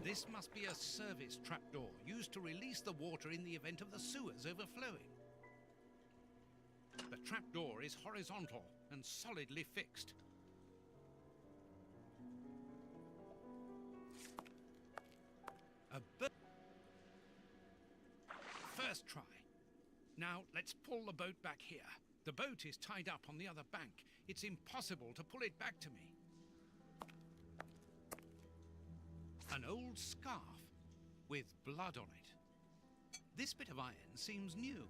This must be a service trapdoor used to release the water in the event of the sewers overflowing. The trapdoor is horizontal and solidly fixed. First try. Now let's pull the boat back here. The boat is tied up on the other bank. It's impossible to pull it back to me. An old scarf with blood on it. This bit of iron seems new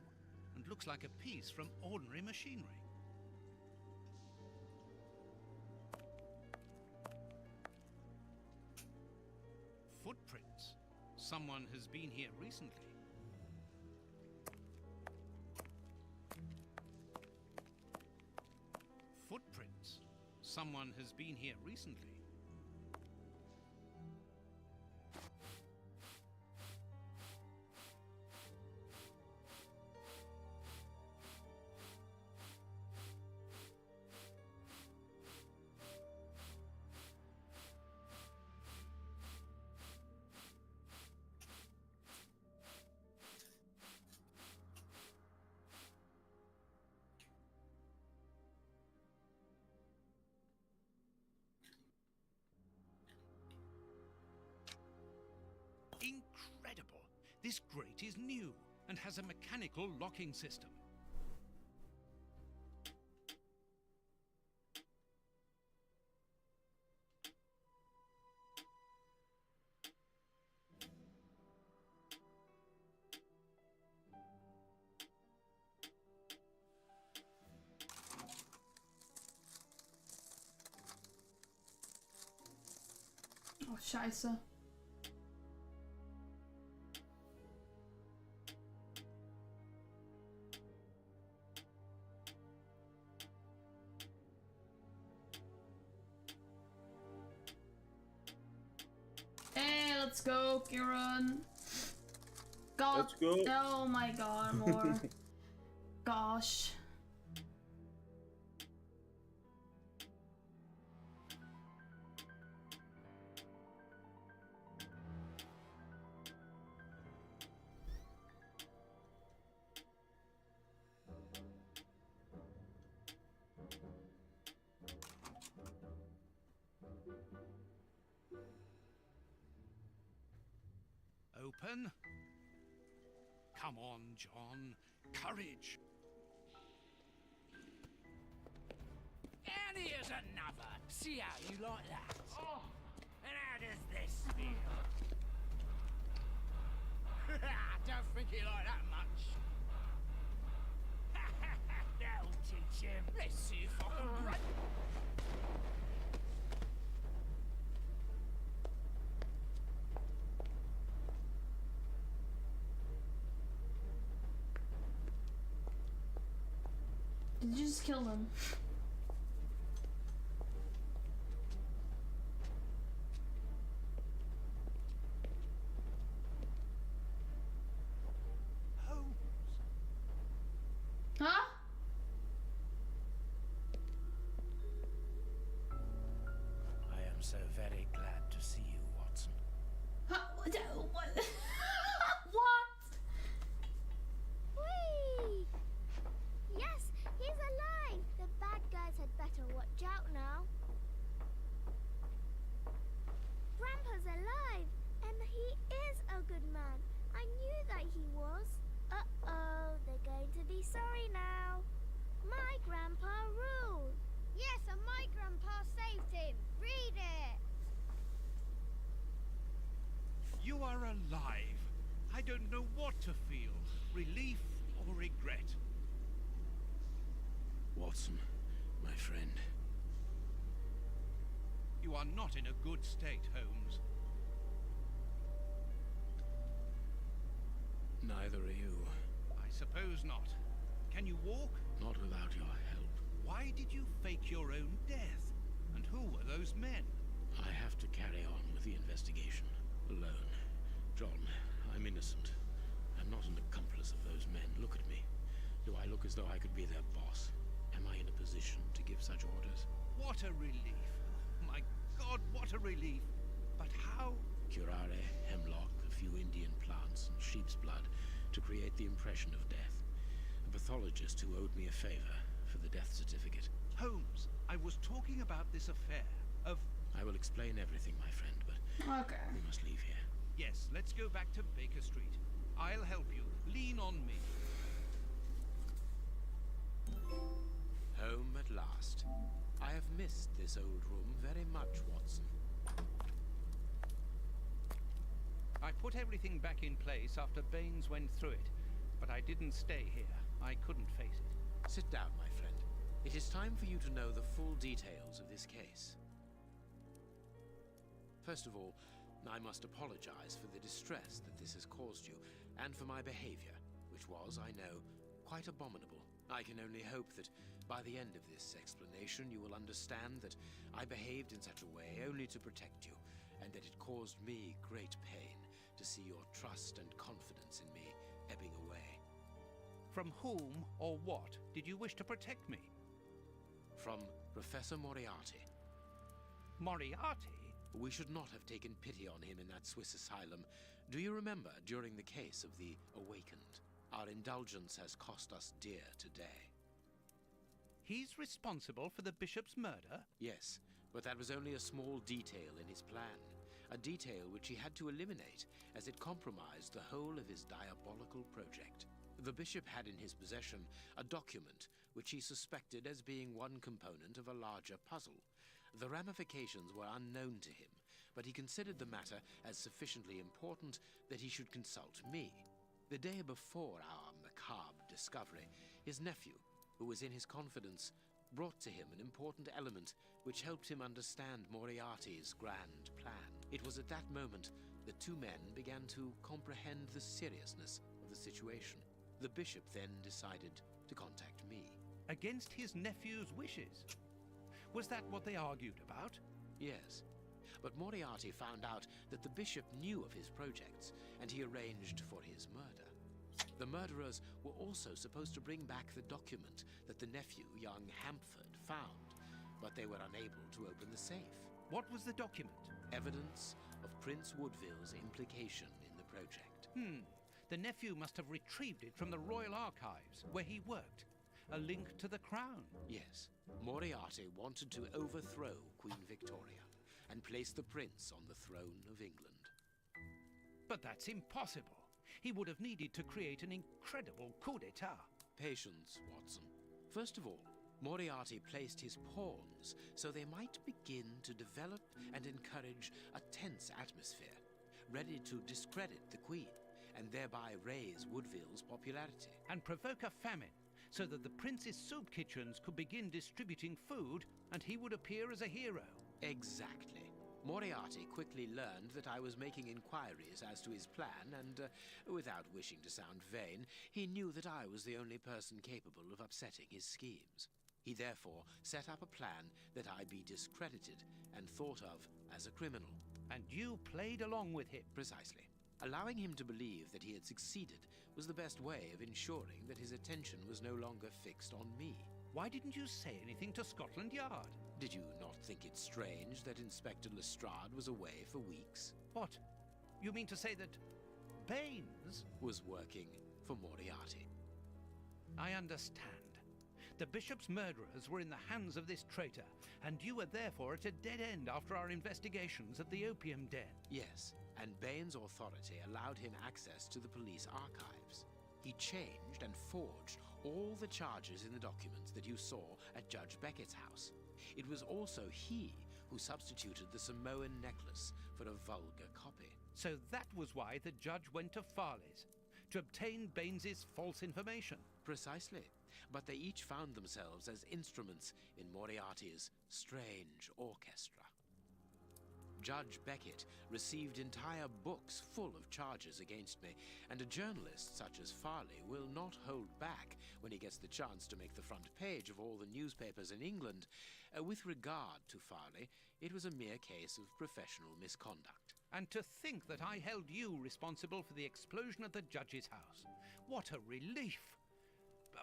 and looks like a piece from ordinary machinery. Footprints. Someone has been here recently. Footprints. Someone has been here recently. Incredible! This grate is new and has a mechanical locking system. Oh, scheiße. Hey, let's go, Kieran. God. Let's go. Oh my god, more. Gosh. open. Come on, John. Courage. And here's another. See how you like that? Oh, and how does this feel? Don't think you like that much. That'll teach him. Let's see if I can break. Did you just kill them? Huh? I am so very glad to see you, Watson. Huh? What? What? Whee! Yes, he's alive! The bad guys had better watch out now. Grandpa's alive, and he is a good man. I knew that he was. Uh-oh, they're going to be sorry now. My grandpa ruled. Yes, and my grandpa saved him. Read it. You are alive. I don't know what to feel. Relief or regret. Watson, my friend. You are not in a good state, Holmes. Neither are you. I suppose not. Can you walk? Not without your help. Why did you fake your own death? And who were those men? I have to carry on with the investigation. Alone. John, I'm innocent. I'm not an accomplice of those men. Look at me. Do I look as though I could be their boss? Am I in a position to give such orders? What a relief. My God, what a relief. But how? Curare, hemlock, a few Indian plants, and sheep's blood to create the impression of death. A pathologist who owed me a favor for the death certificate. Holmes, I was talking about this affair of... I will explain everything, my friend, but okay. We must leave here. Yes, let's go back to Baker Street. I'll help you. Lean on me. Home at last. I have missed this old room very much, Watson. I put everything back in place after Baines went through it, but I didn't stay here. I couldn't face it. Sit down, my friend. It is time for you to know the full details of this case. First of all, I must apologize for the distress that this has caused you, and for my behavior, which was, I know, quite abominable. I can only hope that by the end of this explanation you will understand that I behaved in such a way only to protect you, and that it caused me great pain to see your trust and confidence in me ebbing away. From whom or what did you wish to protect me? From Professor Moriarty. Moriarty? We should not have taken pity on him in that Swiss asylum. Do you remember during the case of the Awakened? Our indulgence has cost us dear today. He's responsible for the bishop's murder? Yes, but that was only a small detail in his plan. A detail which he had to eliminate, as it compromised the whole of his diabolical project. The bishop had in his possession a document which he suspected as being one component of a larger puzzle. The ramifications were unknown to him, but he considered the matter as sufficiently important that he should consult me. The day before our macabre discovery, his nephew, who was in his confidence, brought to him an important element which helped him understand Moriarty's grand plan. It was at that moment the two men began to comprehend the seriousness of the situation. The bishop then decided to contact me. Against his nephew's wishes? Was that what they argued about? Yes. But Moriarty found out that the bishop knew of his projects, and he arranged for his murder. The murderers were also supposed to bring back the document that the nephew, young Hampford, found, but they were unable to open the safe. What was the document? Evidence of Prince Woodville's implication in the project. The nephew must have retrieved it from the Royal Archives, where he worked. A link to the crown. Yes. Moriarty wanted to overthrow Queen Victoria and place the prince on the throne of England. But that's impossible. He would have needed to create an incredible coup d'etat. Patience, Watson. First of all, Moriarty placed his pawns so they might begin to develop and encourage a tense atmosphere, ready to discredit the Queen, and thereby raise Woodville's popularity. And provoke a famine, so that the prince's soup kitchens could begin distributing food, and he would appear as a hero. Exactly. Moriarty quickly learned that I was making inquiries as to his plan, and, without wishing to sound vain, he knew that I was the only person capable of upsetting his schemes. He therefore set up a plan that I be discredited and thought of as a criminal. And you played along with him? Precisely. Allowing him to believe that he had succeeded was the best way of ensuring that his attention was no longer fixed on me. Why didn't you say anything to Scotland Yard? Did you not think it strange that Inspector Lestrade was away for weeks? What? You mean to say that Baines was working for Moriarty? I understand. The bishop's murderers were in the hands of this traitor, and you were therefore at a dead end after our investigations at the opium den. Yes, and Baines' authority allowed him access to the police archives. He changed and forged all the charges in the documents that you saw at Judge Beckett's house. It was also he who substituted the Samoan necklace for a vulgar copy. So that was why the judge went to Farley's, to obtain Baines's false information. Precisely. But they each found themselves as instruments in Moriarty's strange orchestra. Judge Beckett received entire books full of charges against me, and a journalist such as Farley will not hold back when he gets the chance to make the front page of all the newspapers in England. With regard to Farley, it was a mere case of professional misconduct. And to think that I held you responsible for the explosion at the judge's house. What a relief!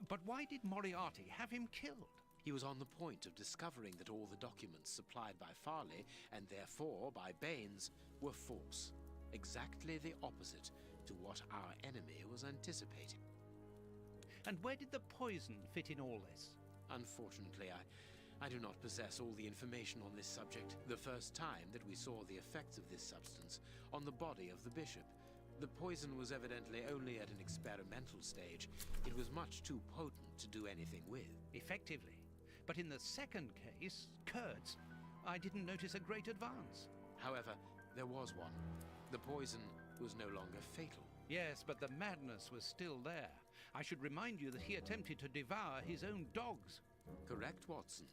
But why did Moriarty have him killed? He was on the point of discovering that all the documents supplied by Farley, and therefore by Baines, were false. Exactly the opposite to what our enemy was anticipating. And where did the poison fit in all this? Unfortunately, I do not possess all the information on this subject. The first time that we saw the effects of this substance on the body of the bishop, the poison was evidently only at an experimental stage. It was much too potent to do anything with. Effectively. But in the second case, Kurtz, I didn't notice a great advance. However, there was one. The poison was no longer fatal. Yes, but the madness was still there. I should remind you that he attempted to devour his own dogs. Correct, Watson.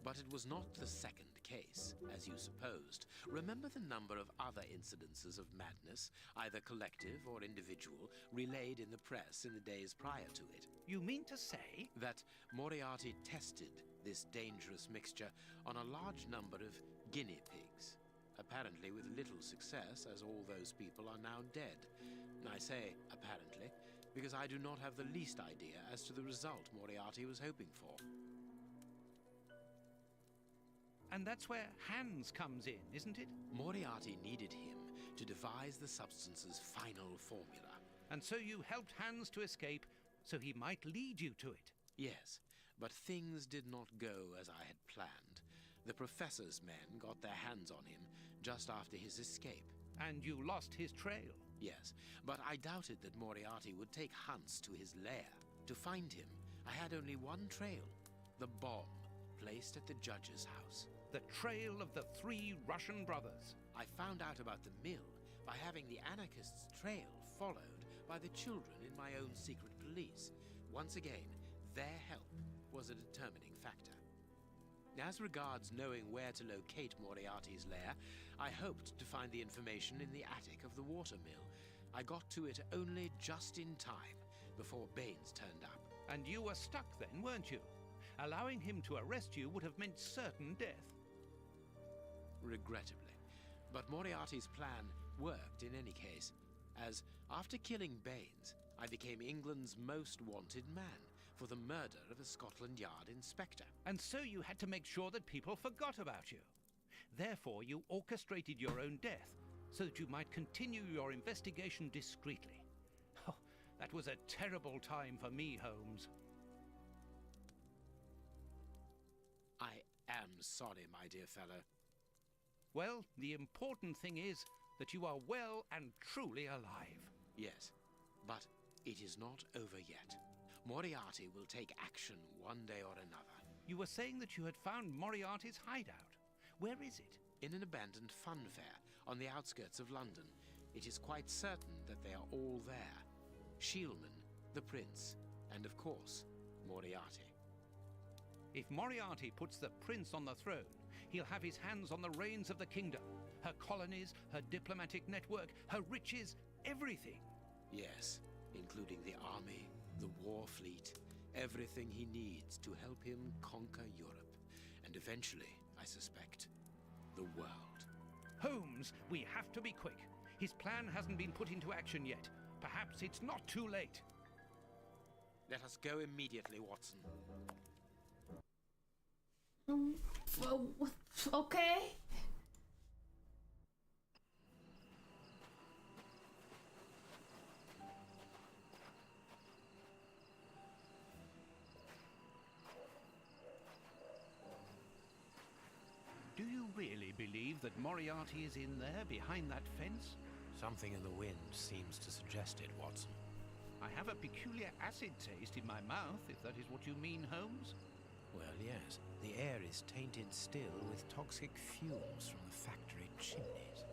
But it was not the second case, as you supposed. Remember the number of other incidences of madness, either collective or individual, relayed in the press in the days prior to it? You mean to say? That Moriarty tested this dangerous mixture on a large number of guinea pigs. Apparently with little success, as all those people are now dead. I say apparently, because I do not have the least idea as to the result Moriarty was hoping for. And that's where Hans comes in, isn't it? Moriarty needed him to devise the substance's final formula. And so you helped Hans to escape, so he might lead you to it? Yes, but things did not go as I had planned. The professor's men got their hands on him just after his escape. And you lost his trail? Yes, but I doubted that Moriarty would take Hans to his lair. To find him, I had only one trail, the bomb placed at the judge's house. The trail of the 3 Russian brothers. I found out about the mill by having the anarchists' trail followed by the children in my own secret police. Once again, their help was a determining factor. As regards knowing where to locate Moriarty's lair, I hoped to find the information in the attic of the watermill. I got to it only just in time before Baines turned up. And you were stuck then, weren't you? Allowing him to arrest you would have meant certain death. Regrettably. But Moriarty's plan worked in any case, as after killing Baines, I became England's most wanted man for the murder of a Scotland Yard inspector. And so you had to make sure that people forgot about you. Therefore, you orchestrated your own death so that you might continue your investigation discreetly. Oh, that was a terrible time for me, Holmes. I am sorry, my dear fellow. Well, the important thing is that you are well and truly alive. Yes, but it is not over yet. Moriarty will take action one day or another. You were saying that you had found Moriarty's hideout. Where is it? In an abandoned fun fair on the outskirts of London. It is quite certain that they are all there. Shielman, the Prince, and of course, Moriarty. If Moriarty puts the Prince on the throne, he'll have his hands on the reins of the kingdom. Her colonies, her diplomatic network, her riches, everything. Yes, including the army, the war fleet, everything he needs to help him conquer Europe. And eventually, I suspect, the world. Holmes, we have to be quick. His plan hasn't been put into action yet. Perhaps it's not too late. Let us go immediately, Watson. Okay. Do you really believe that Moriarty is in there behind that fence? Something in the wind seems to suggest it, Watson. I have a peculiar acid taste in my mouth, if that is what you mean, Holmes. Well, yes. The air is tainted still with toxic fumes from the factory chimneys.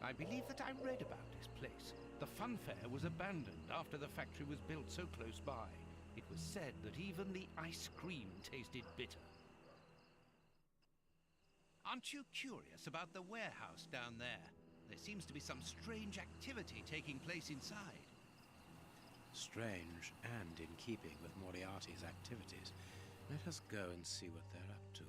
I believe that I read about this place. The fun fair was abandoned after the factory was built so close by. It was said that even the ice cream tasted bitter. Aren't you curious about the warehouse down there? There seems to be some strange activity taking place inside. Strange and in keeping with Moriarty's activities. Let us go and see what they're up to.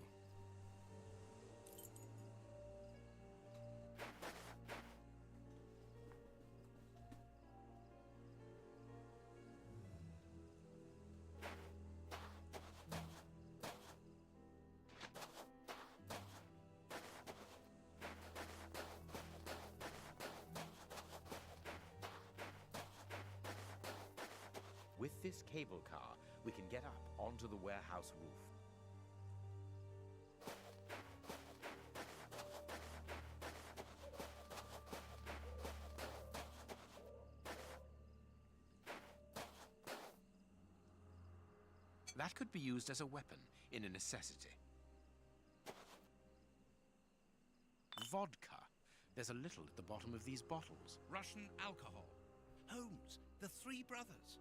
With this cable car, we can get up onto the warehouse roof. That could be used as a weapon in a necessity. Vodka. There's a little at the bottom of these bottles. Russian alcohol. Holmes, the three brothers.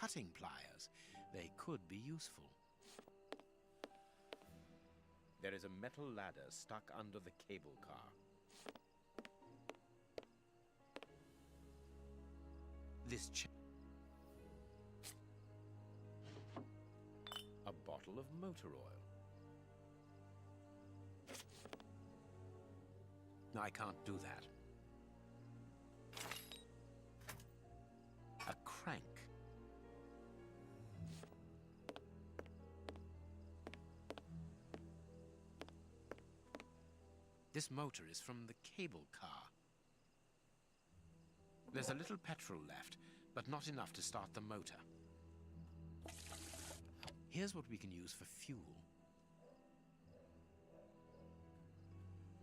Cutting pliers. They could be useful. There is a metal ladder stuck under the cable car. This a bottle of motor oil. I can't do that. A crank. This motor is from the cable car. There's a little petrol left, but not enough to start the motor. Here's what we can use for fuel.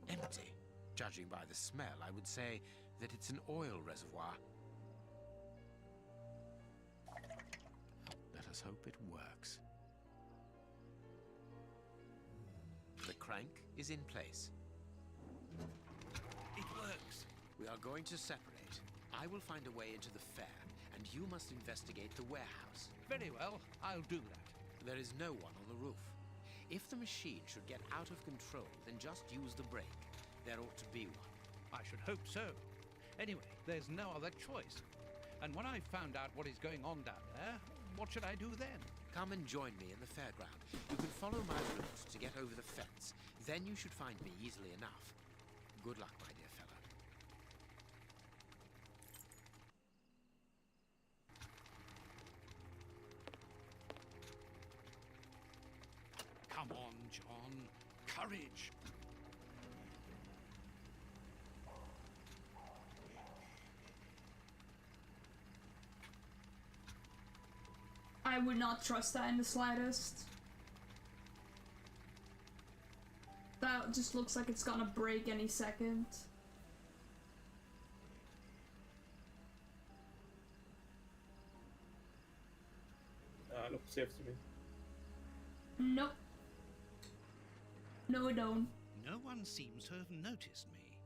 Empty. Judging by the smell, I would say that it's an oil reservoir. Let us hope it works. The crank is in place. It works. We are going to separate. I will find a way into the fair, and you must investigate the warehouse. Very well, I'll do that. There is no one on the roof. If the machine should get out of control, then just use the brake. There ought to be one. I should hope so. Anyway, there's no other choice. And when I've found out what is going on down there, what should I do then? Come and join me in the fairground. You can follow my route to get over the fence. Then you should find me easily enough. Good luck, my dear fellow. Come on, John. Courage. I would not trust that in the slightest. That just looks like it's gonna break any second. Looks safe to me. Nope. No, it don't. No one seems to have noticed me.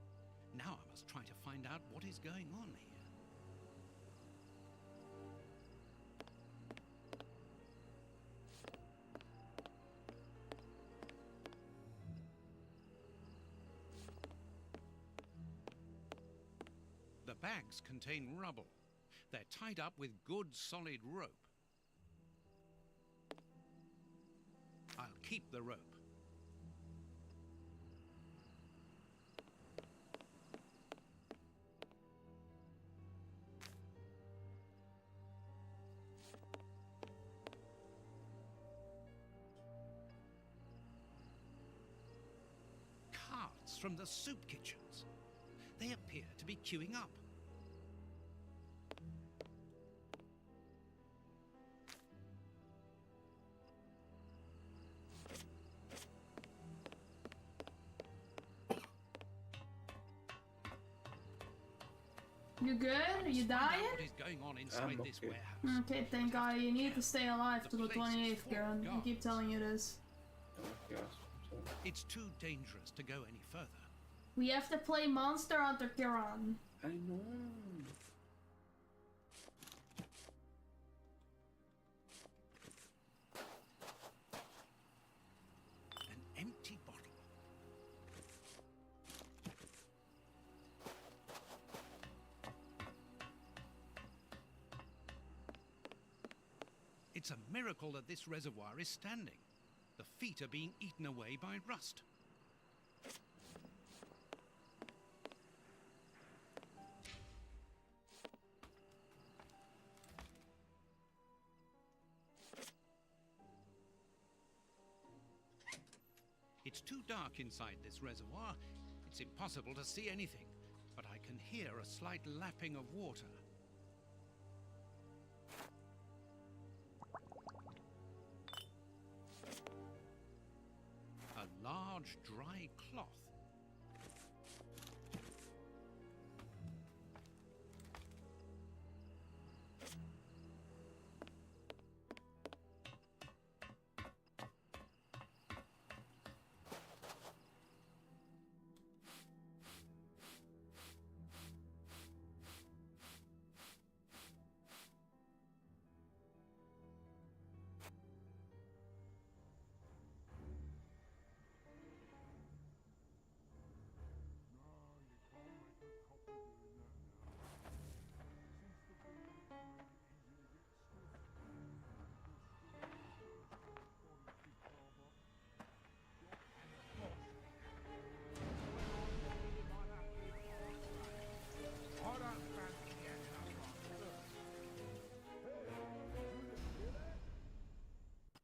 Now I must try to find out what is going on here. The bags contain rubble. They're tied up with good solid rope. I'll keep the rope. Carts from the soup kitchens. They appear to be queuing up. You good? Are you dying? What is going on inside this warehouse? Okay, thank God. You need to stay alive to the 28th, Kieran. I keep telling you this. It's too dangerous to go any further. We have to play Monster Hunter, Kieran. I know. An empty bottle. It's a miracle that this reservoir is standing. The feet are being eaten away by rust. It's too dark inside this reservoir. It's impossible to see anything, but I can hear a slight lapping of water. A large dry cloth.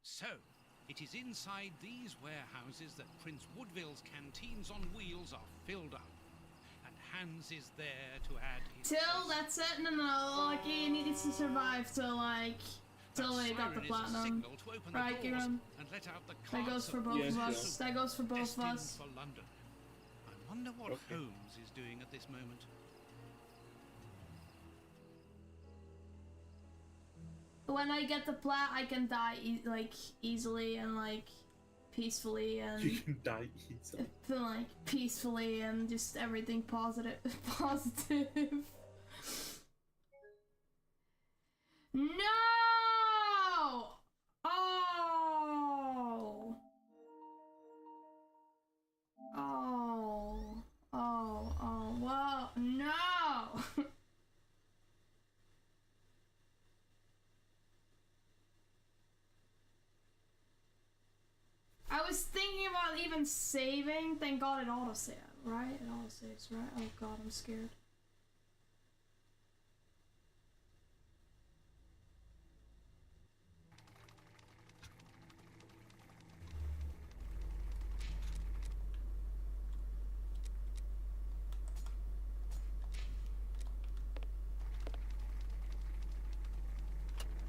So, it is inside these warehouses that Prince Woodville's canteens on wheels are filled up. And Hans is there to add his... Till, that's it? No, like, he needs to survive till, like, till they got the platinum. Right, Kieran? That goes for both of us. That goes for both of us. For London. I wonder what Holmes is doing at this moment. When I get the plat, I can die like easily and like peacefully and you can die easily. Like peacefully and just everything positive. Positive. No! Oh! Oh! Oh! Oh! Whoa! No! I was thinking about even saving. Thank God it auto-saved, right? It auto-saves, right? Oh God, I'm scared.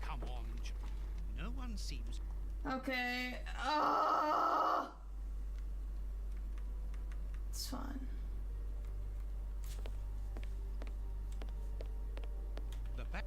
Come on, seems... Okay. It's fine. The back...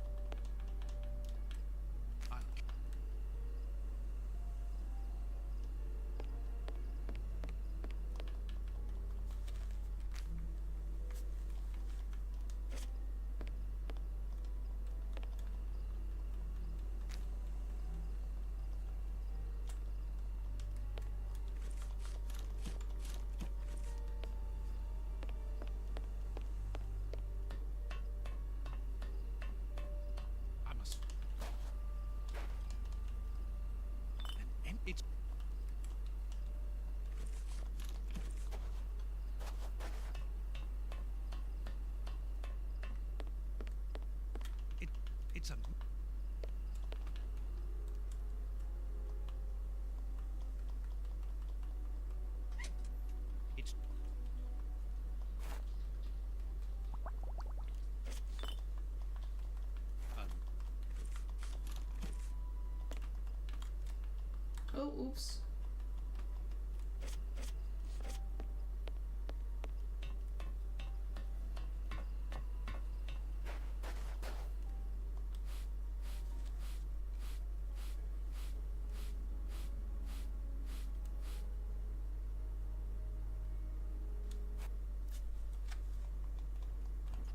It's a... It's... Oh, oops.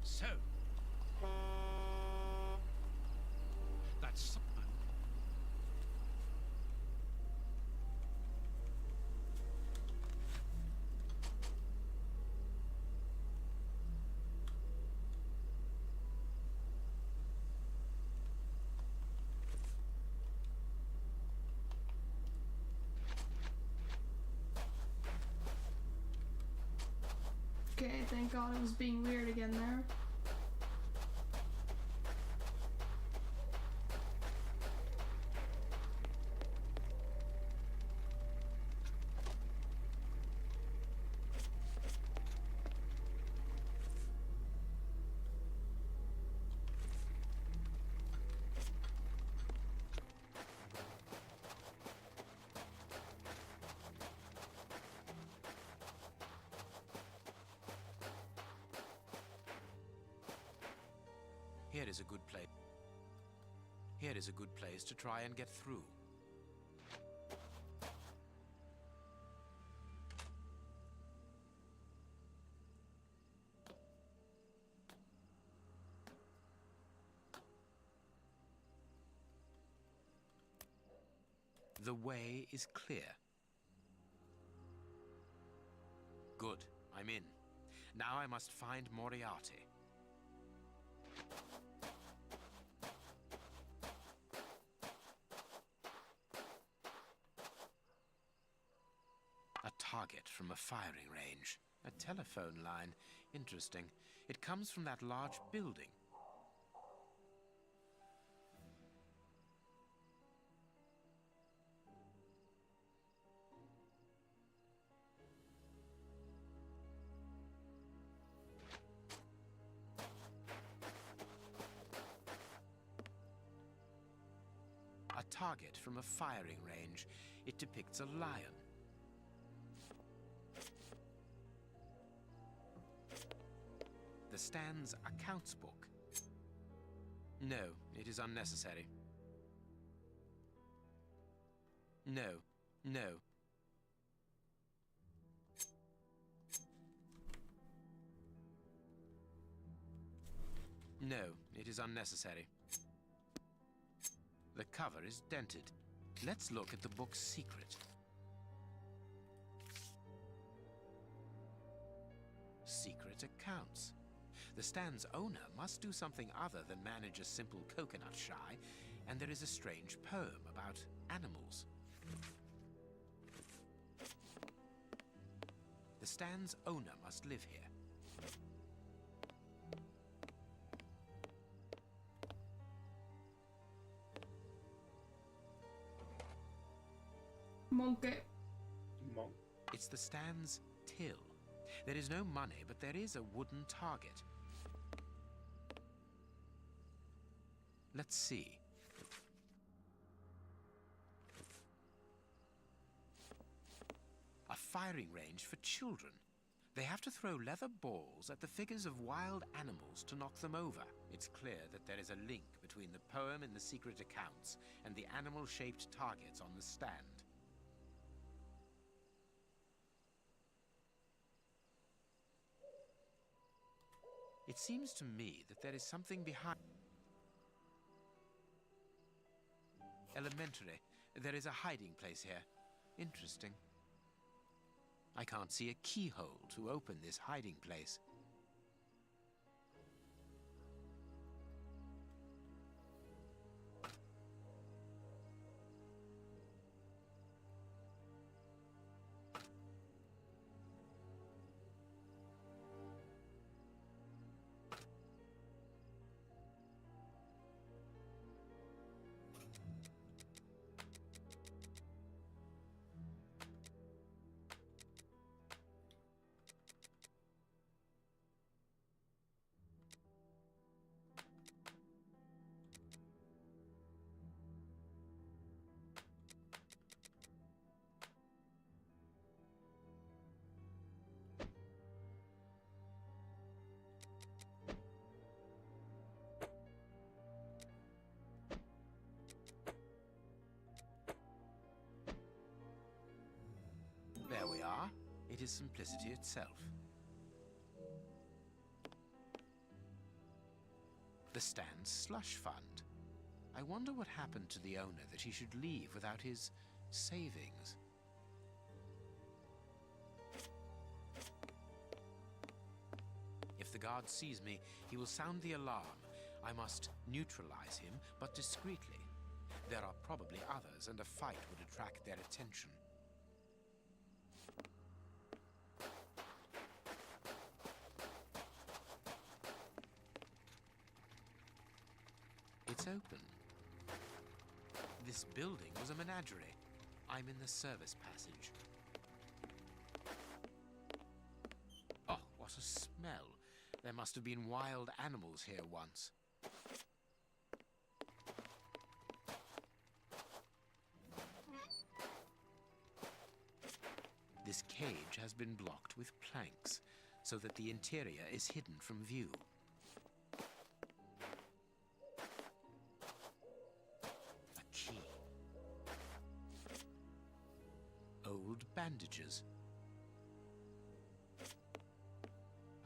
So... That's... Okay, thank God I was being weird again there. Here is a good place. Here is a good place to try and get through. The way is clear. Good, I'm in. Now I must find Moriarty. A target from a firing range. A telephone line. Interesting. It comes from that large building. A target from a firing range. It depicts a lion. The Stand's accounts book. No, it is unnecessary. No, no. No, it is unnecessary. The cover is dented. Let's look at the book's secret. Secret accounts. The Stand's owner must do something other than manage a simple coconut shy, and there is a strange poem about animals. The Stand's owner must live here. Monkey. Monk. It's the Stand's till. There is no money, but there is a wooden target. Let's see. firing range for children. They have to throw leather balls at the figures of wild animals to knock them over. It's clear that there is a link between the poem in the secret accounts and the animal-shaped targets on the stand. It seems to me that there is something behind... Elementary. There is a hiding place here. Interesting. I can't see a keyhole to open this hiding place. There we are. It is simplicity itself. The stand's slush fund. I wonder what happened to the owner that he should leave without his savings. If the guard sees me, he will sound the alarm. I must neutralize him, but discreetly. There are probably others, and a fight would attract their attention. It's open. This building was a menagerie. I'm in the service passage. Oh, what a smell. There must have been wild animals here once. This cage has been blocked with planks, so that the interior is hidden from view. Old bandages.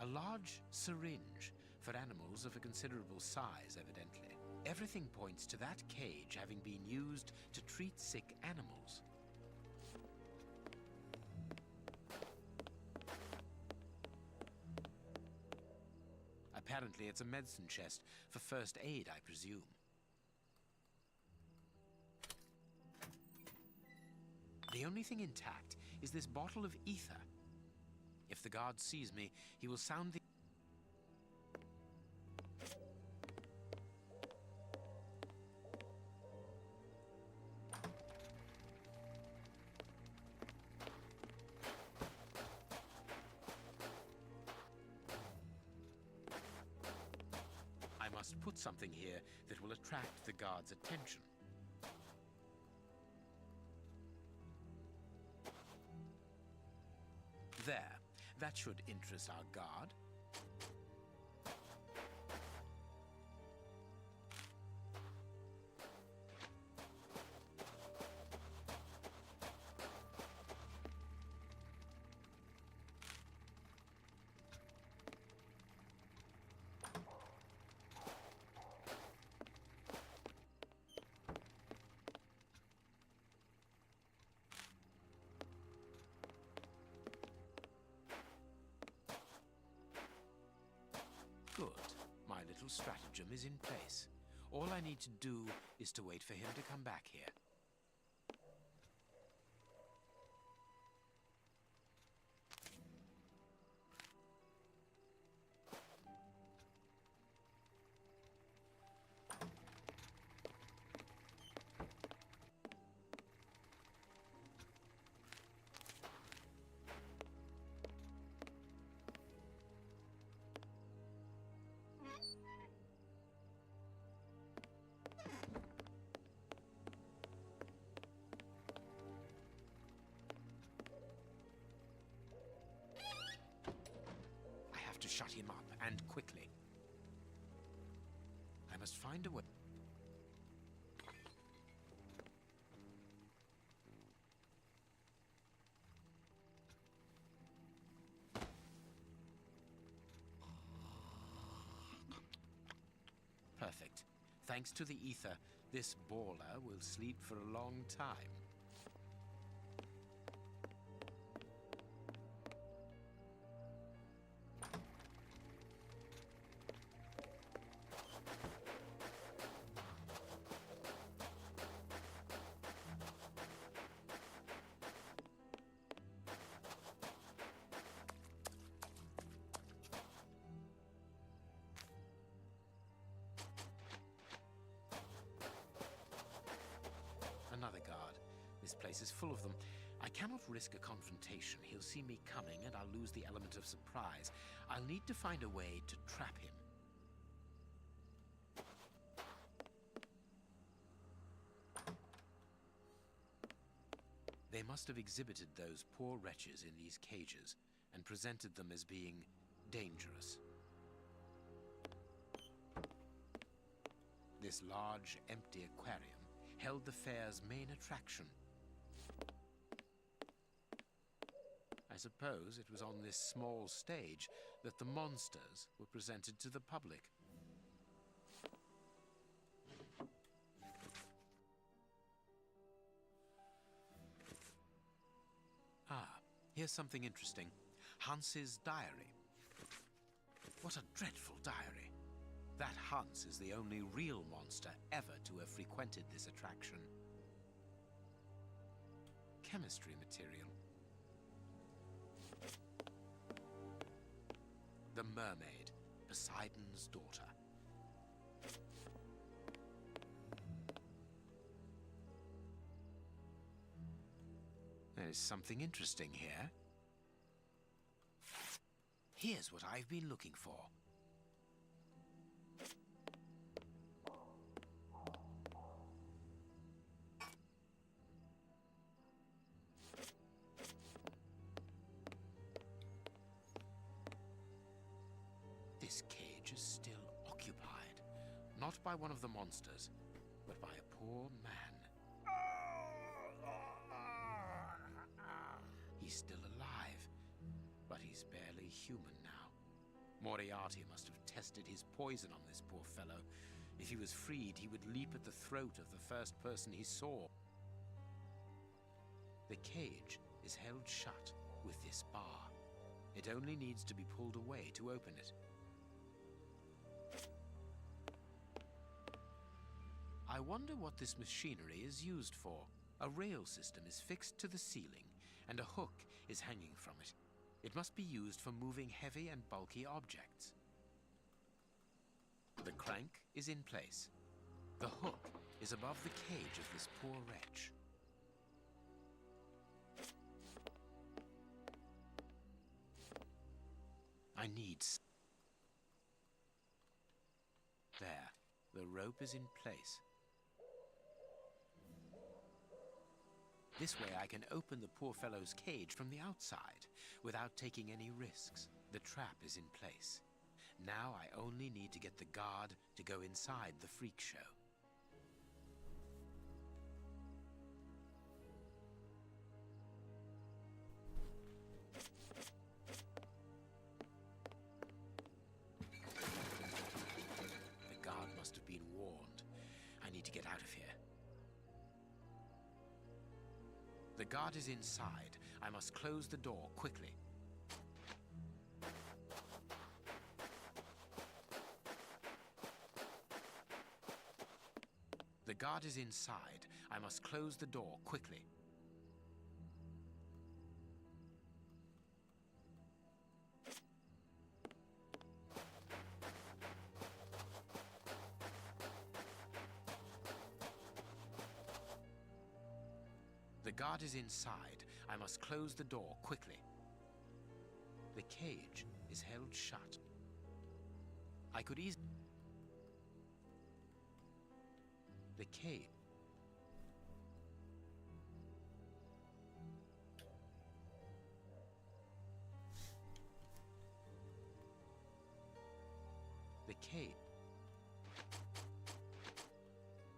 A large syringe for animals of a considerable size, evidently. Everything points to that cage having been used to treat sick animals. Apparently, it's a medicine chest for first aid, I presume. The only thing intact is this bottle of ether. If the guard sees me, he will sound the... I must put something here that will attract the guard's attention. There. That should interest our guard. Good. My little stratagem is in place. All I need to do is to wait for him to come back here. shut him up, and quickly. I must find a way. Perfect. Thanks to the ether, this baller will sleep for a long time. Another guard. This place is full of them. I cannot risk a confrontation. He'll see me coming and I'll lose the element of surprise. I'll need to find a way to trap him. They must have exhibited those poor wretches in these cages and presented them as being dangerous. This large, empty aquarium held the fair's main attraction. I suppose it was on this small stage that the monsters were presented to the public. Ah, here's something interesting. Hans's diary. What a dreadful diary. That Hans is the only real monster ever to have frequented this attraction. Chemistry material. The mermaid, Poseidon's daughter. There is something interesting here. Here's what I've been looking for. This cage is still occupied, not by one of the monsters, but by a poor man. He's still alive, but he's barely human now. Moriarty must have tested his poison on this poor fellow. If he was freed, he would leap at the throat of the first person he saw. The cage is held shut with this bar. It only needs to be pulled away to open it. I wonder what this machinery is used for. A rail system is fixed to the ceiling, and a hook is hanging from it. It must be used for moving heavy and bulky objects. The crank is in place. The hook is above the cage of this poor wretch. I need... There. The rope is in place. This way I can open the poor fellow's cage from the outside without taking any risks. The trap is in place. Now I only need to get the guard to go inside the freak show. The guard must have been warned. I need to get out of here. The guard is inside. I must close the door quickly. The guard is inside. I must close the door quickly. The guard is inside. I must close the door quickly. The cage is held shut. I could easily... The cage... cage.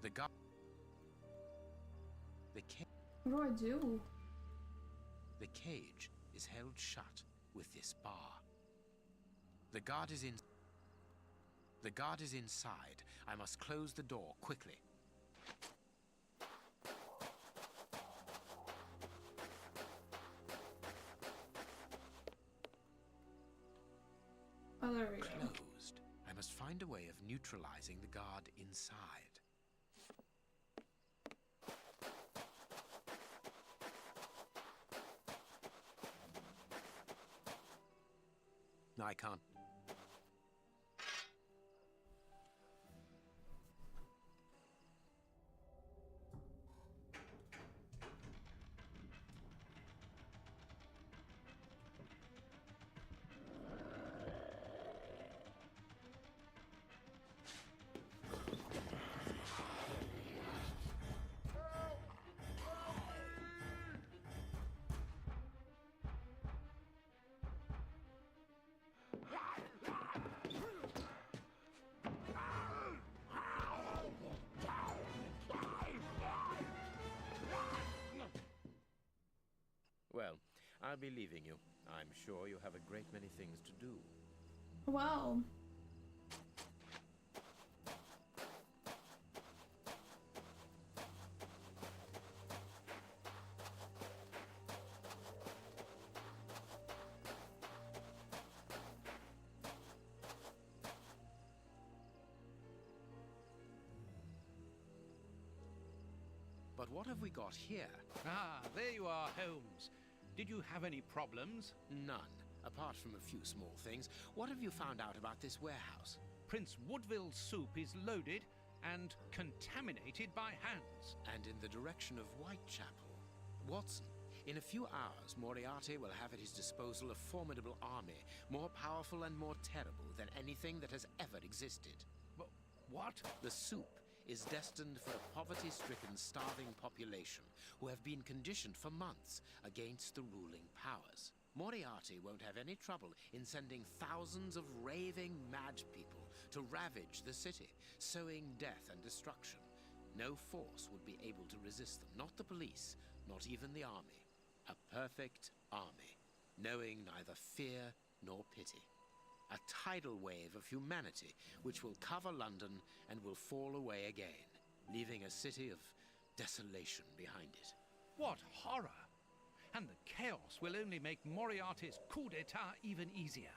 The guard. The cage. What do I do? The cage is held shut with this bar. The guard is in. The guard is inside. I must close the door quickly. Oh, there we go. Closed. I must find a way of neutralizing the guard inside. I can't. Well, I'll be leaving you. I'm sure you have a great many things to do. Wow. But what have we got here? Ah, there you are, Holmes. Did you have any problems? None, apart from a few small things. What have you found out about this warehouse? Prince Woodville's soup is loaded and contaminated by hands. And in the direction of Whitechapel. Watson, in a few hours, Moriarty will have at his disposal a formidable army, more powerful and more terrible than anything that has ever existed. But what? The soup is destined for a poverty-stricken, starving population who have been conditioned for months against the ruling powers. Moriarty won't have any trouble in sending thousands of raving mad people to ravage the city, sowing death and destruction. No force would be able to resist them, not the police, not even the army. A perfect army, knowing neither fear nor pity. A tidal wave of humanity which will cover London and will fall away again, leaving a city of desolation behind it. What horror! And the chaos will only make Moriarty's coup d'etat even easier.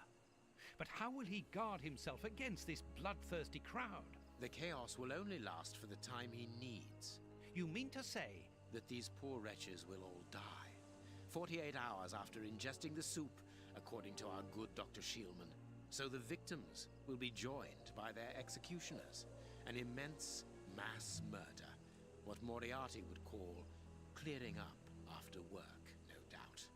But how will he guard himself against this bloodthirsty crowd? The chaos will only last for the time he needs. You mean to say that these poor wretches will all die? 48 hours after ingesting the soup, according to our good Dr. Shielman. So the victims will be joined by their executioners. An immense mass murder. What Moriarty would call clearing up after work, no doubt.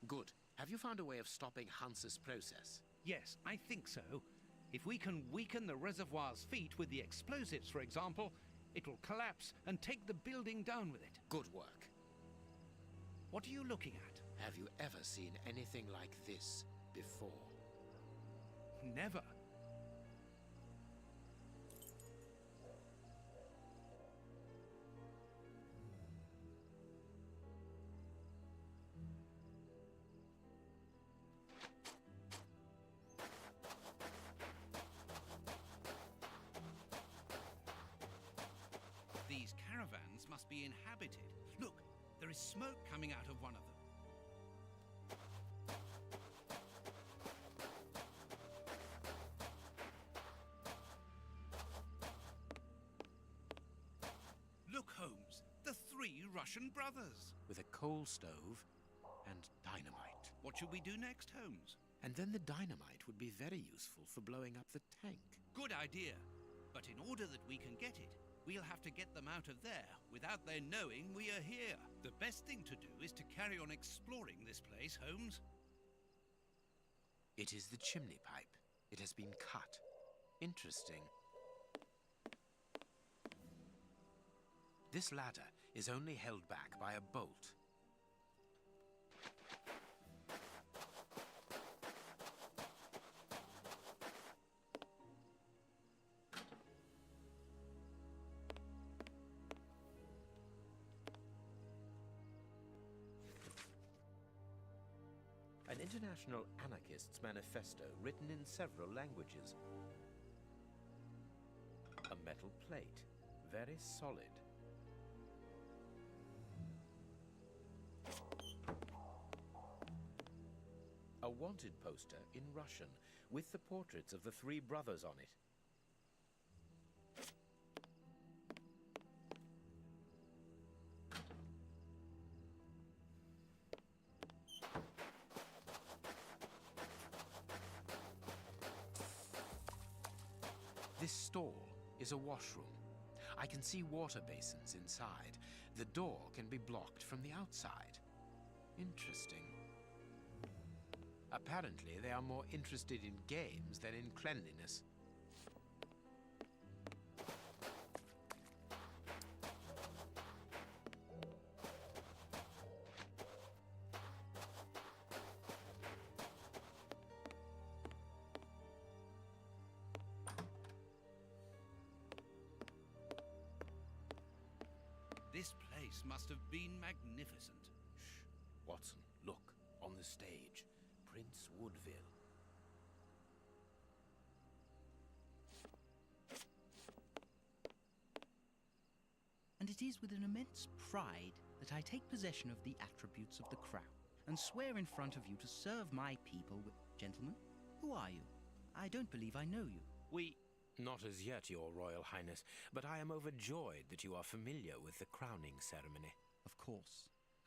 Good. Have you found a way of stopping Hunts's process? Yes, I think so. If we can weaken the reservoir's feet with the explosives, for example, it will collapse and take the building down with it. Good work. What are you looking at? Have you ever seen anything like this before? Never. These caravans must be inhabited. Look, there is smoke coming out of one of them. Look, Holmes, the three Russian brothers. With a coal stove and dynamite. What should we do next, Holmes? And then the dynamite would be very useful for blowing up the tank. Good idea. But in order that we can get it, we'll have to get them out of there without their knowing we are here. The best thing to do is to carry on exploring this place, Holmes. It is the chimney pipe. It has been cut. Interesting. This ladder is only held back by a bolt. An international anarchist's manifesto written in several languages. A metal plate, very solid. A wanted poster in Russian, with the portraits of the three brothers on it. This stall is a washroom. I can see water basins inside. The door can be blocked from the outside. Interesting. Apparently, they are more interested in games than in cleanliness. This place must have been magnificent. Shh. Watson, look, on the stage. Prince Woodville. And it is with an immense pride that I take possession of the attributes of the crown, and swear in front of you to serve my people with... Gentlemen, who are you? I don't believe I know you. We... Not as yet, Your Royal Highness, but I am overjoyed that you are familiar with the crowning ceremony. Of course.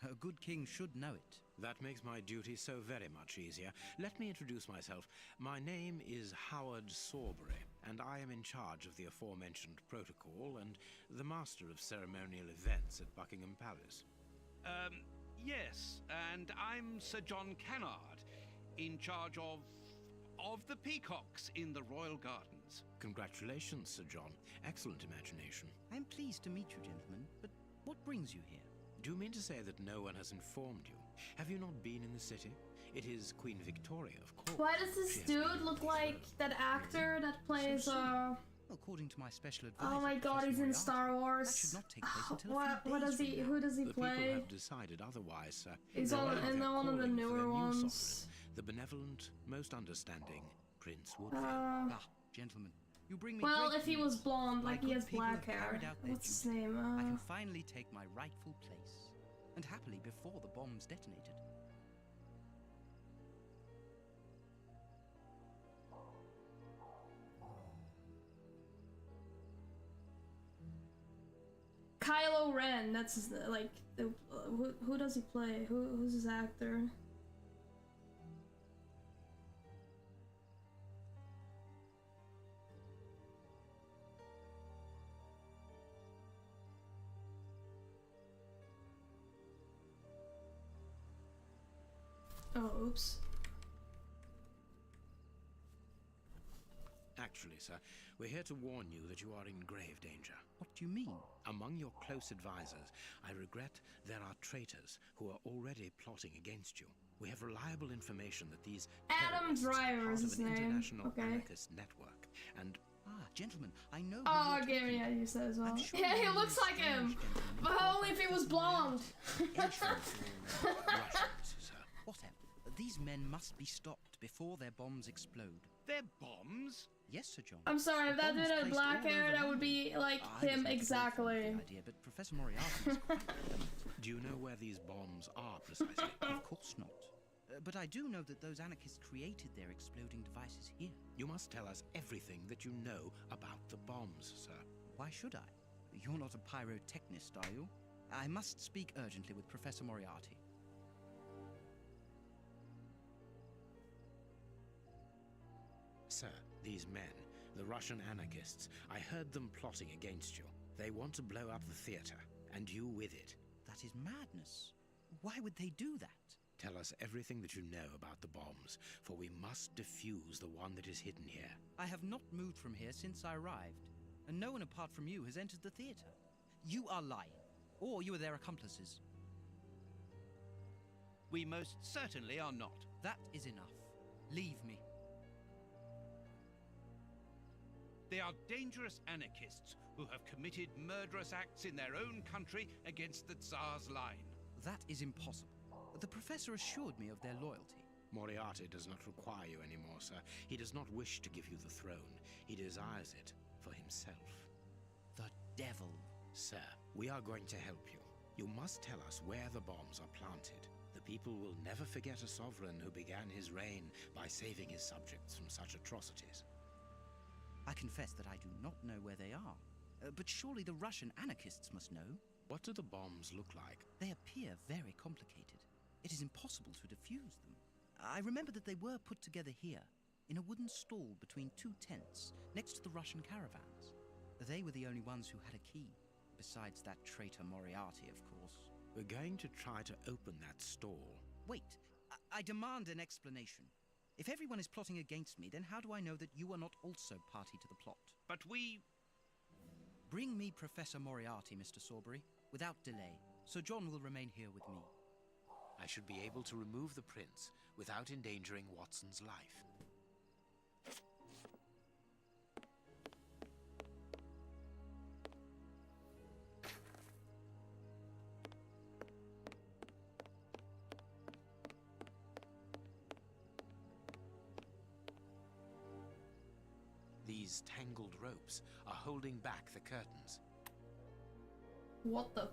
A good king should know it. That makes my duty so very much easier. Let me introduce myself. My name is Howard Sawbury, and I am in charge of the aforementioned protocol and the master of ceremonial events at Buckingham Palace. Yes, and I'm Sir John Cannard, in charge of the peacocks in the royal gardens. Congratulations, Sir John. Excellent imagination. I'm pleased to meet you, gentlemen, but what brings you here? Do you mean to say that no one has informed you? Have you not been in the city? It is Queen Victoria, of course. Why does this dude look like that actor that plays According to my special advisor, oh my god, he's in Star Wars. That should not take place until what does he? Who does he play? The people have decided otherwise, sir. He's on in one of the newer ones. The benevolent, most understanding Prince Woodville. Gentlemen, you bring me. Well, great if he was news. blonde, My like he good has people black have hair. carried out their What's his duty. name? I can finally take my rightful place, and happily before the bombs detonated. Kylo Ren. That's his like. Who does he play? Who's his actor? Oh, oops. Actually, sir, we're here to warn you that you are in grave danger. What do you mean? Among your close advisors, I regret there are traitors who are already plotting against you. We have reliable information that these Adam Driver is part his of an name. international Okay. anarchist network, and gentlemen, I know. Oh, okay, yeah, you said as well. Yeah, he looks like him, but only if he was blonde. Whatever. These men must be stopped before their bombs explode. Their bombs? Yes, Sir John. I'm sorry, if that Bombs dude had placed black all hair, over that would be like him exactly. idea, but Professor Moriarty is quite adamant. do you know where these bombs are precisely? Of course not. But I do know that those anarchists created their exploding devices here. You must tell us everything that you know about the bombs, sir. Why should I? You're not a pyrotechnist, are you? I must speak urgently with Professor Moriarty. Sir, these men, the Russian anarchists, I heard them plotting against you. They want to blow up the theater, and you with it. That is madness. Why would they do that? Tell us everything that you know about the bombs, for we must defuse the one that is hidden here. I have not moved from here since I arrived, and no one apart from you has entered the theater. You are lying, or you are their accomplices. We most certainly are not. That is enough. Leave me. They are dangerous anarchists who have committed murderous acts in their own country against the Tsar's line. That is impossible. The professor assured me of their loyalty. Moriarty does not require you anymore, sir. He does not wish to give you the throne. He desires it for himself. The devil. Sir, we are going to help you. You must tell us where the bombs are planted. The people will never forget a sovereign who began his reign by saving his subjects from such atrocities. I confess that I do not know where they are. But surely the Russian anarchists must know. What do the bombs look like? They appear very complicated. It is impossible to defuse them. I remember that they were put together here, in a wooden stall between two tents, next to the Russian caravans. They were the only ones who had a key, besides that traitor Moriarty, of course. We're going to try to open that stall. Wait, I demand an explanation. If everyone is plotting against me, then how do I know that you are not also party to the plot? But we... Bring me Professor Moriarty, Mr. Sawbury, without delay. Sir John will remain here with me. I should be able to remove the prince without endangering Watson's life. These tangled ropes are holding back the curtains. What the?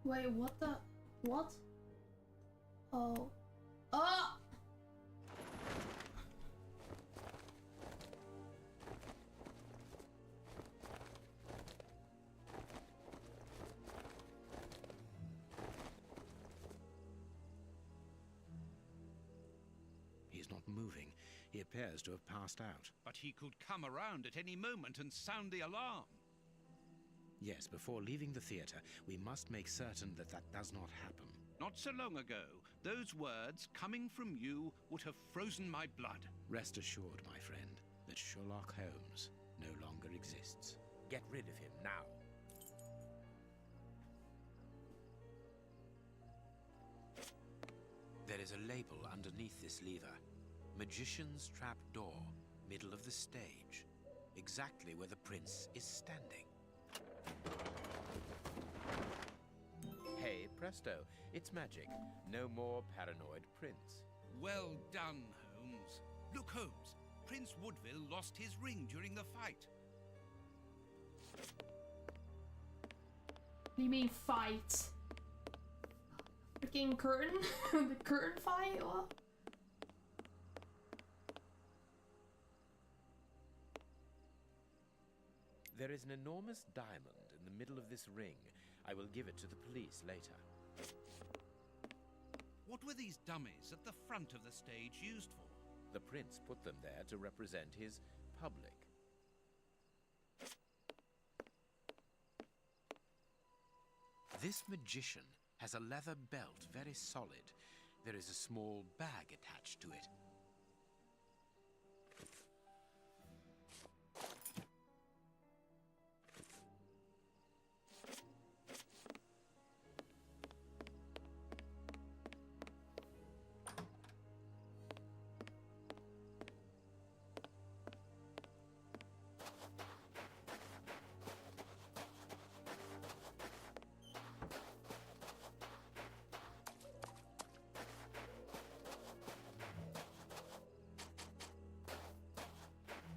Wait, what the? What? Oh. Oh! He's not moving. He appears to have passed out. But he could come around at any moment and sound the alarm. Yes, before leaving the theater, we must make certain that that does not happen. Not so long ago, those words coming from you would have frozen my blood. Rest assured, my friend, that Sherlock Holmes no longer exists. Get rid of him now. There is a label underneath this lever. Magician's Trap Door, middle of the stage. Exactly where the prince is standing. Hey, presto, it's magic. No more paranoid prince. Well done, Holmes. Look, Holmes, Prince Woodville lost his ring during the fight. What do you mean fight? Freaking curtain? The curtain fight? What? There is an enormous diamond in the middle of this ring. I will give it to the police later. What were these dummies at the front of the stage used for? The prince put them there to represent his public. This magician has a leather belt, very solid. There is a small bag attached to it.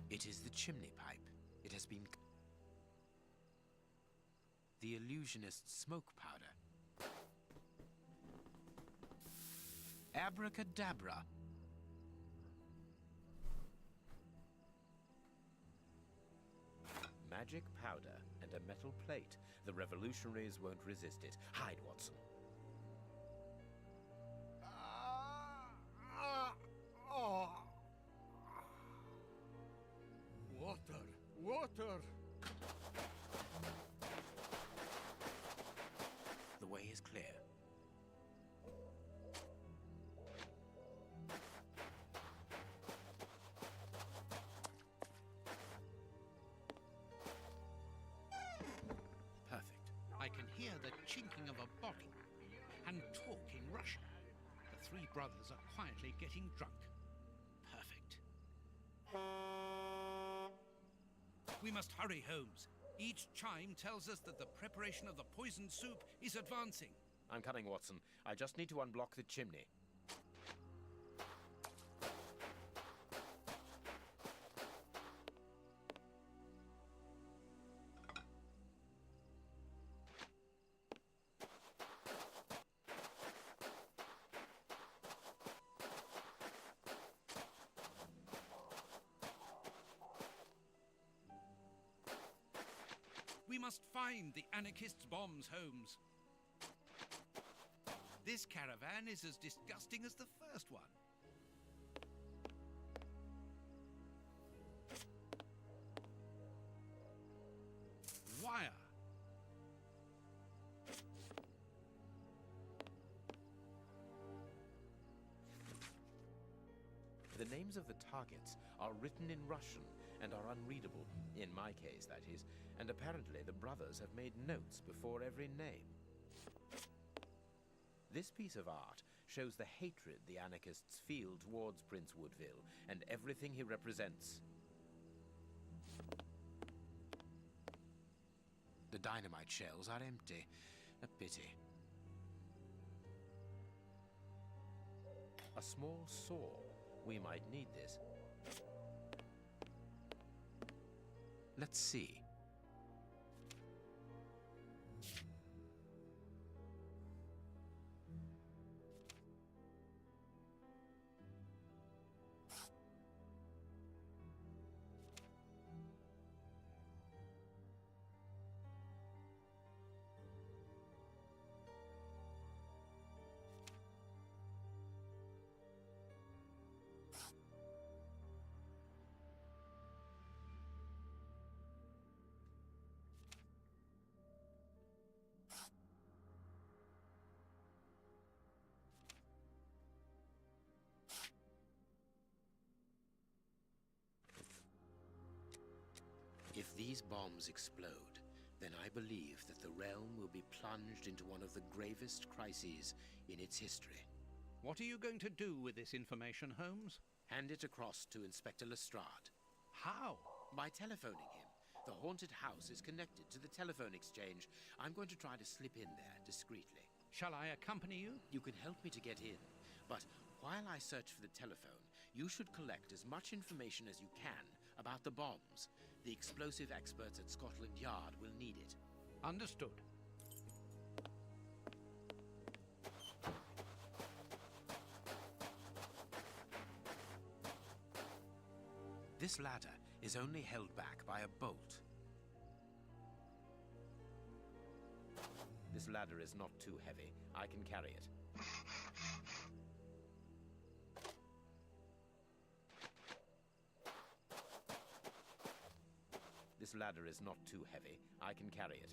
It is the chimney pipe. It has been... The illusionist's smoke powder. Abracadabra. Magic powder and a metal plate. The revolutionaries won't resist it. Hide, Watson. Water! Water! The way is clear. Perfect. I can hear the chinking of a bottle and talk in Russian. The three brothers are quietly getting drunk. Perfect. We must hurry, Holmes. Each chime tells us that the preparation of the poisoned soup is advancing. I'm coming, Watson. I just need to unblock the chimney. We must find the anarchists' bombs, Holmes. This caravan is as disgusting as the first one. Wire. The names of the targets are written in Russian and are unreadable, in my case, that is, and apparently the brothers have made notes before every name. This piece of art shows the hatred the anarchists feel towards Prince Woodville and everything he represents. The dynamite shells are empty. A pity. A small saw. We might need this. Let's see. If these bombs explode, then I believe that the realm will be plunged into one of the gravest crises in its history. What are you going to do with this information, Holmes? Hand it across to Inspector Lestrade. How? By telephoning him. The haunted house is connected to the telephone exchange. I'm going to try to slip in there discreetly. Shall I accompany you? You can help me to get in, but while I search for the telephone, you should collect as much information as you can about the bombs. The explosive experts at Scotland Yard will need it. Understood. This ladder is only held back by a bolt. This ladder is not too heavy. I can carry it. This ladder is not too heavy. I can carry it.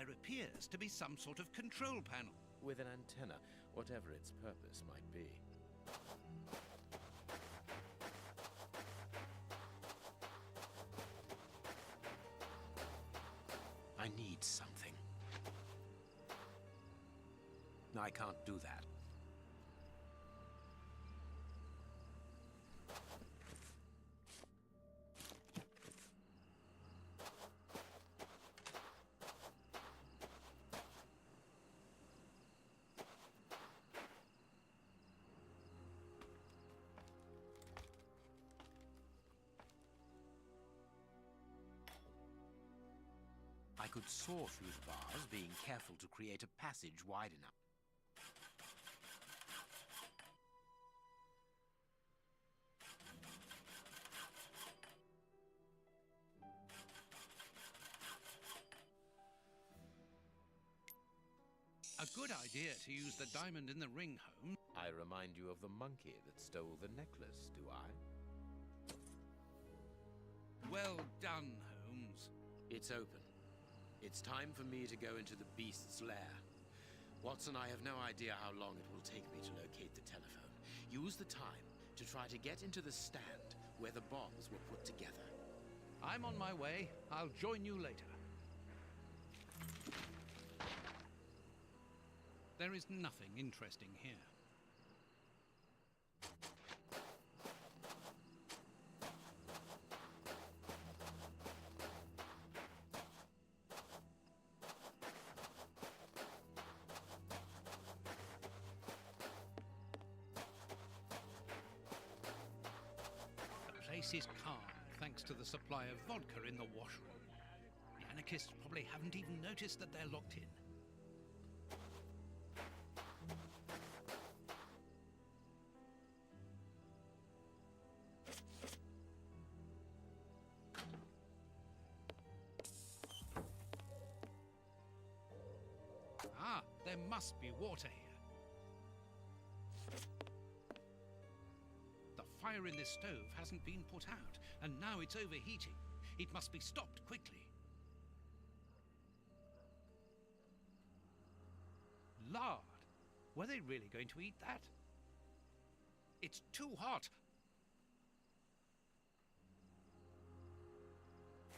There appears to be some sort of control panel. With an antenna, whatever its purpose might be. I need something. I can't do that. I could saw through the bars, being careful to create a passage wide enough. A good idea to use the diamond in the ring, Holmes. I remind you of the monkey that stole the necklace, do I? Well done, Holmes. It's open. It's time for me to go into the beast's lair. Watson, I have no idea how long it will take me to locate the telephone. Use the time to try to get into the stand where the bombs were put together. I'm on my way. I'll join you later. There is nothing interesting here. The place is calm, thanks to the supply of vodka in the washroom. The anarchists probably haven't even noticed that they're locked in. Ah, there must be water here. The fire in this stove hasn't been put out, and now it's overheating. It must be stopped quickly. Lard! Were they really going to eat that? It's too hot!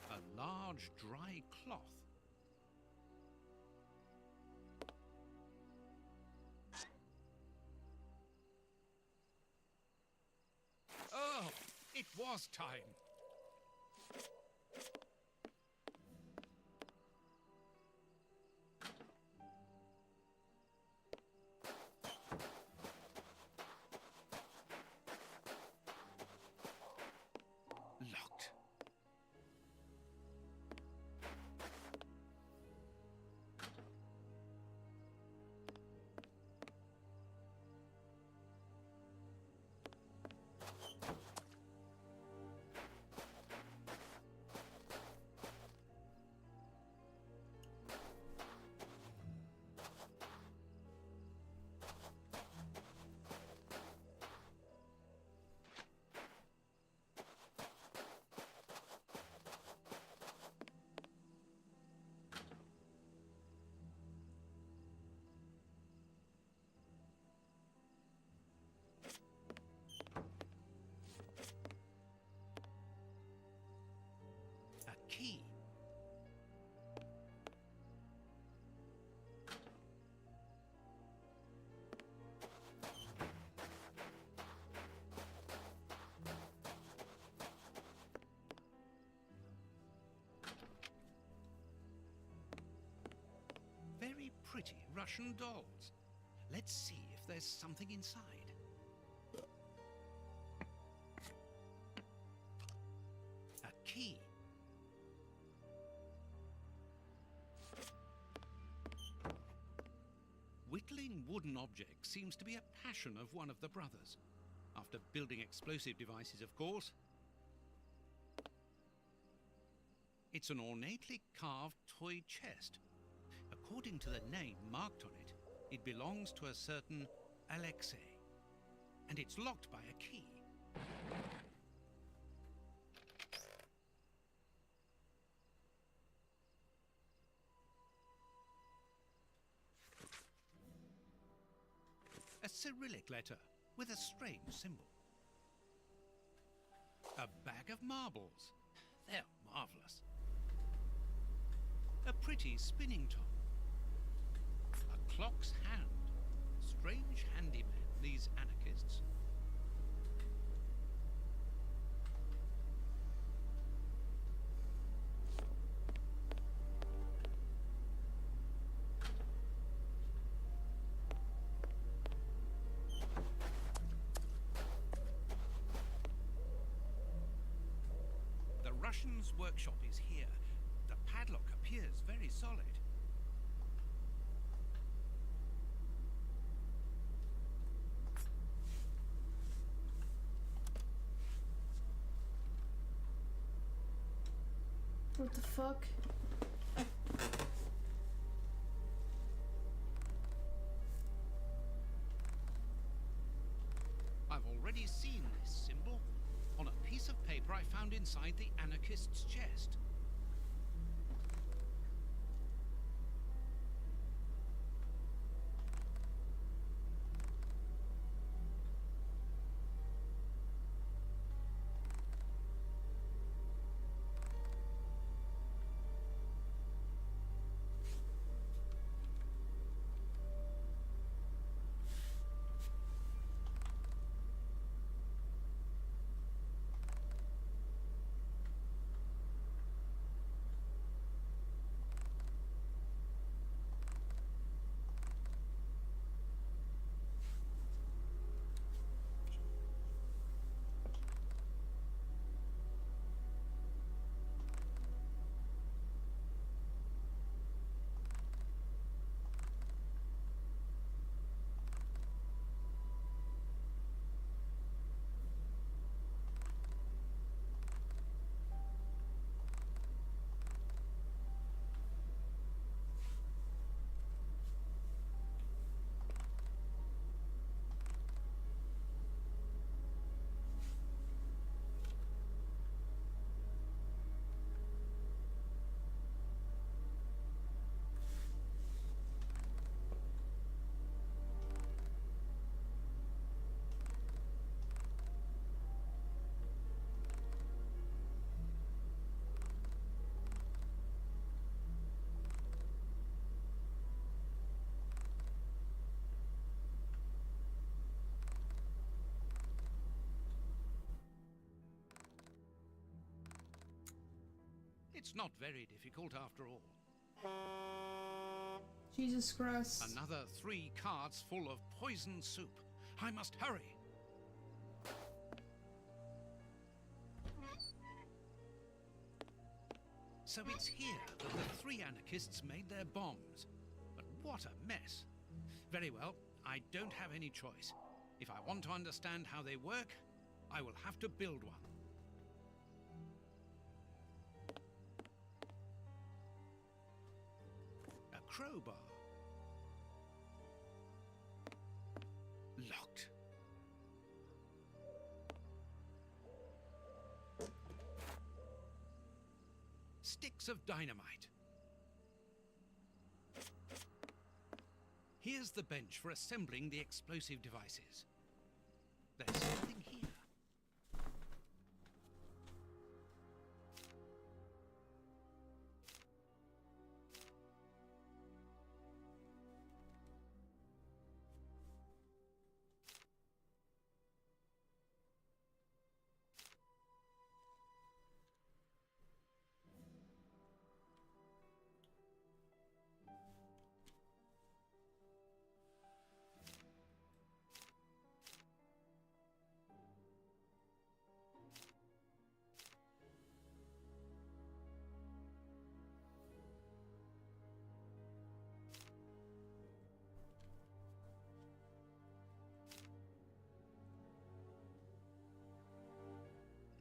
A large, dry cloth. Oh, it was time. Locked. A key. Very pretty Russian dolls. Let's see if there's something inside. A key. Whittling wooden objects seems to be a passion of one of the brothers. After building explosive devices, of course. It's an ornately carved toy chest. According to the name marked on it, it belongs to a certain Alexei. And it's locked by a key. Cyrillic letter with a strange symbol. A bag of marbles. They're marvelous. A pretty spinning top. A clock's hand. Strange handymen, these anarchists. The Russian's workshop is here. The padlock appears very solid. What the fuck? I've already seen this symbol on a piece of paper I found inside the anarchist's chest. It's not very difficult after all. Jesus Christ. Another 3 carts full of poison soup. I must hurry. So it's here that the 3 anarchists made their bombs. But what a mess. Very well, I don't have any choice. If I want to understand how they work, I will have to build one. A crowbar. Locked. Sticks of dynamite. Here's the bench for assembling the explosive devices. There's something here.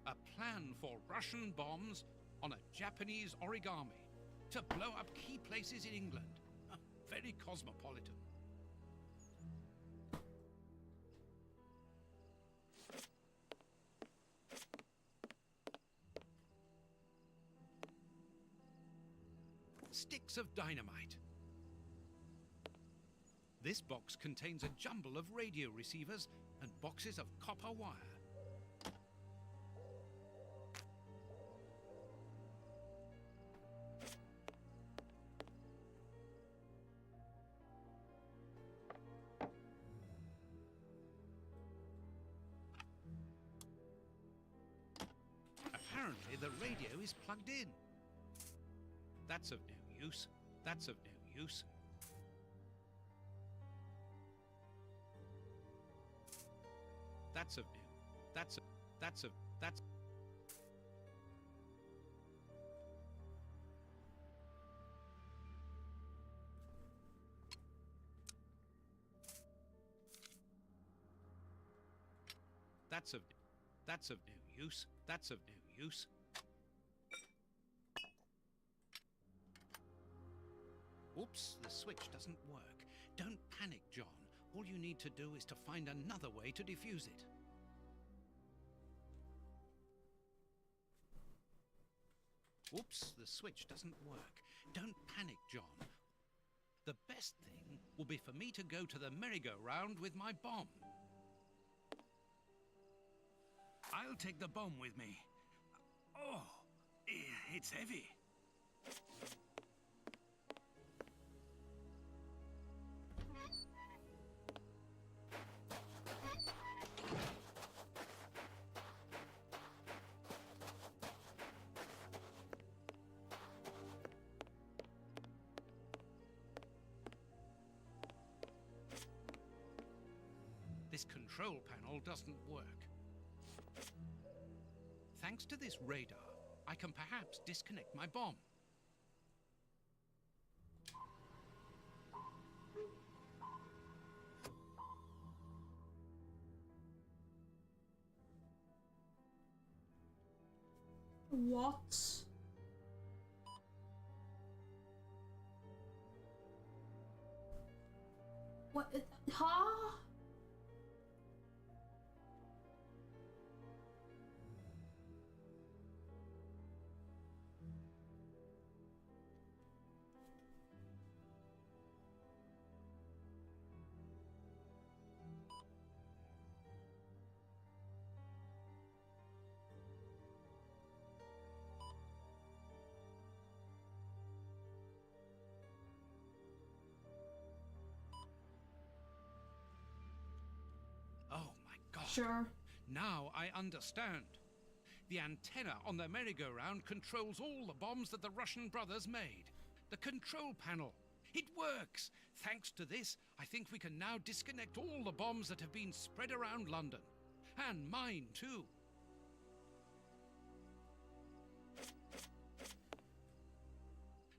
A plan for Russian bombs on a Japanese origami to blow up key places in England. Very cosmopolitan. Sticks of dynamite. This box contains a jumble of radio receivers and boxes of copper wire. Apparently the radio is plugged in. That's of no use. That's of no use. That's of no. That's of. That's. That's of. That's of no use. That's of no use. Oops, the switch doesn't work. Don't panic, John. All you need to do is to find another way to defuse it. Oops, the switch doesn't work. Don't panic, John. The best thing will be for me to go to the merry-go-round with my bomb. I'll take the bomb with me. Oh, it's heavy. This control panel doesn't work. Thanks to this radar, I can perhaps disconnect my bomb. What? What? Huh? Oh my God. Sure. Now I understand. The antenna on the merry-go-round controls all the bombs that the Russian brothers made. The control panel. It works. Thanks to this, I think we can now disconnect all the bombs that have been spread around London. And mine too.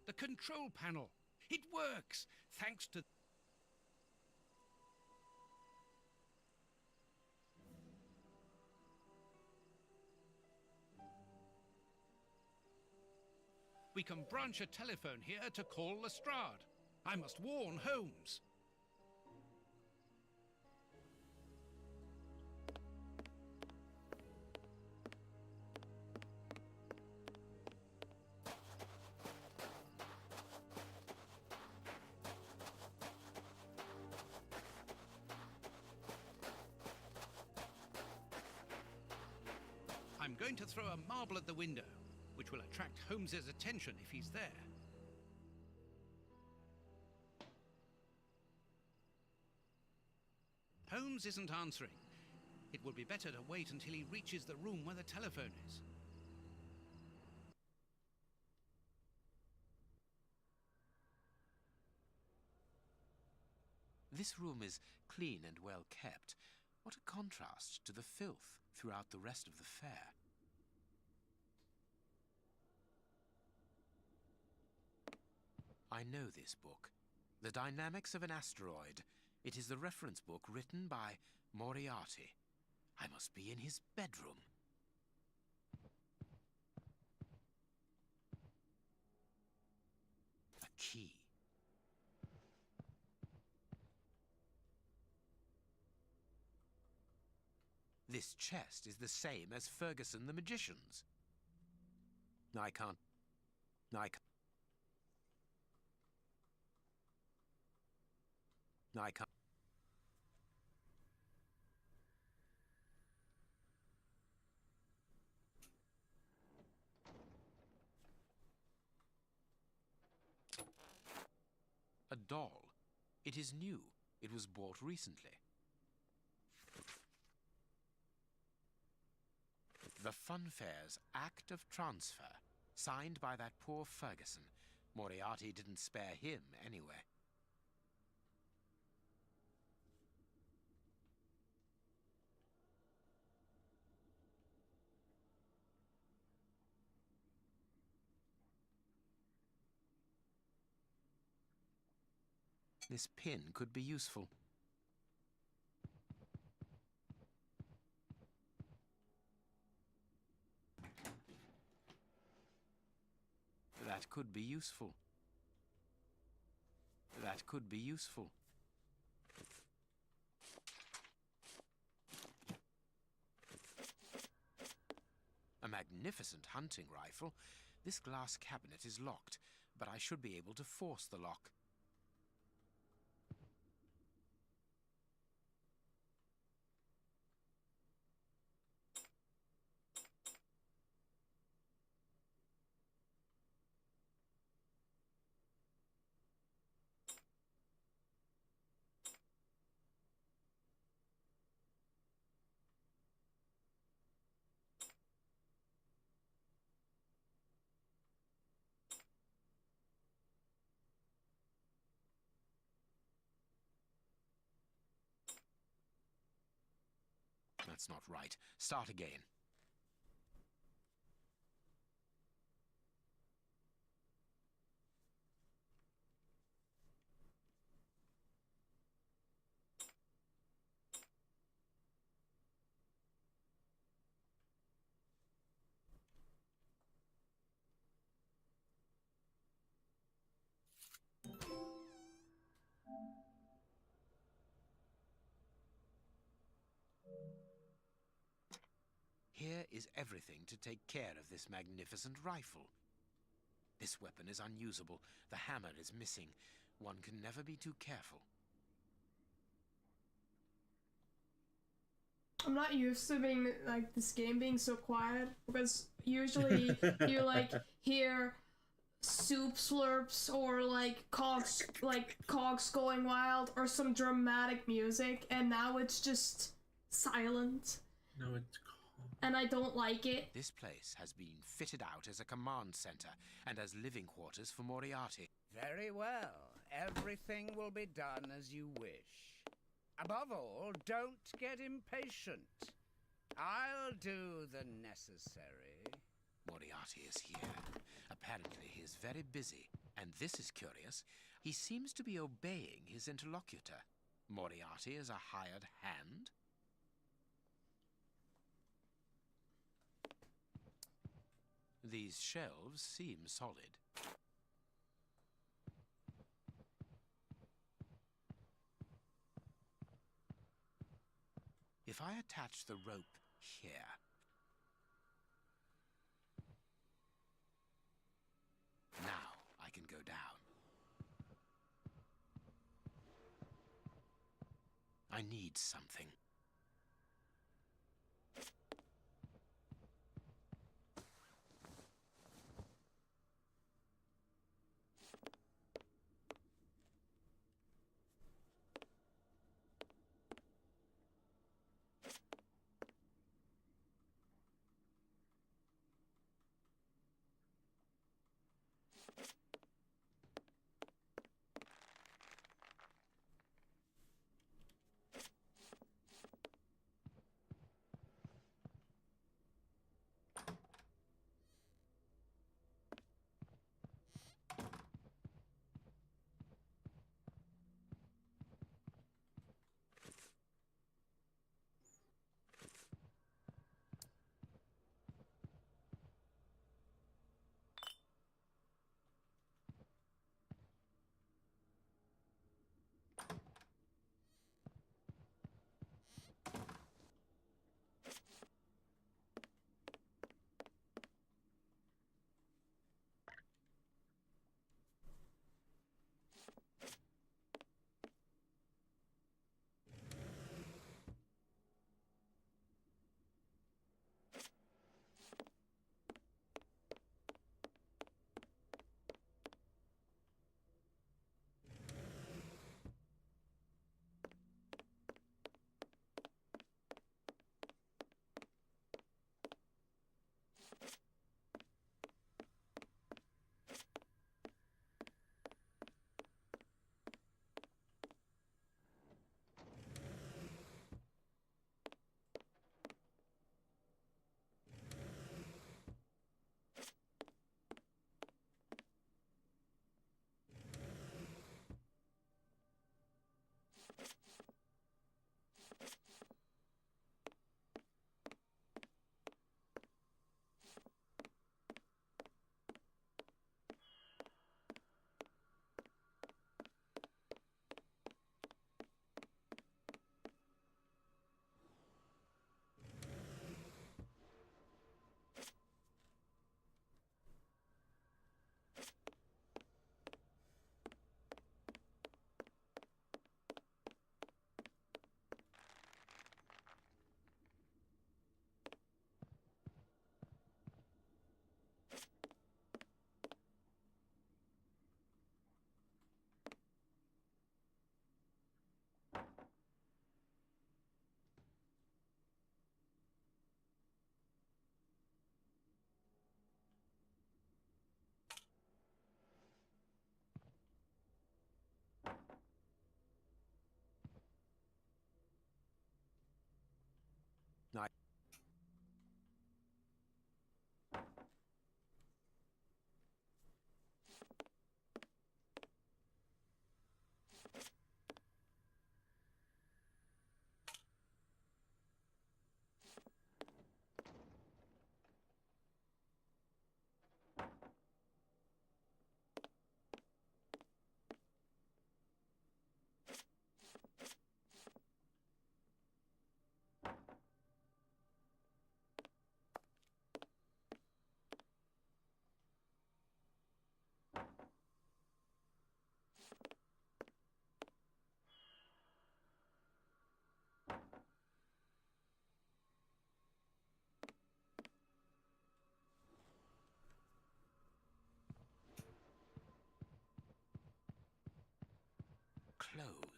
The control panel. It works. Thanks to... We can branch a telephone here to call Lestrade. I must warn Holmes. I'm going to throw a marble at the window, which will attract Holmes's attention if he's there. Holmes isn't answering. It would be better to wait until he reaches the room where the telephone is. This room is clean and well kept. What a contrast to the filth throughout the rest of the fair. I know this book, The Dynamics of an Asteroid. It is the reference book written by Moriarty. I must be in his bedroom. A key. This chest is the same as Ferguson the Magician's. I can't... I can't. A doll. It is new. It was bought recently. The Funfair's Act of Transfer, signed by that poor Ferguson. Moriarty didn't spare him anyway. This pin could be useful. That could be useful. That could be useful. A magnificent hunting rifle. This glass cabinet is locked, but I should be able to force the lock. That's not right. Start again. Here is everything to take care of this magnificent rifle. This weapon is unusable. The hammer is missing. One can never be too careful. I'm not used to being like this game being so quiet because usually you like hear soup slurps or like cogs going wild or some dramatic music, and now it's just silent. No, it's calm. And I don't like it. This place has been fitted out as a command center and as living quarters for Moriarty. Very well. Everything will be done as you wish. Above all, don't get impatient. I'll do the necessary. Moriarty is here. Apparently he is very busy. And this is curious. He seems to be obeying his interlocutor. Moriarty is a hired hand? These shelves seem solid. If I attach the rope here... Now I can go down. I need something.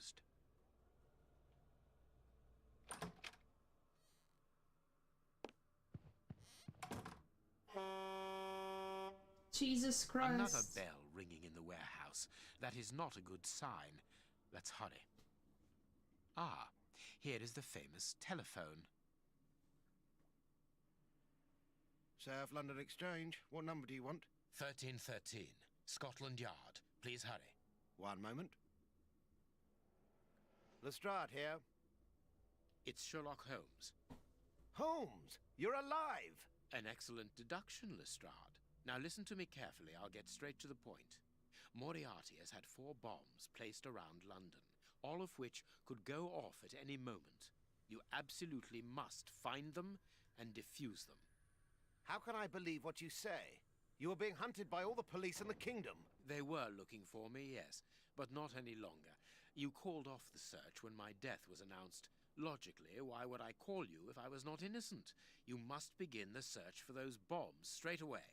closed. Jesus Christ. Another bell ringing in the warehouse. That is not a good sign. Let's hurry. Ah, here is the famous telephone. South London Exchange. What number do you want? 1313, Scotland Yard. Please hurry. One moment. Lestrade here. It's Sherlock Holmes. Holmes, you're alive! An excellent deduction, Lestrade. Now listen to me carefully, I'll get straight to the point. Moriarty has had 4 bombs placed around London, all of which could go off at any moment. You absolutely must find them and defuse them. How can I believe what you say? You are being hunted by all the police in the kingdom. They were looking for me, yes, but not any longer. You called off the search when my death was announced. Logically, why would I call you if I was not innocent? You must begin the search for those bombs straight away.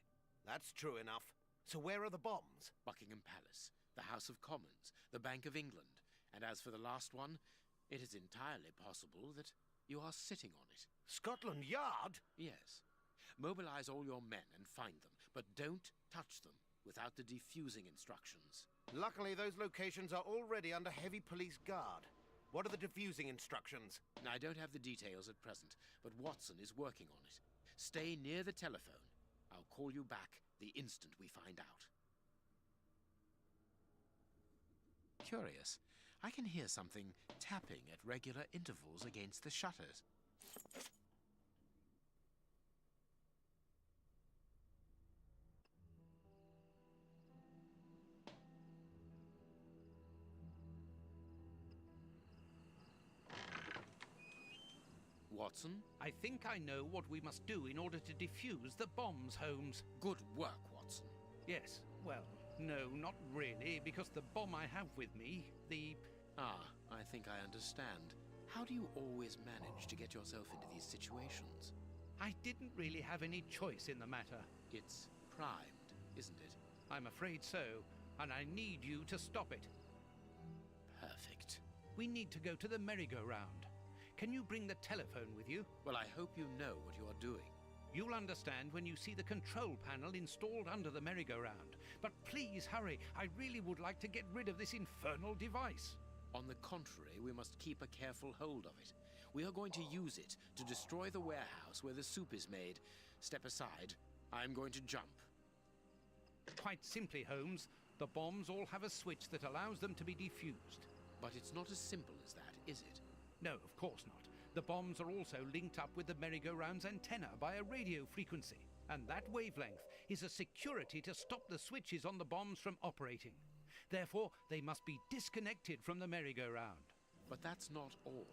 That's true enough. So where are the bombs? Buckingham Palace, the House of Commons, the Bank of England. And as for the last one, it is entirely possible that you are sitting on it. Scotland Yard? Yes. Mobilize all your men and find them, but don't touch them without the defusing instructions. Luckily, those locations are already under heavy police guard. What are the defusing instructions? I don't have the details at present, but Watson is working on it. Stay near the telephone. I'll call you back the instant we find out. Curious. I can hear something tapping at regular intervals against the shutters. Watson? I think I know what we must do in order to defuse the bombs, Holmes. Good work, Watson. Yes, well, no, not really, because the bomb I have with me, I think I understand. How do you always manage to get yourself into these situations? I didn't really have any choice in the matter. It's primed, isn't it? I'm afraid so, and I need you to stop it. Perfect. We need to go to the merry-go-round. Can you bring the telephone with you? Well, I hope you know what you are doing. You'll understand when you see the control panel installed under the merry-go-round. But please hurry. I really would like to get rid of this infernal device. On the contrary, we must keep a careful hold of it. We are going to use it to destroy the warehouse where the soup is made. Step aside. I'm going to jump. Quite simply, Holmes, the bombs all have a switch that allows them to be defused. But it's not as simple as that, is it? No, of course not. The bombs are also linked up with the merry-go-round's antenna by a radio frequency, and that wavelength is a security to stop the switches on the bombs from operating. Therefore, they must be disconnected from the merry-go-round. But that's not all.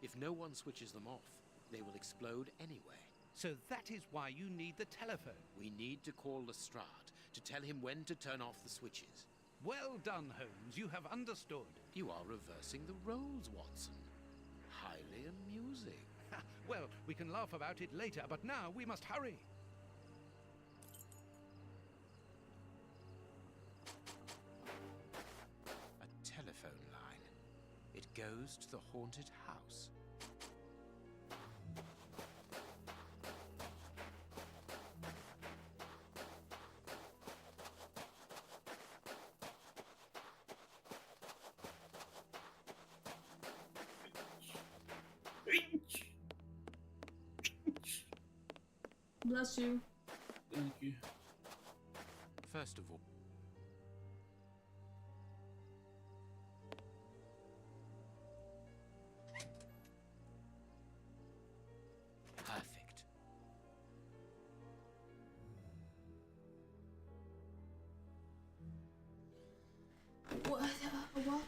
If no one switches them off, they will explode anyway. So that is why you need the telephone. We need to call Lestrade to tell him when to turn off the switches. Well done, Holmes. You have understood. You are reversing the roles, Watson. Highly amusing. Well, we can laugh about it later, but now we must hurry. A telephone line. It goes to the haunted house. Bless you. Thank you. First of all, perfect. What? What?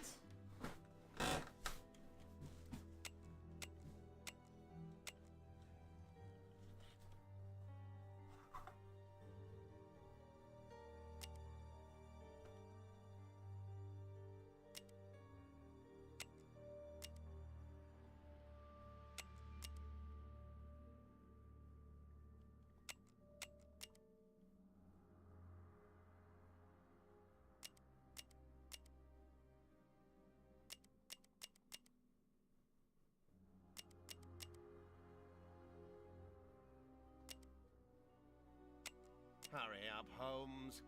Hurry up, Holmes.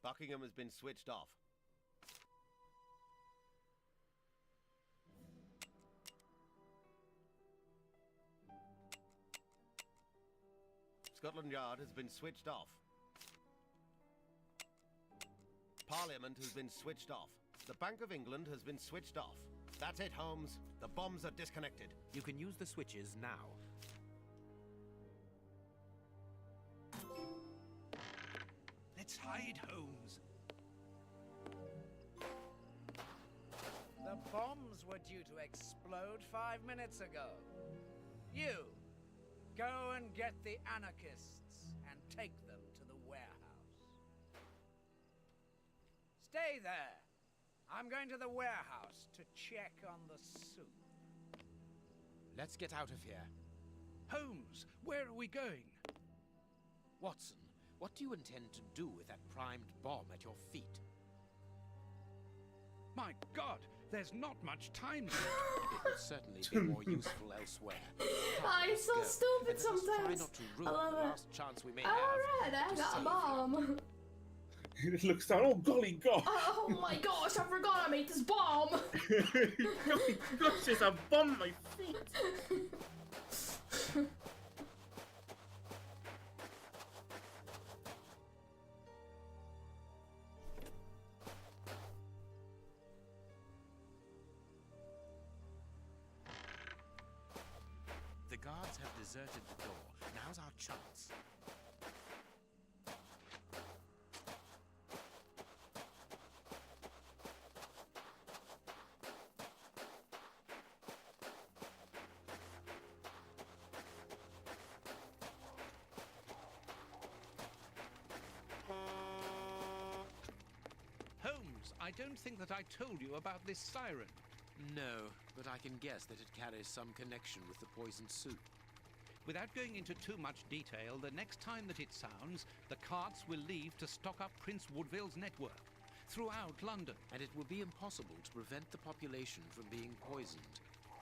Buckingham has been switched off. Scotland Yard has been switched off. Parliament has been switched off. The Bank of England has been switched off. That's it, Holmes. The bombs are disconnected. You can use the switches now. Let's hide, Holmes. The bombs were due to explode 5 minutes ago. You, go and get the anarchists and take them to the warehouse. Stay there. I'm going to the warehouse to check on the soup. Let's get out of here. Holmes, where are we going? Watson, what do you intend to do with that primed bomb at your feet? My God, there's not much time left. It will certainly be more useful elsewhere. I'm so stupid sometimes. Try not to ruin I love the it. last chance we may Alright, have. I got a bomb. He just looks down. Oh golly gosh! Oh my gosh! I forgot I made this bomb. Golly gosh! There's a bomb on my feet. The guards have deserted the door. Now's our chance. Holmes, I don't think that I told you about this siren. No, but I can guess that it carries some connection with the poisoned soup. Without going into too much detail, the next time that it sounds, the carts will leave to stock up Prince Woodville's network throughout London. And it will be impossible to prevent the population from being poisoned.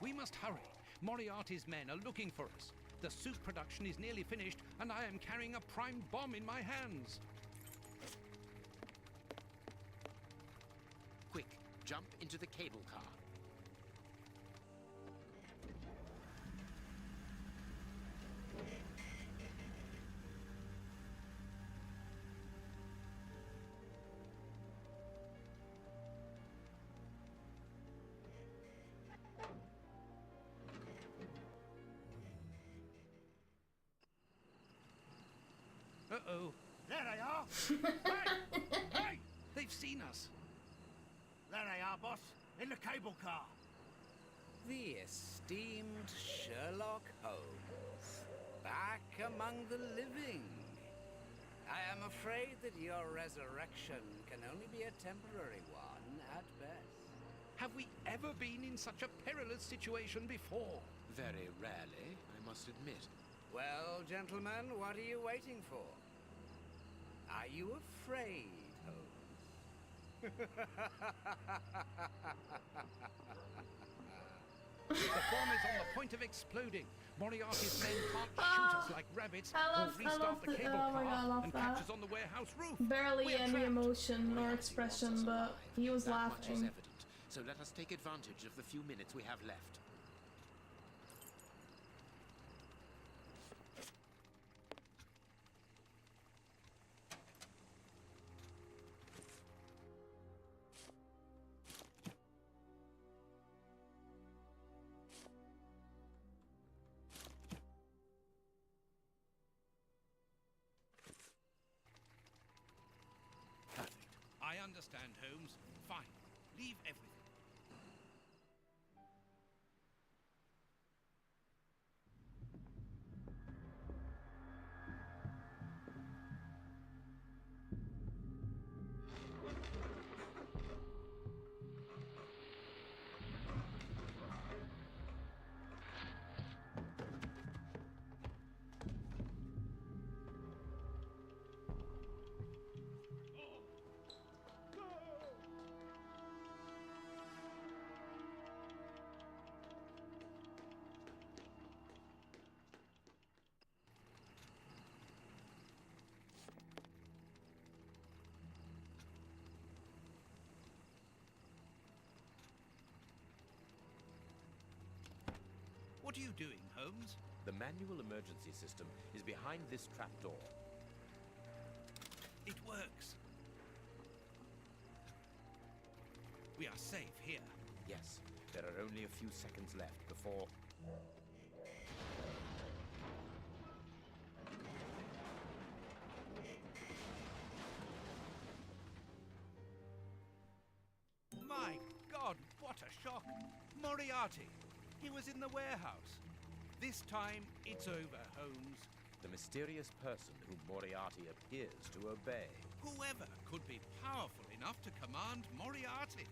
We must hurry. Moriarty's men are looking for us. The soup production is nearly finished, and I am carrying a primed bomb in my hands. Quick, jump into the cable car. Uh-oh. There they are! Hey! Hey! They've seen us. There they are, boss. In the cable car. The esteemed Sherlock Holmes, back among the living. I am afraid that your resurrection can only be a temporary one at best. Have we ever been in such a perilous situation before? Very rarely, I must admit. Well, gentlemen, what are you waiting for? Are you afraid, Holmes? The bomb is on the point of exploding. Moriarty's men can't shoot us like rabbits or restart the cable car and catch us on the warehouse roof. Barely any emotion or expression, but he was That much is laughing. evident. So let us take advantage of the few minutes we have left. I understand, Holmes. Fine. Leave everything. doing, Holmes? The manual emergency system is behind this trapdoor. It works. We are safe here. Yes, there are only a few seconds left before... My God, what a shock! Moriarty! He was in the warehouse. This time, it's over, Holmes. The mysterious person whom Moriarty appears to obey. Whoever could be powerful enough to command Moriarty?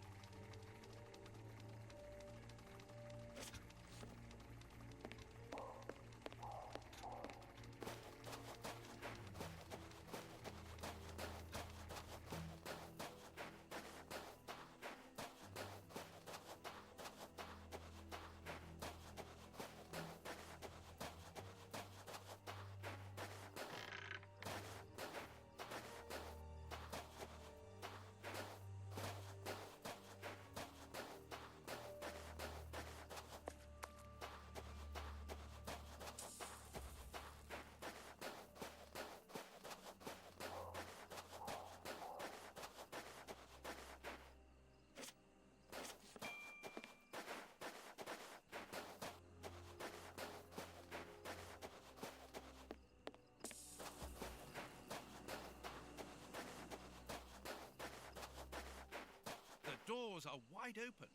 The doors are wide open.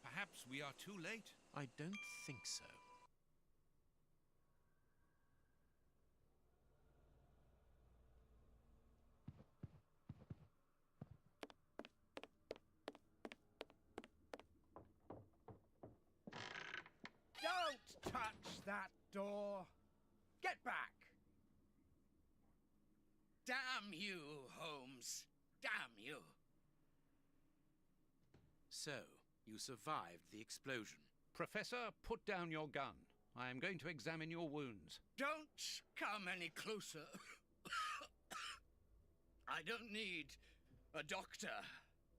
Perhaps we are too late. I don't think so. Don't touch that door! Get back! Damn you, Holmes. Damn you. So, you survived the explosion. Professor, put down your gun. I am going to examine your wounds. Don't come any closer. I don't need a doctor.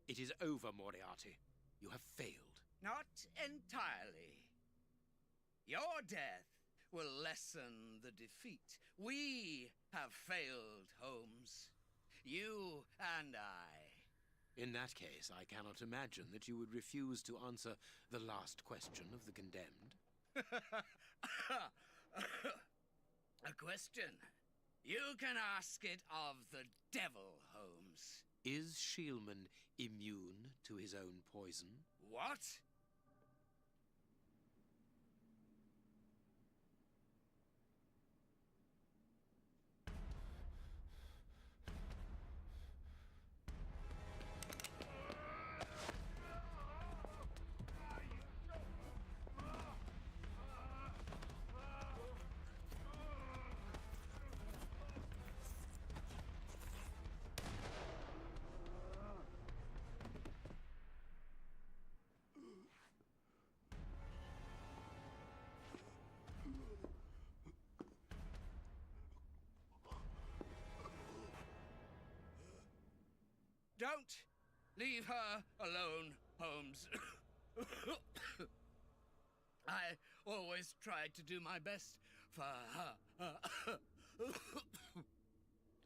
It is over, Moriarty. You have failed. Not entirely. Your death will lessen the defeat. We have failed, Holmes. You and I. In that case, I cannot imagine that you would refuse to answer the last question of the condemned. A question. You can ask it of the devil, Holmes. Is Shielman immune to his own poison? What? Don't leave her alone, Holmes. I always tried to do my best for her.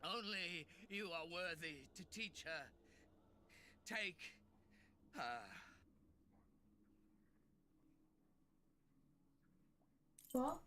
Only you are worthy to teach her. Take her. What?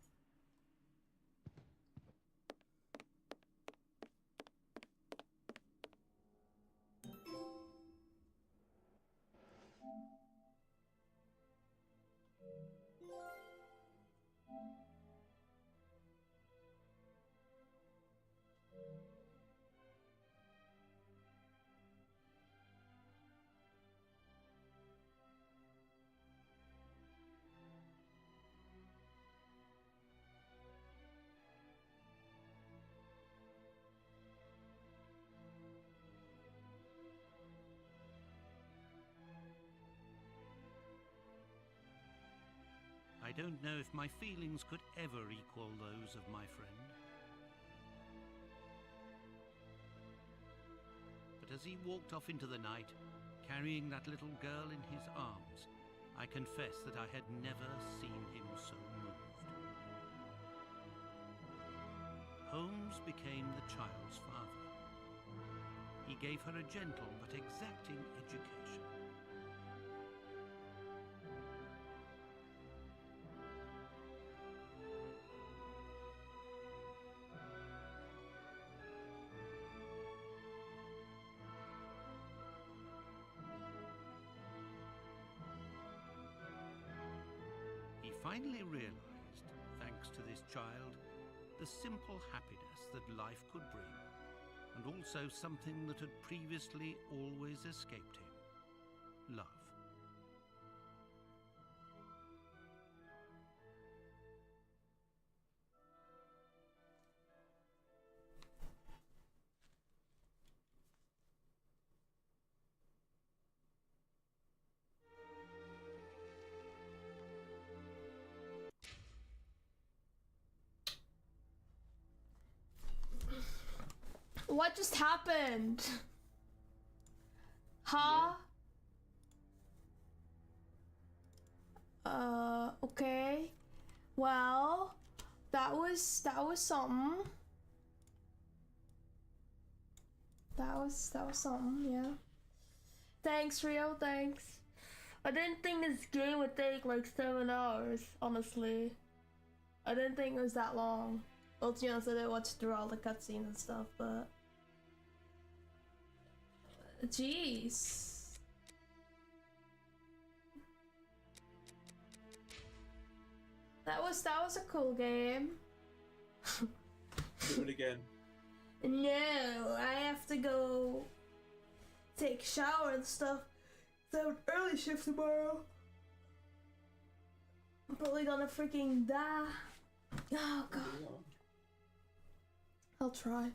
I don't know if my feelings could ever equal those of my friend. But as he walked off into the night, carrying that little girl in his arms, I confess that I had never seen him so moved. Holmes became the child's father. He gave her a gentle but exacting education. He finally realized, thanks to this child, the simple happiness that life could bring, and also something that had previously always escaped him: love. What just happened? Huh? Okay. Well, that was something. That was something, yeah. Thanks, Rio, thanks. I didn't think this game would take like 7 hours, honestly. I didn't think it was that long. Well, to be honest, I didn't watch through all the cutscenes and stuff, but... Jeez. That was a cool game. Do it again. No, I have to go take a shower and stuff. I have an early shift tomorrow. I'm probably gonna freaking die. Oh god. I'll try.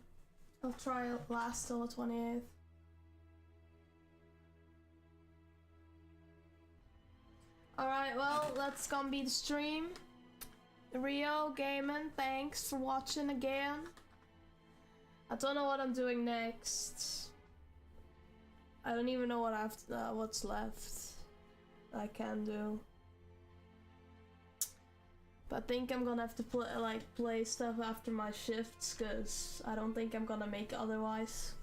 I'll try it last till the 28th. Alright, well, that's gonna be the stream. Rio Gaming, thanks for watching again. I don't know what I'm doing next. I don't even know what I have to, what's left I can do. But I think I'm gonna have to play stuff after my shifts, cause I don't think I'm gonna make it otherwise.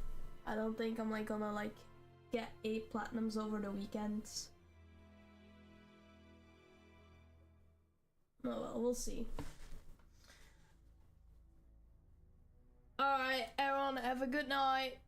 I don't think I'm gonna get 8 platinums over the weekends. Oh well, we'll see. Alright, everyone, have a good night.